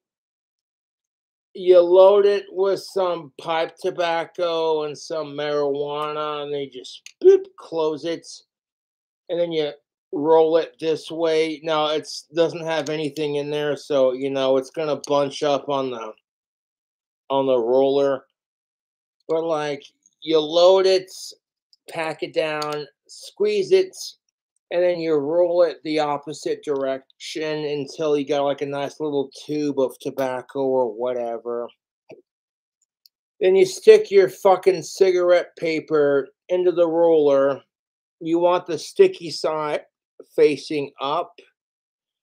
You load it with some pipe tobacco and some marijuana, and then you just boop, close it. And then you roll it this way. Now it doesn't have anything in there, so you know it's gonna bunch up on the roller. But like you load it, pack it down, squeeze it, and then you roll it the opposite direction until you got like a nice little tube of tobacco or whatever. Then you stick your fucking cigarette paper into the roller. You want the sticky side facing up.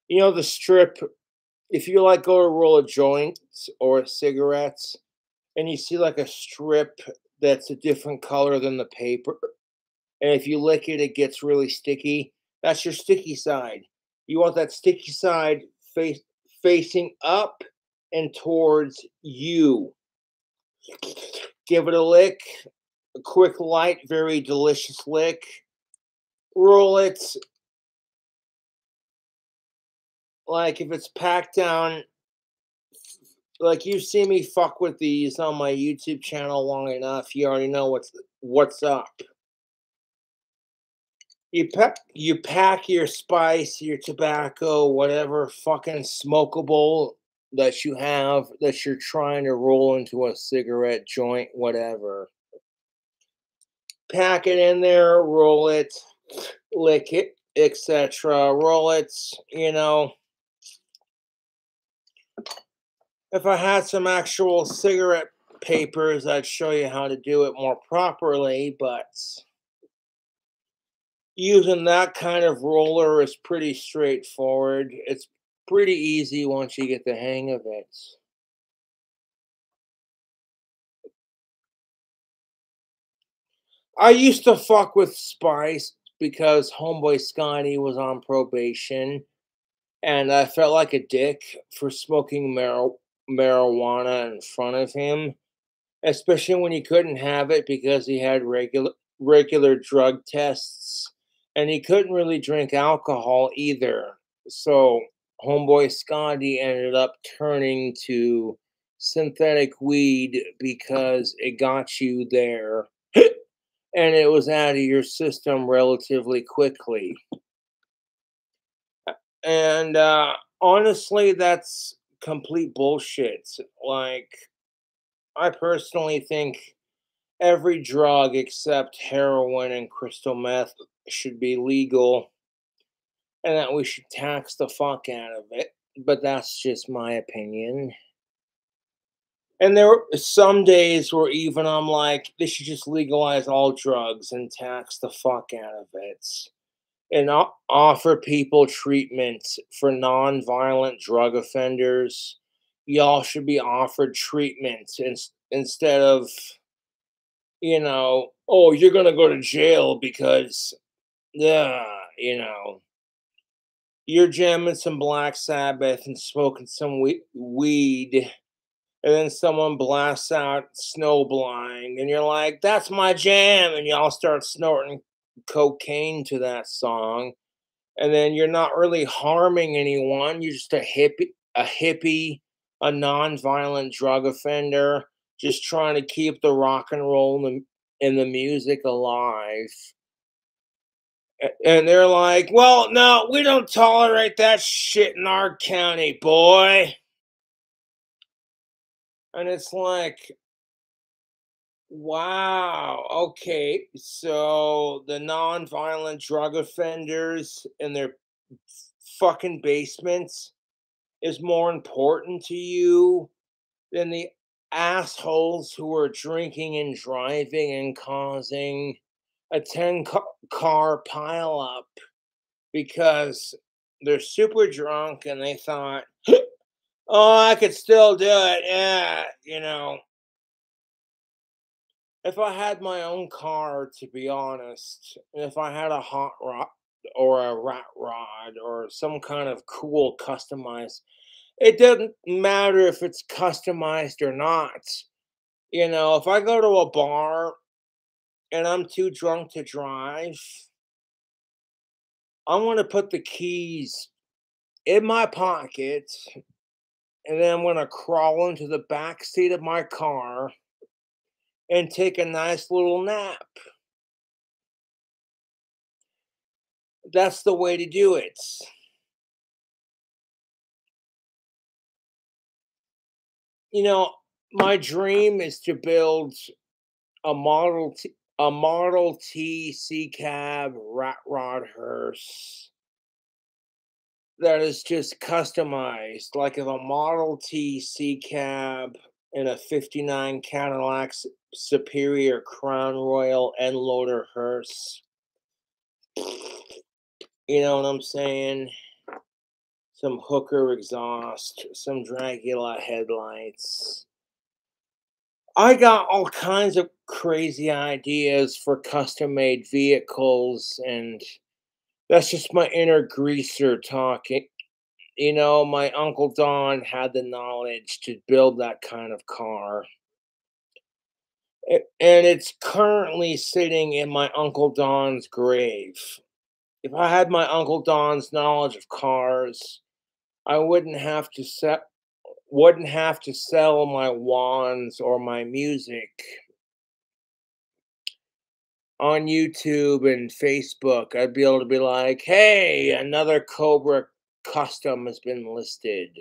You know the strip, if you like go to roll a joint or cigarettes and you see like a strip that's a different color than the paper, and if you lick it, it gets really sticky. That's your sticky side. You want that sticky side facing up and towards you. Give it a lick, a quick, light, very delicious lick. Roll it. like if it's packed down, like you see me fuck with these on my YouTube channel long enough, you already know what's up. You pack your spice, your tobacco, whatever fucking smokable that you have that you're trying to roll into a cigarette joint, whatever. Pack it in there, roll it, lick it, etc. Roll it, you know. If I had some actual cigarette papers, I'd show you how to do it more properly, but using that kind of roller is pretty straightforward. It's pretty easy once you get the hang of it. I used to fuck with Spice because Homeboy Scotty was on probation, and I felt like a dick for smoking marijuana in front of him, especially when he couldn't have it because he had regular drug tests, and he couldn't really drink alcohol either. So Homeboy Scotty ended up turning to synthetic weed because it got you there and it was out of your system relatively quickly. And honestly, that's complete bullshit. Like, I personally think every drug except heroin and crystal meth should be legal and that we should tax the fuck out of it. But that's just my opinion. And there were some days where even I'm like, they should just legalize all drugs and tax the fuck out of it. And offer people treatment for non-violent drug offenders. Y'all should be offered treatment instead of, you know, oh, you're gonna go to jail because, yeah, you know, you're jamming some Black Sabbath and smoking some weed, and then someone blasts out Snowblind, and you're like, that's my jam, and y'all start snorting cocaine to that song, and then you're not really harming anyone. You're just a hippie, a non-violent drug offender, just trying to keep the rock and roll and the music alive. And they're like, well, no, we don't tolerate that shit in our county, boy. And it's like, wow, okay, so the non-violent drug offenders in their fucking basements is more important to you than the assholes who are drinking and driving and causing a 10-car pileup because they're super drunk and they thought, oh, I could still do it. Yeah, you know. If I had my own car, to be honest, and if I had a hot rod or a rat rod or some kind of cool customized, it doesn't matter if it's customized or not. You know, if I go to a bar and I'm too drunk to drive, I'm going to put the keys in my pocket and then I'm going to crawl into the back seat of my car and take a nice little nap. That's the way to do it. You know, my dream is to build a Model T C cab rat rod hearse that is just customized. Like if a Model T C cab and a '59 Cadillac Superior Crown Royal end loader hearse. You know what I'm saying? Some hooker exhaust, some Dracula headlights. I got all kinds of crazy ideas for custom made vehicles, and that's just my inner greaser talking. You know, my Uncle Don had the knowledge to build that kind of car. And it's currently sitting in my Uncle Don's grave. If I had my Uncle Don's knowledge of cars, I wouldn't have to sell my wands or my music on YouTube and Facebook. I'd be able to be like, hey, another Cobra custom has been listed.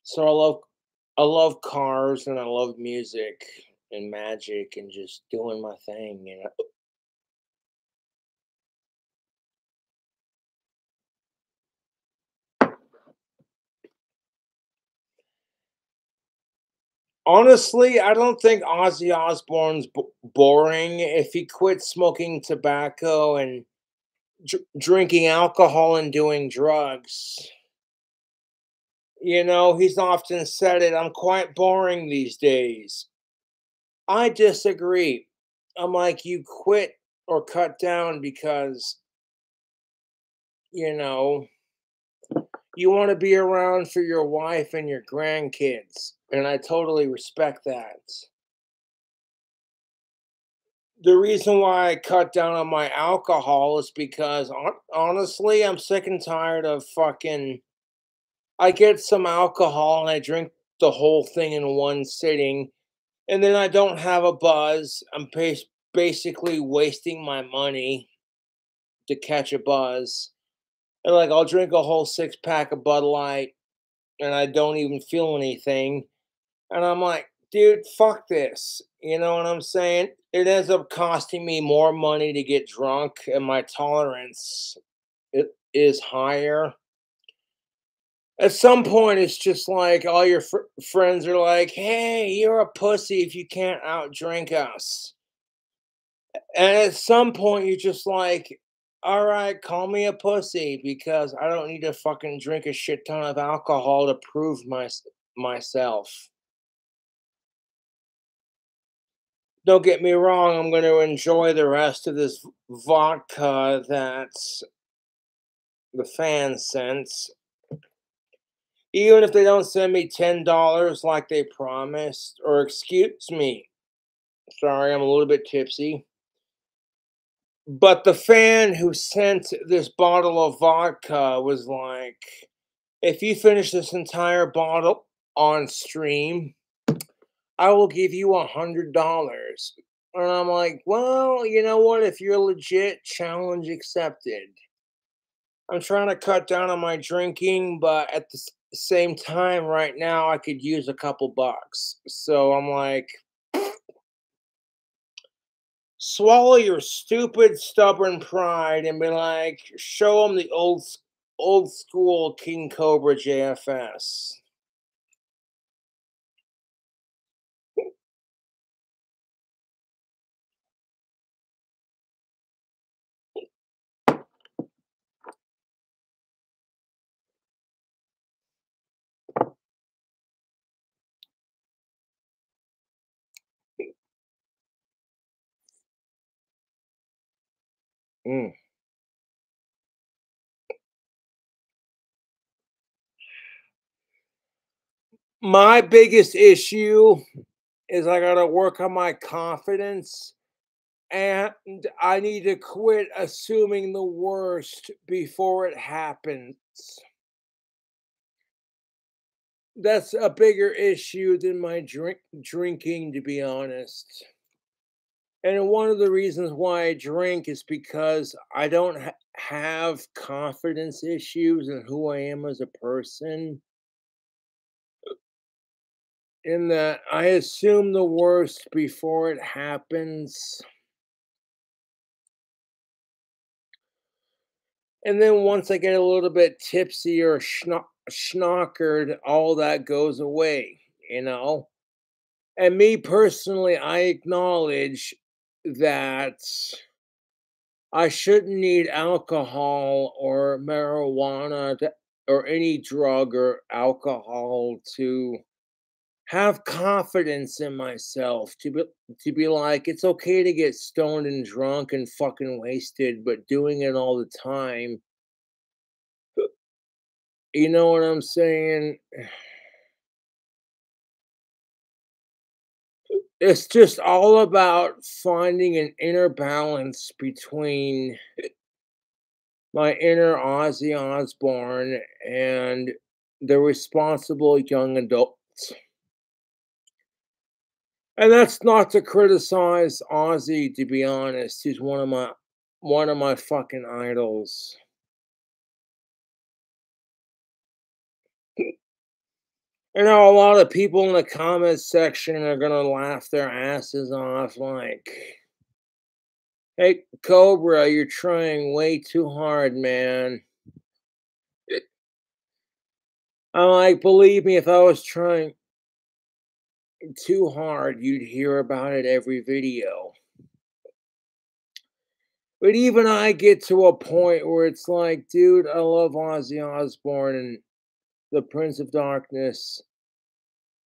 So I love cars and I love music and magic and just doing my thing, you know. Honestly, I don't think Ozzy Osbourne's boring if he quit smoking tobacco and drinking alcohol and doing drugs. You know, he's often said it, I'm quite boring these days. I disagree. I'm like, you quit or cut down because, you know, you want to be around for your wife and your grandkids. And I totally respect that. The reason why I cut down on my alcohol is because honestly, I'm sick and tired of fucking. I get some alcohol and I drink the whole thing in one sitting, and then I don't have a buzz. I'm basically wasting my money to catch a buzz. And like, I'll drink a whole 6 pack of Bud Light and I don't even feel anything. And I'm like, dude, fuck this. You know what I'm saying? It ends up costing me more money to get drunk, and my tolerance it is higher. At some point, it's just like all your friends are like, hey, you're a pussy if you can't outdrink us. And at some point, you're just like, all right, call me a pussy because I don't need to fucking drink a shit ton of alcohol to prove myself. Don't get me wrong, I'm going to enjoy the rest of this vodka that the fans sent. Even if they don't send me $10 like they promised, or excuse me, sorry, I'm a little bit tipsy. But the fan who sent this bottle of vodka was like, if you finish this entire bottle on stream, I will give you $100. And I'm like, well, you know what? If you're legit, challenge accepted. I'm trying to cut down on my drinking, but at the same time, right now, I could use a couple bucks. So I'm like, swallow your stupid, stubborn pride and be like, show them the old school KingCobraJFS. Mm. My biggest issue is I gotta work on my confidence, and I need to quit assuming the worst before it happens. That's a bigger issue than my drinking, to be honest. And one of the reasons why I drink is because I don't have confidence issues in who I am as a person. In that I assume the worst before it happens. And then once I get a little bit tipsy or schnockered, all that goes away, you know? And me personally, I acknowledge that I shouldn't need alcohol or marijuana or any drug or alcohol to have confidence in myself to be like, it's okay to get stoned and drunk and fucking wasted, but doing it all the time, you know what I'm saying? It's just all about finding an inner balance between my inner Ozzy Osbourne and the responsible young adults. And that's not to criticize Ozzy, to be honest. He's one of my fucking idols. I know a lot of people in the comments section are gonna laugh their asses off like, hey, Cobra, you're trying way too hard, man. I'm like, believe me, if I was trying too hard, you'd hear about it every video. But even I get to a point where it's like, dude, I love Ozzy Osbourne and the Prince of Darkness.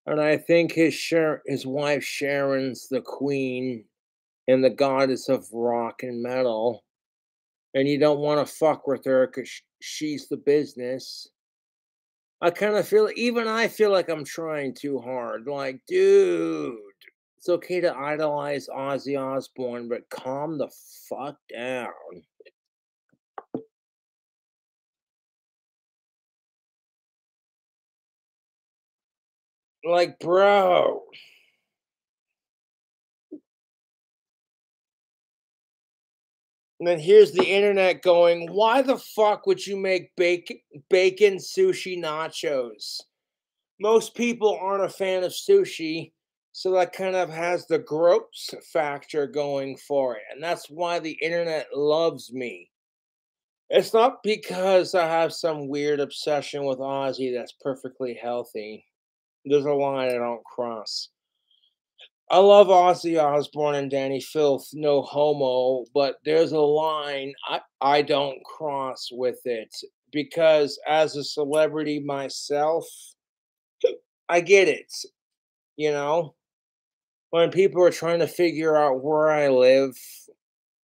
And I think his wife Sharon's the queen and the goddess of rock and metal. And you don't want to fuck with her because she's the business. I kind of feel, even I feel like I'm trying too hard. Like, dude, it's okay to idolize Ozzy Osbourne, but calm the fuck down. Like, bro. And then here's the internet going, why the fuck would you make bacon sushi nachos? Most people aren't a fan of sushi, so that kind of has the gross factor going for it. And that's why the internet loves me. It's not because I have some weird obsession with Ozzy that's perfectly healthy. There's a line I don't cross. I love Ozzy Osbourne and Danny Filth, no homo, but there's a line I don't cross with it because as a celebrity myself, I get it, you know? When people are trying to figure out where I live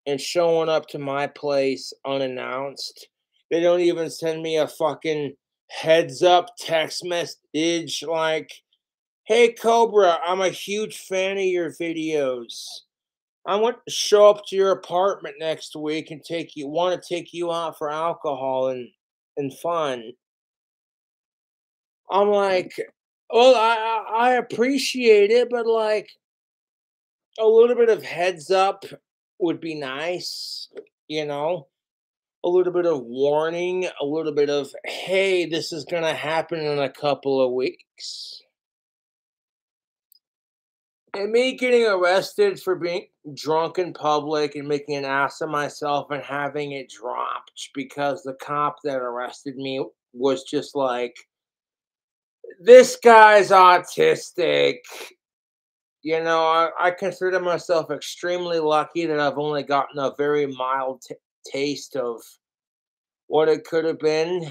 and showing up to my place unannounced, they don't even send me a fucking heads up text message like, hey Cobra, I'm a huge fan of your videos. I want to show up to your apartment next week and want to take you out for alcohol and fun. I'm like, well, I appreciate it, but like a little bit of heads up would be nice, you know? A little bit of warning, a little bit of, hey, this is going to happen in a couple of weeks. And me getting arrested for being drunk in public and making an ass of myself and having it dropped because the cop that arrested me was just like, this guy's autistic. You know, I consider myself extremely lucky that I've only gotten a very mild taste of what it could have been.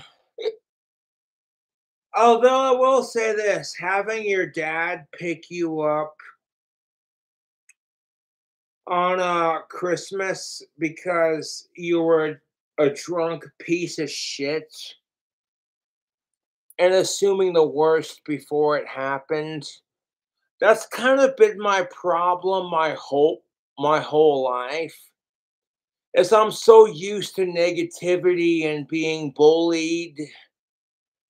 Although I will say this, having your dad pick you up on Christmas because you were a drunk piece of shit and assuming the worst before it happened, that's kind of been my problem my whole life. Is I'm so used to negativity and being bullied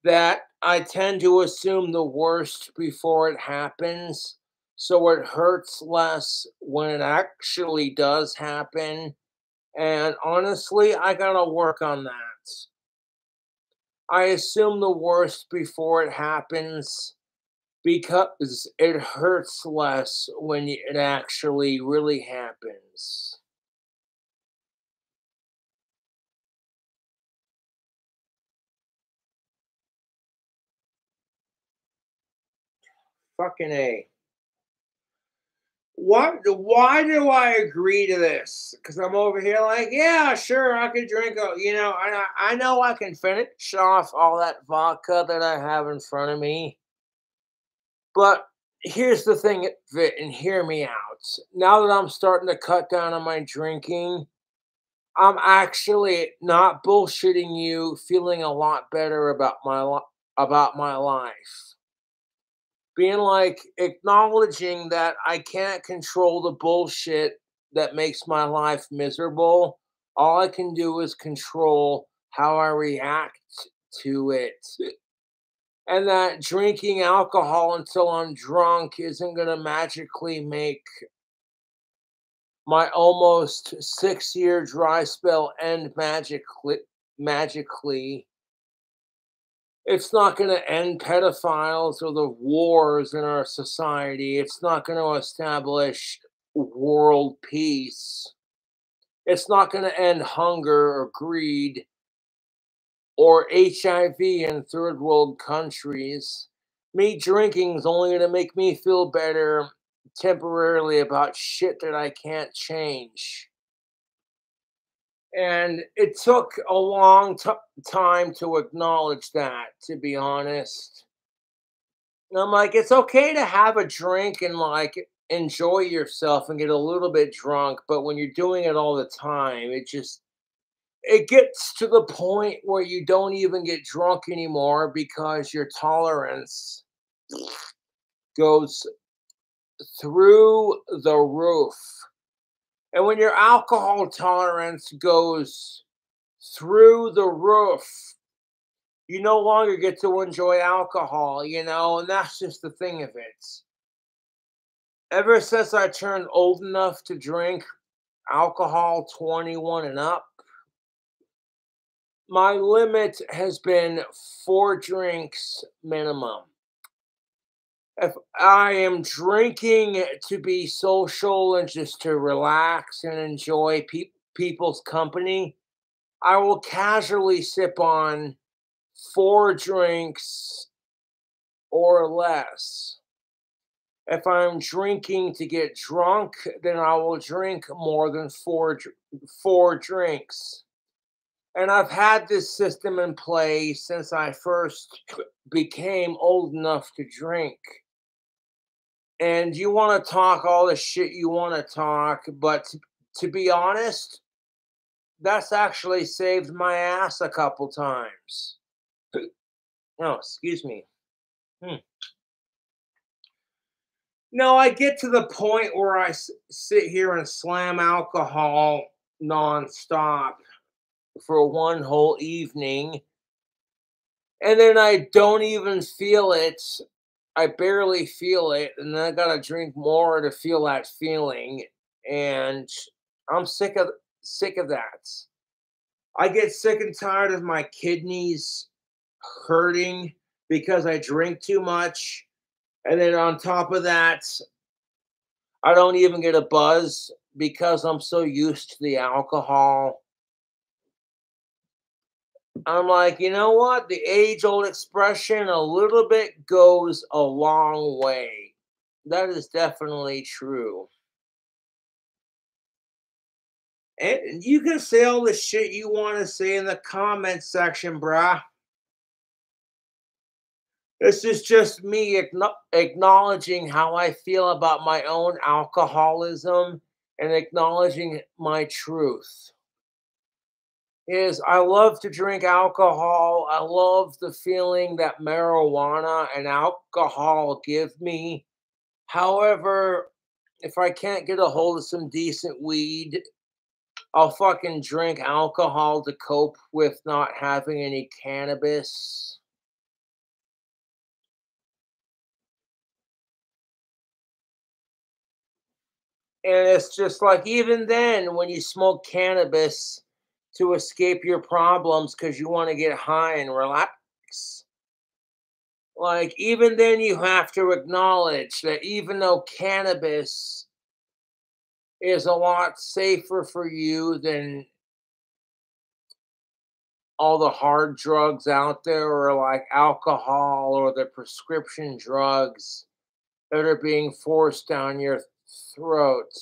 that I tend to assume the worst before it happens, so it hurts less when it actually does happen. And honestly, I gotta work on that. I assume the worst before it happens because it hurts less when it actually really happens. Fucking A. Why do I agree to this? Because I'm over here like, yeah, sure, I could drink I know I can finish off all that vodka that I have in front of me. But here's the thing, Vit, and hear me out. Now that I'm starting to cut down on my drinking, I'm actually not bullshitting you, feeling a lot better about my life. Being like acknowledging that I can't control the bullshit that makes my life miserable. All I can do is control how I react to it. And that drinking alcohol until I'm drunk isn't going to magically make my almost 6-year dry spell end magically. It's not going to end pedophiles or the wars in our society. It's not going to establish world peace. It's not going to end hunger or greed or HIV in third world countries. Me drinking is only going to make me feel better temporarily about shit that I can't change. And it took a long time to acknowledge that, to be honest. And I'm like, it's okay to have a drink and like enjoy yourself and get a little bit drunk, but when you're doing it all the time, it gets to the point where you don't even get drunk anymore because your tolerance goes through the roof. And when your alcohol tolerance goes through the roof, you no longer get to enjoy alcohol, and that's just the thing of it. Ever since I turned old enough to drink alcohol 21 and up, my limit has been 4 drinks minimum. If I am drinking to be social and just to relax and enjoy people's company, I will casually sip on 4 drinks or less. If I'm drinking to get drunk, then I will drink more than 4 drinks. And I've had this system in place since I first became old enough to drink. And you want to talk all the shit you want to talk, but to be honest, that's actually saved my ass a couple times. Oh, excuse me. No, I get to the point where I sit here and slam alcohol nonstop for one whole evening, and then I don't even feel it. I barely feel it, and then I gotta drink more to feel that feeling, and I'm sick of that. I get sick and tired of my kidneys hurting because I drink too much, and then on top of that, I don't even get a buzz because I'm so used to the alcohol. I'm like, you know what? The age-old expression, a little bit goes a long way. That is definitely true. And you can say all the shit you want to say in the comment section, brah. This is just me acknowledging how I feel about my own alcoholism and acknowledging my truth. I love to drink alcohol. I love the feeling that marijuana and alcohol give me. However, if I can't get a hold of some decent weed, I'll fucking drink alcohol to cope with not having any cannabis. And it's just like, even then, when you smoke cannabis to escape your problems because you want to get high and relax, like, even then, you have to acknowledge that even though cannabis is a lot safer for you than all the hard drugs out there, or like alcohol or the prescription drugs that are being forced down your throat,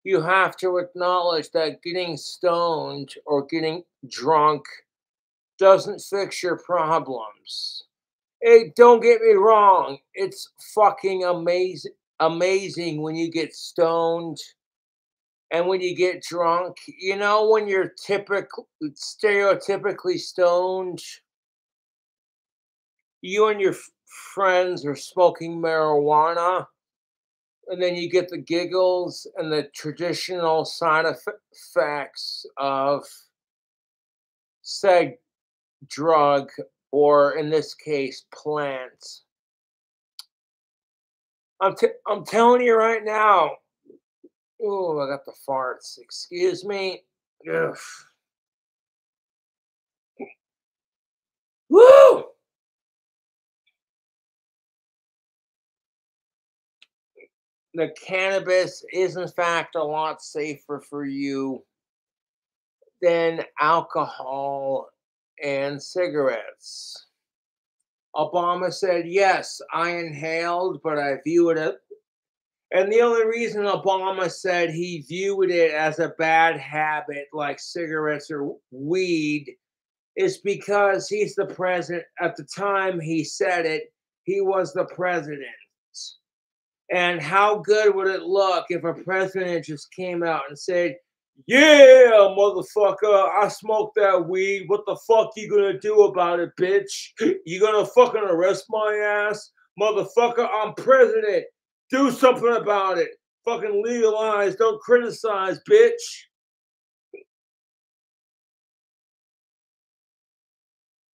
you have to acknowledge that getting stoned or getting drunk doesn't fix your problems. Hey, don't get me wrong, it's fucking amazing when you get stoned and when you get drunk. When you're stereotypically stoned, you and your friends are smoking marijuana, and then you get the giggles and the traditional side effects of said drug, or in this case, plant. I'm telling you right now. Oh, I got the farts. Excuse me. Ugh. Woo! The cannabis is in fact a lot safer for you than alcohol and cigarettes. Obama said, yes, I inhaled, but I view it as, and the only reason Obama said he viewed it as a bad habit like cigarettes or weed is because he's the president. At the time he said it, he was the president. And how good would it look if a president just came out and said, yeah, motherfucker, I smoked that weed. What the fuck you gonna do about it, bitch? You gonna fucking arrest my ass? Motherfucker, I'm president. Do something about it. Fucking legalize, don't criticize, bitch.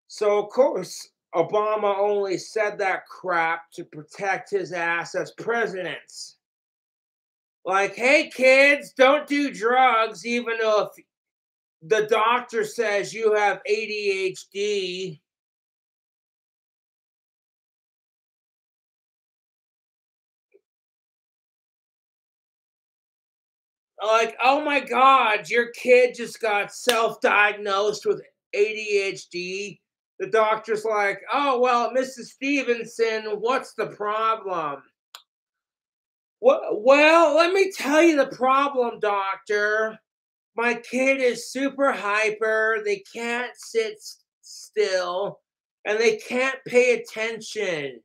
So, of course, Obama only said that crap to protect his ass as president. Like, hey, kids, don't do drugs, even though if the doctor says you have ADHD. Like, oh my God, your kid just got self-diagnosed with ADHD. The doctor's like, oh, well, Mrs. Stevenson, what's the problem? Well, let me tell you the problem, doctor. My kid is super hyper. They can't sit still and they can't pay attention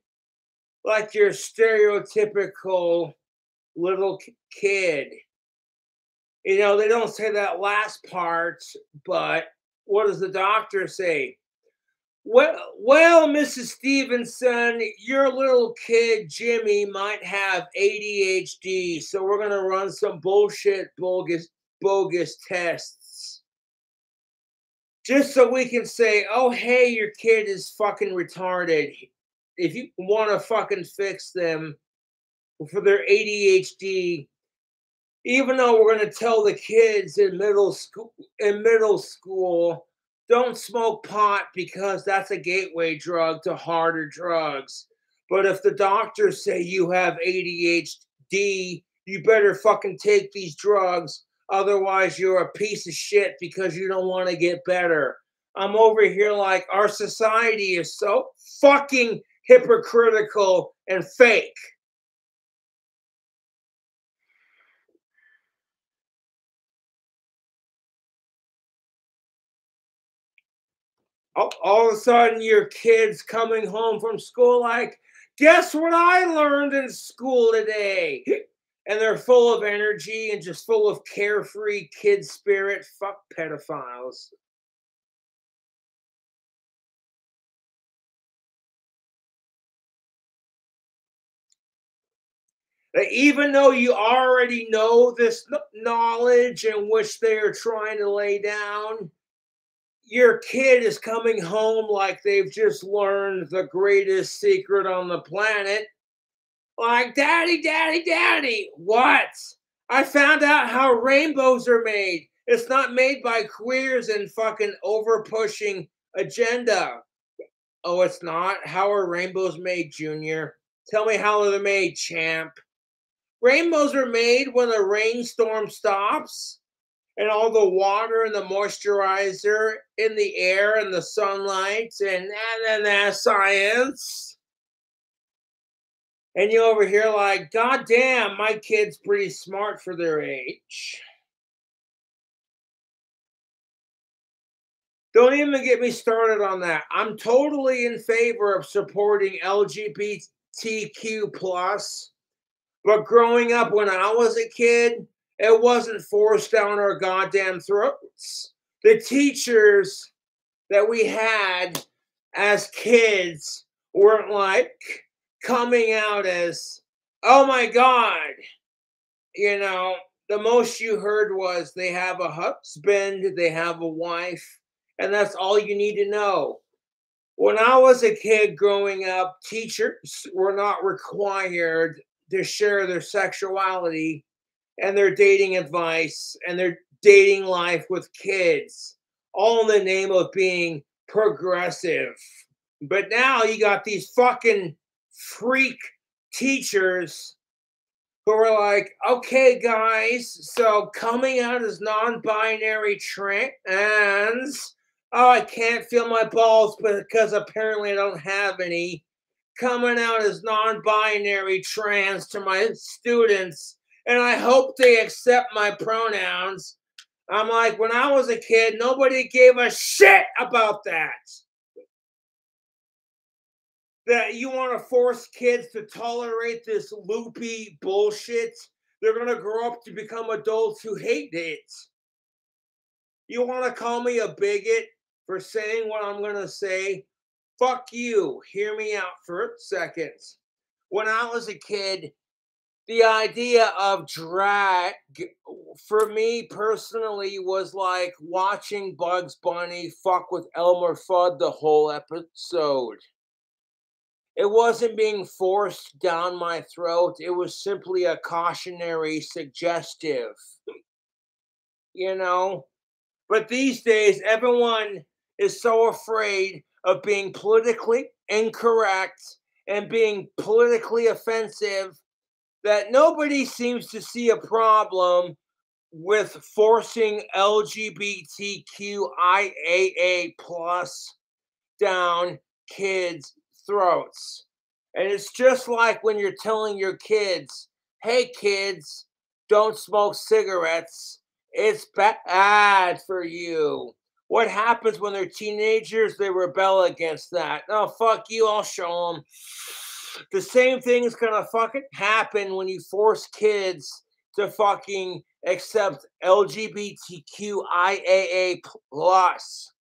like your stereotypical little kid. You know, they don't say that last part, but what does the doctor say? Well, Mrs. Stevenson, your little kid Jimmy might have ADHD, so we're gonna run some bogus tests, just so we can say, oh, hey, your kid is fucking retarded. If you want to fucking fix them for their ADHD, even though we're going to tell the kids in middle school, don't smoke pot because that's a gateway drug to harder drugs. But if the doctors say you have ADHD, you better fucking take these drugs. Otherwise, you're a piece of shit because you don't want to get better. I'm over here like our society is so fucking hypocritical and fake. All of a sudden your kid's coming home from school like, guess what I learned in school today? And they're full of energy and just full of carefree kid spirit. Fuck pedophiles. Even though you already know this knowledge in which they are trying to lay down, your kid is coming home like they've just learned the greatest secret on the planet. Like, daddy, daddy, daddy, what? I found out how rainbows are made. It's not made by queers and fucking over-pushing agenda. Oh, it's not? How are rainbows made, Junior? Tell me how they're made, champ. Rainbows are made when a rainstorm stops and all the water and the moisturizer in the air and the sunlight and that's science. And you over here like, God damn, my kid's pretty smart for their age. Don't even get me started on that. I'm totally in favor of supporting LGBTQ+. But growing up when I was a kid, it wasn't forced down our goddamn throats. The teachers that we had as kids weren't like coming out as, oh my God, you know, the most you heard was they have a husband, they have a wife, And that's all you need to know. When I was a kid growing up, teachers were not required to share their sexuality and their dating advice and their dating life with kids, all in the name of being progressive. But now you got these fucking freak teachers who are like, okay, guys, so coming out as non-binary trans, oh, I can't feel my balls because apparently I don't have any. Coming out as non-binary trans to my students, and I hope they accept my pronouns. I'm like, when I was a kid, nobody gave a shit about that. That you want to force kids to tolerate this loopy bullshit. They're going to grow up to become adults who hate it. You want to call me a bigot for saying what I'm going to say? Fuck you. Hear me out for a second. When I was a kid, the idea of drag, for me personally, was like watching Bugs Bunny fuck with Elmer Fudd the whole episode. It wasn't being forced down my throat. It was simply a cautionary suggestive, you know? But these days, everyone is so afraid of being politically incorrect and being politically offensive that nobody seems to see a problem with forcing LGBTQIAA plus down kids' throats. And it's just like when you're telling your kids, hey kids, don't smoke cigarettes. It's bad for you. What happens when they're teenagers? They rebel against that. Oh, fuck you, I'll show them. The same thing is gonna fucking happen when you force kids to fucking accept LGBTQIAA plus.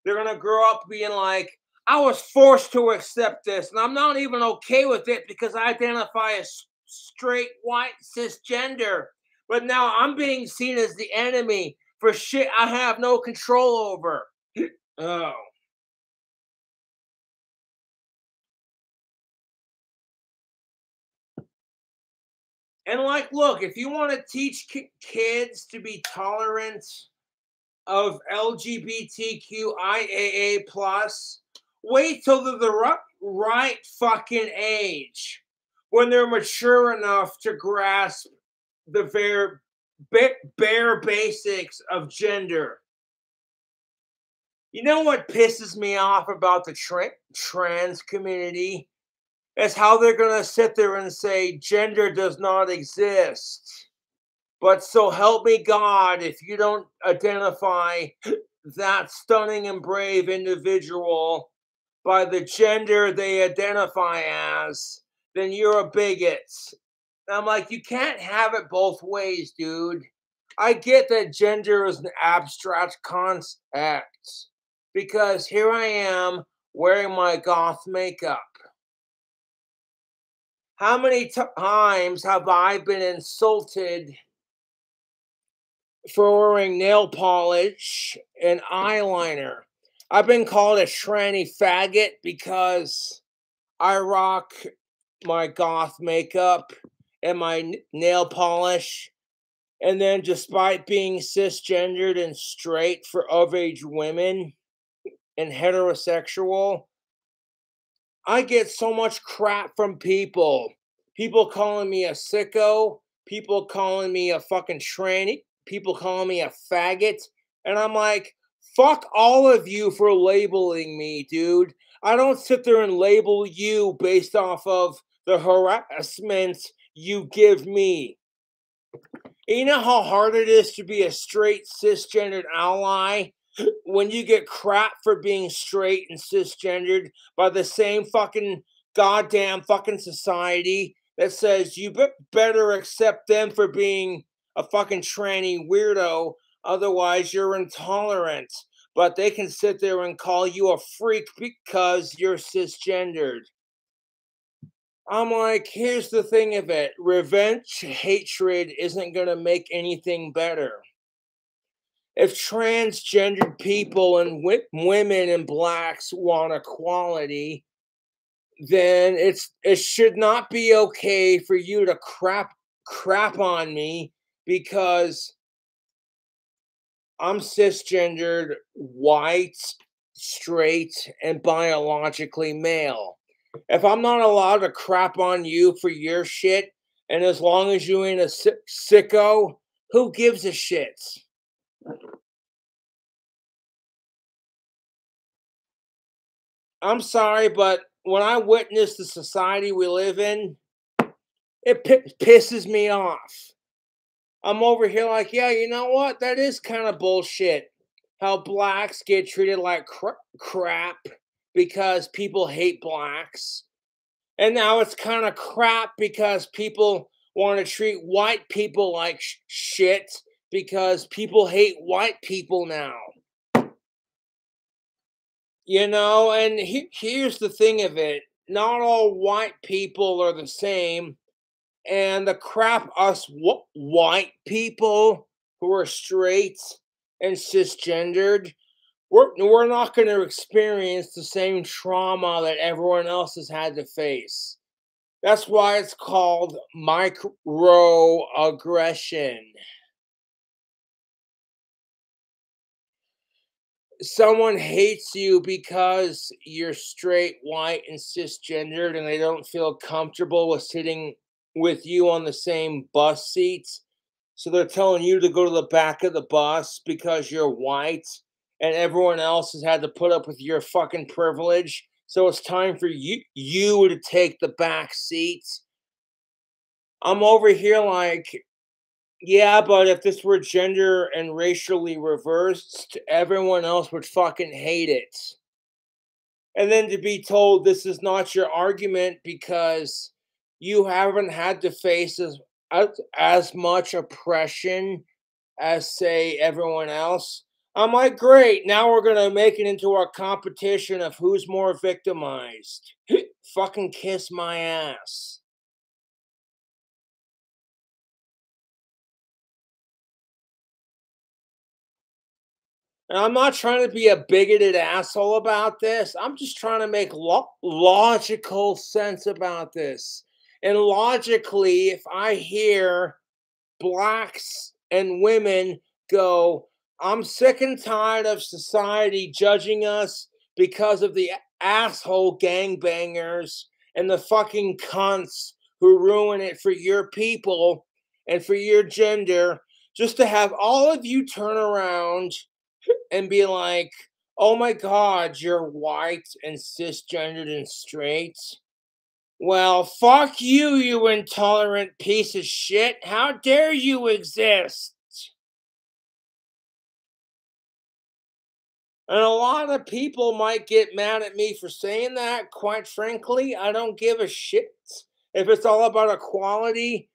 They're gonna grow up being like, I was forced to accept this, and I'm not even okay with it because I identify as straight, white, cisgender. But now I'm being seen as the enemy for shit I have no control over. Oh. And like, look, if you want to teach kids to be tolerant of LGBTQIAA plus, wait till they're the right fucking age when they're mature enough to grasp the bare basics of gender. You know what pisses me off about the trans community? Is how they're going to sit there and say gender does not exist. But so help me God, if you don't identify that stunning and brave individual by the gender they identify as, then you're a bigot. And I'm like, you can't have it both ways, dude. I get that gender is an abstract concept because here I am wearing my goth makeup. How many times have I been insulted for wearing nail polish and eyeliner? I've been called a tranny faggot because I rock my goth makeup and my nail polish. And then despite being cisgendered and straight for of-age women and heterosexual, I get so much crap from people. People calling me a sicko, people calling me a fucking tranny, people calling me a faggot. And I'm like, fuck all of you for labeling me, dude. I don't sit there and label you based off of the harassment you give me. You know how hard it is to be a straight cisgendered ally when you get crap for being straight and cisgendered by the same fucking goddamn fucking society that says you better accept them for being a fucking tranny weirdo, otherwise you're intolerant. But they can sit there and call you a freak because you're cisgendered. I'm like, here's the thing of it. Revenge hatred isn't going to make anything better. if transgendered people and women and blacks want equality, then it should not be okay for you to crap on me because I'm cisgendered, white, straight, and biologically male. If I'm not allowed to crap on you for your shit, and as long as you ain't a sicko, who gives a shit? I'm sorry, but when I witness the society we live in, it pisses me off. I'm over here like, yeah, you know what? That is kind of bullshit. How blacks get treated like crap because people hate blacks. And now it's kind of crap because people want to treat white people like shit because people hate white people now. You know, and here's the thing of it. Not all white people are the same. And the crap us white people who are straight and cisgendered, we're not going to experience the same trauma that everyone else has had to face. That's why it's called microaggression. Someone hates you because you're straight, white, and cisgendered, and they don't feel comfortable with sitting with you on the same bus seats. So they're telling you to go to the back of the bus because you're white, and everyone else has had to put up with your fucking privilege. So it's time for you to take the back seats. I'm over here like, yeah, but if this were gender and racially reversed, everyone else would fucking hate it. And then to be told this is not your argument because you haven't had to face as much oppression as, say, everyone else. I'm like, great, now we're going to make it into a competition of who's more victimized. Fucking kiss my ass. And I'm not trying to be a bigoted asshole about this. I'm just trying to make logical sense about this. And logically, if I hear blacks and women go, I'm sick and tired of society judging us because of the asshole gangbangers and the fucking cunts who ruin it for your people and for your gender, just to have all of you turn around and be like, oh my God, you're white and cisgendered and straight. Well, fuck you, you intolerant piece of shit. How dare you exist? And a lot of people might get mad at me for saying that. Quite frankly, I don't give a shit. If it's all about equality,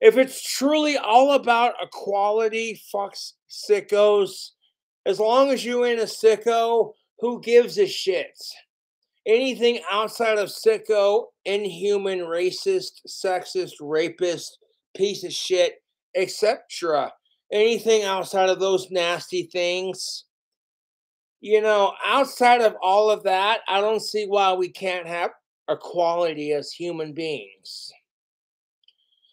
if it's truly all about equality, fuck sickos. As long as you ain't a sicko, who gives a shit? Anything outside of sicko, inhuman, racist, sexist, rapist, piece of shit, etc. Anything outside of those nasty things, you know, outside of all of that, I don't see why we can't have equality as human beings.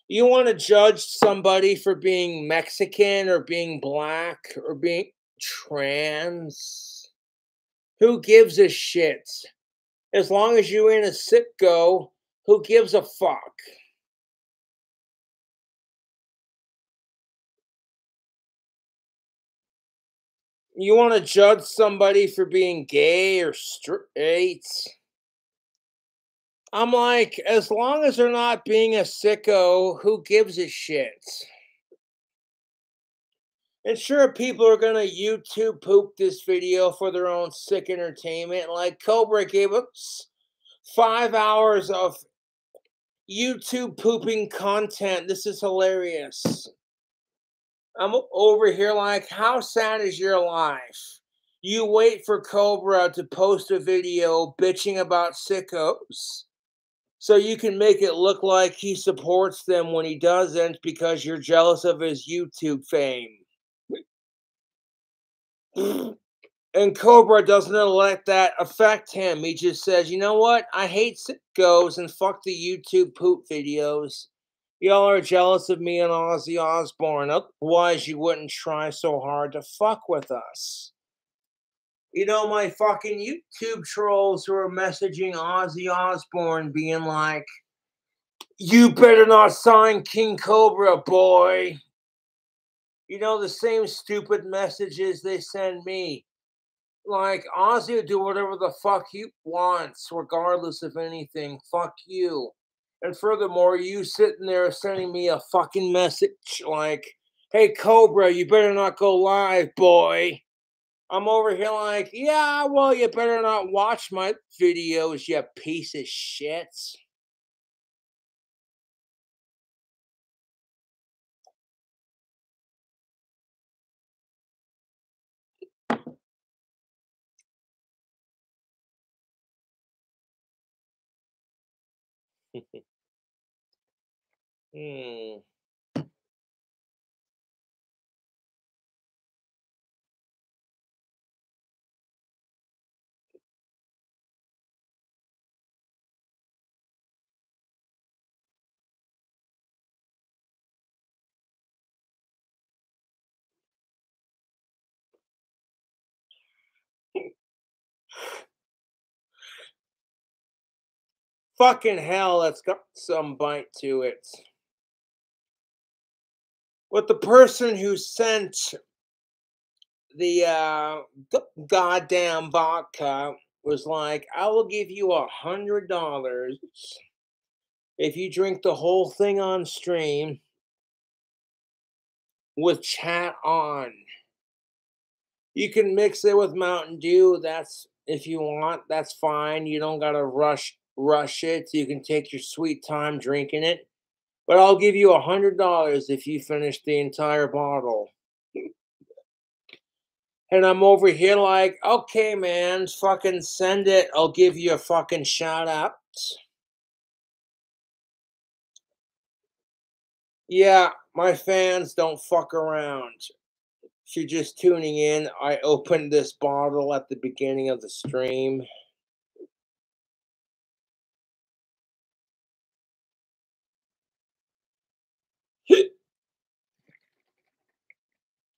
You want to judge somebody for being Mexican or being black or being trans? Who gives a shit? As long as you ain't a sicko, who gives a fuck? You want to judge somebody for being gay or straight? I'm like, as long as they're not being a sicko, who gives a shit? And sure, people are going to YouTube poop this video for their own sick entertainment. Like Cobra gave us 5 hours of YouTube pooping content. This is hilarious. I'm over here like, how sad is your life? You wait for Cobra to post a video bitching about sickos so you can make it look like he supports them when he doesn't because you're jealous of his YouTube fame. And Cobra doesn't let that affect him. He just says, you know what? I hate sickos and fuck the YouTube poop videos. Y'all are jealous of me and Ozzy Osbourne. Otherwise, you wouldn't try so hard to fuck with us. You know, my fucking YouTube trolls who are messaging Ozzy Osbourne being like, you better not sign King Cobra, boy. You know, the same stupid messages they send me. Like, Ozzy will do whatever the fuck he wants, regardless of anything. Fuck you. And furthermore, you sitting there sending me a fucking message like, hey, Cobra, you better not go live, boy. I'm over here like, yeah, well, you better not watch my videos, you piece of shit. Fucking hell, that's got some bite to it. But the person who sent the goddamn vodka was like, I will give you $100 if you drink the whole thing on stream with chat on. You can mix it with Mountain Dew. That's if you want. That's fine. You don't gotta rush it. You can take your sweet time drinking it. But I'll give you $100 if you finish the entire bottle. And I'm over here like, okay, man, fucking send it. I'll give you a fucking shout out. Yeah, my fans don't fuck around. If you're just tuning in, I opened this bottle at the beginning of the stream.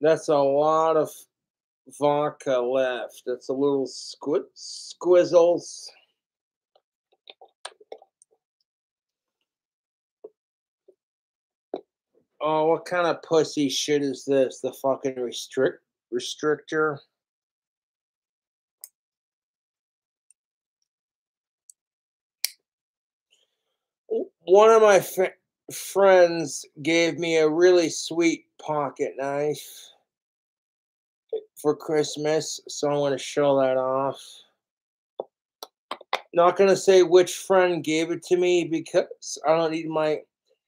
That's a lot of vodka left. That's a little squizzles. Oh, what kind of pussy shit is this? The fucking restrictor? One of my friends gave me a really sweet pocket knife for Christmas, so I want to show that off. Not gonna say which friend gave it to me because I don't need my.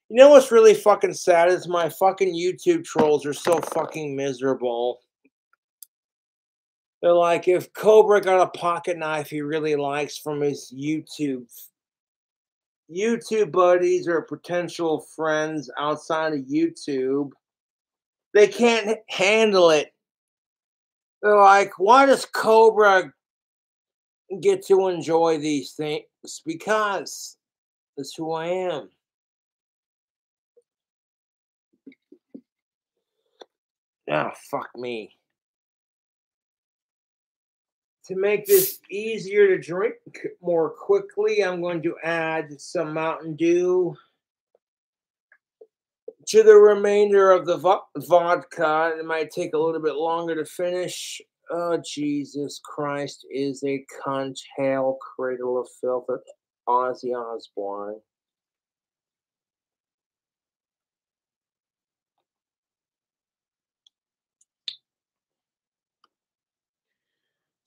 You know what's really fucking sad is my fucking YouTube trolls are so fucking miserable. They're like, if Cobra got a pocket knife he really likes from his YouTube buddies or potential friends outside of YouTube, they can't handle it. They're like, why does Cobra get to enjoy these things? Because that's who I am. Ah, fuck me. To make this easier to drink more quickly, I'm going to add some Mountain Dew to the remainder of the vodka. It might take a little bit longer to finish. Oh, Jesus Christ is a cunt, hail, cradle of filth, Ozzy Osbourne.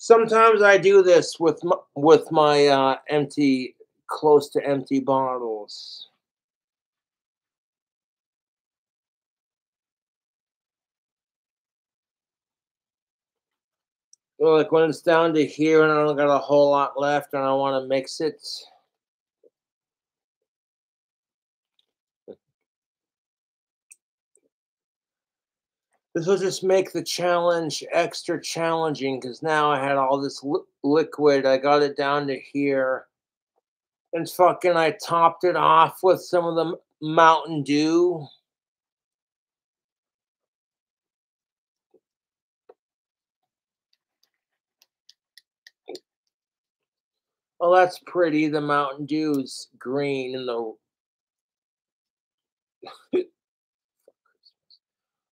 Sometimes I do this with my empty, close to empty bottles. Like when it's down to here and I don't got a whole lot left and I want to mix it. This will just make the challenge extra challenging because now I had all this liquid. I got it down to here. And fucking I topped it off with some of the Mountain Dew. Well, that's pretty. The Mountain Dew's green and the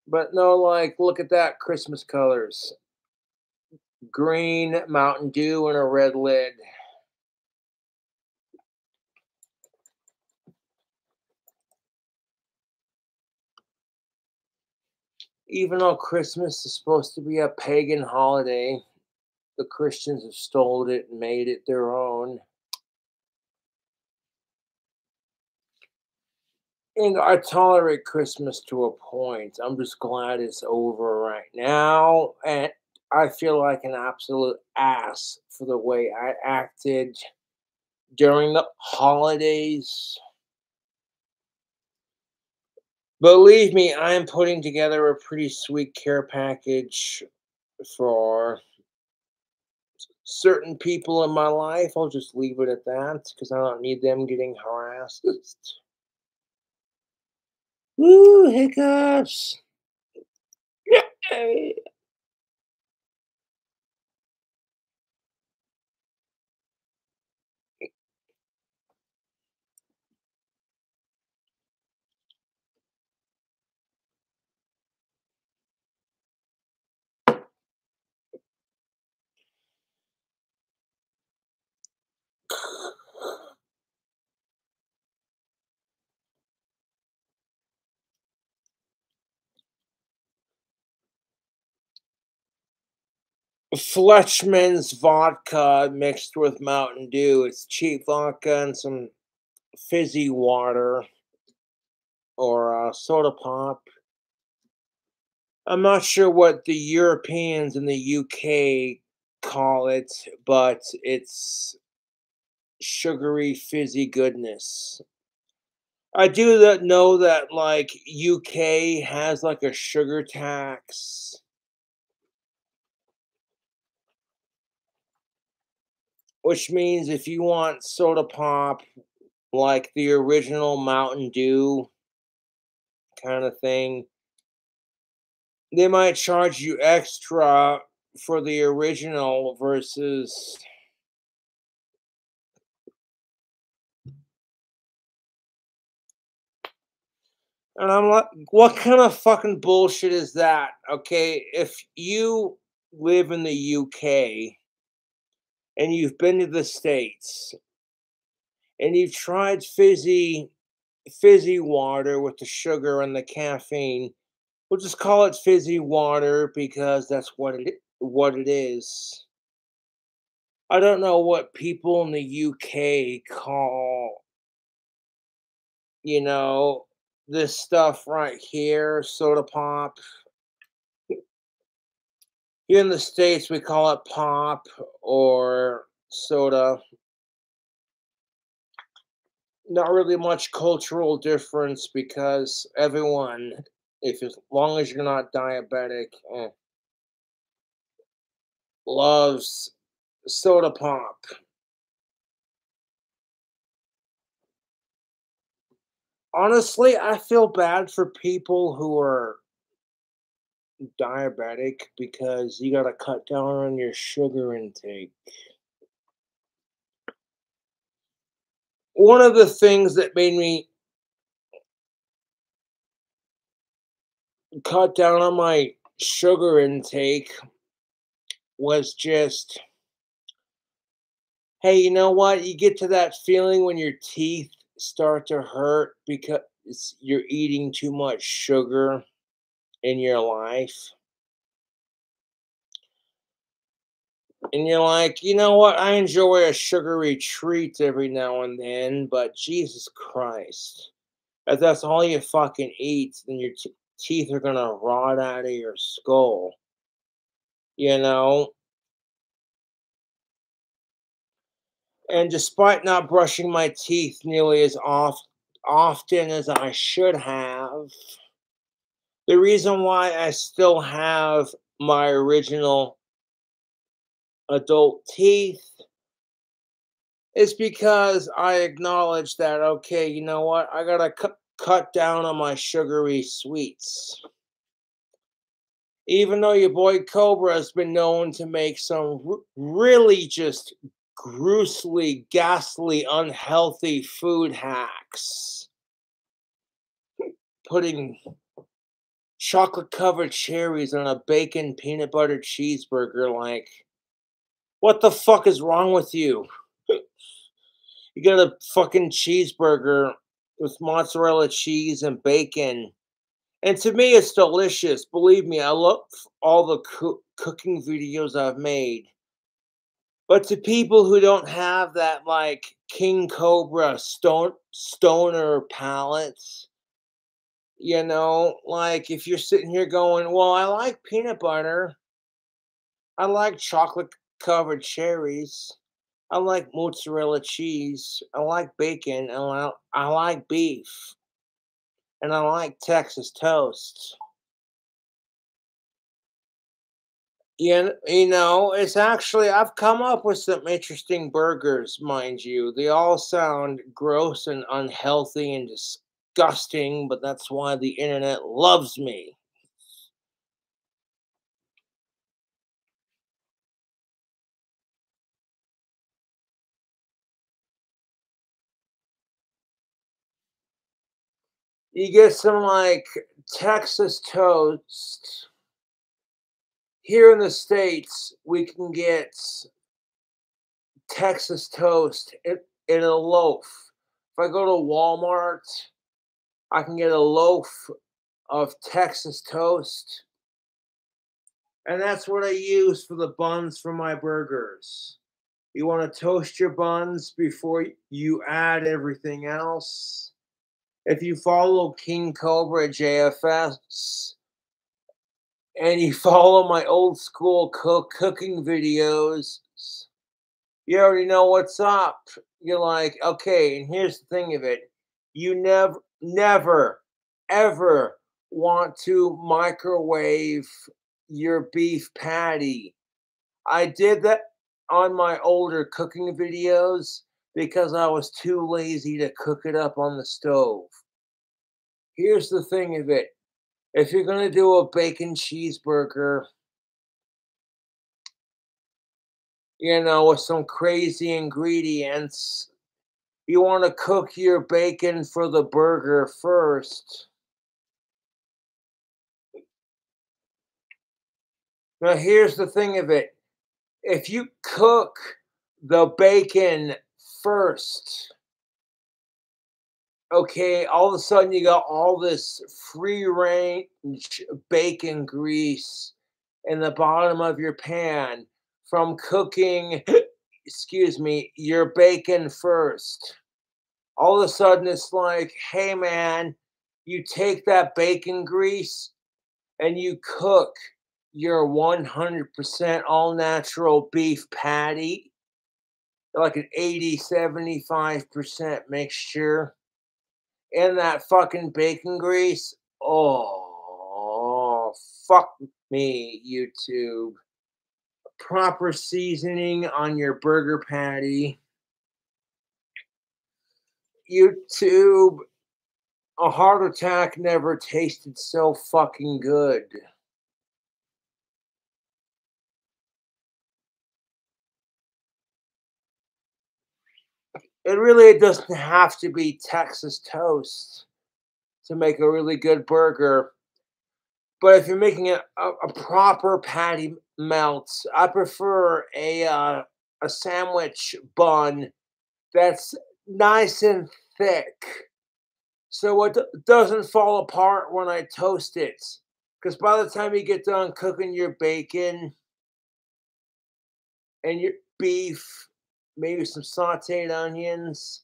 but no, like, look at that Christmas colors. Green, Mountain Dew, and a red lid. Even though Christmas is supposed to be a pagan holiday, the Christians have stole it and made it their own. And I tolerate Christmas to a point. I'm just glad it's over right now. And I feel like an absolute ass for the way I acted during the holidays. Believe me, I am putting together a pretty sweet care package for certain people in my life. I'll just leave it at that because I don't need them getting harassed. Woo, hiccups. Fletchman's vodka mixed with Mountain Dew. It's cheap vodka and some fizzy water or soda pop. I'm not sure what the Europeans in the UK call it, but it's sugary, fizzy goodness. I do know that like UK has like a sugar tax, which means if you want soda pop like the original Mountain Dew kind of thing, they might charge you extra for the original versus and I'm like, what kind of fucking bullshit is that? Okay, if you live in the UK and you've been to the States and you've tried fizzy water with the sugar and the caffeine, we'll just call it fizzy water because that's what it is. I don't know what people in the UK call, you know, this stuff right here, soda pop. Here in the States, we call it pop or soda. Not really much cultural difference because everyone, if as long as you're not diabetic, loves soda pop. Honestly, I feel bad for people who are diabetic because you got to cut down on your sugar intake. One of the things that made me cut down on my sugar intake was just, hey, you know what? You get to that feeling when your teeth start to hurt because you're eating too much sugar in your life. And you're like, you know what? I enjoy a sugary treat every now and then, but Jesus Christ. If that's all you fucking eat, then your teeth are gonna rot out of your skull. You know? And despite not brushing my teeth nearly as often as I should have, The reason why I still have my original adult teeth is because I acknowledge that, okay, you know what? I gotta cut down on my sugary sweets. Even though your boy Cobra has been known to make some really just gruesomely, ghastly, unhealthy food hacks, putting chocolate covered cherries on a bacon peanut butter cheeseburger. Like, what the fuck is wrong with you? You get a fucking cheeseburger with mozzarella cheese and bacon. And to me, it's delicious. Believe me, I love all the cooking videos I've made. But to people who don't have that, like, King Cobra stoner palates, you know, like, if you're sitting here going, well, I like peanut butter, I like chocolate covered cherries, I like mozzarella cheese, I like bacon, and I like beef, and I like Texas toast. You know, it's actually, I've come up with some interesting burgers, mind you. They all sound gross and unhealthy and disgusting, but that's why the internet loves me. You get some, like, Texas toast. Here in the States, we can get Texas toast in a loaf. If I go to Walmart, I can get a loaf of Texas toast. And that's what I use for the buns for my burgers. You want to toast your buns before you add everything else. If you follow KingCobraJFS and you follow my old school cooking videos, you already know what's up. You're like, okay, and here's the thing of it. You never, ever want to microwave your beef patty. I did that on my older cooking videos because I was too lazy to cook it up on the stove. Here's the thing of it. If you're going to do a bacon cheeseburger, you know, with some crazy ingredients, you want to cook your bacon for the burger first. Now, here's the thing of it. If you cook the bacon first, okay, all of a sudden you got all this free range bacon grease in the bottom of your pan from cooking, excuse me, your bacon first. All of a sudden it's like, hey man, you take that bacon grease and you cook your 100% all natural beef patty, like an 80-75% mixture in that fucking bacon grease. Oh, fuck me, YouTube. Proper seasoning on your burger patty. YouTube, a heart attack never tasted so fucking good. It really doesn't have to be Texas toast to make a really good burger. But if you're making a proper patty melt, I prefer a sandwich bun that's nice and thick, so it doesn't fall apart when I toast it. Because by the time you get done cooking your bacon and your beef, maybe some sauteed onions,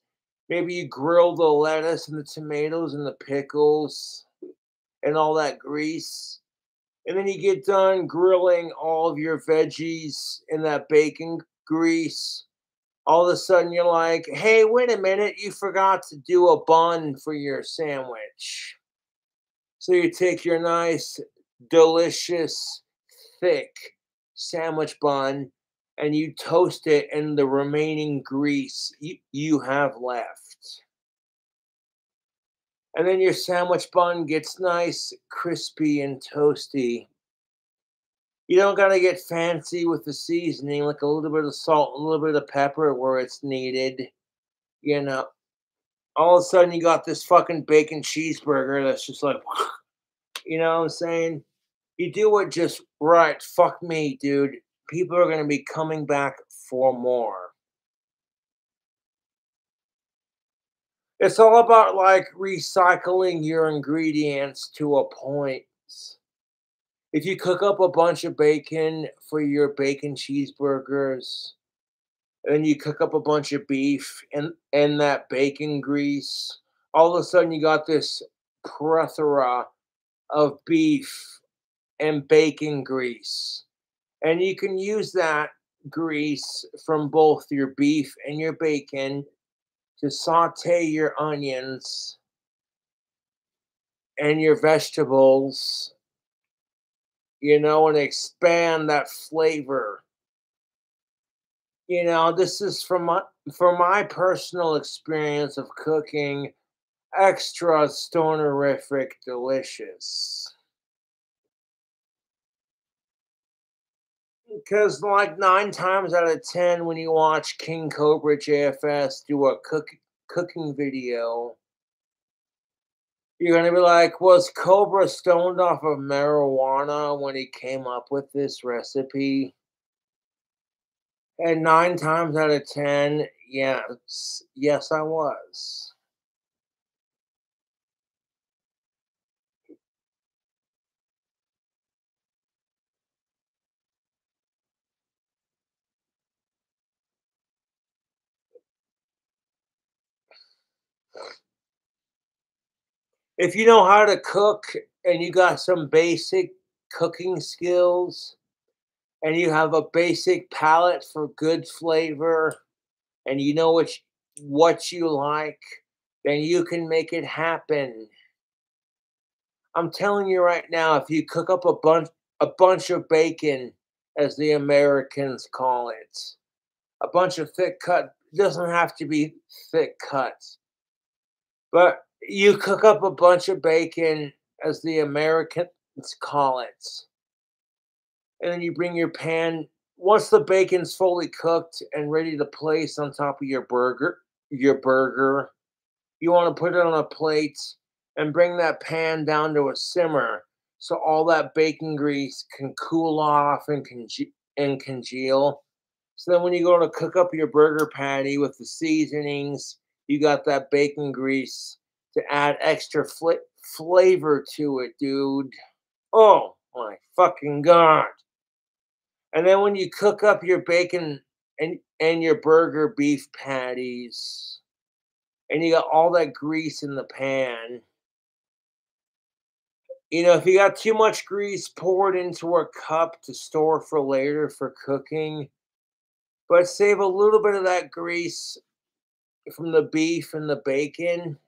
maybe you grill the lettuce and the tomatoes and the pickles and all that grease. And then you get done grilling all of your veggies in that bacon grease. All of a sudden you're like, hey, wait a minute, you forgot to do a bun for your sandwich. So you take your nice, delicious, thick sandwich bun and you toast it in the remaining grease you have left. And then your sandwich bun gets nice, crispy, and toasty. You don't got to get fancy with the seasoning, like a little bit of salt, a little bit of pepper where it's needed. You know, all of a sudden you got this fucking bacon cheeseburger that's just like, you know what I'm saying? You do it just right. Fuck me, dude. People are going to be coming back for more. It's all about like recycling your ingredients to a point. If you cook up a bunch of bacon for your bacon cheeseburgers, and you cook up a bunch of beef and that bacon grease, all of a sudden you got this plethora of beef and bacon grease. And you can use that grease from both your beef and your bacon to saute your onions and your vegetables, you know, and expand that flavor. You know, this is from my personal experience of cooking extra stonerific delicious. Because like 9 times out of 10, when you watch KingCobraJFS do a cooking video, you're gonna be like, was Cobra stoned off of marijuana when he came up with this recipe? And 9 times out of 10, yes, I was. If you know how to cook and you got some basic cooking skills and you have a basic palate for good flavor and you know what you like, then you can make it happen. I'm telling you right now, if you cook up a bunch of bacon, as the Americans call it, a bunch of thick cut, doesn't have to be thick cuts, but you cook up a bunch of bacon, as the Americans call it, and then you bring your pan. Once the bacon's fully cooked and ready to place on top of your burger, you want to put it on a plate and bring that pan down to a simmer so all that bacon grease can cool off and congeal. So then when you go to cook up your burger patty with the seasonings, you got that bacon grease to add extra flavor to it, dude. Oh my fucking God. And then when you cook up your bacon and your burger beef patties, and you got all that grease in the pan, you know, if you got too much grease, pour it into a cup to store for later for cooking. But save a little bit of that grease from the beef and the bacon,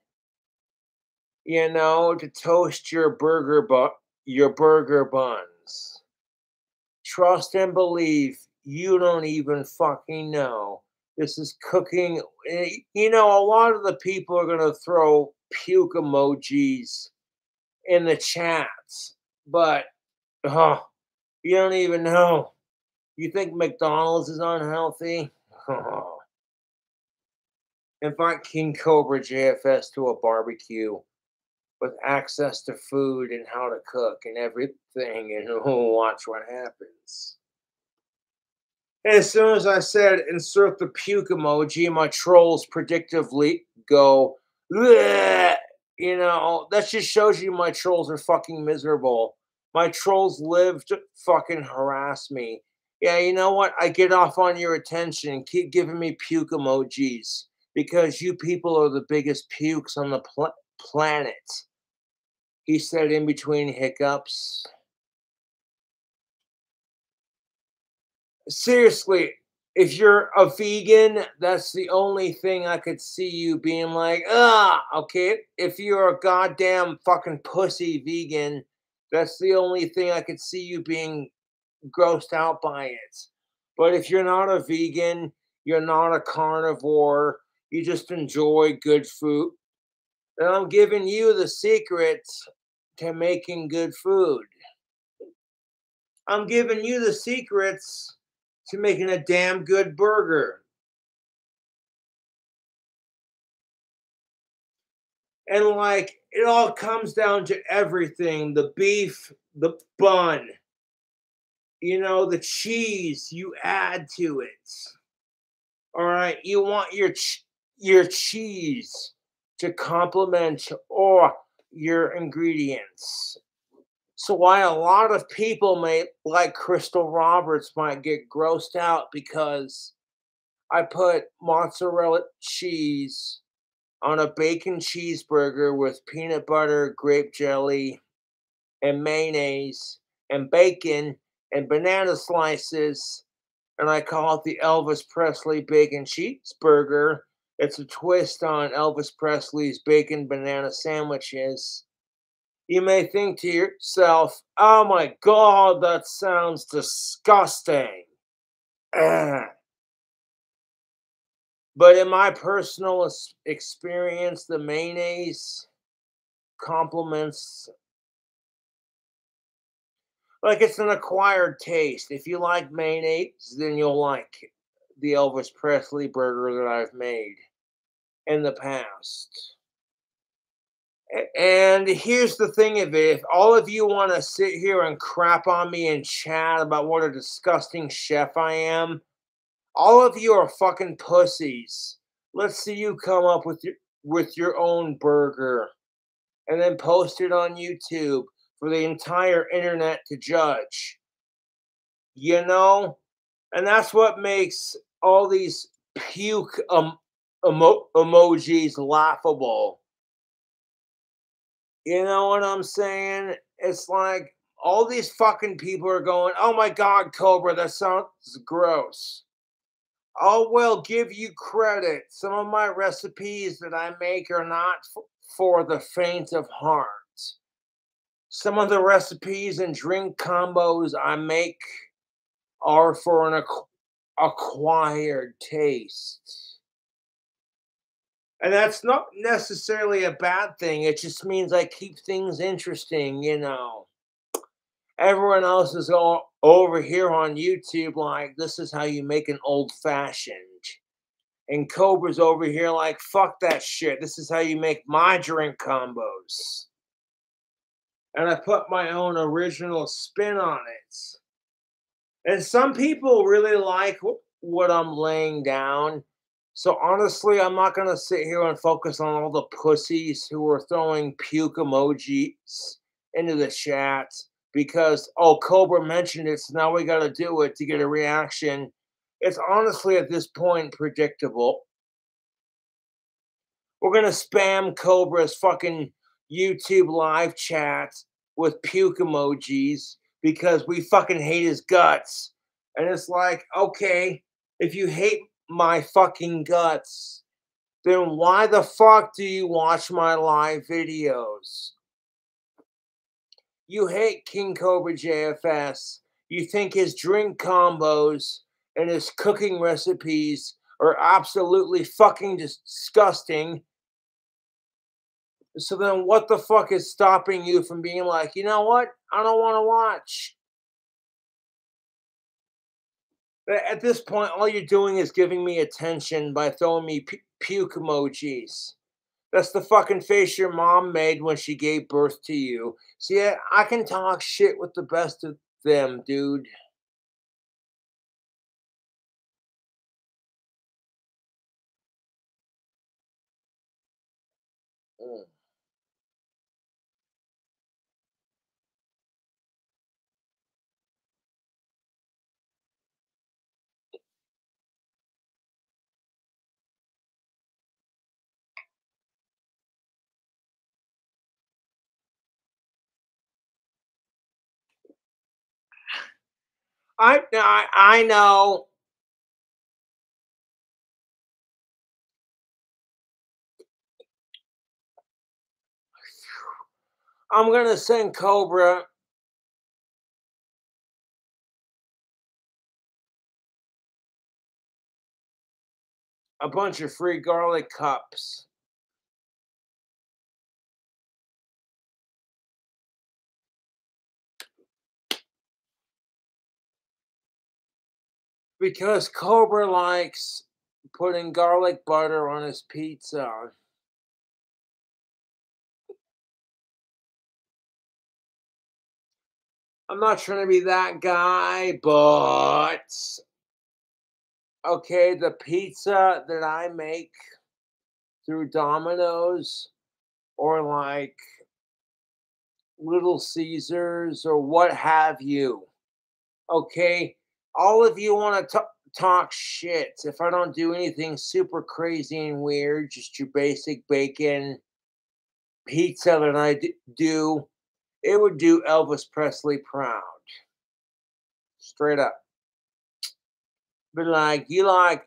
you know, to toast your burger buns. Trust and believe, you don't even fucking know. This is cooking. You know, a lot of the people are gonna throw puke emojis in the chats, but oh, you don't even know. You think McDonald's is unhealthy? Oh. Invite King Cobra JFS to a barbecue with access to food and how to cook and everything, and we'll watch what happens. And as soon as I said insert the puke emoji, my trolls predictively go, "Bleh." You know, that just shows you my trolls are fucking miserable. My trolls live to fucking harass me. Yeah, you know what? I get off on your attention and keep giving me puke emojis because you people are the biggest pukes on the planet. He said in between hiccups. Seriously, if you're a vegan, that's the only thing I could see you being like, okay. If you're a goddamn fucking pussy vegan, that's the only thing I could see you being grossed out by it. But if you're not a vegan, you're not a carnivore, you just enjoy good food, then I'm giving you the secret to making good food. I'm giving you the secrets to making a damn good burger. And like it all comes down to everything, the beef, the bun, the cheese you add to it. All right, you want your cheese to complement or your ingredients. So why a lot of people may like Crystal Roberts might get grossed out because I put mozzarella cheese on a bacon cheeseburger with peanut butter, grape jelly, and mayonnaise, and bacon, and banana slices, and I call it the Elvis Presley bacon cheeseburger. It's a twist on Elvis Presley's bacon banana sandwiches. You may think to yourself, oh my God, that sounds disgusting. Ugh. But in my personal experience, the mayonnaise complements, like it's an acquired taste. If you like mayonnaise, then you'll like the Elvis Presley burger that I've made in the past. And here's the thing of it, if all of you want to sit here and crap on me and chat about what a disgusting chef I am, all of you are fucking pussies. Let's see you come up with your own burger and then post it on YouTube for the entire internet to judge. And that's what makes all these puke emojis laughable. You know what I'm saying? It's like all these fucking people are going, oh my God, Cobra, that sounds gross. I will give you credit. Some of my recipes that I make are not for the faint of heart. Some of the recipes and drink combos I make are for an acquired taste. And that's not necessarily a bad thing. It just means I keep things interesting. Everyone else is all over here on YouTube like, this is how you make an old fashioned. And Cobra's over here like, fuck that shit. This is how you make my drink combos. And I put my own original spin on it. And some people really like what I'm laying down. So honestly, I'm not going to sit here and focus on all the pussies who are throwing puke emojis into the chat because, Cobra mentioned it, so now we got to do it to get a reaction. It's honestly at this point predictable. We're going to spam Cobra's fucking YouTube live chat with puke emojis because we fucking hate his guts. And it's like, okay, if you hate my fucking guts, then why the fuck do you watch my live videos? You hate KingCobraJFS. You think his drink combos and his cooking recipes are absolutely fucking disgusting. So then what the fuck is stopping you from being like, you know what? I don't want to watch. At this point, all you're doing is giving me attention by throwing me puke emojis. That's the fucking face your mom made when she gave birth to you. See, I can talk shit with the best of them, dude. Mm. I know. I'm gonna send Cobra a bunch of free garlic cups. Because Cobra likes putting garlic butter on his pizza. I'm not trying to be that guy, but okay, the pizza that I make through Domino's or like Little Caesars or what have you. Okay, all of you want to talk shit. If I don't do anything super crazy and weird, just your basic bacon pizza that I do, it would do Elvis Presley proud. Straight up. But like, you like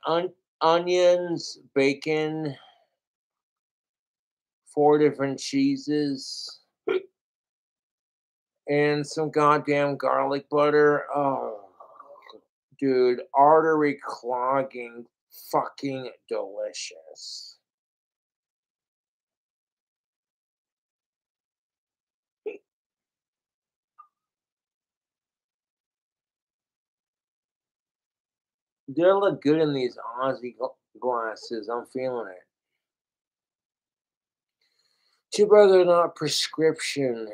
onions, bacon, 4 different cheeses, and some goddamn garlic butter. Oh, dude, artery clogging, fucking delicious. They look good in these Aussie glasses. I'm feeling it. Too bad they're not prescription.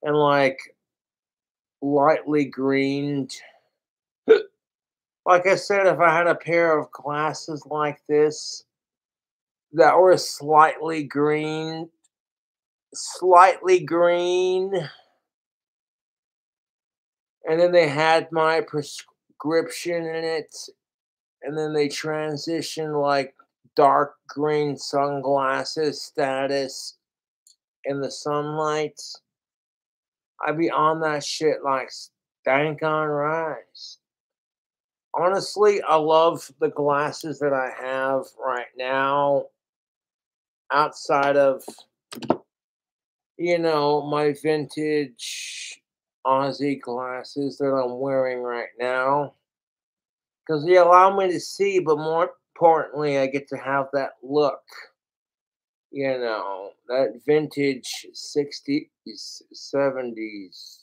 And like lightly greened. Like I said, if I had a pair of glasses like this that were slightly green, and then they had my prescription in it, and then they transitioned like dark green sunglasses status in the sunlight, I'd be on that shit like stank on rice. Honestly, I love the glasses that I have right now outside of, my vintage Aussie glasses that I'm wearing right now. Because they allow me to see, but more importantly, I get to have that look. That vintage 60s, 70s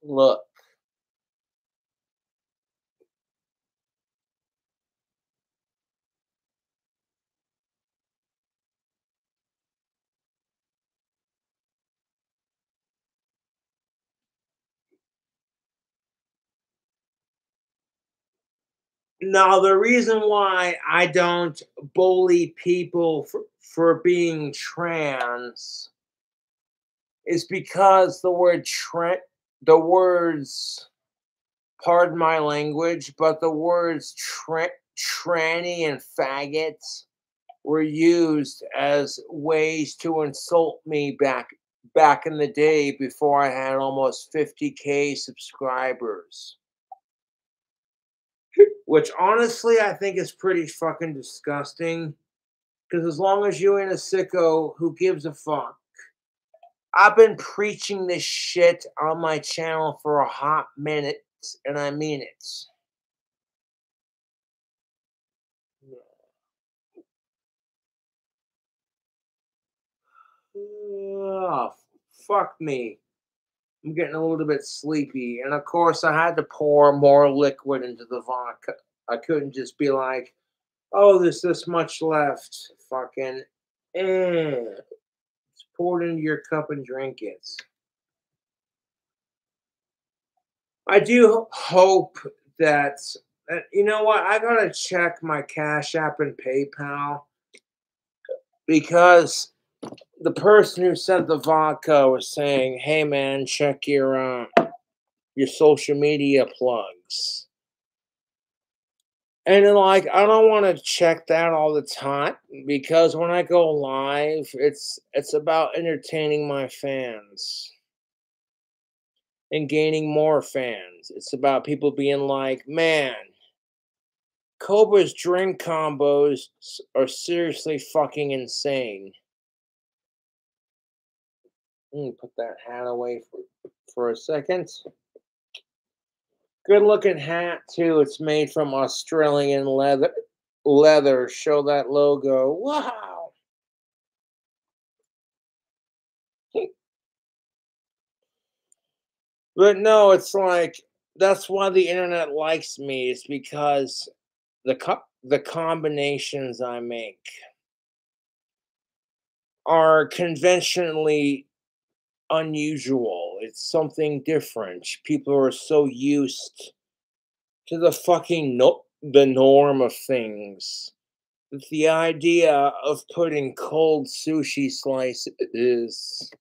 look. Now, the reason why I don't bully people for being trans is because the words, pardon my language, but the words tranny and faggots were used as ways to insult me back in the day before I had almost 50K subscribers. Which honestly I think is pretty fucking disgusting. Because as long as you ain't a sicko, who gives a fuck? I've been preaching this shit on my channel for a hot minute, and I mean it. Oh, fuck me. I'm getting a little bit sleepy. And of course, I had to pour more liquid into the vodka. I couldn't just be like, oh, there's this much left. Fucking, just pour it into your cup and drink it. I do hope that, you know what? I gotta check my Cash App and PayPal because the person who sent the vodka was saying, "Hey, man, check your social media plugs." And then, like, I don't want to check that all the time because when I go live, it's about entertaining my fans and gaining more fans. It's about people being like, "Man, Cobra's drink combos are seriously fucking insane. Put that hat away for a second. Good looking hat too. It's made from Australian leather. Show that logo. Wow. But no, it's like that's why the internet likes me. It's because the combinations I make are conventionally unusual. It's something different. People are so used to the fucking the norm of things. The idea of putting cold sushi slices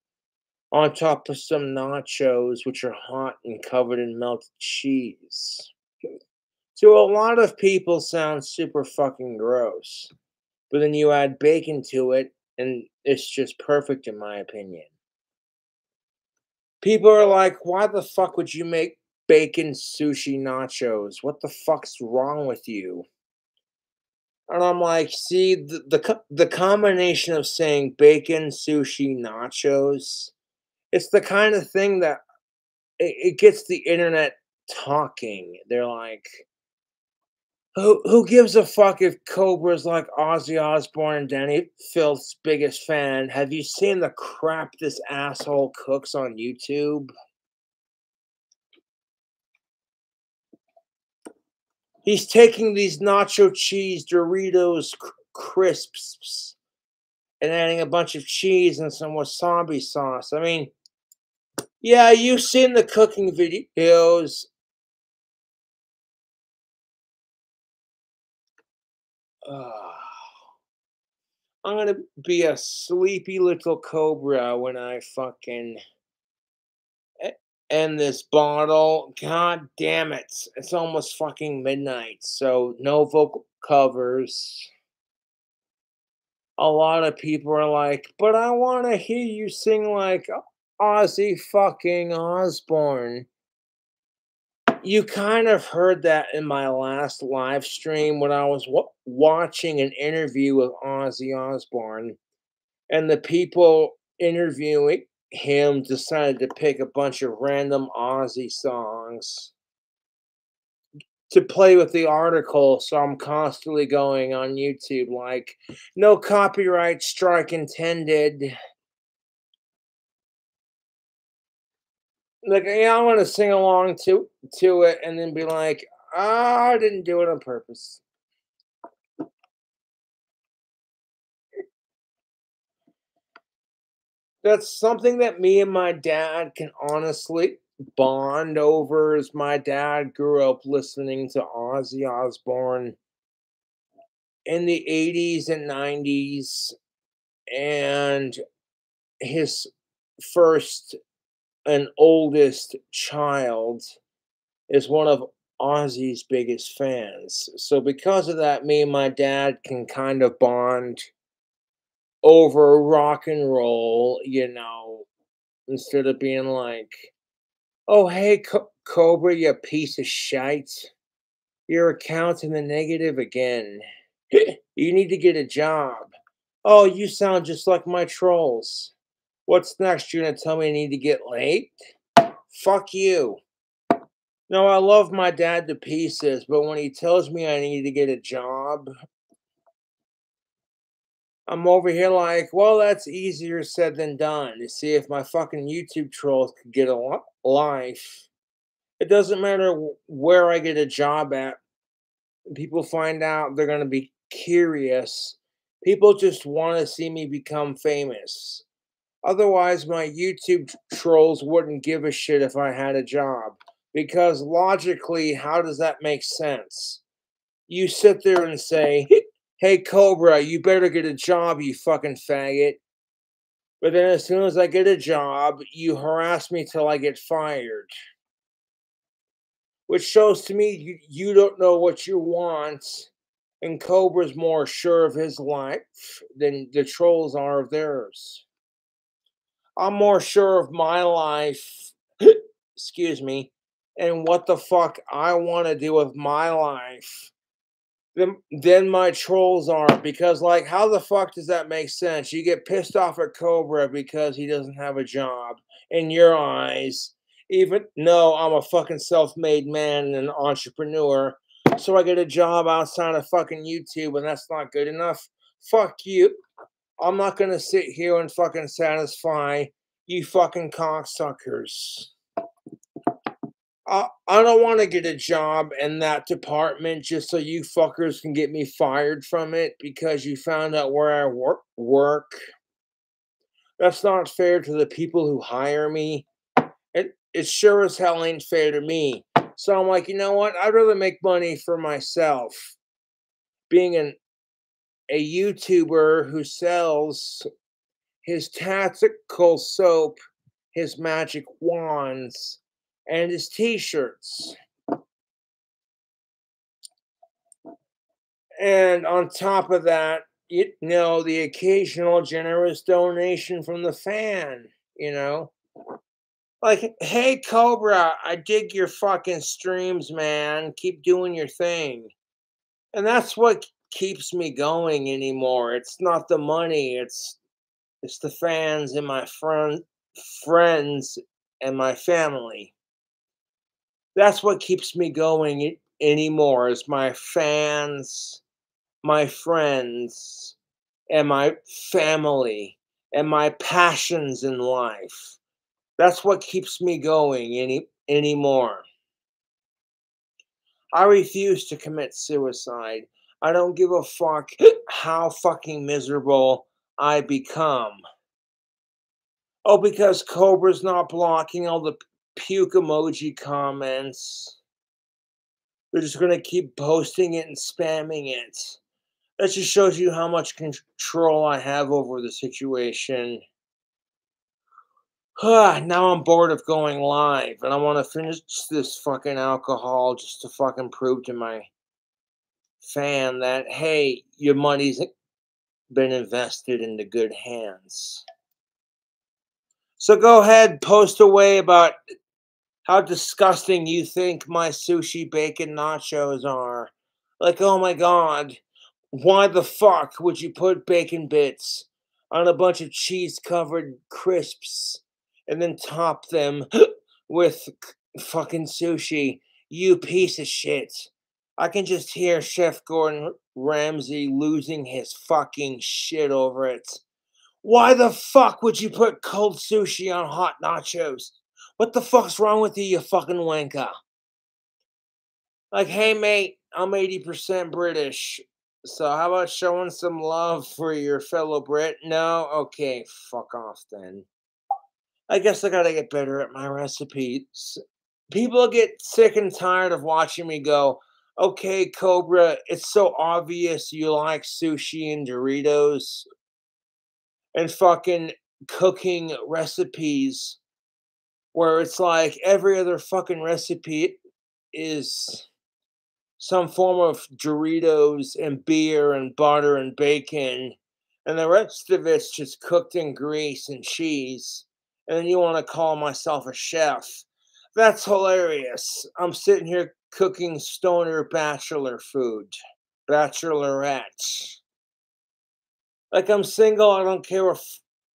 on top of some nachos, which are hot and covered in melted cheese, to a lot of people sounds super fucking gross. But then you add bacon to it, and it's just perfect in my opinion. People are like, why the fuck would you make bacon sushi nachos? What the fuck's wrong with you? And I'm like, see, the combination of saying bacon, sushi, nachos, it's the kind of thing that it gets the internet talking. They're like, who gives a fuck if Cobra's like Ozzy Osbourne and Danny Filth's biggest fan? Have you seen the crap this asshole cooks on YouTube? He's taking these nacho cheese Doritos crisps and adding a bunch of cheese and some wasabi sauce. I mean, yeah, you've seen the cooking videos. I'm gonna be a sleepy little cobra when I fucking end this bottle. God damn it. It's almost fucking midnight, so no vocal covers. A lot of people are like, but I want to hear you sing like Ozzy fucking Osbourne. You kind of heard that in my last live stream when I was watching an interview with Ozzy Osbourne, and the people interviewing him decided to pick a bunch of random Ozzy songs to play with the article. So I'm constantly going on YouTube like, no copyright strike intended. Like, yeah, I want to sing along to it and then be like, I didn't do it on purpose. That's something that me and my dad can honestly bond over. Is my dad grew up listening to Ozzy Osbourne in the 80s and 90s, and his first and oldest child is one of Ozzy's biggest fans. So because of that, me and my dad can kind of bond over rock and roll, instead of being like, oh, hey, Cobra, you piece of shite. Your account's in the negative again. You need to get a job. Oh, you sound just like my trolls. What's next? You're going to tell me I need to get laid? Fuck you. No, I love my dad to pieces, but when he tells me I need to get a job, I'm over here like, well, that's easier said than done. To see if my fucking YouTube trolls could get a life. It doesn't matter where I get a job at. People find out, they're going to be curious. People just want to see me become famous. Otherwise, my YouTube trolls wouldn't give a shit if I had a job. Because logically, how does that make sense? You sit there and say, hey, Cobra, you better get a job, you fucking faggot. But then as soon as I get a job, you harass me till I get fired. Which shows to me you don't know what you want. And Cobra's more sure of his life than the trolls are of theirs. I'm more sure of my life, excuse me, and what the fuck I want to do with my life than my trolls are, because like, how the fuck does that make sense? You get pissed off at Cobra because he doesn't have a job in your eyes, even though I'm a fucking self-made man and an entrepreneur. So I get a job outside of fucking YouTube, and that's not good enough. Fuck you. I'm not gonna sit here and fucking satisfy you fucking cocksuckers. I don't want to get a job in that department just so you fuckers can get me fired from it because you found out where I work. That's not fair to the people who hire me. It sure as hell ain't fair to me. So I'm like, you know what? I'd rather make money for myself. Being a YouTuber who sells his tactical soap, his magic wands, and his t-shirts. And on top of that, you know, the occasional generous donation from the fan, you know? Like, hey, Cobra, I dig your fucking streams, man. Keep doing your thing. And that's what keeps me going anymore. It's not the money, it's the fans and my friends and my family. That's what keeps me going anymore, is my fans, my friends, and my family, and my passions in life. That's what keeps me going anymore. I refuse to commit suicide. I don't give a fuck how fucking miserable I become. Oh, because Cobra's not blocking all the puke emoji comments. They're just going to keep posting it and spamming it. That just shows you how much control I have over the situation. Now I'm bored of going live, and I want to finish this fucking alcohol just to fucking prove to my fan that, hey, your money's been invested into good hands. So go ahead, post away about how disgusting you think my sushi bacon nachos are. Like, oh my god, why the fuck would you put bacon bits on a bunch of cheese-covered crisps and then top them with fucking sushi? You piece of shit. I can just hear Chef Gordon Ramsay losing his fucking shit over it. Why the fuck would you put cold sushi on hot nachos? What the fuck's wrong with you, you fucking wanker? Like, hey mate, I'm 80% British. So how about showing some love for your fellow Brit? No? Okay, fuck off then. I guess I gotta get better at my recipes. People get sick and tired of watching me go, okay, Cobra, it's so obvious you like sushi and Doritos and fucking cooking recipes where it's like every other fucking recipe is some form of Doritos and beer and butter and bacon, and the rest of it's just cooked in grease and cheese. And then you want to call myself a chef. That's hilarious. I'm sitting here cooking stoner bachelor food. Bachelorette. Like, I'm single, I don't care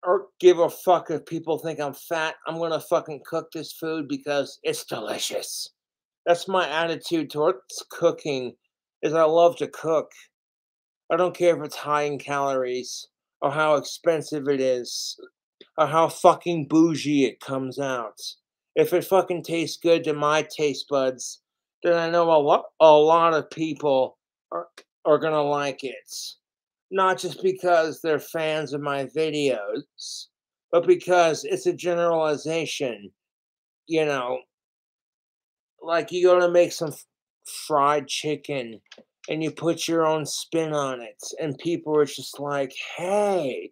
or give a fuck if people think I'm fat. I'm gonna fucking cook this food because it's delicious. That's my attitude towards cooking, is I love to cook. I don't care if it's high in calories or how expensive it is or how fucking bougie it comes out. If it fucking tastes good to my taste buds, then I know a lot of people are gonna like it. Not just because they're fans of my videos, but because it's a generalization. You know, like you go to make some fried chicken and you put your own spin on it, and people are just like, hey,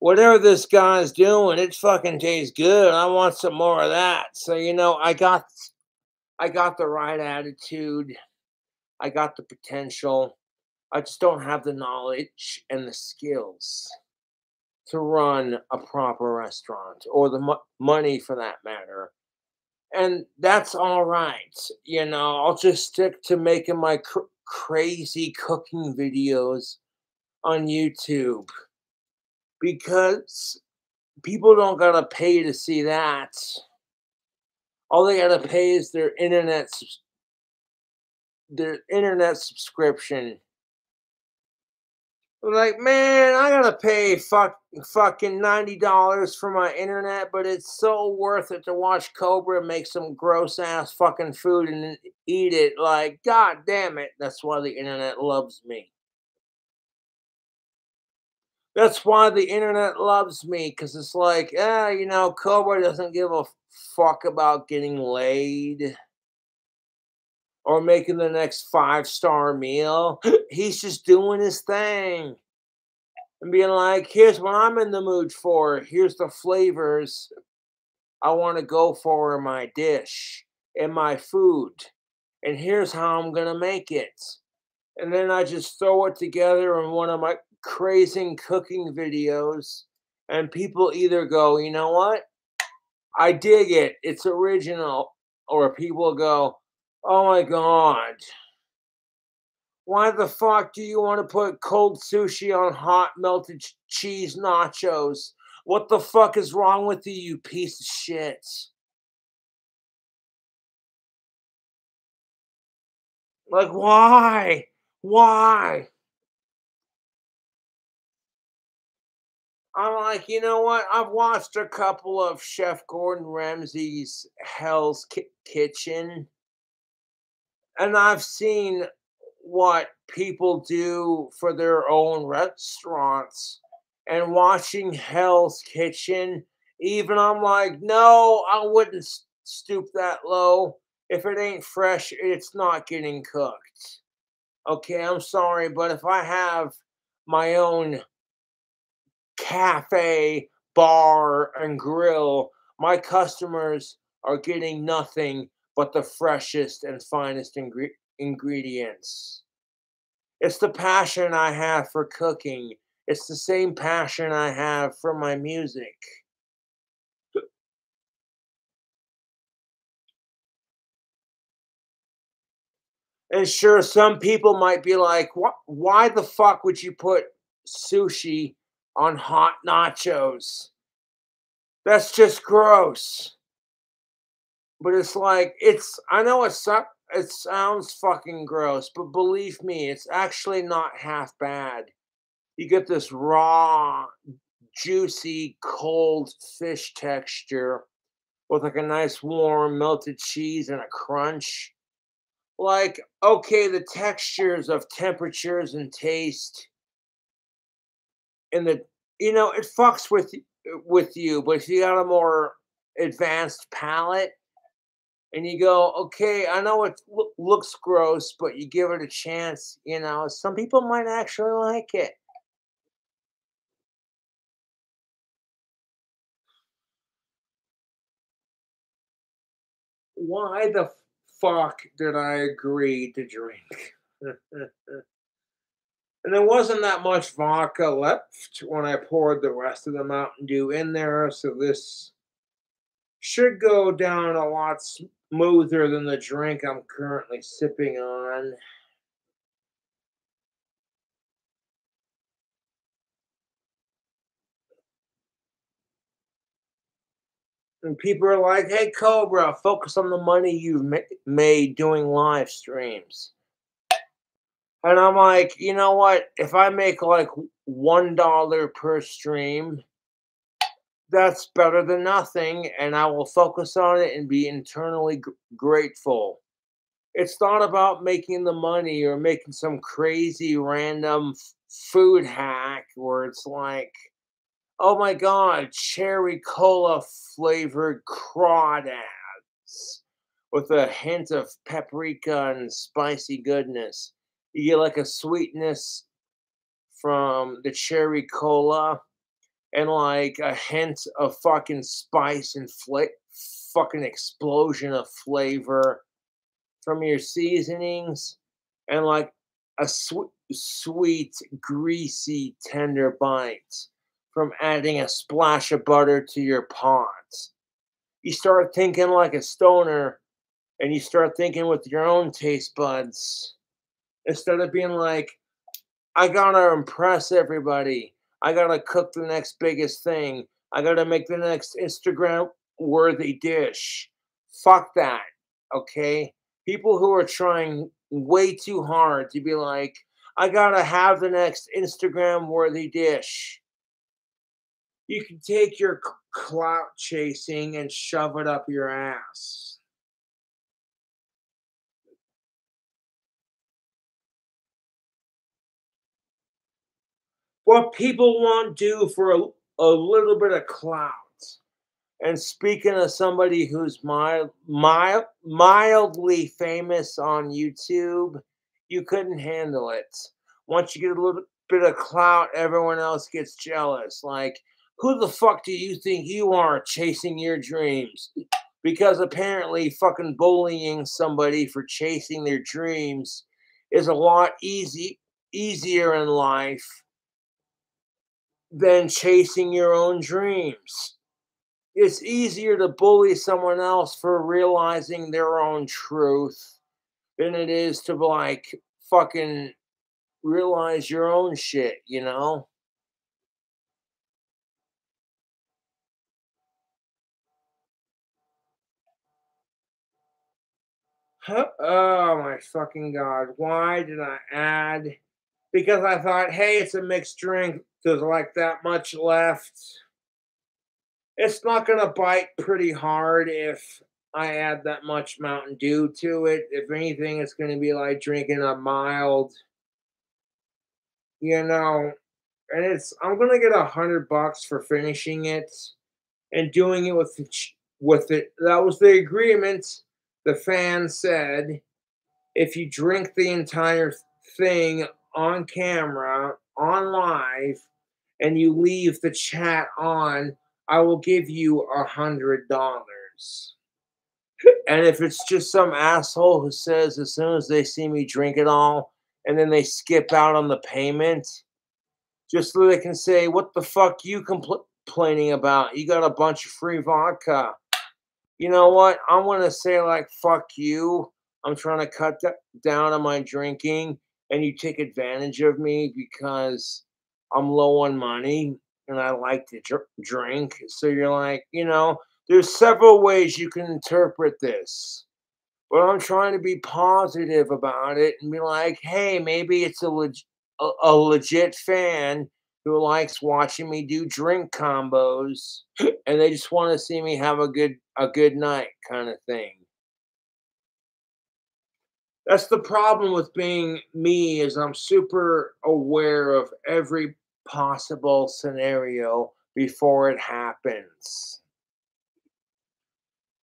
whatever this guy's doing, it fucking tastes good. I want some more of that. So, you know, I got the right attitude. I got the potential. I just don't have the knowledge and the skills to run a proper restaurant, or the money for that matter. And that's all right. You know, I'll just stick to making my crazy cooking videos on YouTube because people don't gotta pay to see that. All they gotta pay is their internet subscription. Like, man, I gotta pay fucking $90 for my internet, but it's so worth it to watch Cobra make some gross ass fucking food and then eat it. Like, god damn it. That's why the internet loves me. That's why the internet loves me, because it's like, you know, Cobra doesn't give a fuck about getting laid or making the next 5-star meal. He's just doing his thing and being like, here's what I'm in the mood for. Here's the flavors I want to go for in my dish, in my food. And here's how I'm going to make it. And then I just throw it together in one of my crazy cooking videos. And people either go, you know what? I dig it. It's original. Or people go, oh my God. Why the fuck do you want to put cold sushi on hot melted cheese nachos? What the fuck is wrong with you, you piece of shit? Like, why? Why? I'm like, you know what? I've watched a couple of Chef Gordon Ramsay's Hell's Kitchen, and I've seen what people do for their own restaurants. And watching Hell's Kitchen, even I'm like, no, I wouldn't stoop that low. If it ain't fresh, it's not getting cooked. Okay, I'm sorry, but if I have my own cafe, bar, and grill, my customers are getting nothing but the freshest and finest ingredients. It's the passion I have for cooking. It's the same passion I have for my music. And sure, some people might be like, why the fuck would you put sushi on hot nachos? That's just gross. But it's like, I know it sounds fucking gross, but believe me, it's actually not half bad. You get this raw, juicy, cold fish texture with like a nice warm melted cheese and a crunch. Like, okay, the textures of temperatures and taste and it fucks with you, but if you got a more advanced palate and you go, okay, I know it looks gross, but you give it a chance, some people might actually like it. Why the fuck did I agree to drink? And there wasn't that much vodka left when I poured the rest of the Mountain Dew in there, so this should go down a lot smoother than the drink I'm currently sipping on. And people are like, hey, Cobra, focus on the money you've made doing live streams. And I'm like, you know what? If I make like $1 per stream, that's better than nothing. And I will focus on it and be internally grateful. It's not about making the money or making some crazy random food hack where it's like, oh my God, cherry cola flavored crawdads with a hint of paprika and spicy goodness. You get like a sweetness from the cherry cola and like a hint of fucking spice and fucking explosion of flavor from your seasonings and like a sweet, greasy, tender bite from adding a splash of butter to your pot. You start thinking like a stoner, and you start thinking with your own taste buds instead of being like, I gotta impress everybody. I gotta cook the next biggest thing. I gotta make the next Instagram worthy dish. Fuck that. Okay? People who are trying way too hard to be like, I gotta have the next Instagram worthy dish. You can take your clout chasing and shove it up your ass. What people won't do for a little bit of clout. And speaking of somebody who's mildly famous on YouTube, you couldn't handle it. Once you get a little bit of clout, everyone else gets jealous. Like, who the fuck do you think you are chasing your dreams? Because apparently fucking bullying somebody for chasing their dreams is a lot easier in life than chasing your own dreams. It's easier to bully someone else for realizing their own truth than it is to like fucking realize your own shit, you know? Oh my fucking god. Why did I add? Because I thought, hey, it's a mixed drink. There's like that much left. It's not gonna bite pretty hard if I add that much Mountain Dew to it. If anything, it's gonna be like drinking a mild, you know, and I'm gonna get $100 for finishing it and doing it with with it. That was the agreement. The fan said, if you drink the entire thing on camera, on live, and you leave the chat on, I will give you $100. And if it's just some asshole who says as soon as they see me drink it all, and then they skip out on the payment, just so they can say, what the fuck you complaining about? You got a bunch of free vodka. You know what? I'm going to say, like, fuck you. I'm trying to cut down on my drinking, and you take advantage of me because I'm low on money and I like to drink. So you're like, there's several ways you can interpret this. But I'm trying to be positive about it and be like, hey, maybe it's a legit fan who likes watching me do drink combos and they just want to see me have a good night kind of thing. That's the problem with being me is I'm super aware of every possible scenario before it happens.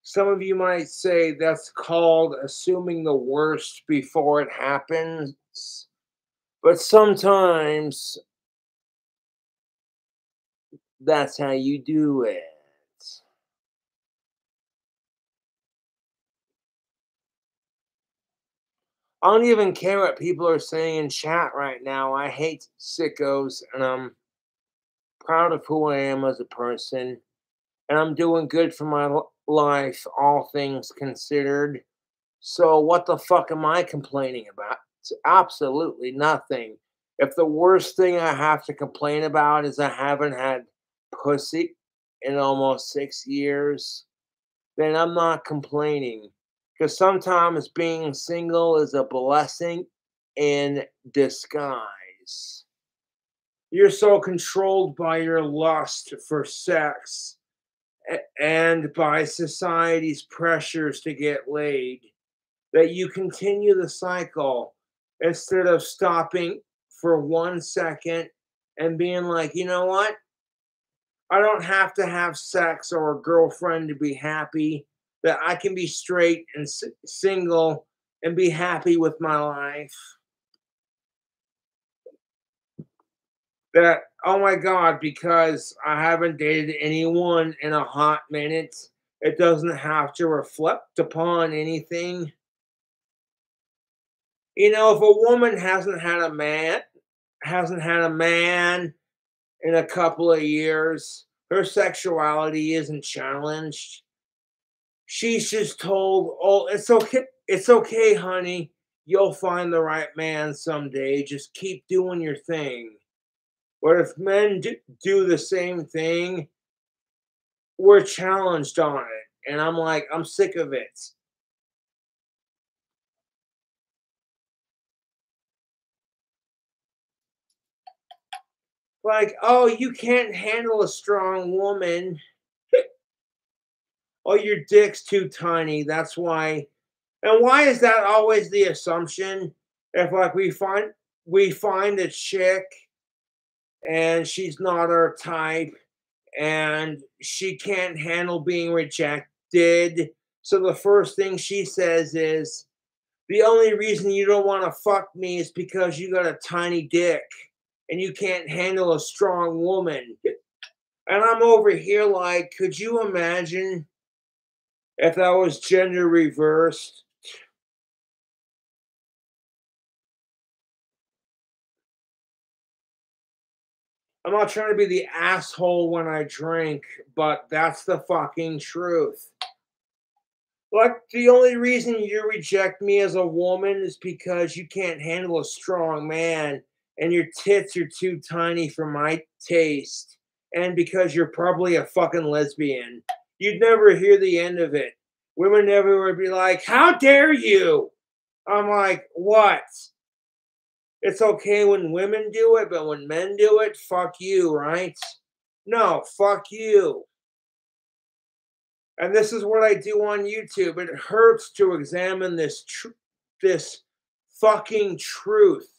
Some of you might say that's called assuming the worst before it happens. But sometimes that's how you do it. I don't even care what people are saying in chat right now. I hate sickos, and I'm proud of who I am as a person. And I'm doing good for my life, all things considered. So what the fuck am I complaining about? It's absolutely nothing. If the worst thing I have to complain about is I haven't had pussy in almost 6 years, then I'm not complaining. Because sometimes being single is a blessing in disguise. You're so controlled by your lust for sex and by society's pressures to get laid that you continue the cycle instead of stopping for 1 second and being like, you know what? I don't have to have sex or a girlfriend to be happy. That I can be straight and single and be happy with my life. That, oh my God, because I haven't dated anyone in a hot minute, it doesn't have to reflect upon anything. If a woman hasn't had a man in a couple of years, her sexuality isn't challenged. she's just told, oh, it's okay, honey. You'll find the right man someday. Just keep doing your thing. But if men do the same thing, we're challenged on it. And I'm like, I'm sick of it. Like, oh, you can't handle a strong woman. Oh, your dick's too tiny. That's why. And why is that always the assumption? If like we find a chick and she's not our type and she can't handle being rejected. So the first thing she says is, the only reason you don't want to fuck me is because you got a tiny dick and you can't handle a strong woman. And I'm over here like, could you imagine if that was gender reversed? I'm not trying to be the asshole when I drink, but that's the fucking truth. Like, the only reason you reject me as a woman is because you can't handle a strong man and your tits are too tiny for my taste. And because you're probably a fucking lesbian. You'd never hear the end of it. Women everywhere would be like, how dare you? I'm like, what? It's okay when women do it, but when men do it, fuck you, right? No, fuck you. And this is what I do on YouTube. It hurts to examine this fucking truth.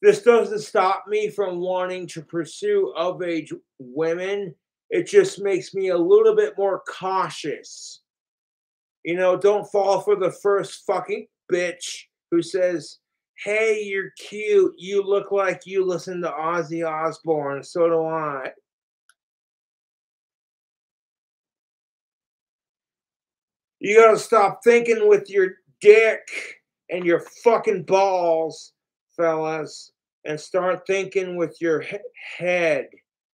This doesn't stop me from wanting to pursue of-age women. It just makes me a little bit more cautious. You know, don't fall for the first fucking bitch who says, hey, you're cute. You look like you listen to Ozzy Osbourne. So do I. You gotta stop thinking with your dick and your fucking balls, fellas, and start thinking with your head.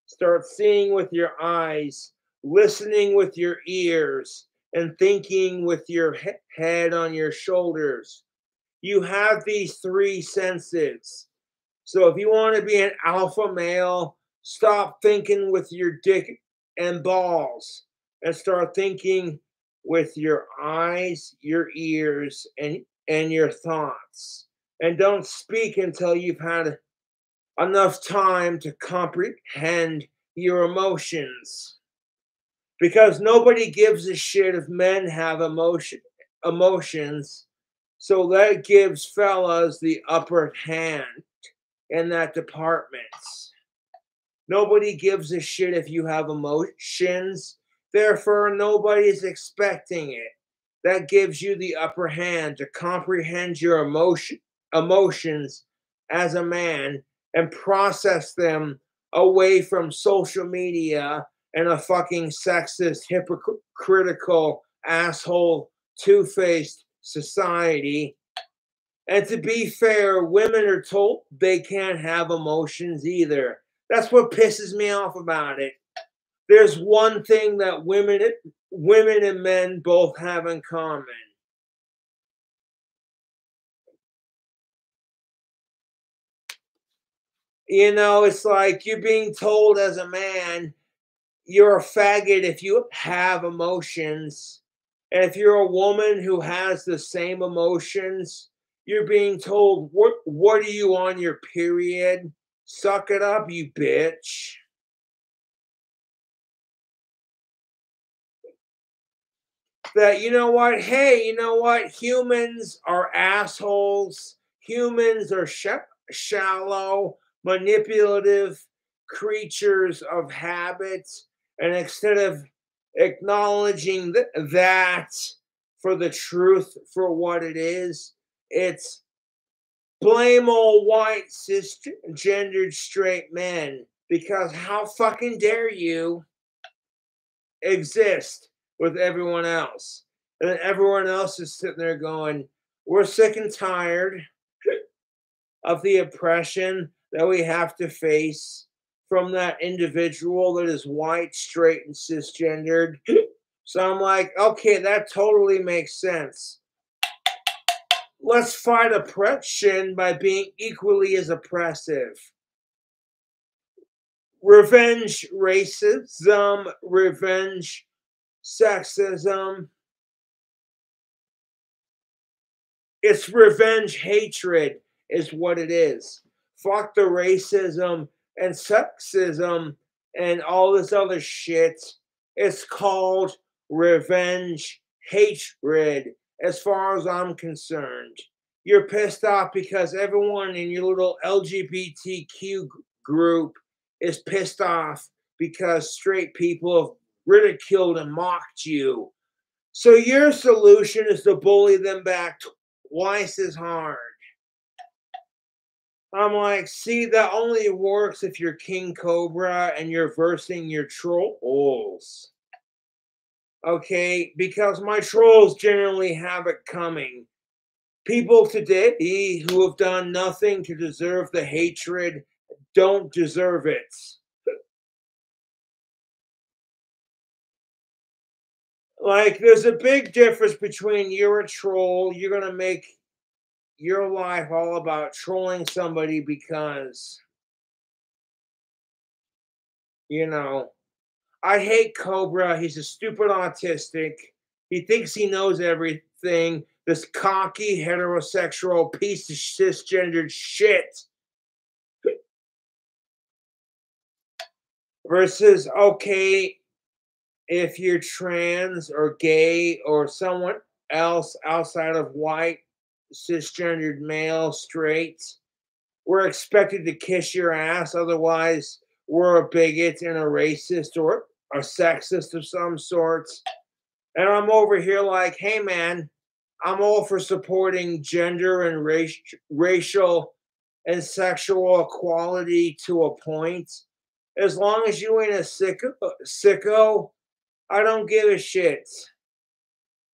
Start seeing with your eyes, listening with your ears, and thinking with your head on your shoulders. You have these three senses. So if you want to be an alpha male, stop thinking with your dick and balls and start thinking with your eyes, your ears, and your thoughts. And don't speak until you've had enough time to comprehend your emotions. Because nobody gives a shit if men have emotions. So that gives fellas the upper hand in that department. Nobody gives a shit if you have emotions. Therefore, nobody's expecting it. That gives you the upper hand to comprehend your emotions as a man and process them away from social media and a fucking sexist, hypocritical, asshole, two-faced society. And to be fair, women are told they can't have emotions either. That's what pisses me off about it. There's one thing that women and men both have in common. You know, it's like you're being told as a man, you're a faggot if you have emotions. And if you're a woman who has the same emotions, you're being told, what are you on your period? Suck it up, you bitch. That, you know what? Hey, you know what? Humans are assholes. Humans are shallow, manipulative creatures of habits. And instead of acknowledging that for the truth for what it is, it's blame all white cisgendered straight men. Because how fucking dare you exist with everyone else? And then everyone else is sitting there going, we're sick and tired of the oppression that we have to face from that individual that is white, straight, and cisgendered. So I'm like, okay, that totally makes sense. Let's fight oppression by being equally as oppressive. Revenge racism, revenge sexism. It's revenge hatred is what it is. Fuck the racism and sexism and all this other shit. It's called revenge hatred as far as I'm concerned. You're pissed off because everyone in your little LGBTQ group is pissed off because straight people have ridiculed and mocked you. So your solution is to bully them back twice as hard. I'm like, see, that only works if you're King Cobra and you're versing your trolls. Okay, because my trolls generally have it coming. People today who have done nothing to deserve the hatred don't deserve it. Like, there's a big difference between you're a troll, you're going to make your life all about trolling somebody because, you know, I hate Cobra. He's a stupid autistic. He thinks he knows everything. This cocky, heterosexual piece of cisgendered shit. Versus, okay, if you're trans or gay or someone else outside of white, cisgendered male, straight, we're expected to kiss your ass. Otherwise, we're a bigot and a racist or a sexist of some sorts. And I'm over here like, hey, man, I'm all for supporting gender and racial and sexual equality to a point. As long as you ain't a sicko, I don't give a shit.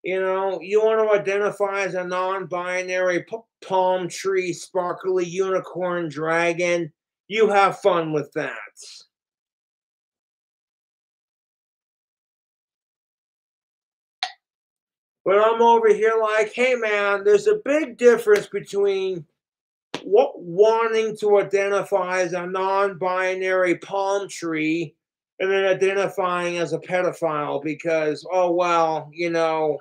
You know, you want to identify as a non-binary palm tree, sparkly unicorn dragon, you have fun with that. But I'm over here like, hey man, there's a big difference between wanting to identify as a non-binary palm tree and then identifying as a pedophile because, oh well, you know,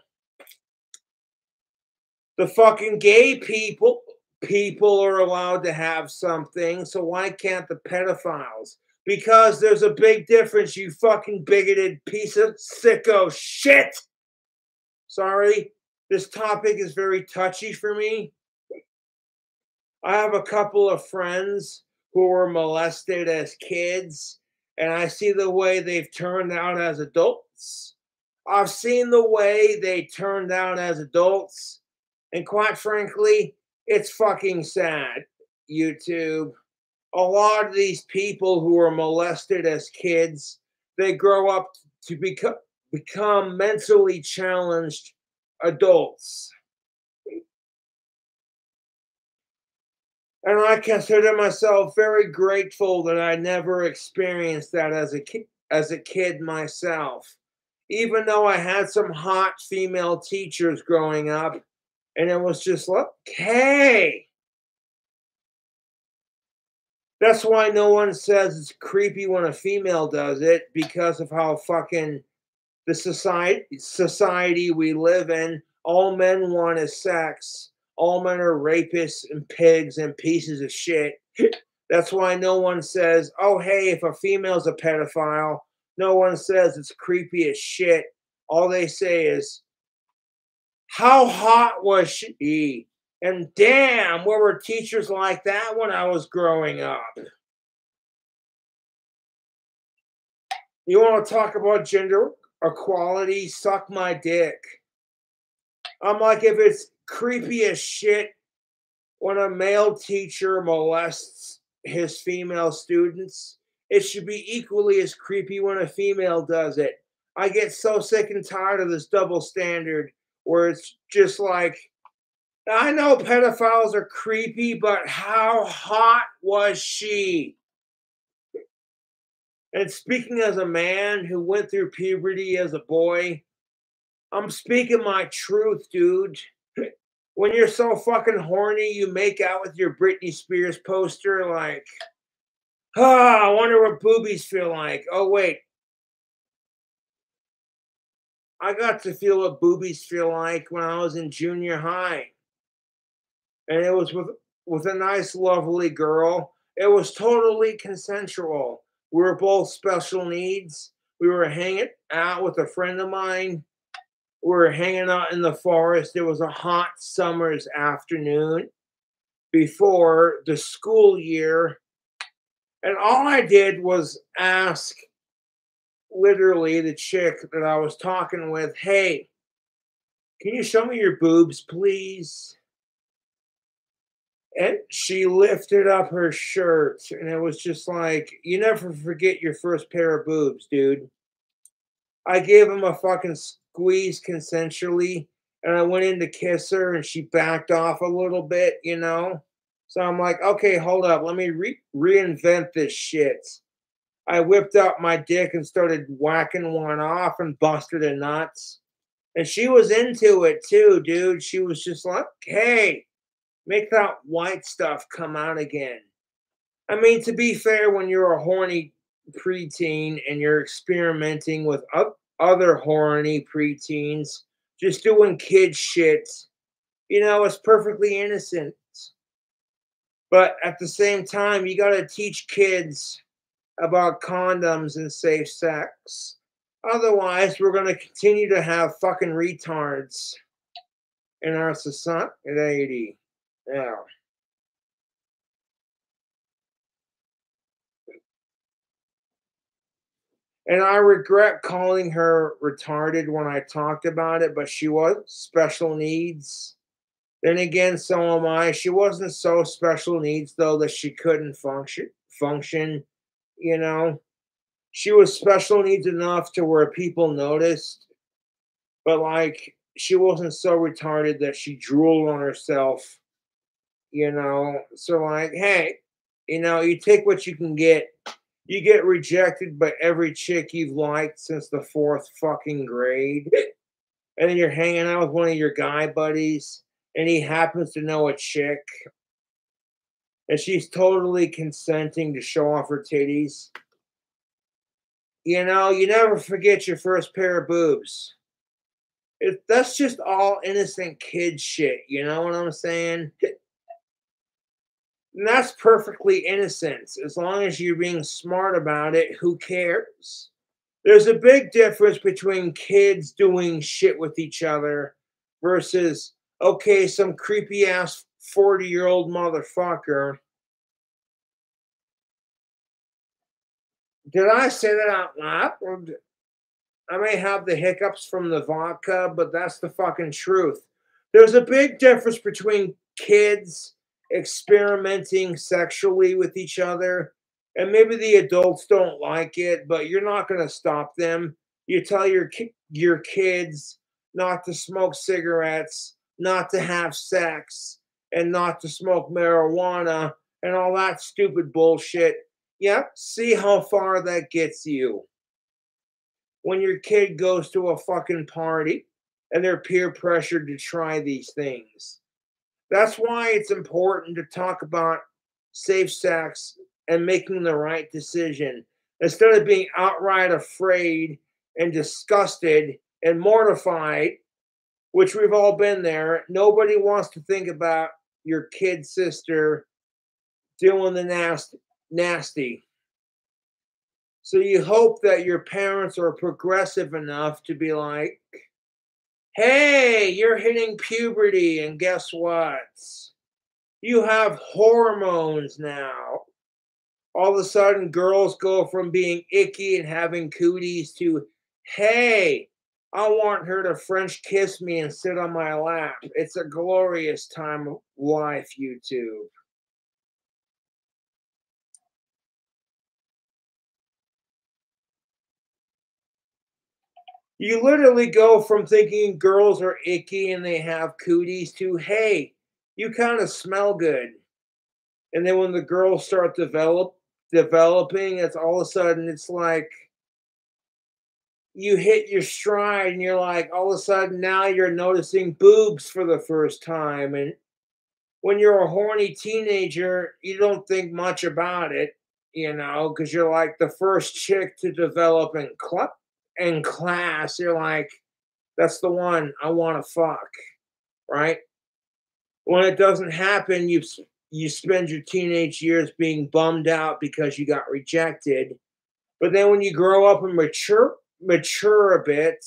the fucking gay people are allowed to have something, so why can't the pedophiles? Because there's a big difference, you fucking bigoted piece of sicko shit. Sorry, this topic is very touchy for me. I have a couple of friends who were molested as kids, and I see the way they've turned out as adults. I've seen the way they turned out as adults, and quite frankly, it's fucking sad, YouTube. A lot of these people who were molested as kids, they grow up to become mentally challenged adults. And I consider myself very grateful that I never experienced that as a kid myself. Even though I had some hot female teachers growing up, and it was just like, hey. That's why no one says it's creepy when a female does it, because of how fucking the society we live in. All men want is sex. All men are rapists and pigs and pieces of shit. That's why no one says, oh, hey, if a female's a pedophile, no one says it's creepy as shit. All they say is, how hot was she? And damn, where were teachers like that when I was growing up? You want to talk about gender equality? Suck my dick. I'm like, if it's creepy as shit when a male teacher molests his female students, it should be equally as creepy when a female does it. I get so sick and tired of this double standard where it's just like, I know pedophiles are creepy, but how hot was she? And speaking as a man who went through puberty as a boy, I'm speaking my truth, dude. When you're so fucking horny, you make out with your Britney Spears poster, like, I wonder what boobies feel like. Oh, wait. I got to feel what boobies feel like when I was in junior high. And it was with a nice, lovely girl. It was totally consensual. We were both special needs. We were hanging out with a friend of mine. We were hanging out in the forest. It was a hot summer's afternoon before the school year. And all I did was ask literally the chick that I was talking with, hey, can you show me your boobs, please? And she lifted up her shirt, and it was just like, you never forget your first pair of boobs, dude. I gave him a fucking squeeze consensually, and I went in to kiss her, and she backed off a little bit, you know? So I'm like, okay, hold up. Let me reinvent this shit. I whipped out my dick and started whacking one off and busted her nuts. And she was into it too, dude. She was just like, hey, make that white stuff come out again. I mean, to be fair, when you're a horny preteen and you're experimenting with other horny preteens, just doing kid shit, it's perfectly innocent. But at the same time, you got to teach kids about condoms and safe sex. Otherwise, we're going to continue to have fucking retards in our society. Yeah. And I regret calling her retarded when I talked about it, but she was special needs. Then again, so am I. She wasn't so special needs though that she couldn't function, you know. She was special needs enough to where people noticed, but like she wasn't so retarded that she drooled on herself, So like, hey, you take what you can get. You get rejected by every chick you've liked since the 4th fucking grade. And then you're hanging out with one of your guy buddies, and he happens to know a chick, and she's totally consenting to show off her titties. You never forget your first pair of boobs. That's just all innocent kid shit, you know what I'm saying? And that's perfectly innocent. As long as you're being smart about it, who cares? There's a big difference between kids doing shit with each other versus, okay, some creepy ass 40-year-old motherfucker. Did I say that out loud? Or I may have the hiccups from the vodka, but that's the fucking truth. There's a big difference between kids experimenting sexually with each other, and maybe the adults don't like it, but you're not going to stop them. You tell your kids not to smoke cigarettes, not to have sex, and not to smoke marijuana and all that stupid bullshit. Yep, see how far that gets you. When your kid goes to a fucking party and they're peer pressured to try these things. That's why it's important to talk about safe sex and making the right decision instead of being outright afraid and disgusted and mortified, which we've all been there. Nobody wants to think about your kid sister doing the nasty. So you hope that your parents are progressive enough to be like, hey, you're hitting puberty, and guess what? You have hormones now. All of a sudden, girls go from being icky and having cooties to, hey, I want her to French kiss me and sit on my lap. It's a glorious time of life, YouTube. You literally go from thinking girls are icky and they have cooties to, hey, you kind of smell good. And then when the girls start developing, it's all of a sudden it's like, you hit your stride and you're like, all of a sudden now you're noticing boobs for the first time. And when you're a horny teenager, you don't think much about it, because you're like the first chick to develop in class. You're like, that's the one I want to fuck, right? When it doesn't happen, you spend your teenage years being bummed out because you got rejected. But then when you grow up and mature a bit,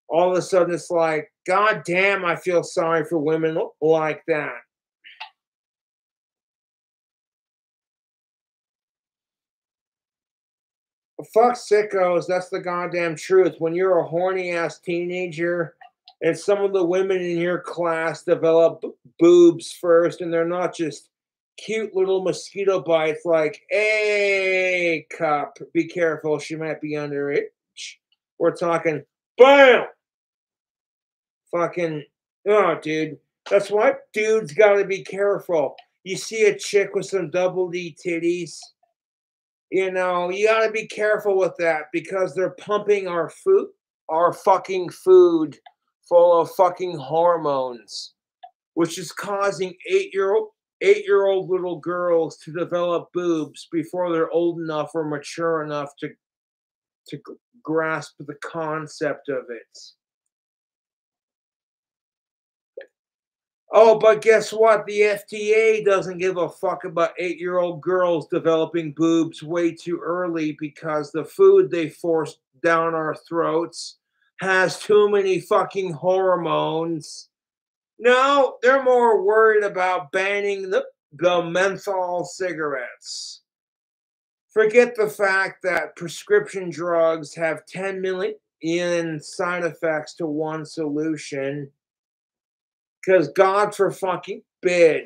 all of a sudden it's like, God damn, I feel sorry for women like that. Fuck sickos, that's the goddamn truth. When you're a horny ass teenager and some of the women in your class develop boobs first, and they're not just cute little mosquito bites like, hey, cup, be careful, she might be underage. We're talking, bam! Fucking, oh, dude. That's why dudes gotta be careful. You see a chick with some double D titties, you gotta be careful with that because they're pumping our fucking food full of fucking hormones, which is causing eight-year-old little girls to develop boobs before they're old enough or mature enough to grasp the concept of it. Oh, but guess what? The FDA doesn't give a fuck about 8-year-old girls developing boobs way too early because the food they force down our throats has too many fucking hormones. No, they're more worried about banning the menthol cigarettes. Forget the fact that prescription drugs have 10 million side effects to one solution. Because God for fucking bid,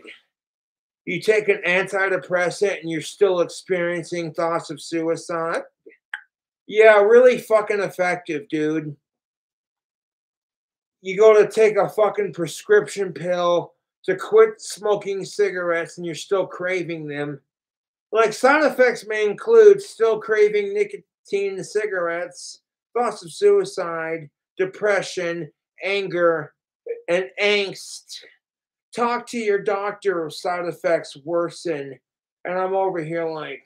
you take an antidepressant and you're still experiencing thoughts of suicide? Yeah, really fucking effective, dude. You go to take a fucking prescription pill to quit smoking cigarettes and you're still craving them. Like, side effects may include still craving nicotine in cigarettes, thoughts of suicide, depression, anger, and angst. Talk to your doctor if side effects worsen. And I'm over here like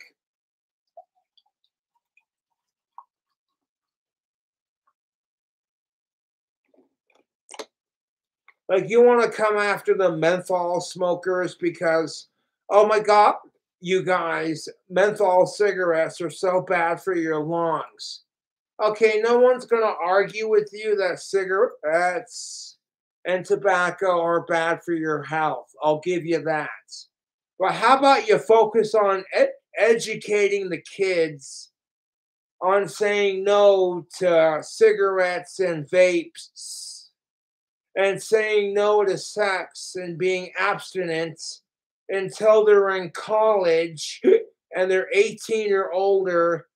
you want to come after the menthol smokers because, oh my God, you guys, menthol cigarettes are so bad for your lungs. Okay, no one's going to argue with you that cigarettes and tobacco are bad for your health. I'll give you that. But how about you focus on educating the kids on saying no to cigarettes and vapes and saying no to sex and being abstinent until they're in college and they're 18 or older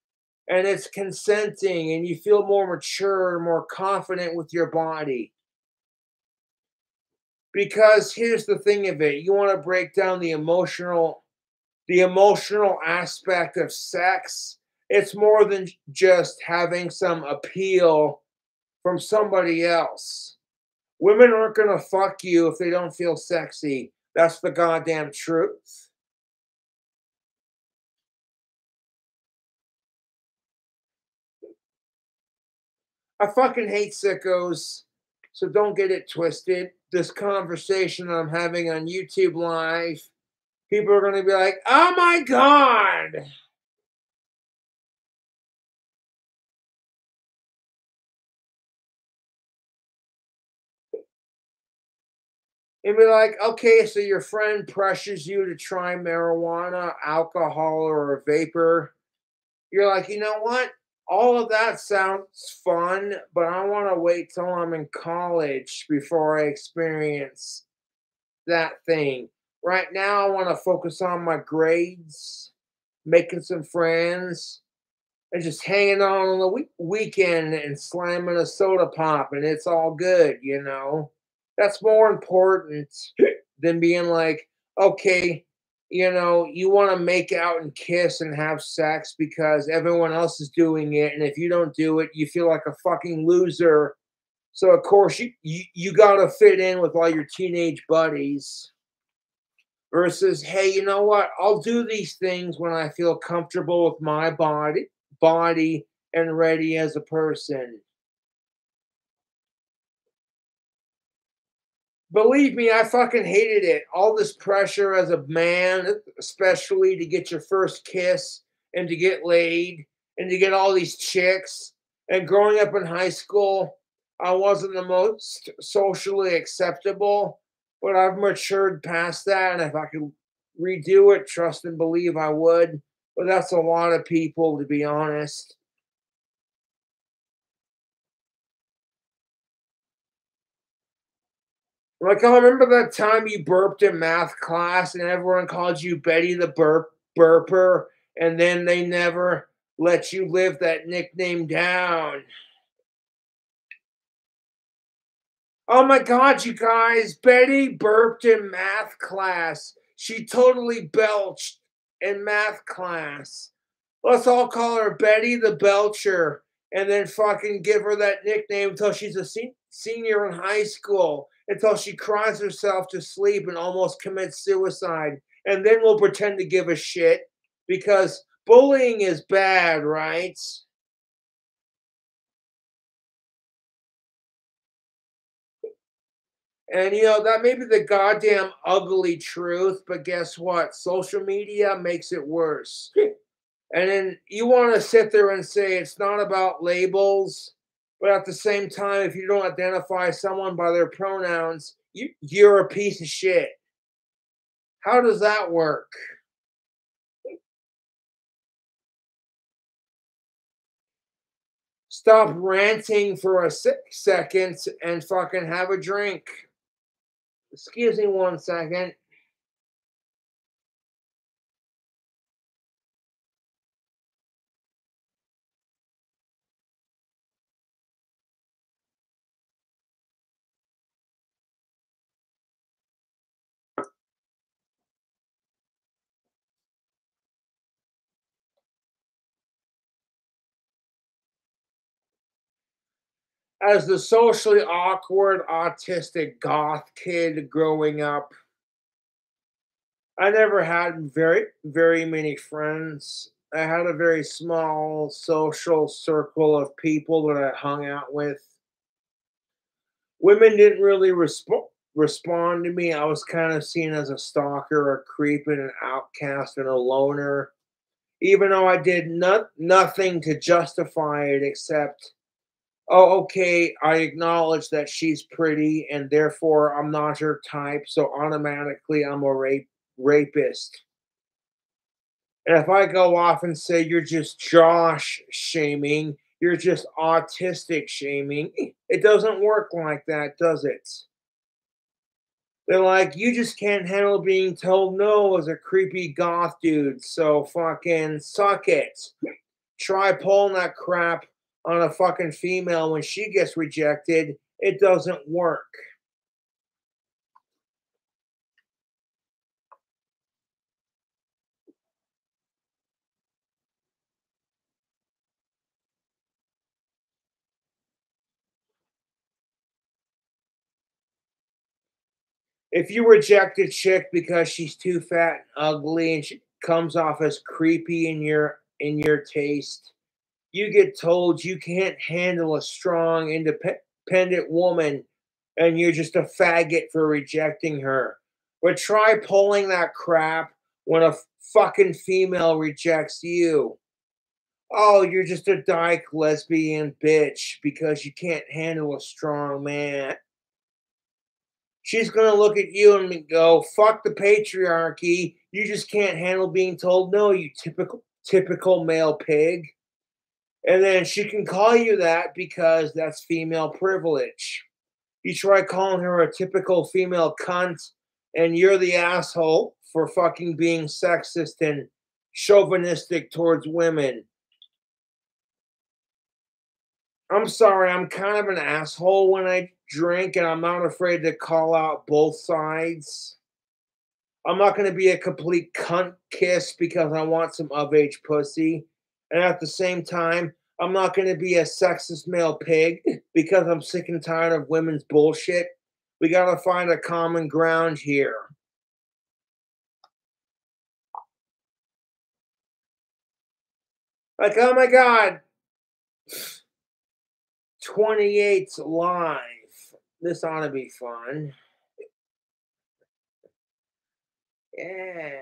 and it's consenting and you feel more mature and more confident with your body. Because here's the thing of it, you want to break down the emotional aspect of sex. It's more than just having some appeal from somebody else. Women aren't going to fuck you if they don't feel sexy. That's the goddamn truth. I fucking hate sickos, so don't get it twisted. This conversation I'm having on YouTube Live, people are going to be like, oh my God. And be like, okay, so your friend pressures you to try marijuana, alcohol, or a vapor. You're like, you know what? All of that sounds fun, but I want to wait till I'm in college before I experience that thing. Right now, I want to focus on my grades, making some friends, and just hanging out on the weekend and slamming a soda pop, and it's all good, That's more important than being like, okay, you know, you want to make out and kiss and have sex because everyone else is doing it, and if you don't do it, you feel like a fucking loser. So of course you got to fit in with all your teenage buddies versus, hey, you know what? I'll do these things when I feel comfortable with my body and ready as a person. Believe me, I fucking hated it. All this pressure as a man, especially to get your first kiss and to get laid and to get all these chicks. And growing up in high school, I wasn't the most socially acceptable, but I've matured past that. And if I could redo it, trust and believe I would. But that's a lot of people, to be honest. Like, I remember that time you burped in math class and everyone called you Betty the Burper, and then they never let you live that nickname down. Oh my God, you guys, Betty burped in math class. She totally belched in math class. Let's all call her Betty the Belcher and then fucking give her that nickname until she's a senior in high school, until she cries herself to sleep and almost commits suicide. And then we'll pretend to give a shit because bullying is bad, right? And you know, that may be the goddamn ugly truth, but guess what? Social media makes it worse. And then you want to sit there and say it's not about labels, but at the same time, if you don't identify someone by their pronouns, you're a piece of shit. How does that work? Stop ranting for a second and fucking have a drink. Excuse me 1 second. As the socially awkward, autistic goth kid growing up, I never had very many friends. I had a very small social circle of people that I hung out with. Women didn't really respond to me. I was kind of seen as a stalker, a creep, and an outcast, and a loner. Even though I did nothing to justify it except, oh, okay, I acknowledge that she's pretty, and therefore I'm not her type, so automatically I'm a rapist. And if I go off and say you're just Josh shaming, you're just autistic shaming, it doesn't work like that, does it? They're like, you just can't handle being told no as a creepy goth dude, so fucking suck it. Try pulling that crap on a fucking female when she gets rejected. It doesn't work. If you reject a chick because she's too fat and ugly and she comes off as creepy in your taste, you get told you can't handle a strong, independent woman and you're just a faggot for rejecting her. But try pulling that crap when a fucking female rejects you. Oh, you're just a dyke lesbian bitch because you can't handle a strong man. She's gonna look at you and go, "Fuck the patriarchy. You just can't handle being told no, you typical male pig." And then she can call you that because that's female privilege. You try calling her a typical female cunt, and you're the asshole for fucking being sexist and chauvinistic towards women. I'm sorry, I'm kind of an asshole when I drink, and I'm not afraid to call out both sides. I'm not going to be a complete cunt kiss because I want some of-age pussy. And at the same time, I'm not going to be a sexist male pig because I'm sick and tired of women's bullshit. We got to find a common ground here. Like, oh my God, 28's live. This ought to be fun. Yeah.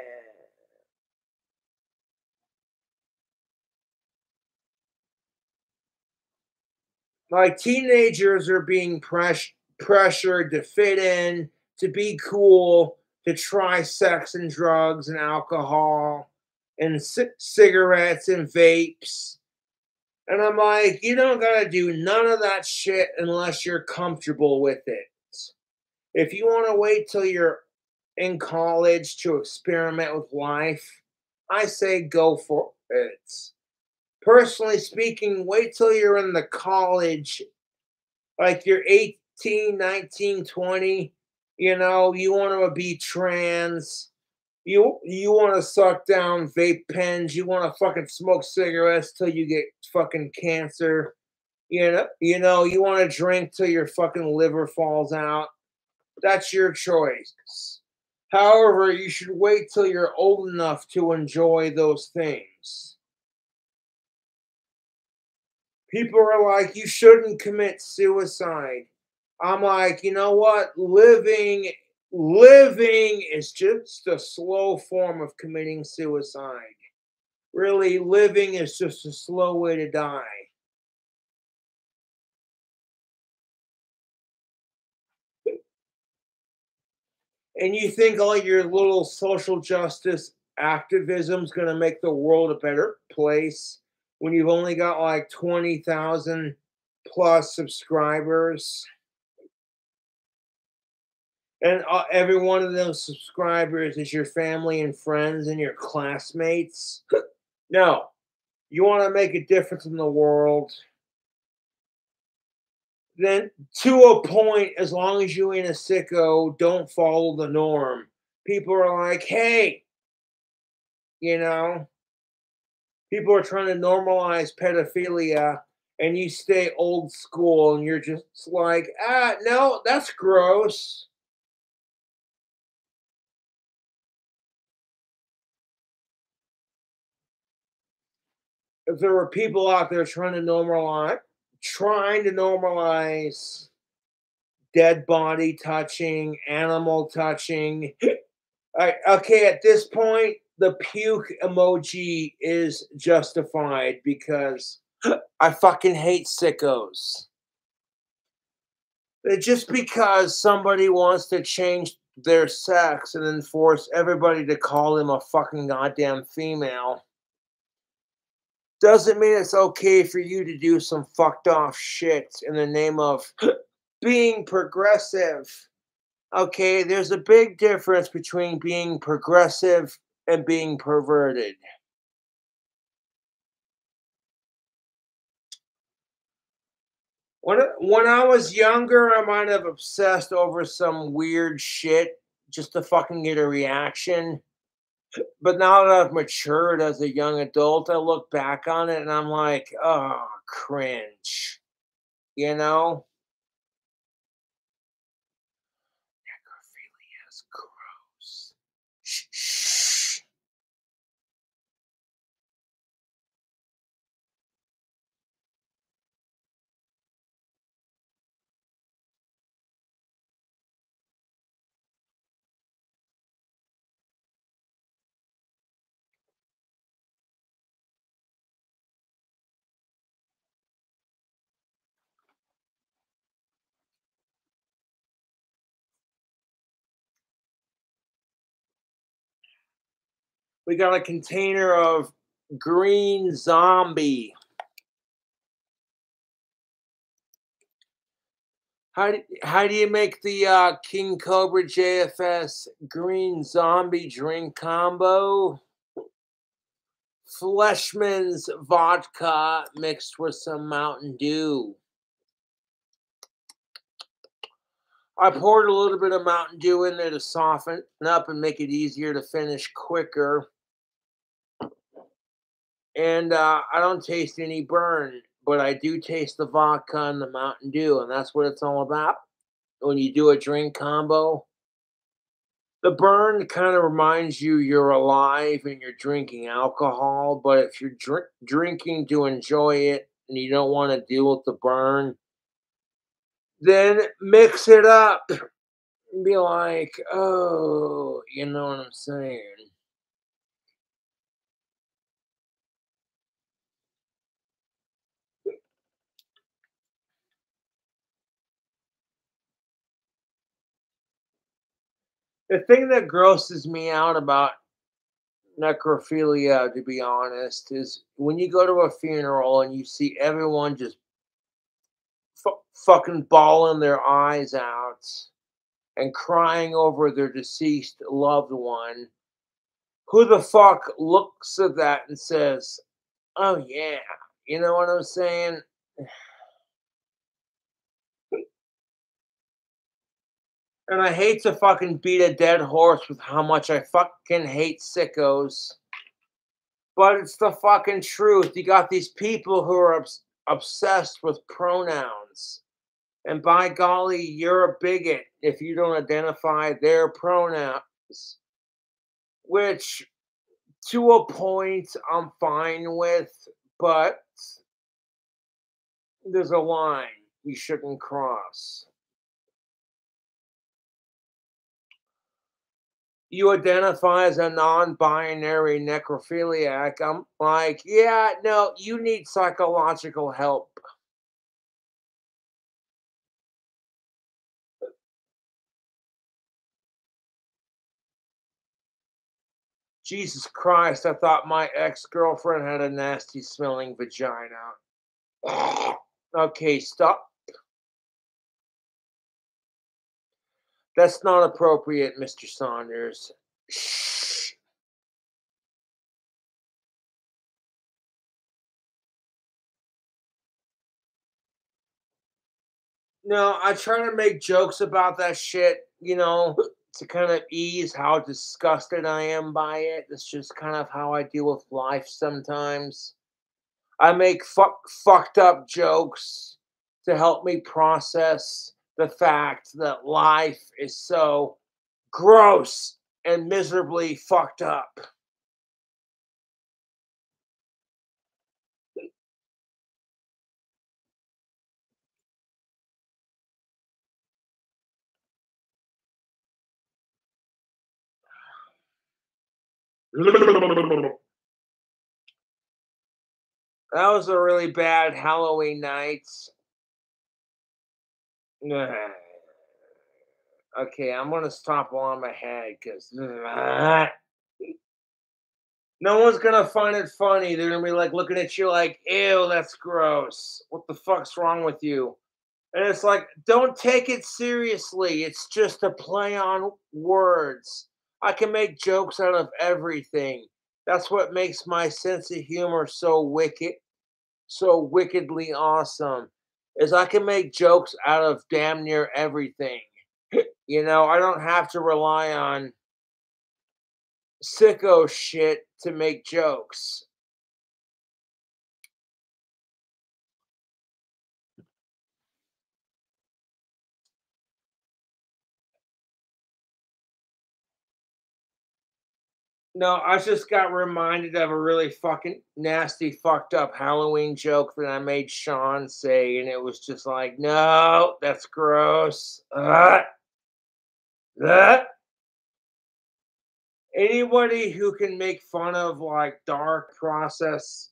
Like, teenagers are being pressured to fit in, to be cool, to try sex and drugs and alcohol and cigarettes and vapes. And I'm like, you don't gotta do none of that shit unless you're comfortable with it. If you want to wait till you're in college to experiment with life, I say go for it. Personally speaking, wait till you're in the college, like you're 18, 19, 20, you know, you want to be trans, you want to suck down vape pens, you want to fucking smoke cigarettes till you get fucking cancer, you know, you want to drink till your fucking liver falls out. That's your choice. However, you should wait till you're old enough to enjoy those things. People are like, you shouldn't commit suicide. I'm like, you know what? Living is just a slow form of committing suicide. Really, living is just a slow way to die. And you think all your little social justice activism is going to make the world a better place when you've only got like 20,000 plus subscribers? And every one of those subscribers is your family and friends and your classmates? No. You want to make a difference in the world? Then, to a point, as long as you ain't a sicko, don't follow the norm. People are like, hey, you know, people are trying to normalize pedophilia, and you stay old school, and you're just like, no, that's gross. If there were people out there trying to normalize dead body touching, animal touching. Okay, at this point, the puke emoji is justified because I fucking hate sickos. Just because somebody wants to change their sex and then force everybody to call them a fucking goddamn female doesn't mean it's okay for you to do some fucked off shit in the name of being progressive. Okay, there's a big difference between being progressive and being perverted. When I was younger, I might have obsessed over some weird shit just to fucking get a reaction. But now that I've matured as a young adult, I look back on it and I'm like, oh, cringe. You know? Necrophilia is gross. Shh. We got a container of green zombie. How do you make the KingCobraJFS green zombie drink combo? Fleshman's vodka mixed with some Mountain Dew. I poured a little bit of Mountain Dew in there to soften up and make it easier to finish quicker. And I don't taste any burn, but I do taste the vodka and the Mountain Dew, and that's what it's all about. When you do a drink combo, the burn kind of reminds you you're alive and you're drinking alcohol, but if you're drinking to enjoy it and you don't want to deal with the burn, then mix it up and be like, oh, you know what I'm saying? The thing that grosses me out about necrophilia, to be honest, is when you go to a funeral and you see everyone just fucking bawling their eyes out and crying over their deceased loved one. Who the fuck looks at that and says, "Oh yeah," you know what I'm saying? And I hate to fucking beat a dead horse with how much I fucking hate sickos. But it's the fucking truth. You got these people who are obsessed with pronouns. And by golly, you're a bigot if you don't identify their pronouns. Which, to a point, I'm fine with. But there's a line you shouldn't cross. You identify as a non-binary necrophiliac. I'm like, yeah, no, you need psychological help. Jesus Christ, I thought my ex-girlfriend had a nasty smelling vagina. Okay, stop. That's not appropriate, Mr. Saunders. Shh. No, I try to make jokes about that shit, to kind of ease how disgusted I am by it. It's just kind of how I deal with life sometimes. I make fucked up jokes to help me process the fact that life is so gross and miserably fucked up. That was a really bad Halloween night. Okay, I'm gonna stop while I'm ahead because no one's gonna find it funny. They're gonna be like looking at you like, ew, that's gross. What the fuck's wrong with you? And it's like, don't take it seriously. It's just a play on words. I can make jokes out of everything. That's what makes my sense of humor so wicked, so wickedly awesome. Is I can make jokes out of damn near everything. I don't have to rely on sicko shit to make jokes. No, I just got reminded of a really fucking nasty, fucked up Halloween joke that I made Sean say, and it was just like, no, that's gross. That anybody who can make fun of like dark process,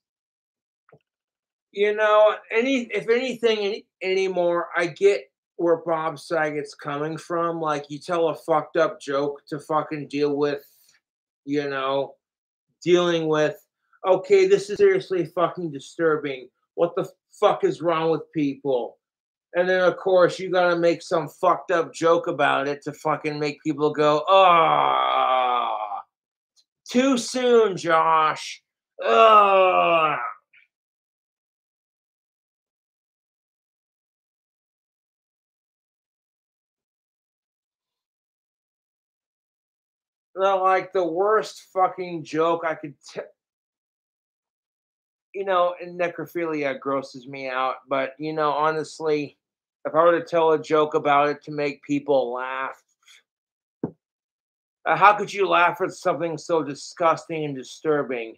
if anything anymore, I get where Bob Saget's coming from. Like, you tell a fucked up joke to fucking deal with, you know, dealing with, okay, this is seriously fucking disturbing. What the fuck is wrong with people? And then, of course, you gotta make some fucked up joke about it to fucking make people go, oh, too soon, Josh. Ugh. like the worst fucking joke I could and necrophilia grosses me out, but honestly, if I were to tell a joke about it to make people laugh, how could you laugh at something so disgusting and disturbing?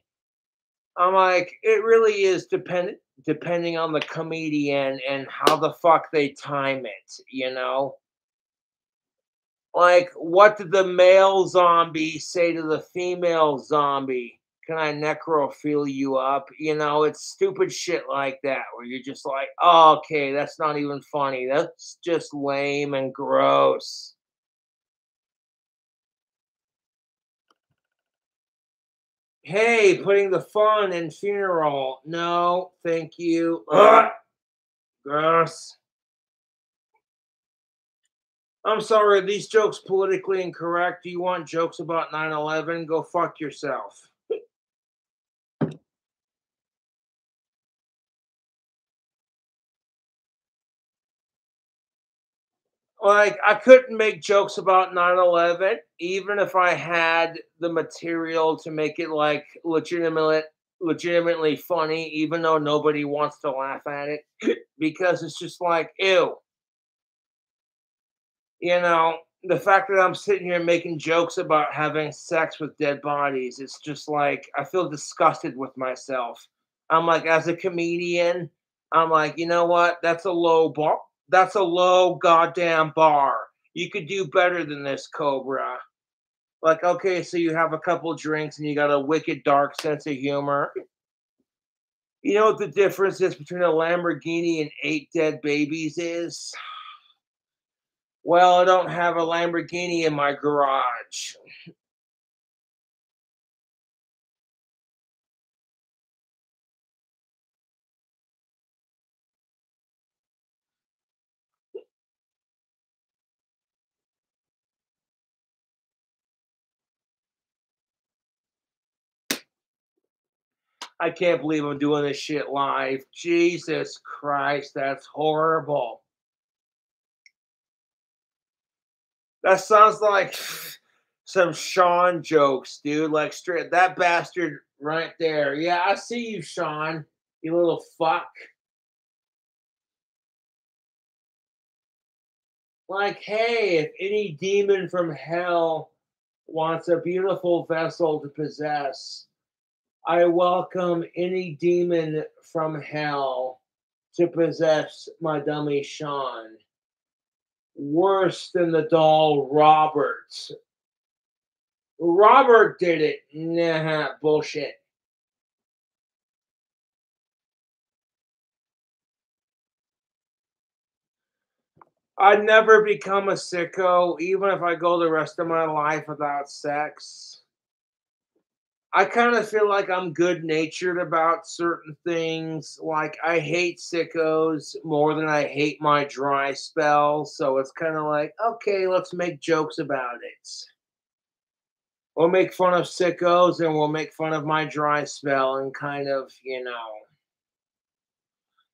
I'm like, it really is depending on the comedian and how the fuck they time it. Like, what did the male zombie say to the female zombie? Can I necrophile you up? It's stupid shit like that where you're just like, oh, okay, that's not even funny. That's just lame and gross. Hey, putting the fun in funeral. No, thank you. Ugh, gross. I'm sorry, are these jokes politically incorrect? Do you want jokes about 9/11? Go fuck yourself. Like, I couldn't make jokes about 9/11 even if I had the material to make it like legitimately funny, even though nobody wants to laugh at it. Because it's just like, ew. The fact that I'm sitting here making jokes about having sex with dead bodies, it's just like I feel disgusted with myself. I'm like, as a comedian, I'm like, you know what? That's a low bar. That's a low goddamn bar. You could do better than this, Cobra. Like, okay, so you have a couple drinks and you got a wicked dark sense of humor. You know what the difference is between a Lamborghini and 8 dead babies is? Well, I don't have a Lamborghini in my garage. I can't believe I'm doing this shit live. Jesus Christ, that's horrible. That sounds like some Sean jokes, dude. Like straight that bastard right there. Yeah, I see you, Sean. You little fuck. Like, hey, if any demon from hell wants a beautiful vessel to possess, I welcome any demon from hell to possess my dummy Sean. Worse than the doll Robert. Robert did it. Nah, bullshit. I'd never become a sicko, even if I go the rest of my life without sex. I kind of feel like I'm good natured about certain things. Like, I hate sickos more than I hate my dry spell. So it's kind of like, okay, let's make jokes about it. We'll make fun of sickos and we'll make fun of my dry spell and kind of.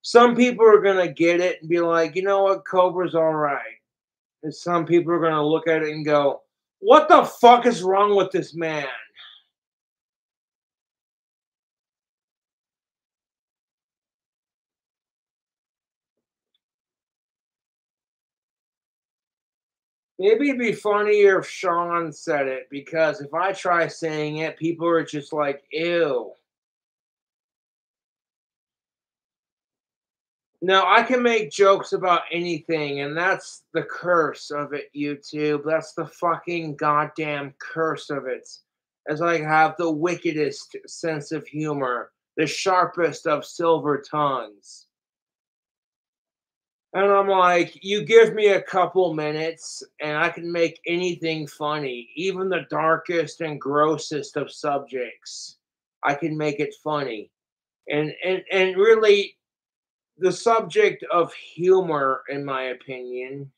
Some people are going to get it and be like, you know what, Cobra's all right. And some people are going to look at it and go, what the fuck is wrong with this man? Maybe it'd be funnier if Sean said it, because if I try saying it, people are just like, ew. No, I can make jokes about anything, and that's the curse of it, YouTube. That's the fucking goddamn curse of it. As I have the wickedest sense of humor, the sharpest of silver tongues. And I'm like, you give me a couple minutes and I can make anything funny, even the darkest and grossest of subjects. I can make it funny. And really the subject of humor, in my opinion,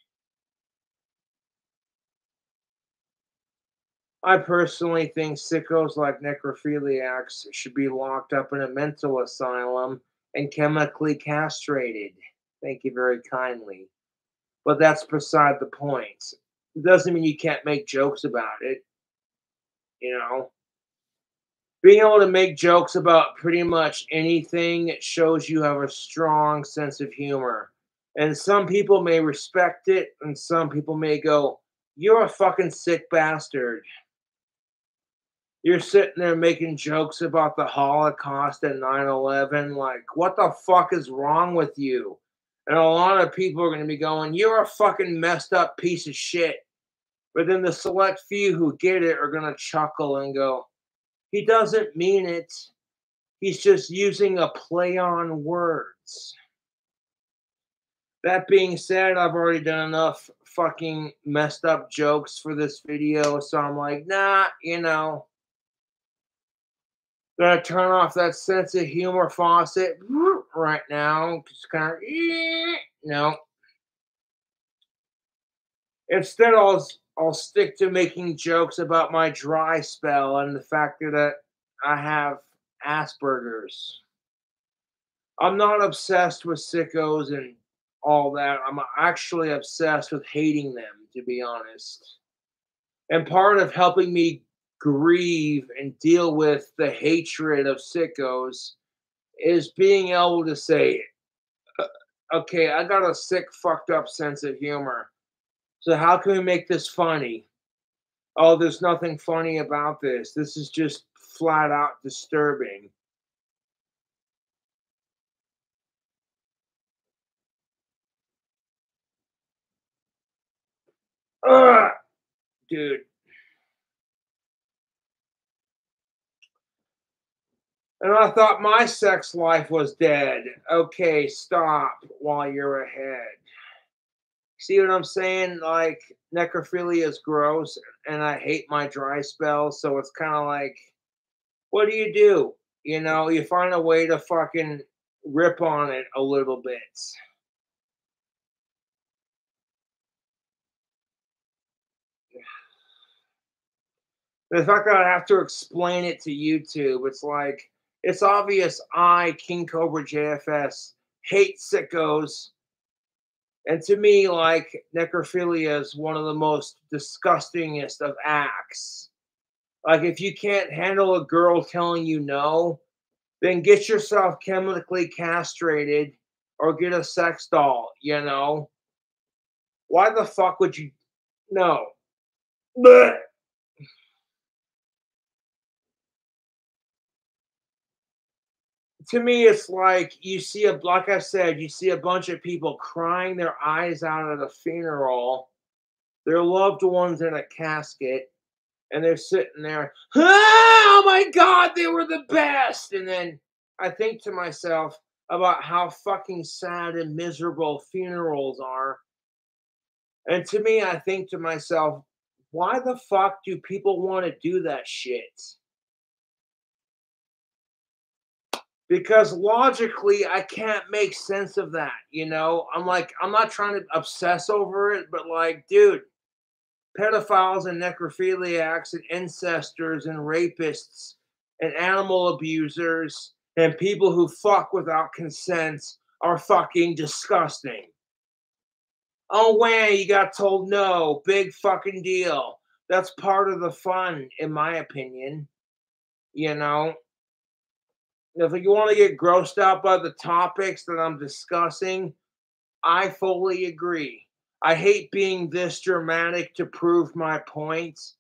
I personally think sickos like necrophiliacs should be locked up in a mental asylum and chemically castrated. Thank you very kindly. But that's beside the point. It doesn't mean you can't make jokes about it. you know? Being able to make jokes about pretty much anything shows you have a strong sense of humor. And some people may respect it, and some people may go, "You're a fucking sick bastard. You're sitting there making jokes about the Holocaust and 9/11. Like, what the fuck is wrong with you?" And a lot of people are going to be going, "You're a fucking messed up piece of shit." But then the select few who get it are going to chuckle and go, "He doesn't mean it. He's just using a play on words." That being said, I've already done enough fucking messed up jokes for this video, so I'm like, nah, gonna turn off that sense of humor faucet right now. Just kind of, no. Instead, I'll stick to making jokes about my dry spell and the fact that I have Asperger's. I'm not obsessed with sickos and all that. I'm actually obsessed with hating them, to be honest. And part of helping me grieve and deal with the hatred of sickos is being able to say, okay, I got a sick, fucked up sense of humor. So how can we make this funny? Oh, there's nothing funny about this. This is just flat out disturbing. Ugh, dude. And I thought my sex life was dead. Okay, stop while you're ahead. See what I'm saying? Like, necrophilia is gross, and I hate my dry spell, so it's kind of like, what do? You find a way to fucking rip on it a little bit. The fact that I have to explain it to YouTube, it's like, it's obvious KingCobraJFS, hate sickos. And to me, like, necrophilia is one of the most disgustingest of acts. Like, if you can't handle a girl telling you no, then get yourself chemically castrated or get a sex doll. Why the fuck would you? No. Blech. To me, it's like like I said, you see a bunch of people crying their eyes out at a funeral, their loved ones in a casket, and they're sitting there, oh my God, they were the best. And then I think to myself about how fucking sad and miserable funerals are. And to me, I think to myself, why the fuck do people want to do that shit? Because logically, I can't make sense of that. I'm like, I'm not trying to obsess over it, but like, dude, pedophiles and necrophiliacs and incestors and rapists and animal abusers and people who fuck without consent are fucking disgusting. Oh, wow, you got told no. Big fucking deal. That's part of the fun, in my opinion. If you want to get grossed out by the topics that I'm discussing, I fully agree. I hate being this dramatic to prove my points,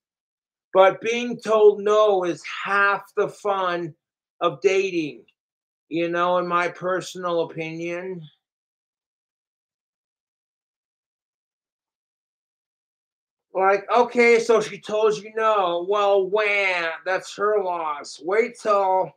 but being told no is half the fun of dating, in my personal opinion. Like, okay, so she told you no. Well, wham, that's her loss. Wait till,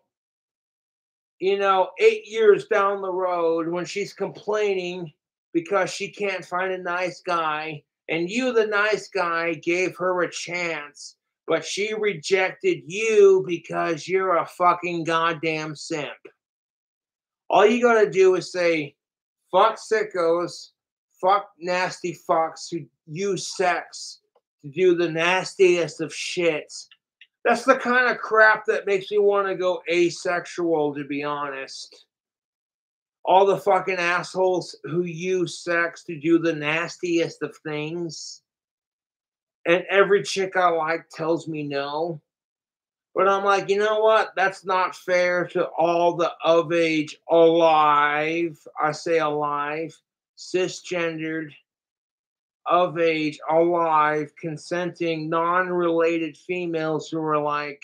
8 years down the road when she's complaining because she can't find a nice guy, and you, the nice guy, gave her a chance, but she rejected you because you're a fucking goddamn simp. All you gotta do is say, fuck sickos, fuck nasty fucks who use sex to do the nastiest of shits. That's the kind of crap that makes me want to go asexual, to be honest. All the fucking assholes who use sex to do the nastiest of things. And every chick I like tells me no. But I'm like, you know what? That's not fair to all the of age alive. I say alive, cisgendered, of age, alive, consenting, non-related females who are like,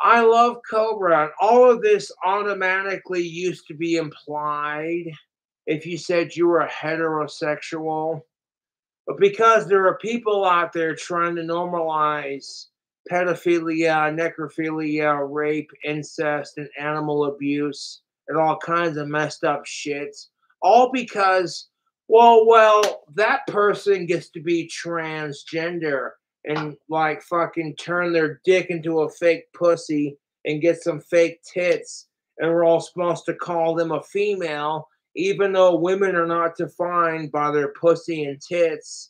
I love Cobra. And all of this automatically used to be implied if you said you were heterosexual. But because there are people out there trying to normalize pedophilia, necrophilia, rape, incest, and animal abuse, and all kinds of messed up shit, all because, well, that person gets to be transgender and like fucking turn their dick into a fake pussy and get some fake tits, and we're all supposed to call them a female even though women are not defined by their pussy and tits.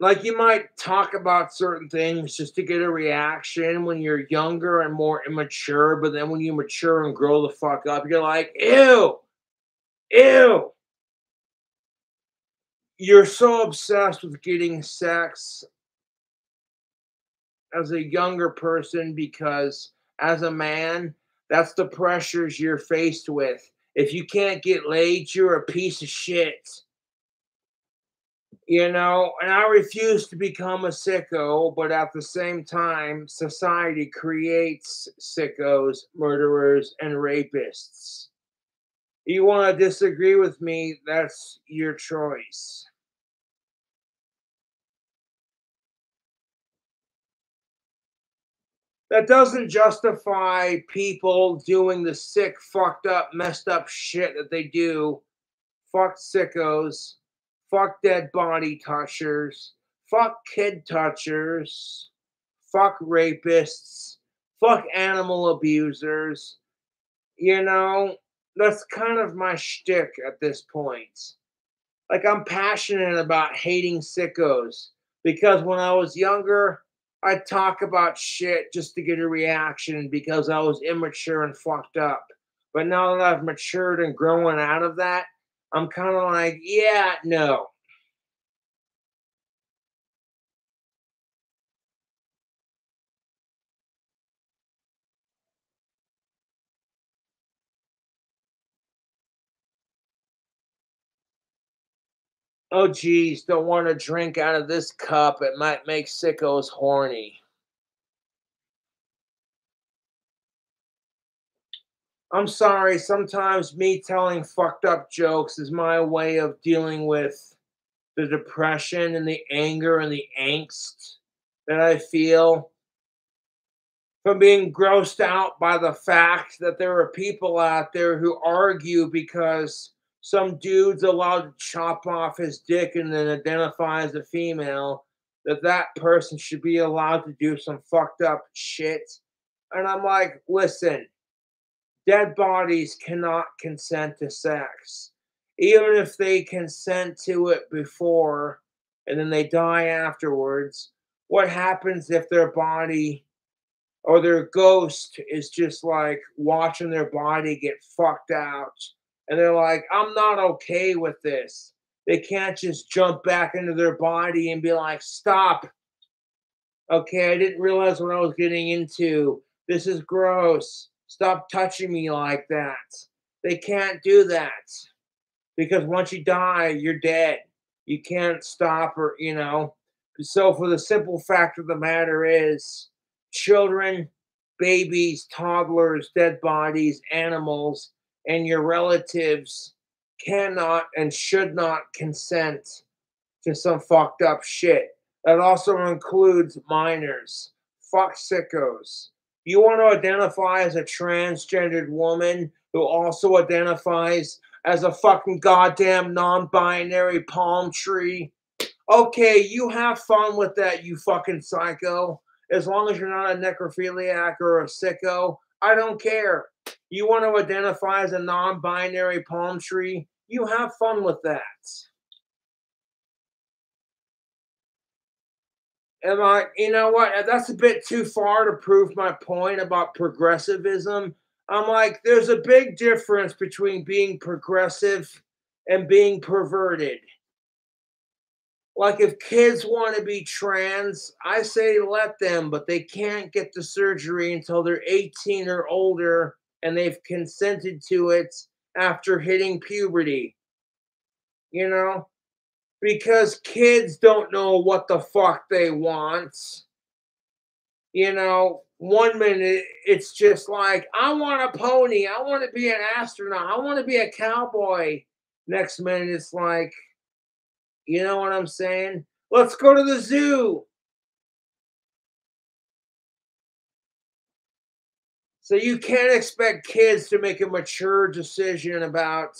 Like, you might talk about certain things just to get a reaction when you're younger and more immature, but then when you mature and grow the fuck up, you're like, ew, ew. You're so obsessed with getting sex as a younger person because as a man, that's the pressures you're faced with. If you can't get laid, you're a piece of shit. You know, and I refuse to become a sicko, but at the same time, society creates sickos, murderers, and rapists. You want to disagree with me? That's your choice. That doesn't justify people doing the sick, fucked up, messed up shit that they do. Fuck sickos. Fuck dead body touchers. Fuck kid touchers. Fuck rapists. Fuck animal abusers. You know, that's kind of my shtick at this point. Like, I'm passionate about hating sickos because when I was younger, I'd talk about shit just to get a reaction because I was immature and fucked up. But now that I've matured and grown out of that, I'm kind of like, yeah, no. Oh, geez, don't want to drink out of this cup. It might make sickos horny. I'm sorry, sometimes me telling fucked up jokes is my way of dealing with the depression and the anger and the angst that I feel from being grossed out by the fact that there are people out there who argue because some dude's allowed to chop off his dick and then identify as a female, that person should be allowed to do some fucked up shit. And I'm like, listen, dead bodies cannot consent to sex. Even if they consent to it before and then they die afterwards, what happens if their body or their ghost is just like watching their body get fucked out? And they're like, I'm not okay with this. They can't just jump back into their body and be like, stop. Okay, I didn't realize what I was getting into. This is gross. Stop touching me like that. They can't do that because once you die, you're dead. You can't stop or. So, for the simple fact of the matter is, children, babies, toddlers, dead bodies, animals, and your relatives cannot and should not consent to some fucked up shit. That also includes minors. Fuck sickos. You want to identify as a transgendered woman who also identifies as a fucking goddamn non binary palm tree? Okay, you have fun with that, you fucking psycho. As long as you're not a necrophiliac or a sicko, I don't care. You want to identify as a non binary palm tree? You have fun with that. Am I, you know what? That's a bit too far to prove my point about progressivism. I'm like, there's a big difference between being progressive and being perverted. Like, if kids want to be trans, I say let them, but they can't get the surgery until they're 18 or older and they've consented to it after hitting puberty. You know? Because kids don't know what the fuck they want. You know, one minute it's just like, I want a pony, I want to be an astronaut, I want to be a cowboy. Next minute it's like, you know what I'm saying? Let's go to the zoo. So you can't expect kids to make a mature decision about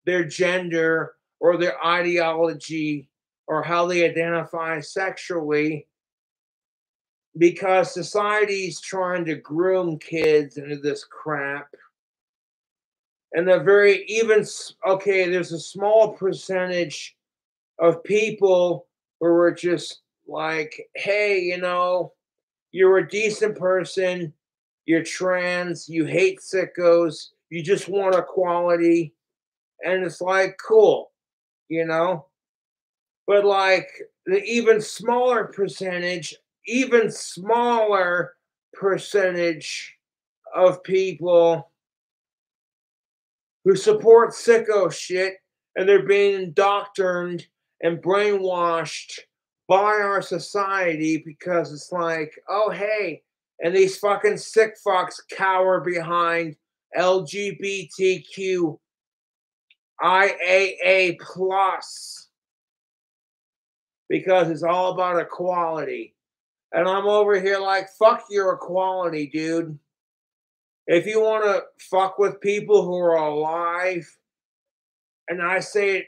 their gender or their ideology or how they identify sexually, because society's trying to groom kids into this crap. And the very even okay, there's a small percentage of people who are just like, hey, you know, you're a decent person, you're trans, you hate sickos, you just want equality. And it's like, cool, you know? But like the even smaller percentage of people who support sicko shit, and they're being indoctrined and brainwashed by our society, because it's like, oh hey, and these fucking sick fucks cower behind LGBTQ IAA plus because it's all about equality. And I'm over here like, fuck your equality, dude. If you want to fuck with people who are alive, and I say it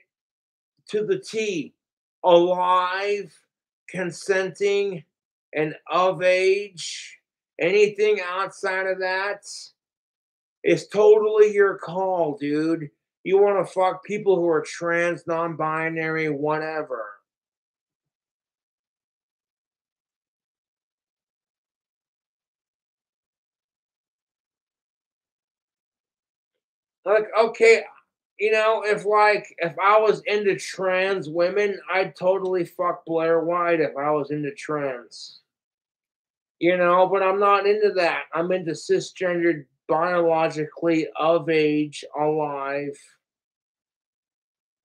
to the T, alive, consenting, and of age, anything outside of that is totally your call, dude. You want to fuck people who are trans, non-binary, whatever. Like, okay, you know, if I was into trans women, I'd totally fuck Blair White if I was into trans. You know, but I'm not into that. I'm into cisgendered, biologically of age, alive.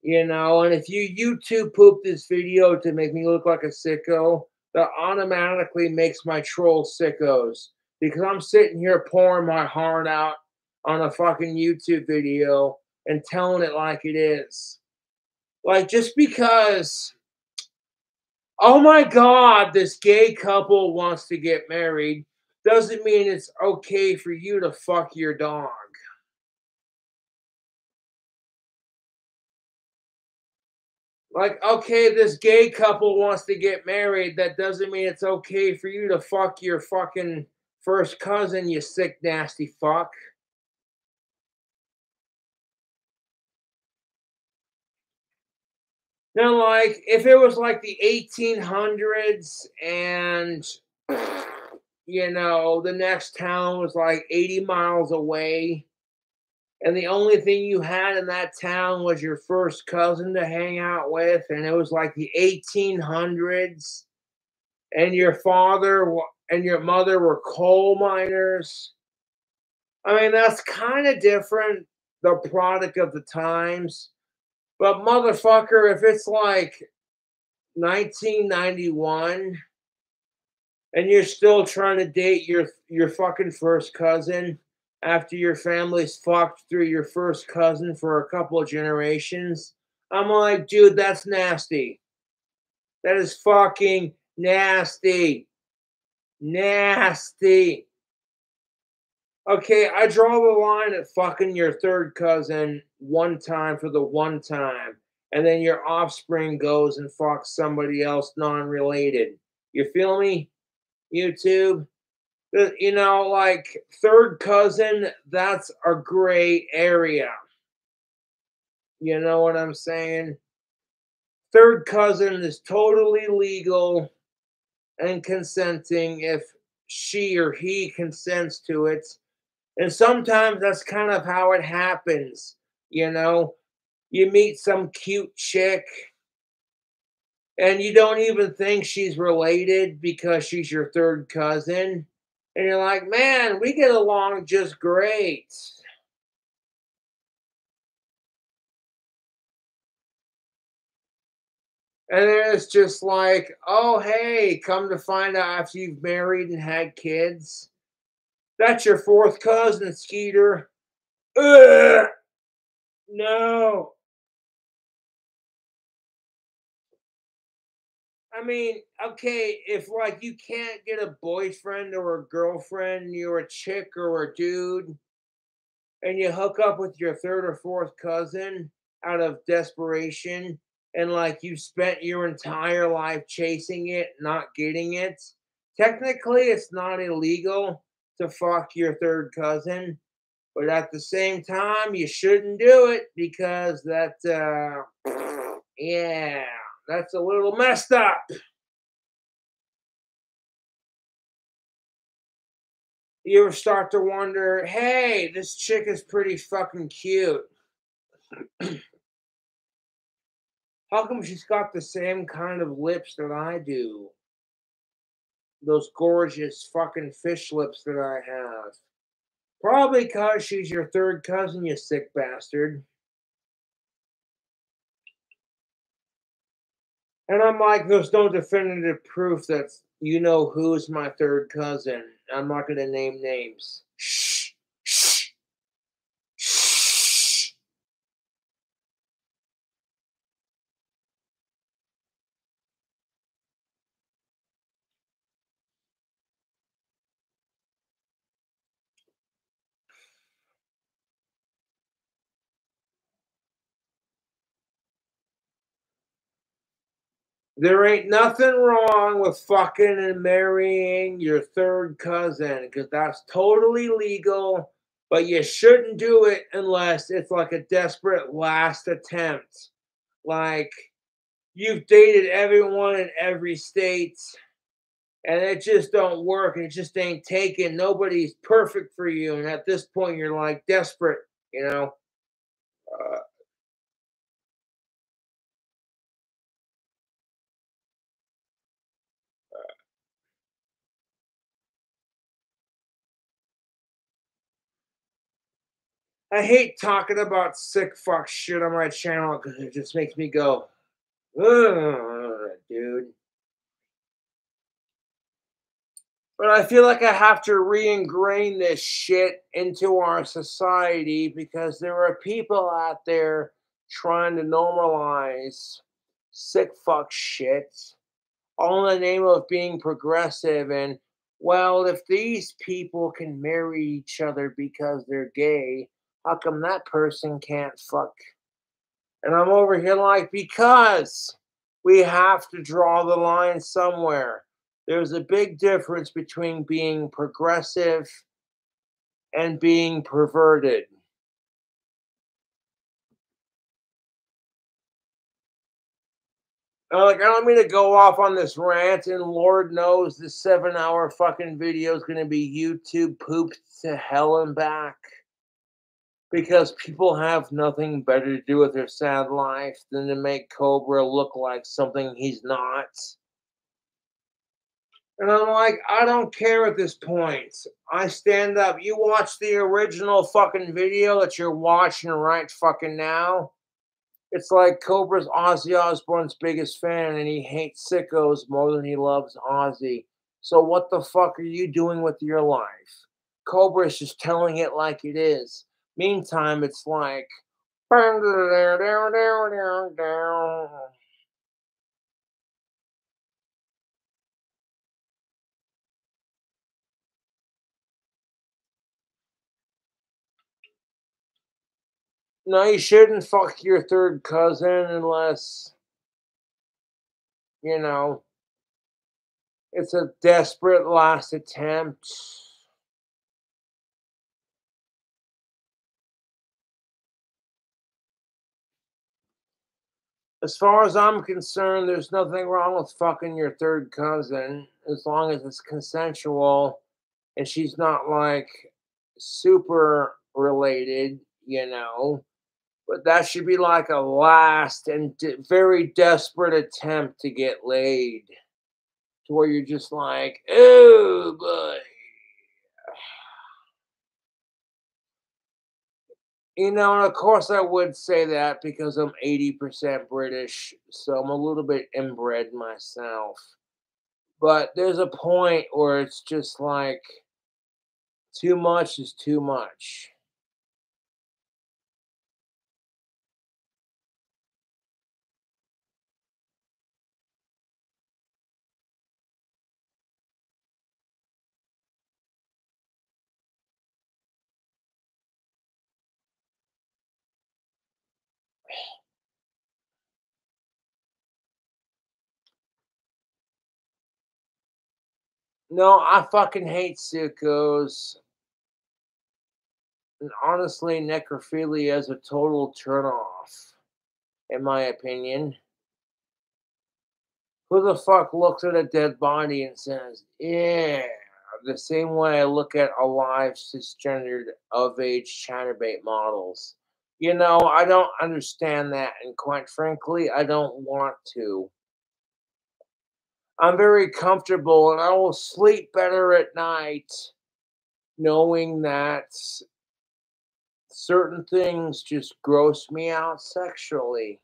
You know, and if you YouTube poop this video to make me look like a sicko, that automatically makes my troll sickos, because I'm sitting here pouring my heart out on a fucking YouTube video and telling it like it is. Like, just because, oh my God, this gay couple wants to get married doesn't mean it's okay for you to fuck your dog. Like, okay, this gay couple wants to get married. That doesn't mean it's okay for you to fuck your fucking first cousin, you sick, nasty fuck. Now, like, if it was like the 1800s and, you know, the next town was like 80 miles away, and the only thing you had in that town was your first cousin to hang out with, and it was like the 1800s, and your father and your mother were coal miners. I mean, that's kind of different, the product of the times. But motherfucker, if it's like 1991 and you're still trying to date your fucking first cousin after your family's fucked through your first cousin for a couple of generations, I'm like, dude, that's nasty. That is fucking nasty. Nasty. Okay, I draw the line at fucking your third cousin one time for the one time, and then your offspring goes and fucks somebody else non-related. You feel me, YouTube? You know, like, third cousin, that's a gray area. You know what I'm saying? Third cousin is totally legal and consenting if she or he consents to it. And sometimes that's kind of how it happens, you know? You meet some cute chick and you don't even think she's related because she's your third cousin. And you're like, man, we get along just great. And then it's just like, oh, hey, come to find out after you've married and had kids, that's your fourth cousin, Skeeter. Ugh, no. I mean, okay, if like you can't get a boyfriend or a girlfriend, you're a chick or a dude, and you hook up with your third or fourth cousin out of desperation, and like you spent your entire life chasing it, not getting it, technically it's not illegal to fuck your third cousin, but at the same time, you shouldn't do it because yeah, that's a little messed up. You ever start to wonder, hey, this chick is pretty fucking cute. How come she's got the same kind of lips that I do? Those gorgeous fucking fish lips that I have. Probably because she's your third cousin, you sick bastard. And I'm like, there's no definitive proof that you know who's my third cousin. I'm not going to name names. Shh. Shh. Shh. There ain't nothing wrong with fucking and marrying your third cousin because that's totally legal, but you shouldn't do it unless it's like a desperate last attempt. Like you've dated everyone in every state and it just don't work. It just ain't taken. Nobody's perfect for you. And at this point, you're like desperate, you know? Uh, I hate talking about sick fuck shit on my channel because it just makes me go, ugh, dude. But I feel like I have to re-ingrain this shit into our society because there are people out there trying to normalize sick fuck shit all in the name of being progressive. And well, if these people can marry each other because they're gay, how come that person can't fuck? And I'm over here like, because we have to draw the line somewhere. There's a big difference between being progressive and being perverted. Like, I don't mean to go off on this rant, and Lord knows this 7-hour fucking video is going to be YouTube pooped to hell and back. Because people have nothing better to do with their sad life than to make Cobra look like something he's not. And I'm like, I don't care at this point. I stand up. You watch the original fucking video that you're watching right fucking now. It's like Cobra's Ozzy Osbourne's biggest fan and he hates sickos more than he loves Ozzy. So what the fuck are you doing with your life? Cobra is just telling it like it is. Meantime, it's like no, you shouldn't fuck your third cousin unless, you know, it's a desperate last attempt. As far as I'm concerned, there's nothing wrong with fucking your third cousin as long as it's consensual and she's not like super related, you know, but that should be like a last and very desperate attempt to get laid, to where you're just like, oh boy. You know, and of course I would say that because I'm 80% British, so I'm a little bit inbred myself. But there's a point where it's just like too much is too much. No, I fucking hate sickos. And honestly, necrophilia is a total turnoff, in my opinion. Who the fuck looks at a dead body and says, yeah, the same way I look at alive cisgendered of age chatterbait models? You know, I don't understand that, and quite frankly, I don't want to. I'm very comfortable and I will sleep better at night knowing that certain things just gross me out sexually.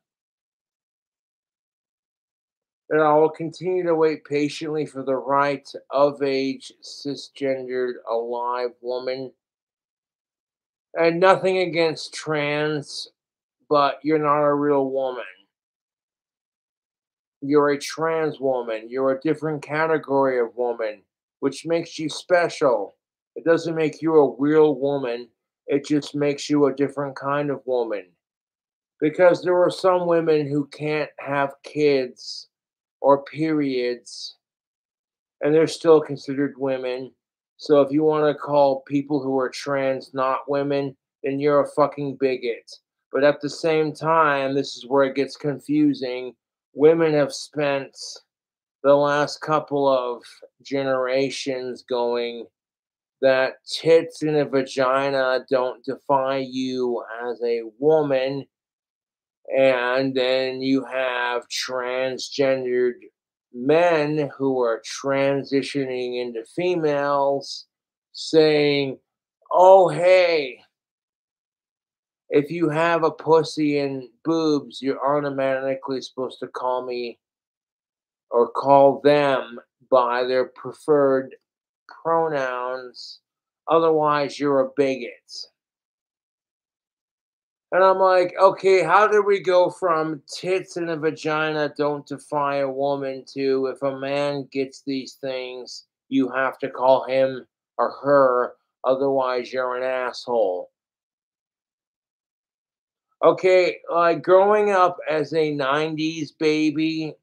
And I will continue to wait patiently for the right of age, cisgendered, alive woman. And nothing against trans, but you're not a real woman. You're a trans woman. You're a different category of woman, which makes you special. It doesn't make you a real woman, it just makes you a different kind of woman. Because there are some women who can't have kids or periods, and they're still considered women. So if you want to call people who are trans not women, then you're a fucking bigot. But at the same time, this is where it gets confusing. Women have spent the last couple of generations going that tits and a vagina don't define you as a woman. And then you have transgendered men who are transitioning into females saying, oh, hey, if you have a pussy and boobs, you're automatically supposed to call me or call them by their preferred pronouns. Otherwise, you're a bigot. And I'm like, okay, how did we go from tits and a vagina don't define a woman to if a man gets these things, you have to call him or her, otherwise you're an asshole. Okay, like growing up as a 90s baby,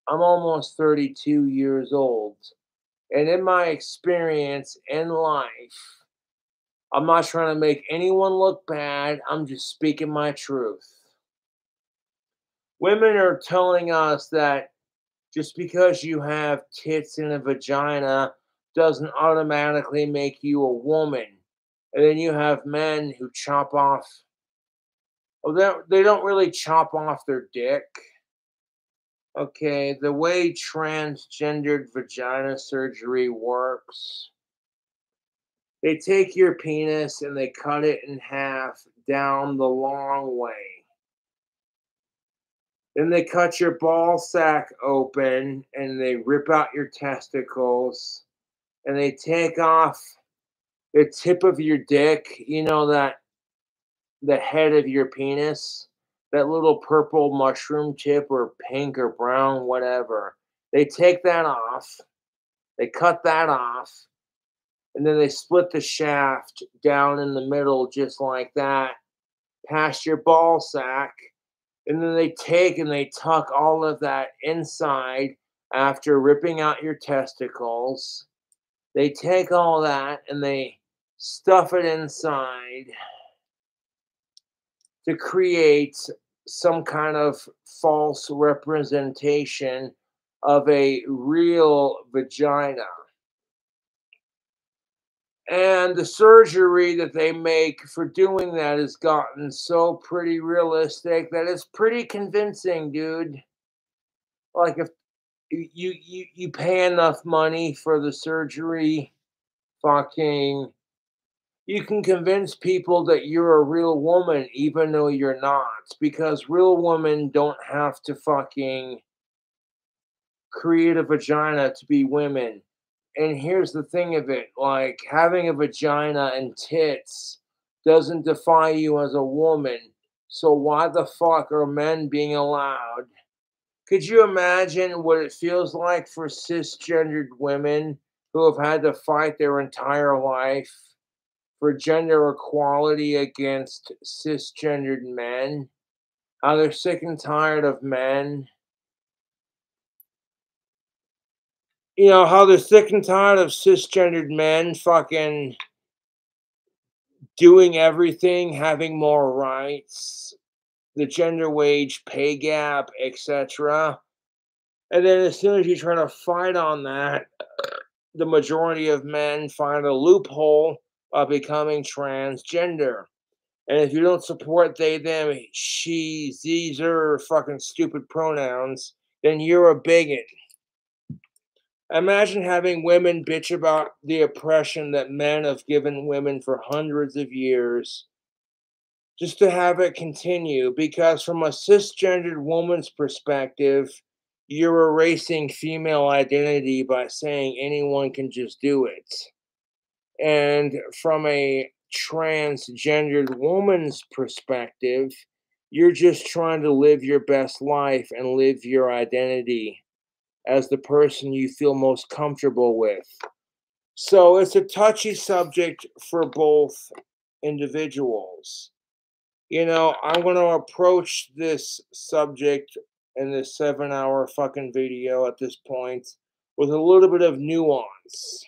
I'm almost 32 years old. And in my experience in life, I'm not trying to make anyone look bad. I'm just speaking my truth. Women are telling us that just because you have tits and a vagina doesn't automatically make you a woman. And then you have men who chop off, well, they don't really chop off their dick. Okay, the way transgendered vagina surgery works, they take your penis and they cut it in half down the long way. Then they cut your ball sack open and they rip out your testicles and they take off the tip of your dick, you know, that the head of your penis, that little purple mushroom tip or pink or brown, whatever. They take that off, they cut that off, and then they split the shaft down in the middle just like that, past your ball sack. And then they take and they tuck all of that inside after ripping out your testicles. They take all that and they stuff it inside to create some kind of false representation of a real vagina. And the surgery that they make for doing that has gotten so pretty realistic that it's pretty convincing, dude. Like if you pay enough money for the surgery, fucking you can convince people that you're a real woman even though you're not, because real women don't have to fucking create a vagina to be women. And here's the thing of it, like having a vagina and tits doesn't define you as a woman. So why the fuck are men being allowed? Could you imagine what it feels like for cisgendered women who have had to fight their entire life for gender equality against cisgendered men? How they're sick and tired of men. You know, how they're sick and tired of cisgendered men fucking doing everything, having more rights, the gender wage pay gap, etc. And then as soon as you try to fight on that, the majority of men find a loophole by becoming transgender. And if you don't support they, them, she, these are fucking stupid pronouns, then you're a bigot. Imagine having women bitch about the oppression that men have given women for hundreds of years, just to have it continue, because from a cisgendered woman's perspective, you're erasing female identity by saying anyone can just do it. And from a transgendered woman's perspective, you're just trying to live your best life and live your identity as the person you feel most comfortable with. So it's a touchy subject for both individuals. You know, I'm going to approach this subject in this 7-hour fucking video at this point with a little bit of nuance.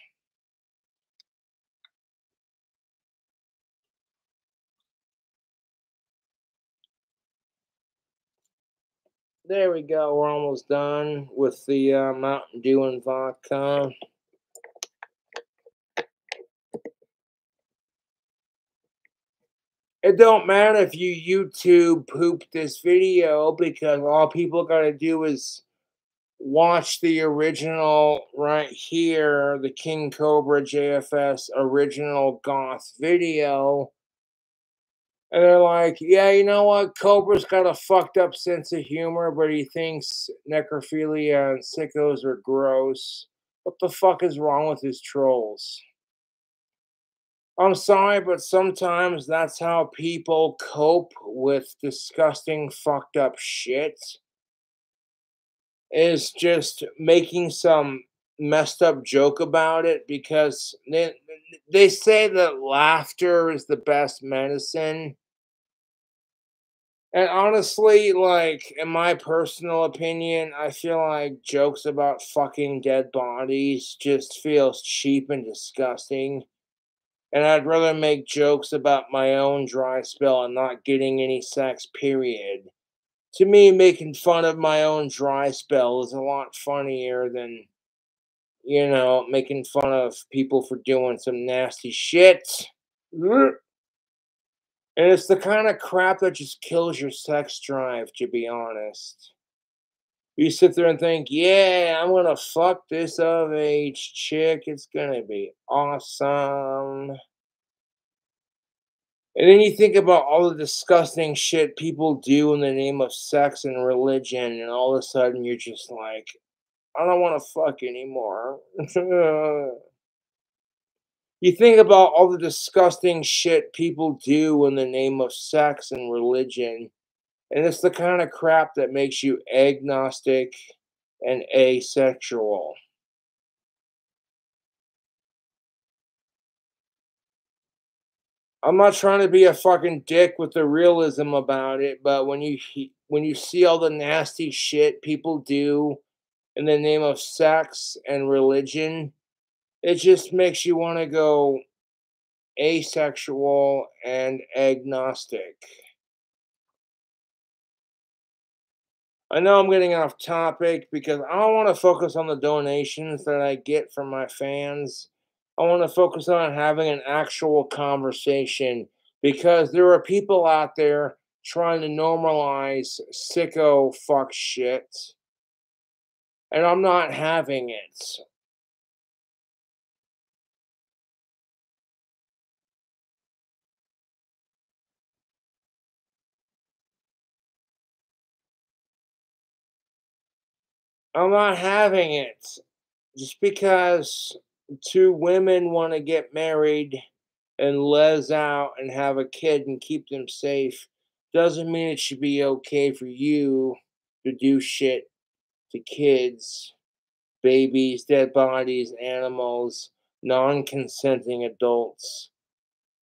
There we go. We're almost done with the Mountain Dew and vodka. It don't matter if you YouTube poop this video, because all people got to do is watch the original right here, the KingCobraJFS original goth video. And they're like, yeah, you know what? Cobra's got a fucked up sense of humor, but he thinks necrophilia and sickos are gross. What the fuck is wrong with his trolls? I'm sorry, but sometimes that's how people cope with disgusting, fucked up shit. Is just making some messed up joke about it, because they say that laughter is the best medicine. And honestly, like, in my personal opinion, I feel like jokes about fucking dead bodies just feels cheap and disgusting. And I'd rather make jokes about my own dry spell and not getting any sex, period. To me, making fun of my own dry spell is a lot funnier than, you know, making fun of people for doing some nasty shit. And it's the kind of crap that just kills your sex drive, to be honest. You sit there and think, yeah, I'm gonna fuck this of age chick. It's gonna be awesome. And then you think about all the disgusting shit people do in the name of sex and religion, and all of a sudden you're just like, I don't want to fuck anymore. You think about all the disgusting shit people do in the name of sex and religion, and it's the kind of crap that makes you agnostic and asexual. I'm not trying to be a fucking dick with the realism about it, but when you see all the nasty shit people do in the name of sex and religion, it just makes you want to go asexual and agnostic. I know I'm getting off topic because I don't want to focus on the donations that I get from my fans. I want to focus on having an actual conversation because there are people out there trying to normalize sicko fuck shit, and I'm not having it. I'm not having it. Just because two women want to get married and les out and have a kid and keep them safe doesn't mean it should be okay for you to do shit to kids, babies, dead bodies, animals, non consenting adults,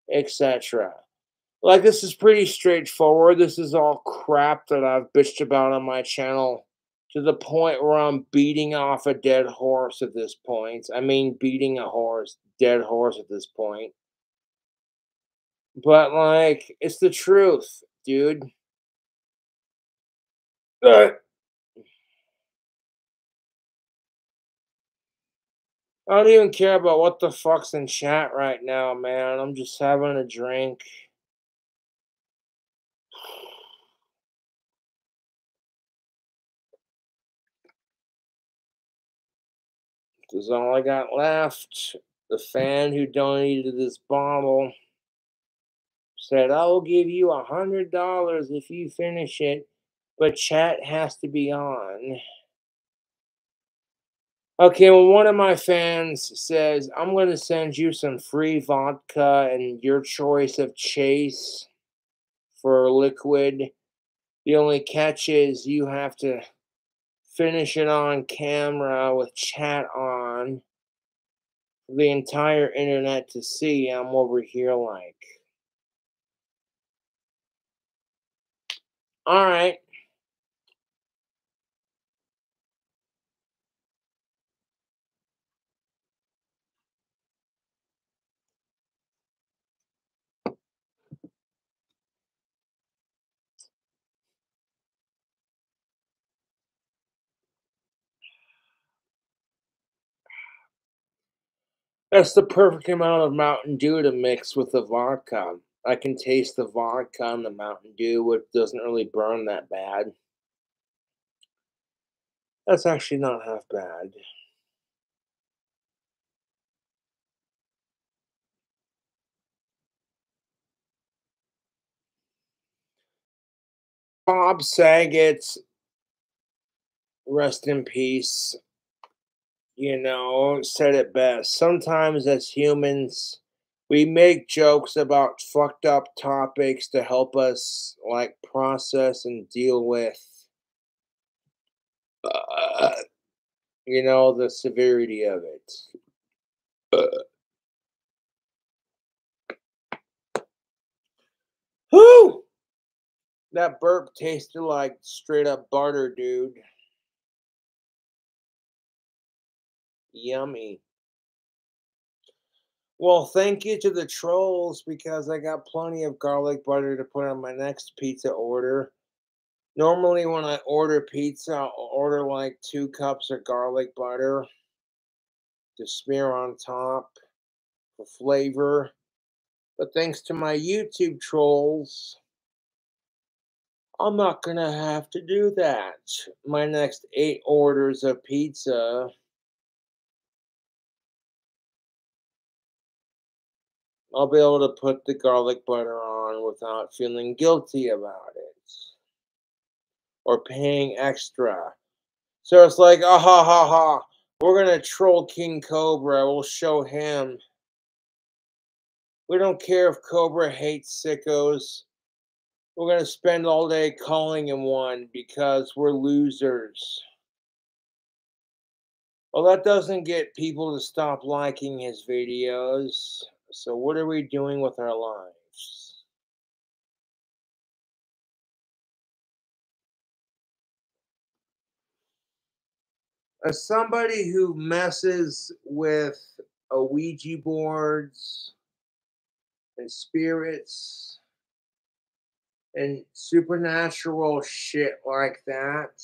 etc. Like, this is pretty straightforward. This is all crap that I've bitched about on my channel to the point where I'm beating off a dead horse at this point. I mean, beating a horse, dead horse at this point. But, like, it's the truth, dude. I don't even care about what the fuck's in chat right now, man. I'm just having a drink. This is all I got left. The fan who donated this bottle said, I will give you $100 if you finish it, but chat has to be on. Okay, well, one of my fans says, I'm going to send you some free vodka and your choice of chase for liquid. The only catch is you have to finish it on camera with chat on for the entire internet to see. I'm over here like, all right. That's the perfect amount of Mountain Dew to mix with the vodka. I can taste the vodka and the Mountain Dew, which doesn't really burn that bad. That's actually not half bad. Bob Saget, rest in peace, said it best. Sometimes as humans, we make jokes about fucked up topics to help us like process and deal with the severity of it. Whew! That burp tasted like straight up butter, dude. Yummy. Well, thank you to the trolls because I got plenty of garlic butter to put on my next pizza order. Normally, when I order pizza, I'll order like 2 cups of garlic butter to smear on top for flavor. But thanks to my YouTube trolls, I'm not going to have to do that. My next 8 orders of pizza, I'll be able to put the garlic butter on without feeling guilty about it or paying extra. So it's like, ah ha ha ha, we're going to troll King Cobra. We'll show him. We don't care if Cobra hates sickos. We're going to spend all day calling him one because we're losers. Well, that doesn't get people to stop liking his videos. So what are we doing with our lives? As somebody who messes with Ouija boards and spirits and supernatural shit like that,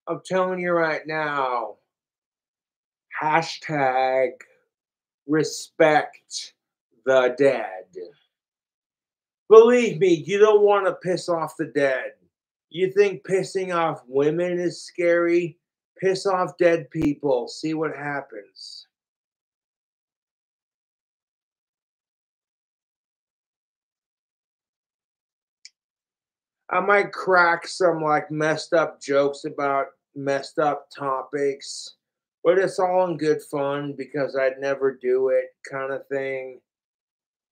I'm telling you right now, Hashtag respect the dead. Believe me, you don't want to piss off the dead. You think pissing off women is scary? Piss off dead people. See what happens. I might crack some like messed up jokes about messed up topics, but it's all in good fun because I'd never do it kind of thing.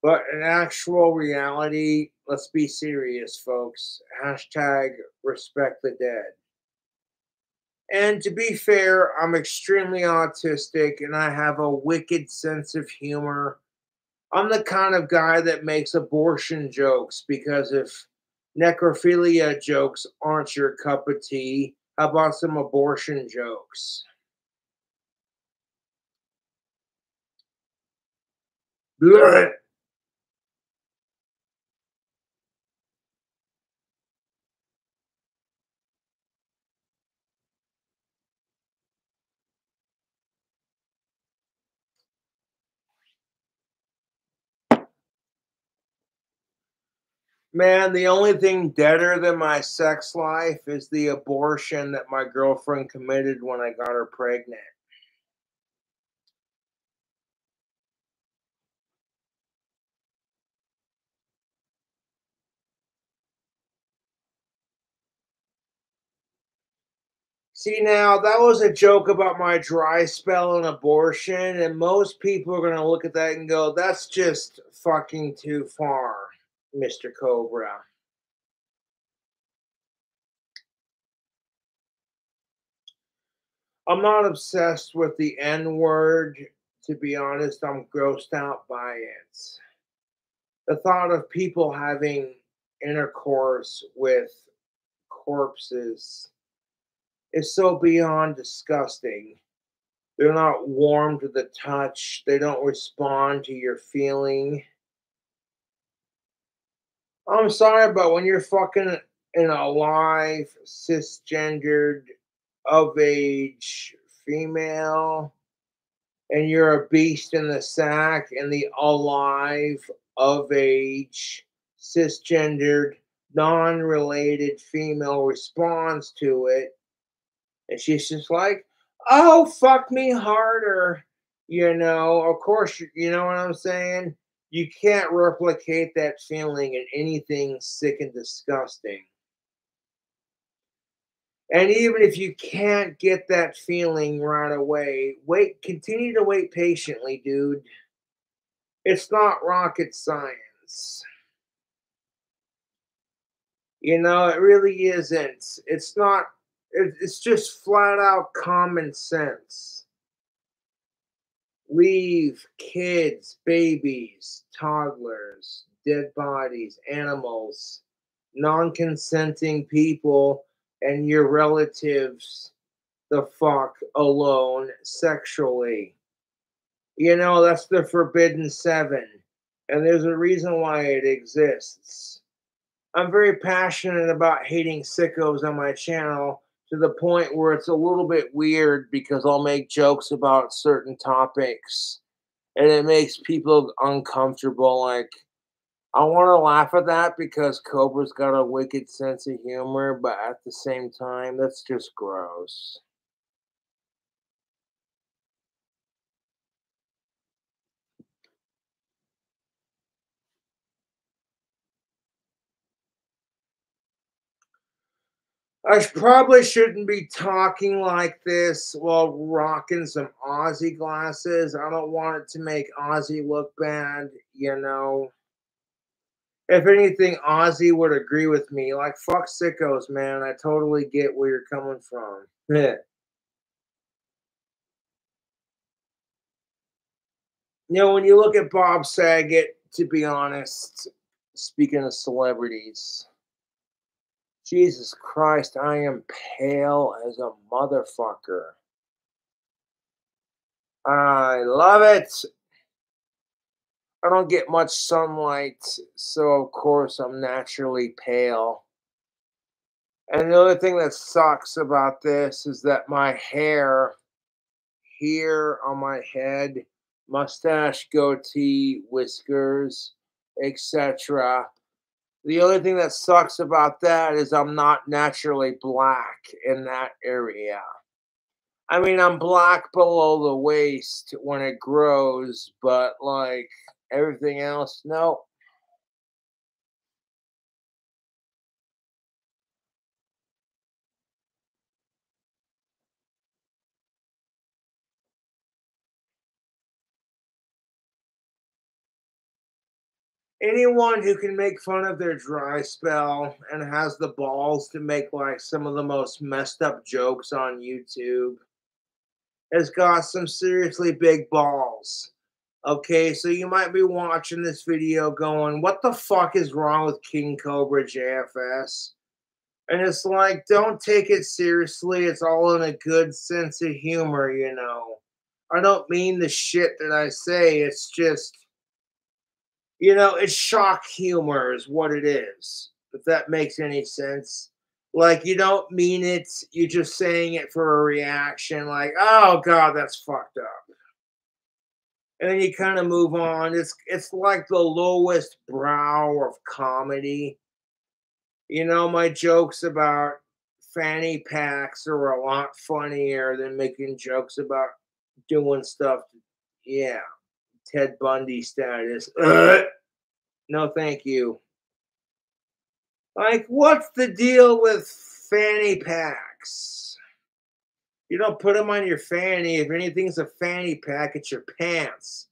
But in actual reality, let's be serious, folks. Hashtag respect the dead. And to be fair, I'm extremely autistic and I have a wicked sense of humor. I'm the kind of guy that makes abortion jokes because if necrophilia jokes aren't your cup of tea, how about some abortion jokes? Blech. Man, the only thing deader than my sex life is the abortion that my girlfriend committed when I got her pregnant. See, now that was a joke about my dry spell and abortion, and most people are going to look at that and go, that's just fucking too far, Mr. Cobra. I'm not obsessed with the N word. To be honest, I'm grossed out by it. The thought of people having intercourse with corpses is so beyond disgusting. They're not warm to the touch, they don't respond to your feeling. I'm sorry, but when you're fucking an alive, cisgendered, of age female, and you're a beast in the sack, and the alive, of age, cisgendered, non related female responds to it, and she's just like, oh, fuck me harder. Of course, you know what I'm saying? You can't replicate that feeling in anything sick and disgusting. And even if you can't get that feeling right away, continue to wait patiently, dude. It's not rocket science. It really isn't. It's not, it's just flat out common sense. Leave kids, babies, toddlers, dead bodies, animals, non consenting people, and your relatives the fuck alone sexually. That's the Forbidden Seven, and there's a reason why it exists. I'm very passionate about hating sickos on my channel to the point where it's a little bit weird because I'll make jokes about certain topics and it makes people uncomfortable. Like, I want to laugh at that because Cobra's got a wicked sense of humor, but at the same time, that's just gross. I probably shouldn't be talking like this while rocking some Aussie glasses. I don't want it to make Aussie look bad. If anything, Ozzy would agree with me. Like, fuck sickos, man. I totally get where you're coming from. When you look at Bob Saget, to be honest, speaking of celebrities, Jesus Christ, I am pale as a motherfucker. I love it. I don't get much sunlight, so of course I'm naturally pale. And the other thing that sucks about this is that my hair here on my head, mustache, goatee, whiskers, etc. The only thing that sucks about that is I'm not naturally black in that area. I mean, I'm black below the waist when it grows, but like everything else, no. Anyone who can make fun of their dry spell and has the balls to make like some of the most messed up jokes on YouTube has got some seriously big balls. Okay, so you might be watching this video going, what the fuck is wrong with KingCobraJFS? And it's like, don't take it seriously. It's all in a good sense of humor, you know. I don't mean the shit that I say. It's just, you know, it's shock humor is what it is. If that makes any sense. Like, you don't mean it. You're just saying it for a reaction. Like, oh, God, that's fucked up. And then you kind of move on. It's like the lowest brow of comedy. You know, my jokes about fanny packs are a lot funnier than making jokes about doing stuff. Yeah, Ted Bundy status. No, thank you. Like, what's the deal with fanny packs? You don't put them on your fanny. If anything's a fanny pack, it's your pants.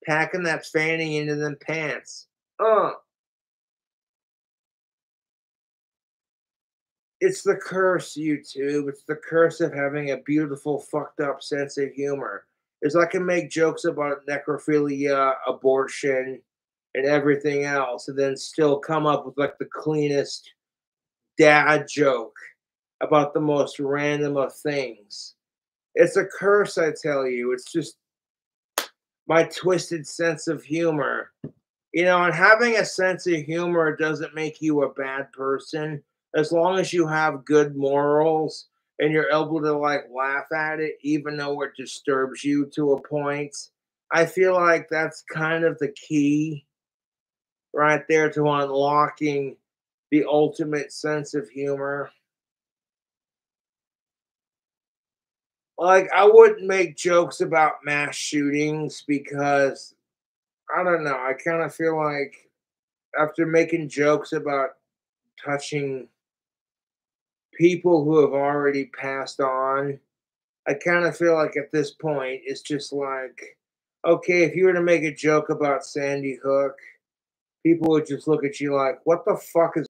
Packing that fanny into them pants. It's the curse, YouTube. It's the curse of having a beautiful, fucked up sense of humor. Is I can make jokes about necrophilia, abortion, and everything else, and then still come up with like the cleanest dad joke about the most random of things. It's a curse, I tell you. It's just my twisted sense of humor. You know, and having a sense of humor doesn't make you a bad person. As long as you have good morals and you're able to like laugh at it, even though it disturbs you to a point. I feel like that's kind of the key right there to unlocking the ultimate sense of humor. Like, I wouldn't make jokes about mass shootings because I don't know. I kind of feel like after making jokes about touching people who have already passed on, I kind of feel like at this point, it's just like, okay, if you were to make a joke about Sandy Hook, people would just look at you like, what the fuck is